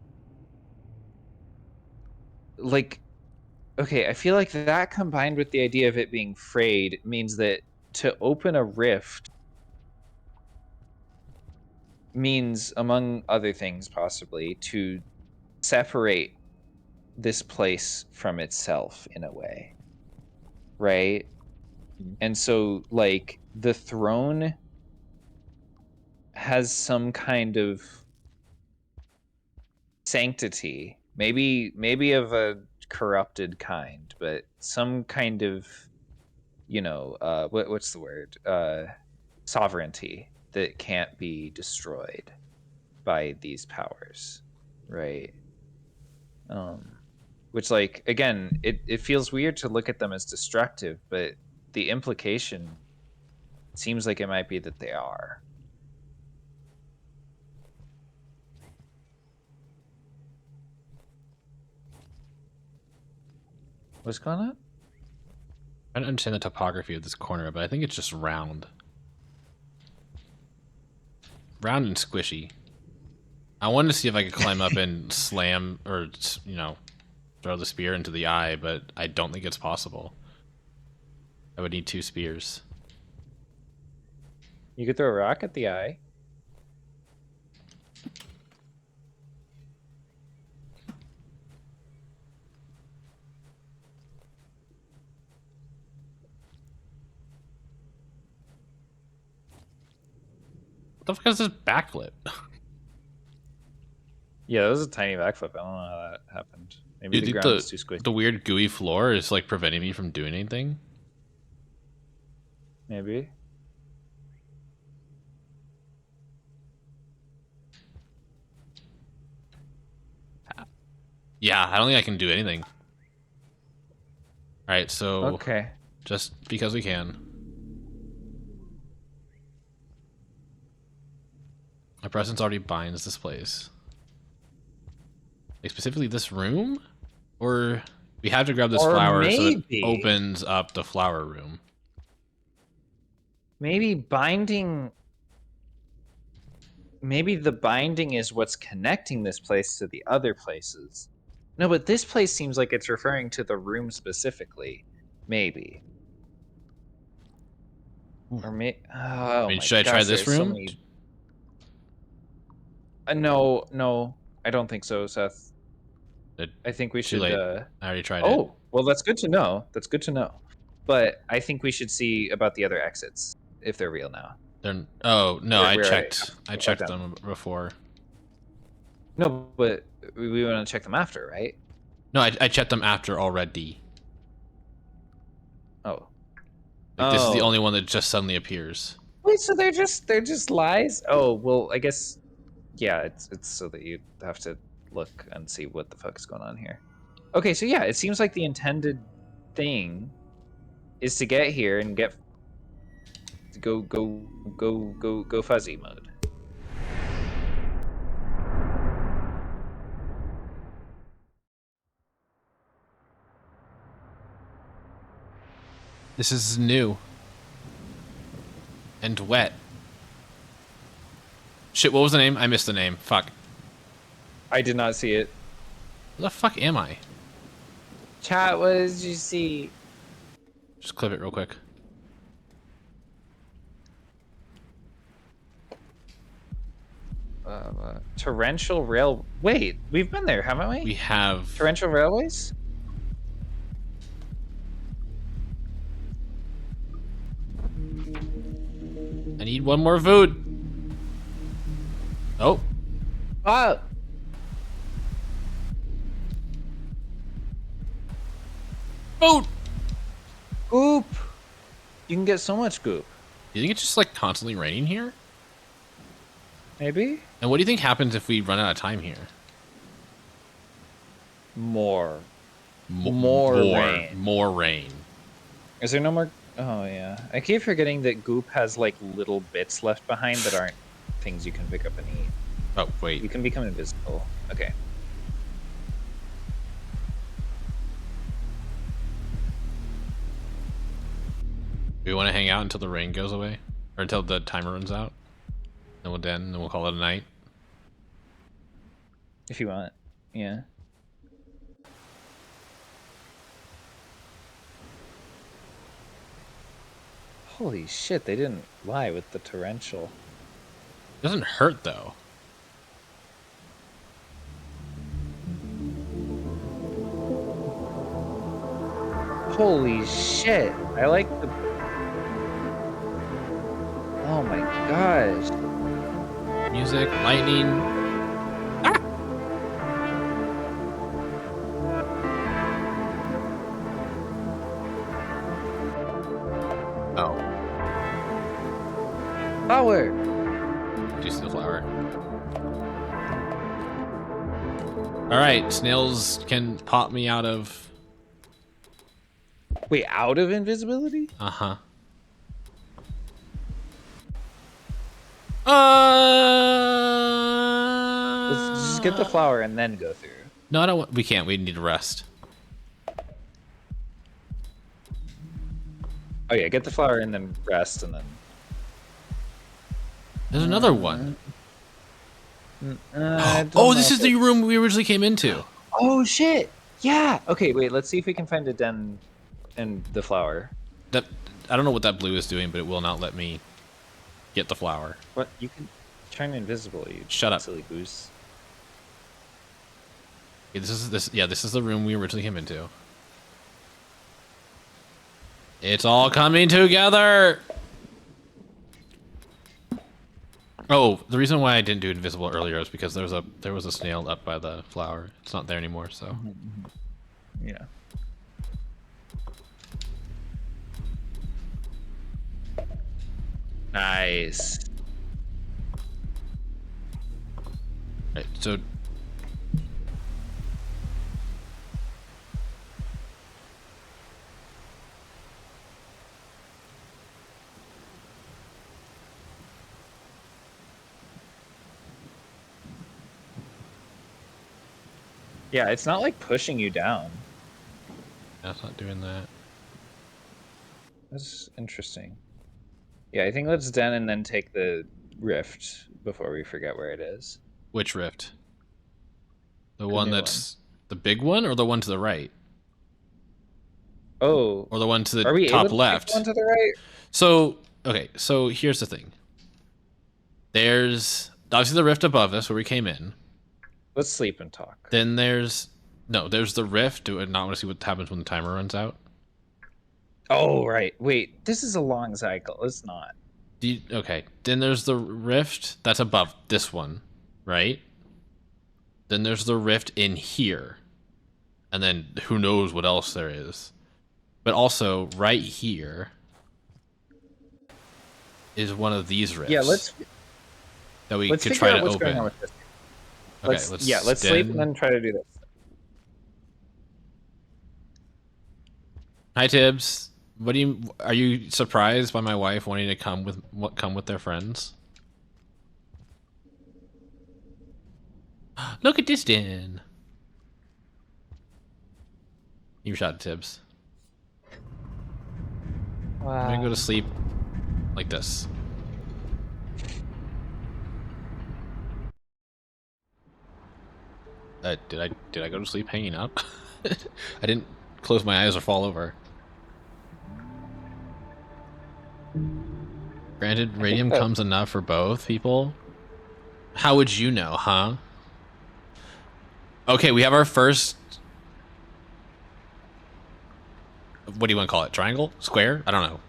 okay, I feel like that combined with the idea of it being frayed means that to open a rift means, among other things possibly, to separate this place from itself in a way, right? And so like the throne has some kind of sanctity, maybe of a corrupted kind, but some kind of, you know, what's the word, sovereignty that can't be destroyed by these powers, right? Which, like, again, it feels weird to look at them as destructive, but the implication seems like it might be that they are. What's going on? I don't understand the topography of this corner, but I think it's just round. Round and squishy. I wanted to see if I could climb up and slam or, you know, throw the spear into the eye, but I don't think it's possible. I would need 2 spears. You could throw a rock at the eye. What the fuck is this backflip? Yeah, that was a tiny backflip. I don't know how that happened. Maybe Dude, the ground is too squishy. the weird gooey floor is like preventing me from doing anything. Maybe. Yeah, I don't think I can do anything. Alright, so Okay. just because we can. My presence already binds this place. Like specifically this room? Or we have to grab this Or flower so it maybe- opens up the flower room. Maybe binding. Maybe the binding is what's connecting this place to the other places. No, but this place seems like it's referring to the room specifically. Maybe. Or oh I mean, my should I try gosh, this there's so room? many- no, I don't think so, Seth. I think we Too should. late. I already tried it. Oh, well, that's good to know. That's good to know. But I think we should see about the other exits if they're real now. They're, oh no, We're I already- checked. I checked okay. them before. No, but we want to check them after, right? No, I checked them after already. Oh. Like, this is the Oh. only one that just suddenly appears. Wait, so they're just lies? Oh, well, I guess, yeah, it's so that you have to look and see what the fuck is going on here. Okay, so yeah, it seems like the intended thing is to get here and get go fuzzy mode. This is new. And wet. Shit, what was the name? I missed the name. Fuck. I did not see it. Where the fuck am I? Chat, what did you see? Just clip it real quick. Torrential rail. Wait, we've been there, haven't we? We have... Torrential railways. I need one more food. Oh. Oh. Food! Goop. You can get so much goop. You think it's just like constantly raining here? Maybe And what do you think happens if we run out of time here? more. More rain. More rain. Is there no more? Oh yeah. I keep forgetting that goop has like little bits left behind that aren't things you can pick up and eat. Oh, You wait. can become invisible. Okay. We want to hang out until the rain goes away? Or until the timer runs out? Then we'll den, then we'll call it a night. If you want. Yeah. Holy shit, they didn't lie with the torrential. It doesn't hurt though. Holy shit. I like the... Oh my gosh. Music, lightning. Oh, Power. do you see the flower? Alright, snails can pop me out of... Wait, out of invisibility? Uh-huh. Let's just get the flower and then go through. No, I don't want... We can't. We need to rest. Oh yeah, get the flower and then rest and then... There's another one. I don't Oh, know this if is the room we originally came into. Oh shit! Yeah! Okay, wait, let's see if we can find a den and the flower. That I don't know what that blue is doing, but it will not let me get the flower. What? You can turn invisible, you Shut up. silly goose. Okay, this is the room we originally came into. It's all coming together. Oh, the reason why I didn't do invisible earlier is because there was a snail up by the flower. It's not there anymore, so. Yeah. Nice. Right, so Yeah, it's not like pushing you down. that's not doing that. That's interesting. Yeah, I think let's den and then take the rift before we forget where it is. Which rift? The one new that's the big one, or the one to the right, Oh, or the one to are we the top able to left? take one to the right? So okay, so here's the thing. There's obviously the rift above us where we came in. Let's sleep and talk. Then there's the rift. Do I not want to see what happens when the timer runs out? Oh, right. Wait, this is a long cycle. It's not. Okay. Then there's the rift that's above this one, right? Then there's the rift in here. And then who knows what else there is. But also right here is one of these rifts. Yeah, let's that we could figure try out to what's open. going on with this. Okay, let's sleep and then try to do this. Hi Tibbs. Are you surprised by my wife wanting to come with their friends? Look at this den. You shot Tibbs. Wow. I'm gonna go to sleep like this. Did I go to sleep hanging up? I didn't close my eyes or fall over. Granted, radium comes enough for both people. How would you know, huh? Okay, we have our first... What do you want to call it? Triangle? Square? I don't know.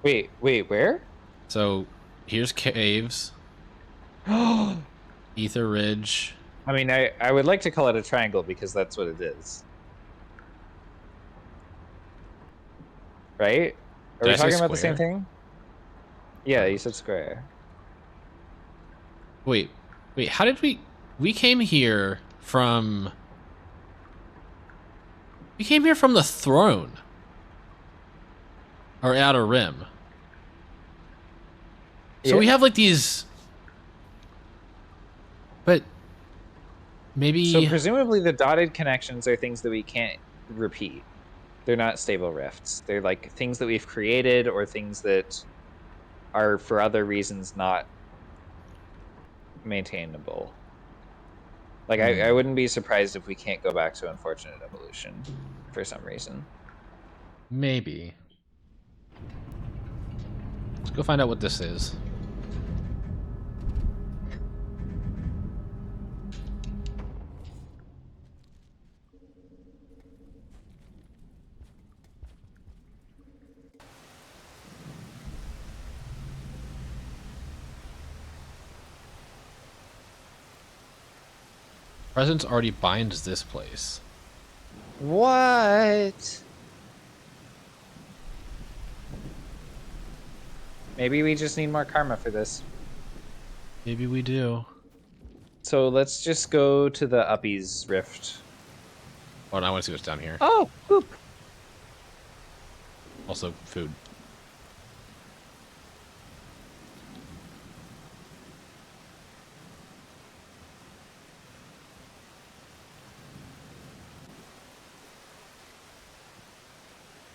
Wait, where? So, here's caves. Ether Ridge. I mean, I would like to call it a triangle because that's what it is. Right? Are Did we I say talking about the same square? thing? Yeah, you said square. Wait, how did we came here from... We came here from the throne. Or outer rim. So we Yeah. have like these... But... Maybe... So presumably the dotted connections are things that we can't repeat. They're not stable rifts. They're like things that we've created or things that are for other reasons not maintainable. Like I wouldn't be surprised if we can't go back to unfortunate evolution for some reason. Maybe. Let's go find out what this is. Presence already binds this place. What? Maybe we just need more karma for this. Maybe we do. So let's just go to the Uppies Rift. Oh, and I want to see what's down here. Oh, boop. Also, food.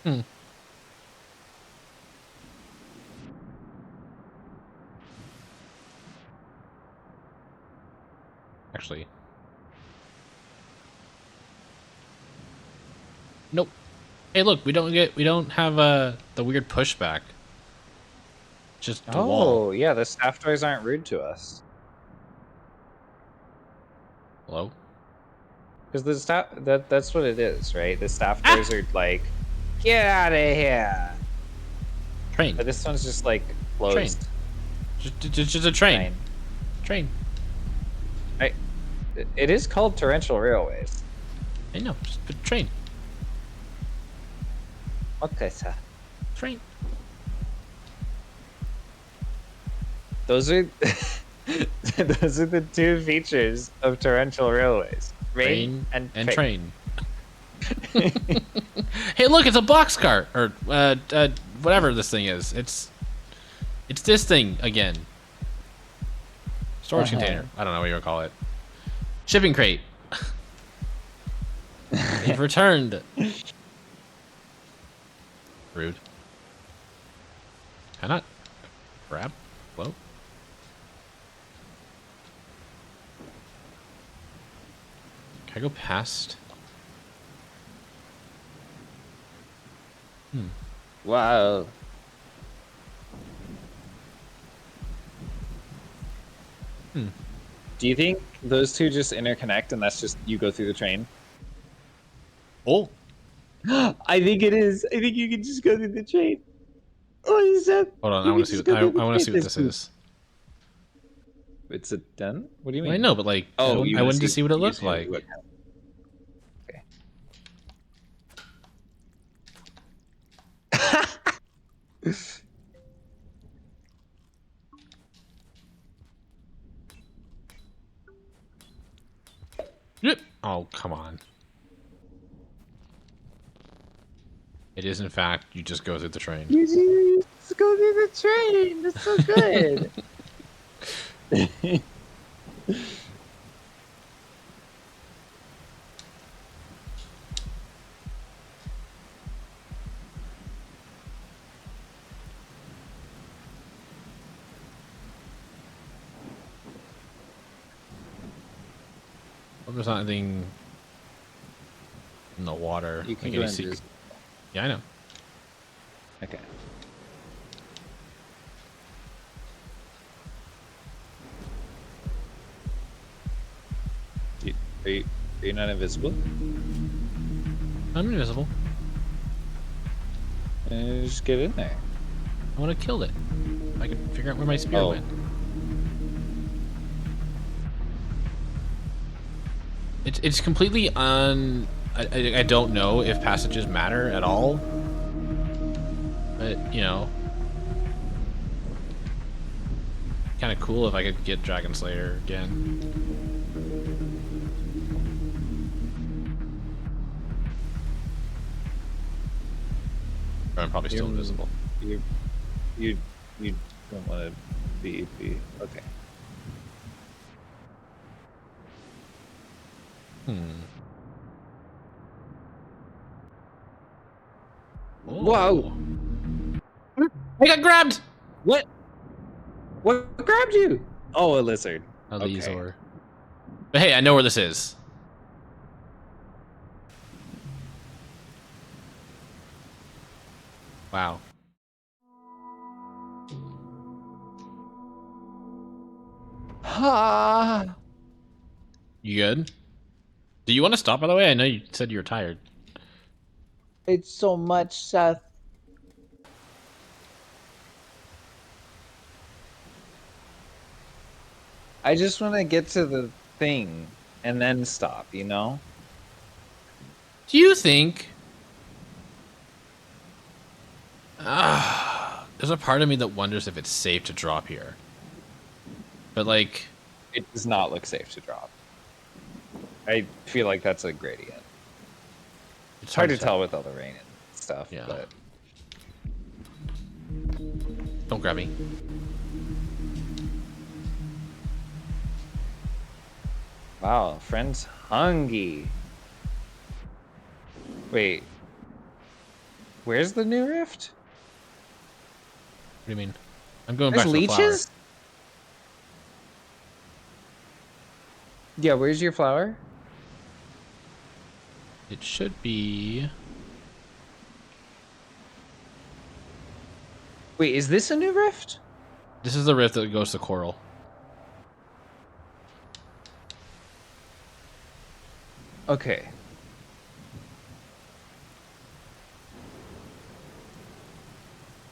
Hmm. Actually. Nope. Hey, look, we don't have the weird pushback. Just the wall. Oh, yeah, the staff doors aren't rude to us. Hello? Because the staff that's what it is, right? The staff doors are like, get out of here. Train. But this one's just like closed. Just a train. Train. It is called torrential railways. I know. Just a train. Okay, sir. Train. Those are those are the two features of torrential railways: rain and train. Hey, look, it's a box cart or whatever this thing is. It's this thing again. Storage container. I don't know what you would call it. Shipping crate. They've returned. Rude. Can I not grab? Whoa. Can I go past? Wow. Do you think those two just interconnect and that's just you go through the train? Oh. I think it is. I think you can just go through the train. Oh, is that? Hold on, I want to see what I want to see what this is. It's a done. What do you mean? I know, but like, Oh, I wanted to see what it looked like. Okay. Yep. Oh, come on. It is, in fact, you just go through the train. You just go through the train. That's so good. Well, there's not anything in the water. You can Like go any in secret- this- Yeah, I know. Okay. Are you not invisible? I'm invisible. Just get in there. I want to kill it. I can figure out where my spear Oh. went. It's completely on. I don't know if passages matter at all. But you know, kind of cool if I could get Dragon Slayer again. Or I'm probably still invisible. You don't want to be okay. Whoa! I got grabbed! What grabbed you? Oh, a lizard. A Okay. Lizor. But hey, I know where this is. Wow. Ha! You good? Do you want to stop, by the way? I know you said you were tired. It's so much, Seth. I just want to get to the thing and then stop, you know? Do you think... there's a part of me that wonders if it's safe to drop here. But, like... It does not look safe to drop. I feel like that's a gradient. It's hard to tell with all the rain and stuff, Yeah. but... Don't grab me. Wow, friend's hungry. Wait. Where's the new rift? What do you mean? I'm going There's back to the flower. leeches? Yeah, where's your flower? It should be... Wait, is this a new rift? This is the rift that goes to Coral. Okay.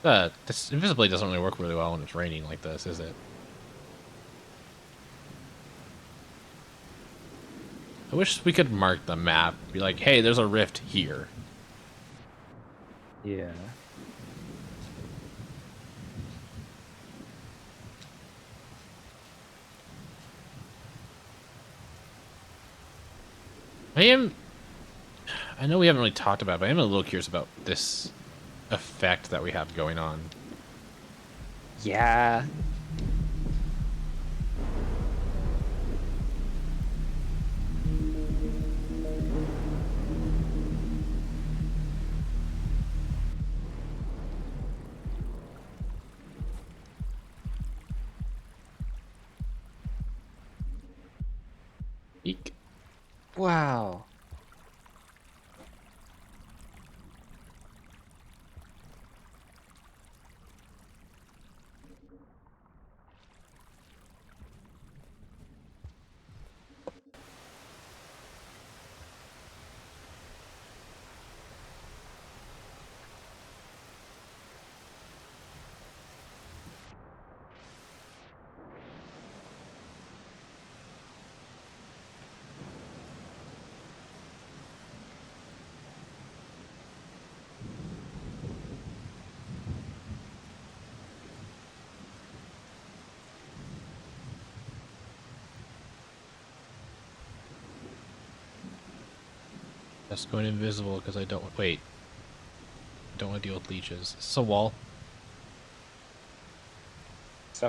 This invisibility doesn't really work really well when it's raining like this, is it? I wish we could mark the map. Be like, hey, there's a rift here. Yeah. I know we haven't really talked about it, but I am a little curious about this effect that we have going on. Yeah. Eek. Wow. That's going invisible because I don't... Wait. I don't want to deal with leeches. It's a wall.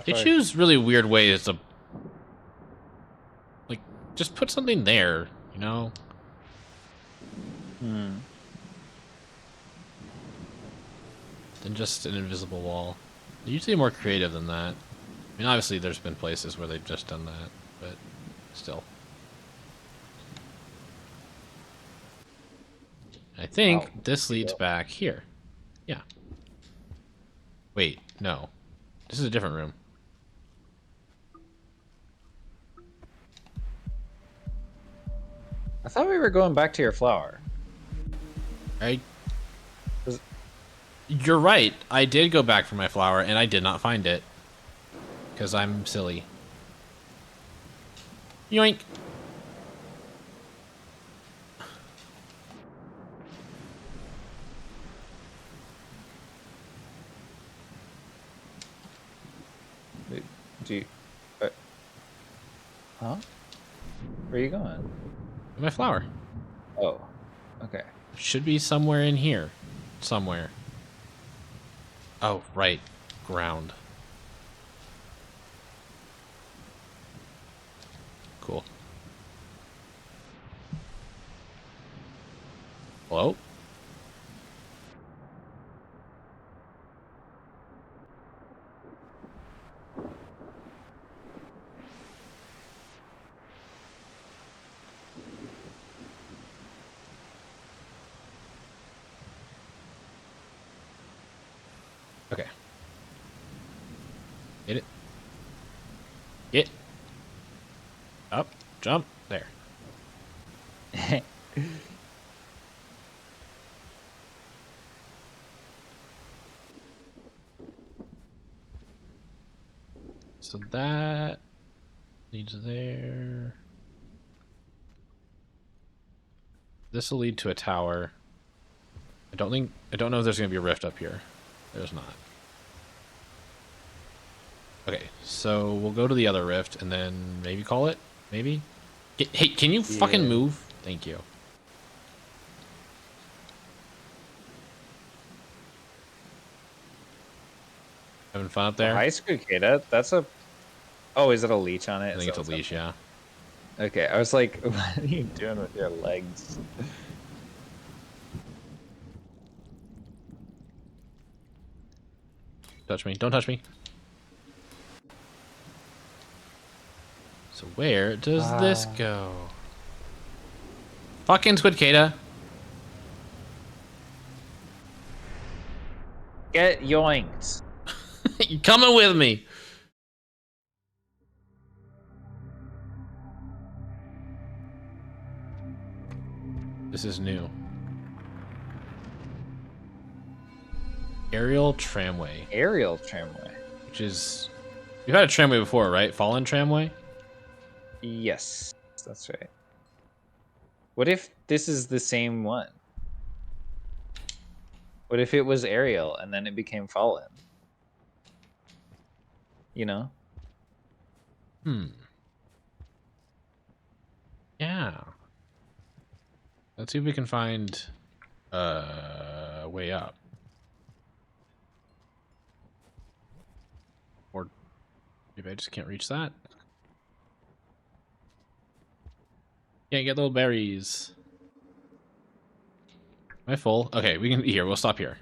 They choose really weird ways to... Like, just put something there, you know? Hmm. Than just an invisible wall. They're usually more creative than that. I mean, obviously there's been places where they've just done that, but still. I think this leads back here. Yeah. Wait, no. This is a different room. I thought we were going back to your flower. You're right. I did go back for my flower, and I did not find it. Because I'm silly. Yoink. Do you... Huh? Where are you going? My flower. Oh. Okay. Should be somewhere in here. Somewhere. Oh, right. Ground. Cool. Hello? Okay. Hit it. Get. Up. Jump. There. So that leads there. This will lead to a tower. I don't know if there's gonna be a rift up here. There's not. Okay, so we'll go to the other rift and then maybe call it? Maybe? Hey, can you fucking move? Thank you. Having fun up there? Hi, Slugcat. That's a... Oh, is it a leech on it? I think it's a leash, yeah. Okay, I was like, what are you doing with your legs? Touch me. Don't touch me. So where does this go? Fucking Squidcata. Get yoinked. You coming with me? This is new. Aerial tramway. Aerial tramway. Which is... You've had a tramway before, right? Fallen tramway? Yes, that's right. What if this is the same one? What if it was aerial and then it became fallen? You know? Yeah. Let's see if we can find a way up. Or maybe I just can't reach that. Can't get little berries. Am I full? Okay, we can here. We'll stop here.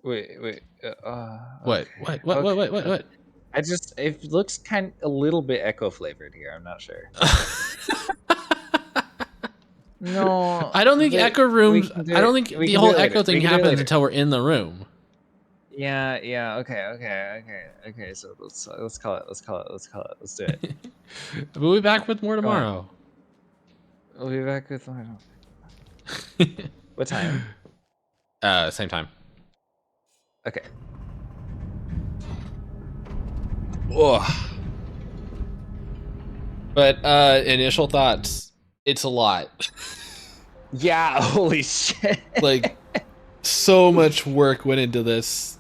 Wait. What? Okay. What? I just... It looks a little bit echo flavored here. I'm not sure. No, I don't think echo rooms. I don't think the whole echo thing happens until until we're in the room. Yeah. Okay. So let's call it. Let's do it. We'll be back with more tomorrow. We'll be back with more. What time? Same time. Okay. Ugh. But initial thoughts. It's a lot. Yeah. Holy shit. Like, so much work went into this.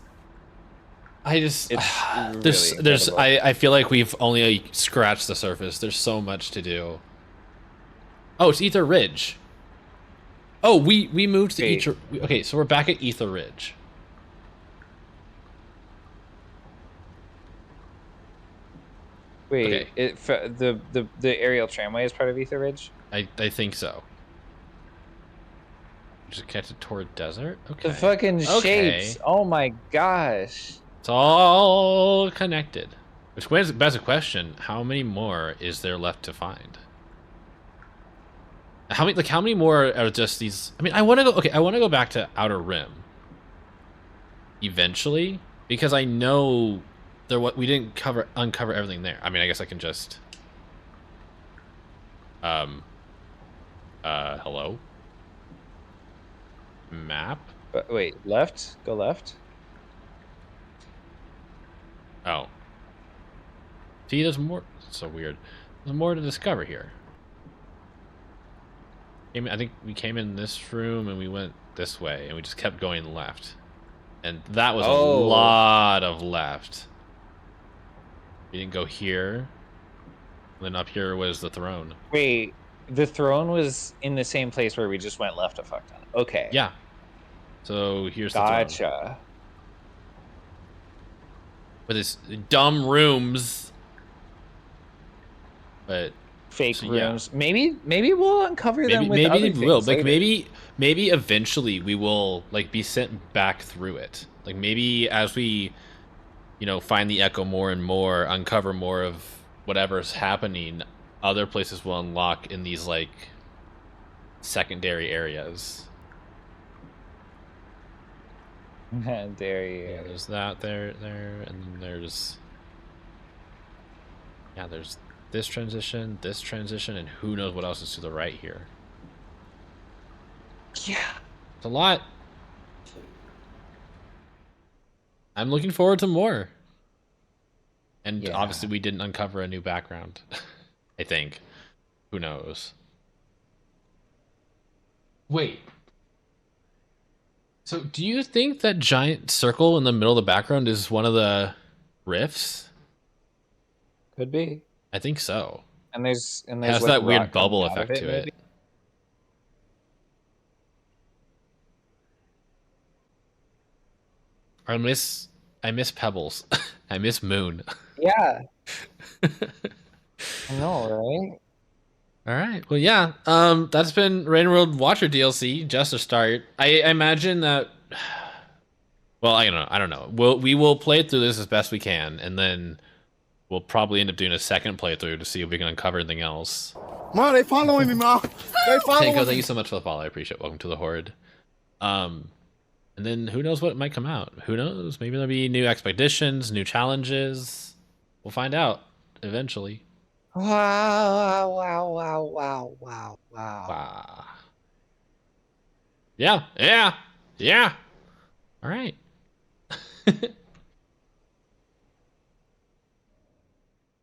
I just there's I feel like we've only scratched the surface. There's so much to do. Oh, it's Ether Ridge. Oh, we moved to Ether. Okay, so we're back at Ether Ridge. Wait, okay. The aerial tramway is part of Ether Ridge? I think so. Just catch it toward desert? Okay. The fucking shapes. Oh my gosh. It's all connected. Which begs a question, how many more is there left to find? How many more are just these? I mean, I want to go back to Outer Rim. Eventually, because I know we didn't uncover everything there. I mean, I guess I can just hello? Map? Wait, left? Go left? Oh. See, there's more. It's so weird. There's more to discover here. I think we came in this room and we went this way and we just kept going left. And that was a lot of left. We didn't go here. Then up here was the throne. Wait, the throne was in the same place where we just went left a fuck ton. Okay. Yeah. So here's the throne. Gotcha. With its dumb rooms. But Fake so, yeah. rooms. Maybe we'll uncover them with maybe other we things will. Like later. maybe eventually we will like be sent back through it. Like maybe as we, you know, find the echo more and more, uncover more of whatever's happening, other places will unlock in these like secondary areas. There you Yeah, there's that there, and then there's there's this transition, and who knows what else is to the right here. Yeah. It's a lot. I'm looking forward to more. And obviously we didn't uncover a new background. I think. Who knows? Wait. So do you think that giant circle in the middle of the background is one of the rifts? Could be. I think so. And there's It has like that weird rock bubble coming out of effect to maybe? it. I miss pebbles. I miss moon. Yeah. I know, right? All right. Well, yeah. That's been Rain World Watcher DLC. Just a start. I imagine that. Well, I don't know. We will play through this as best we can, and then we'll probably end up doing a second playthrough to see if we can uncover anything else. Ma, they following me, Ma. They following Tanko, me. thank you so much for the follow. I appreciate it. Welcome to the Horde. And then who knows what might come out? Who knows? Maybe there'll be new expeditions, new challenges. We'll find out eventually. Wow. Yeah. All right.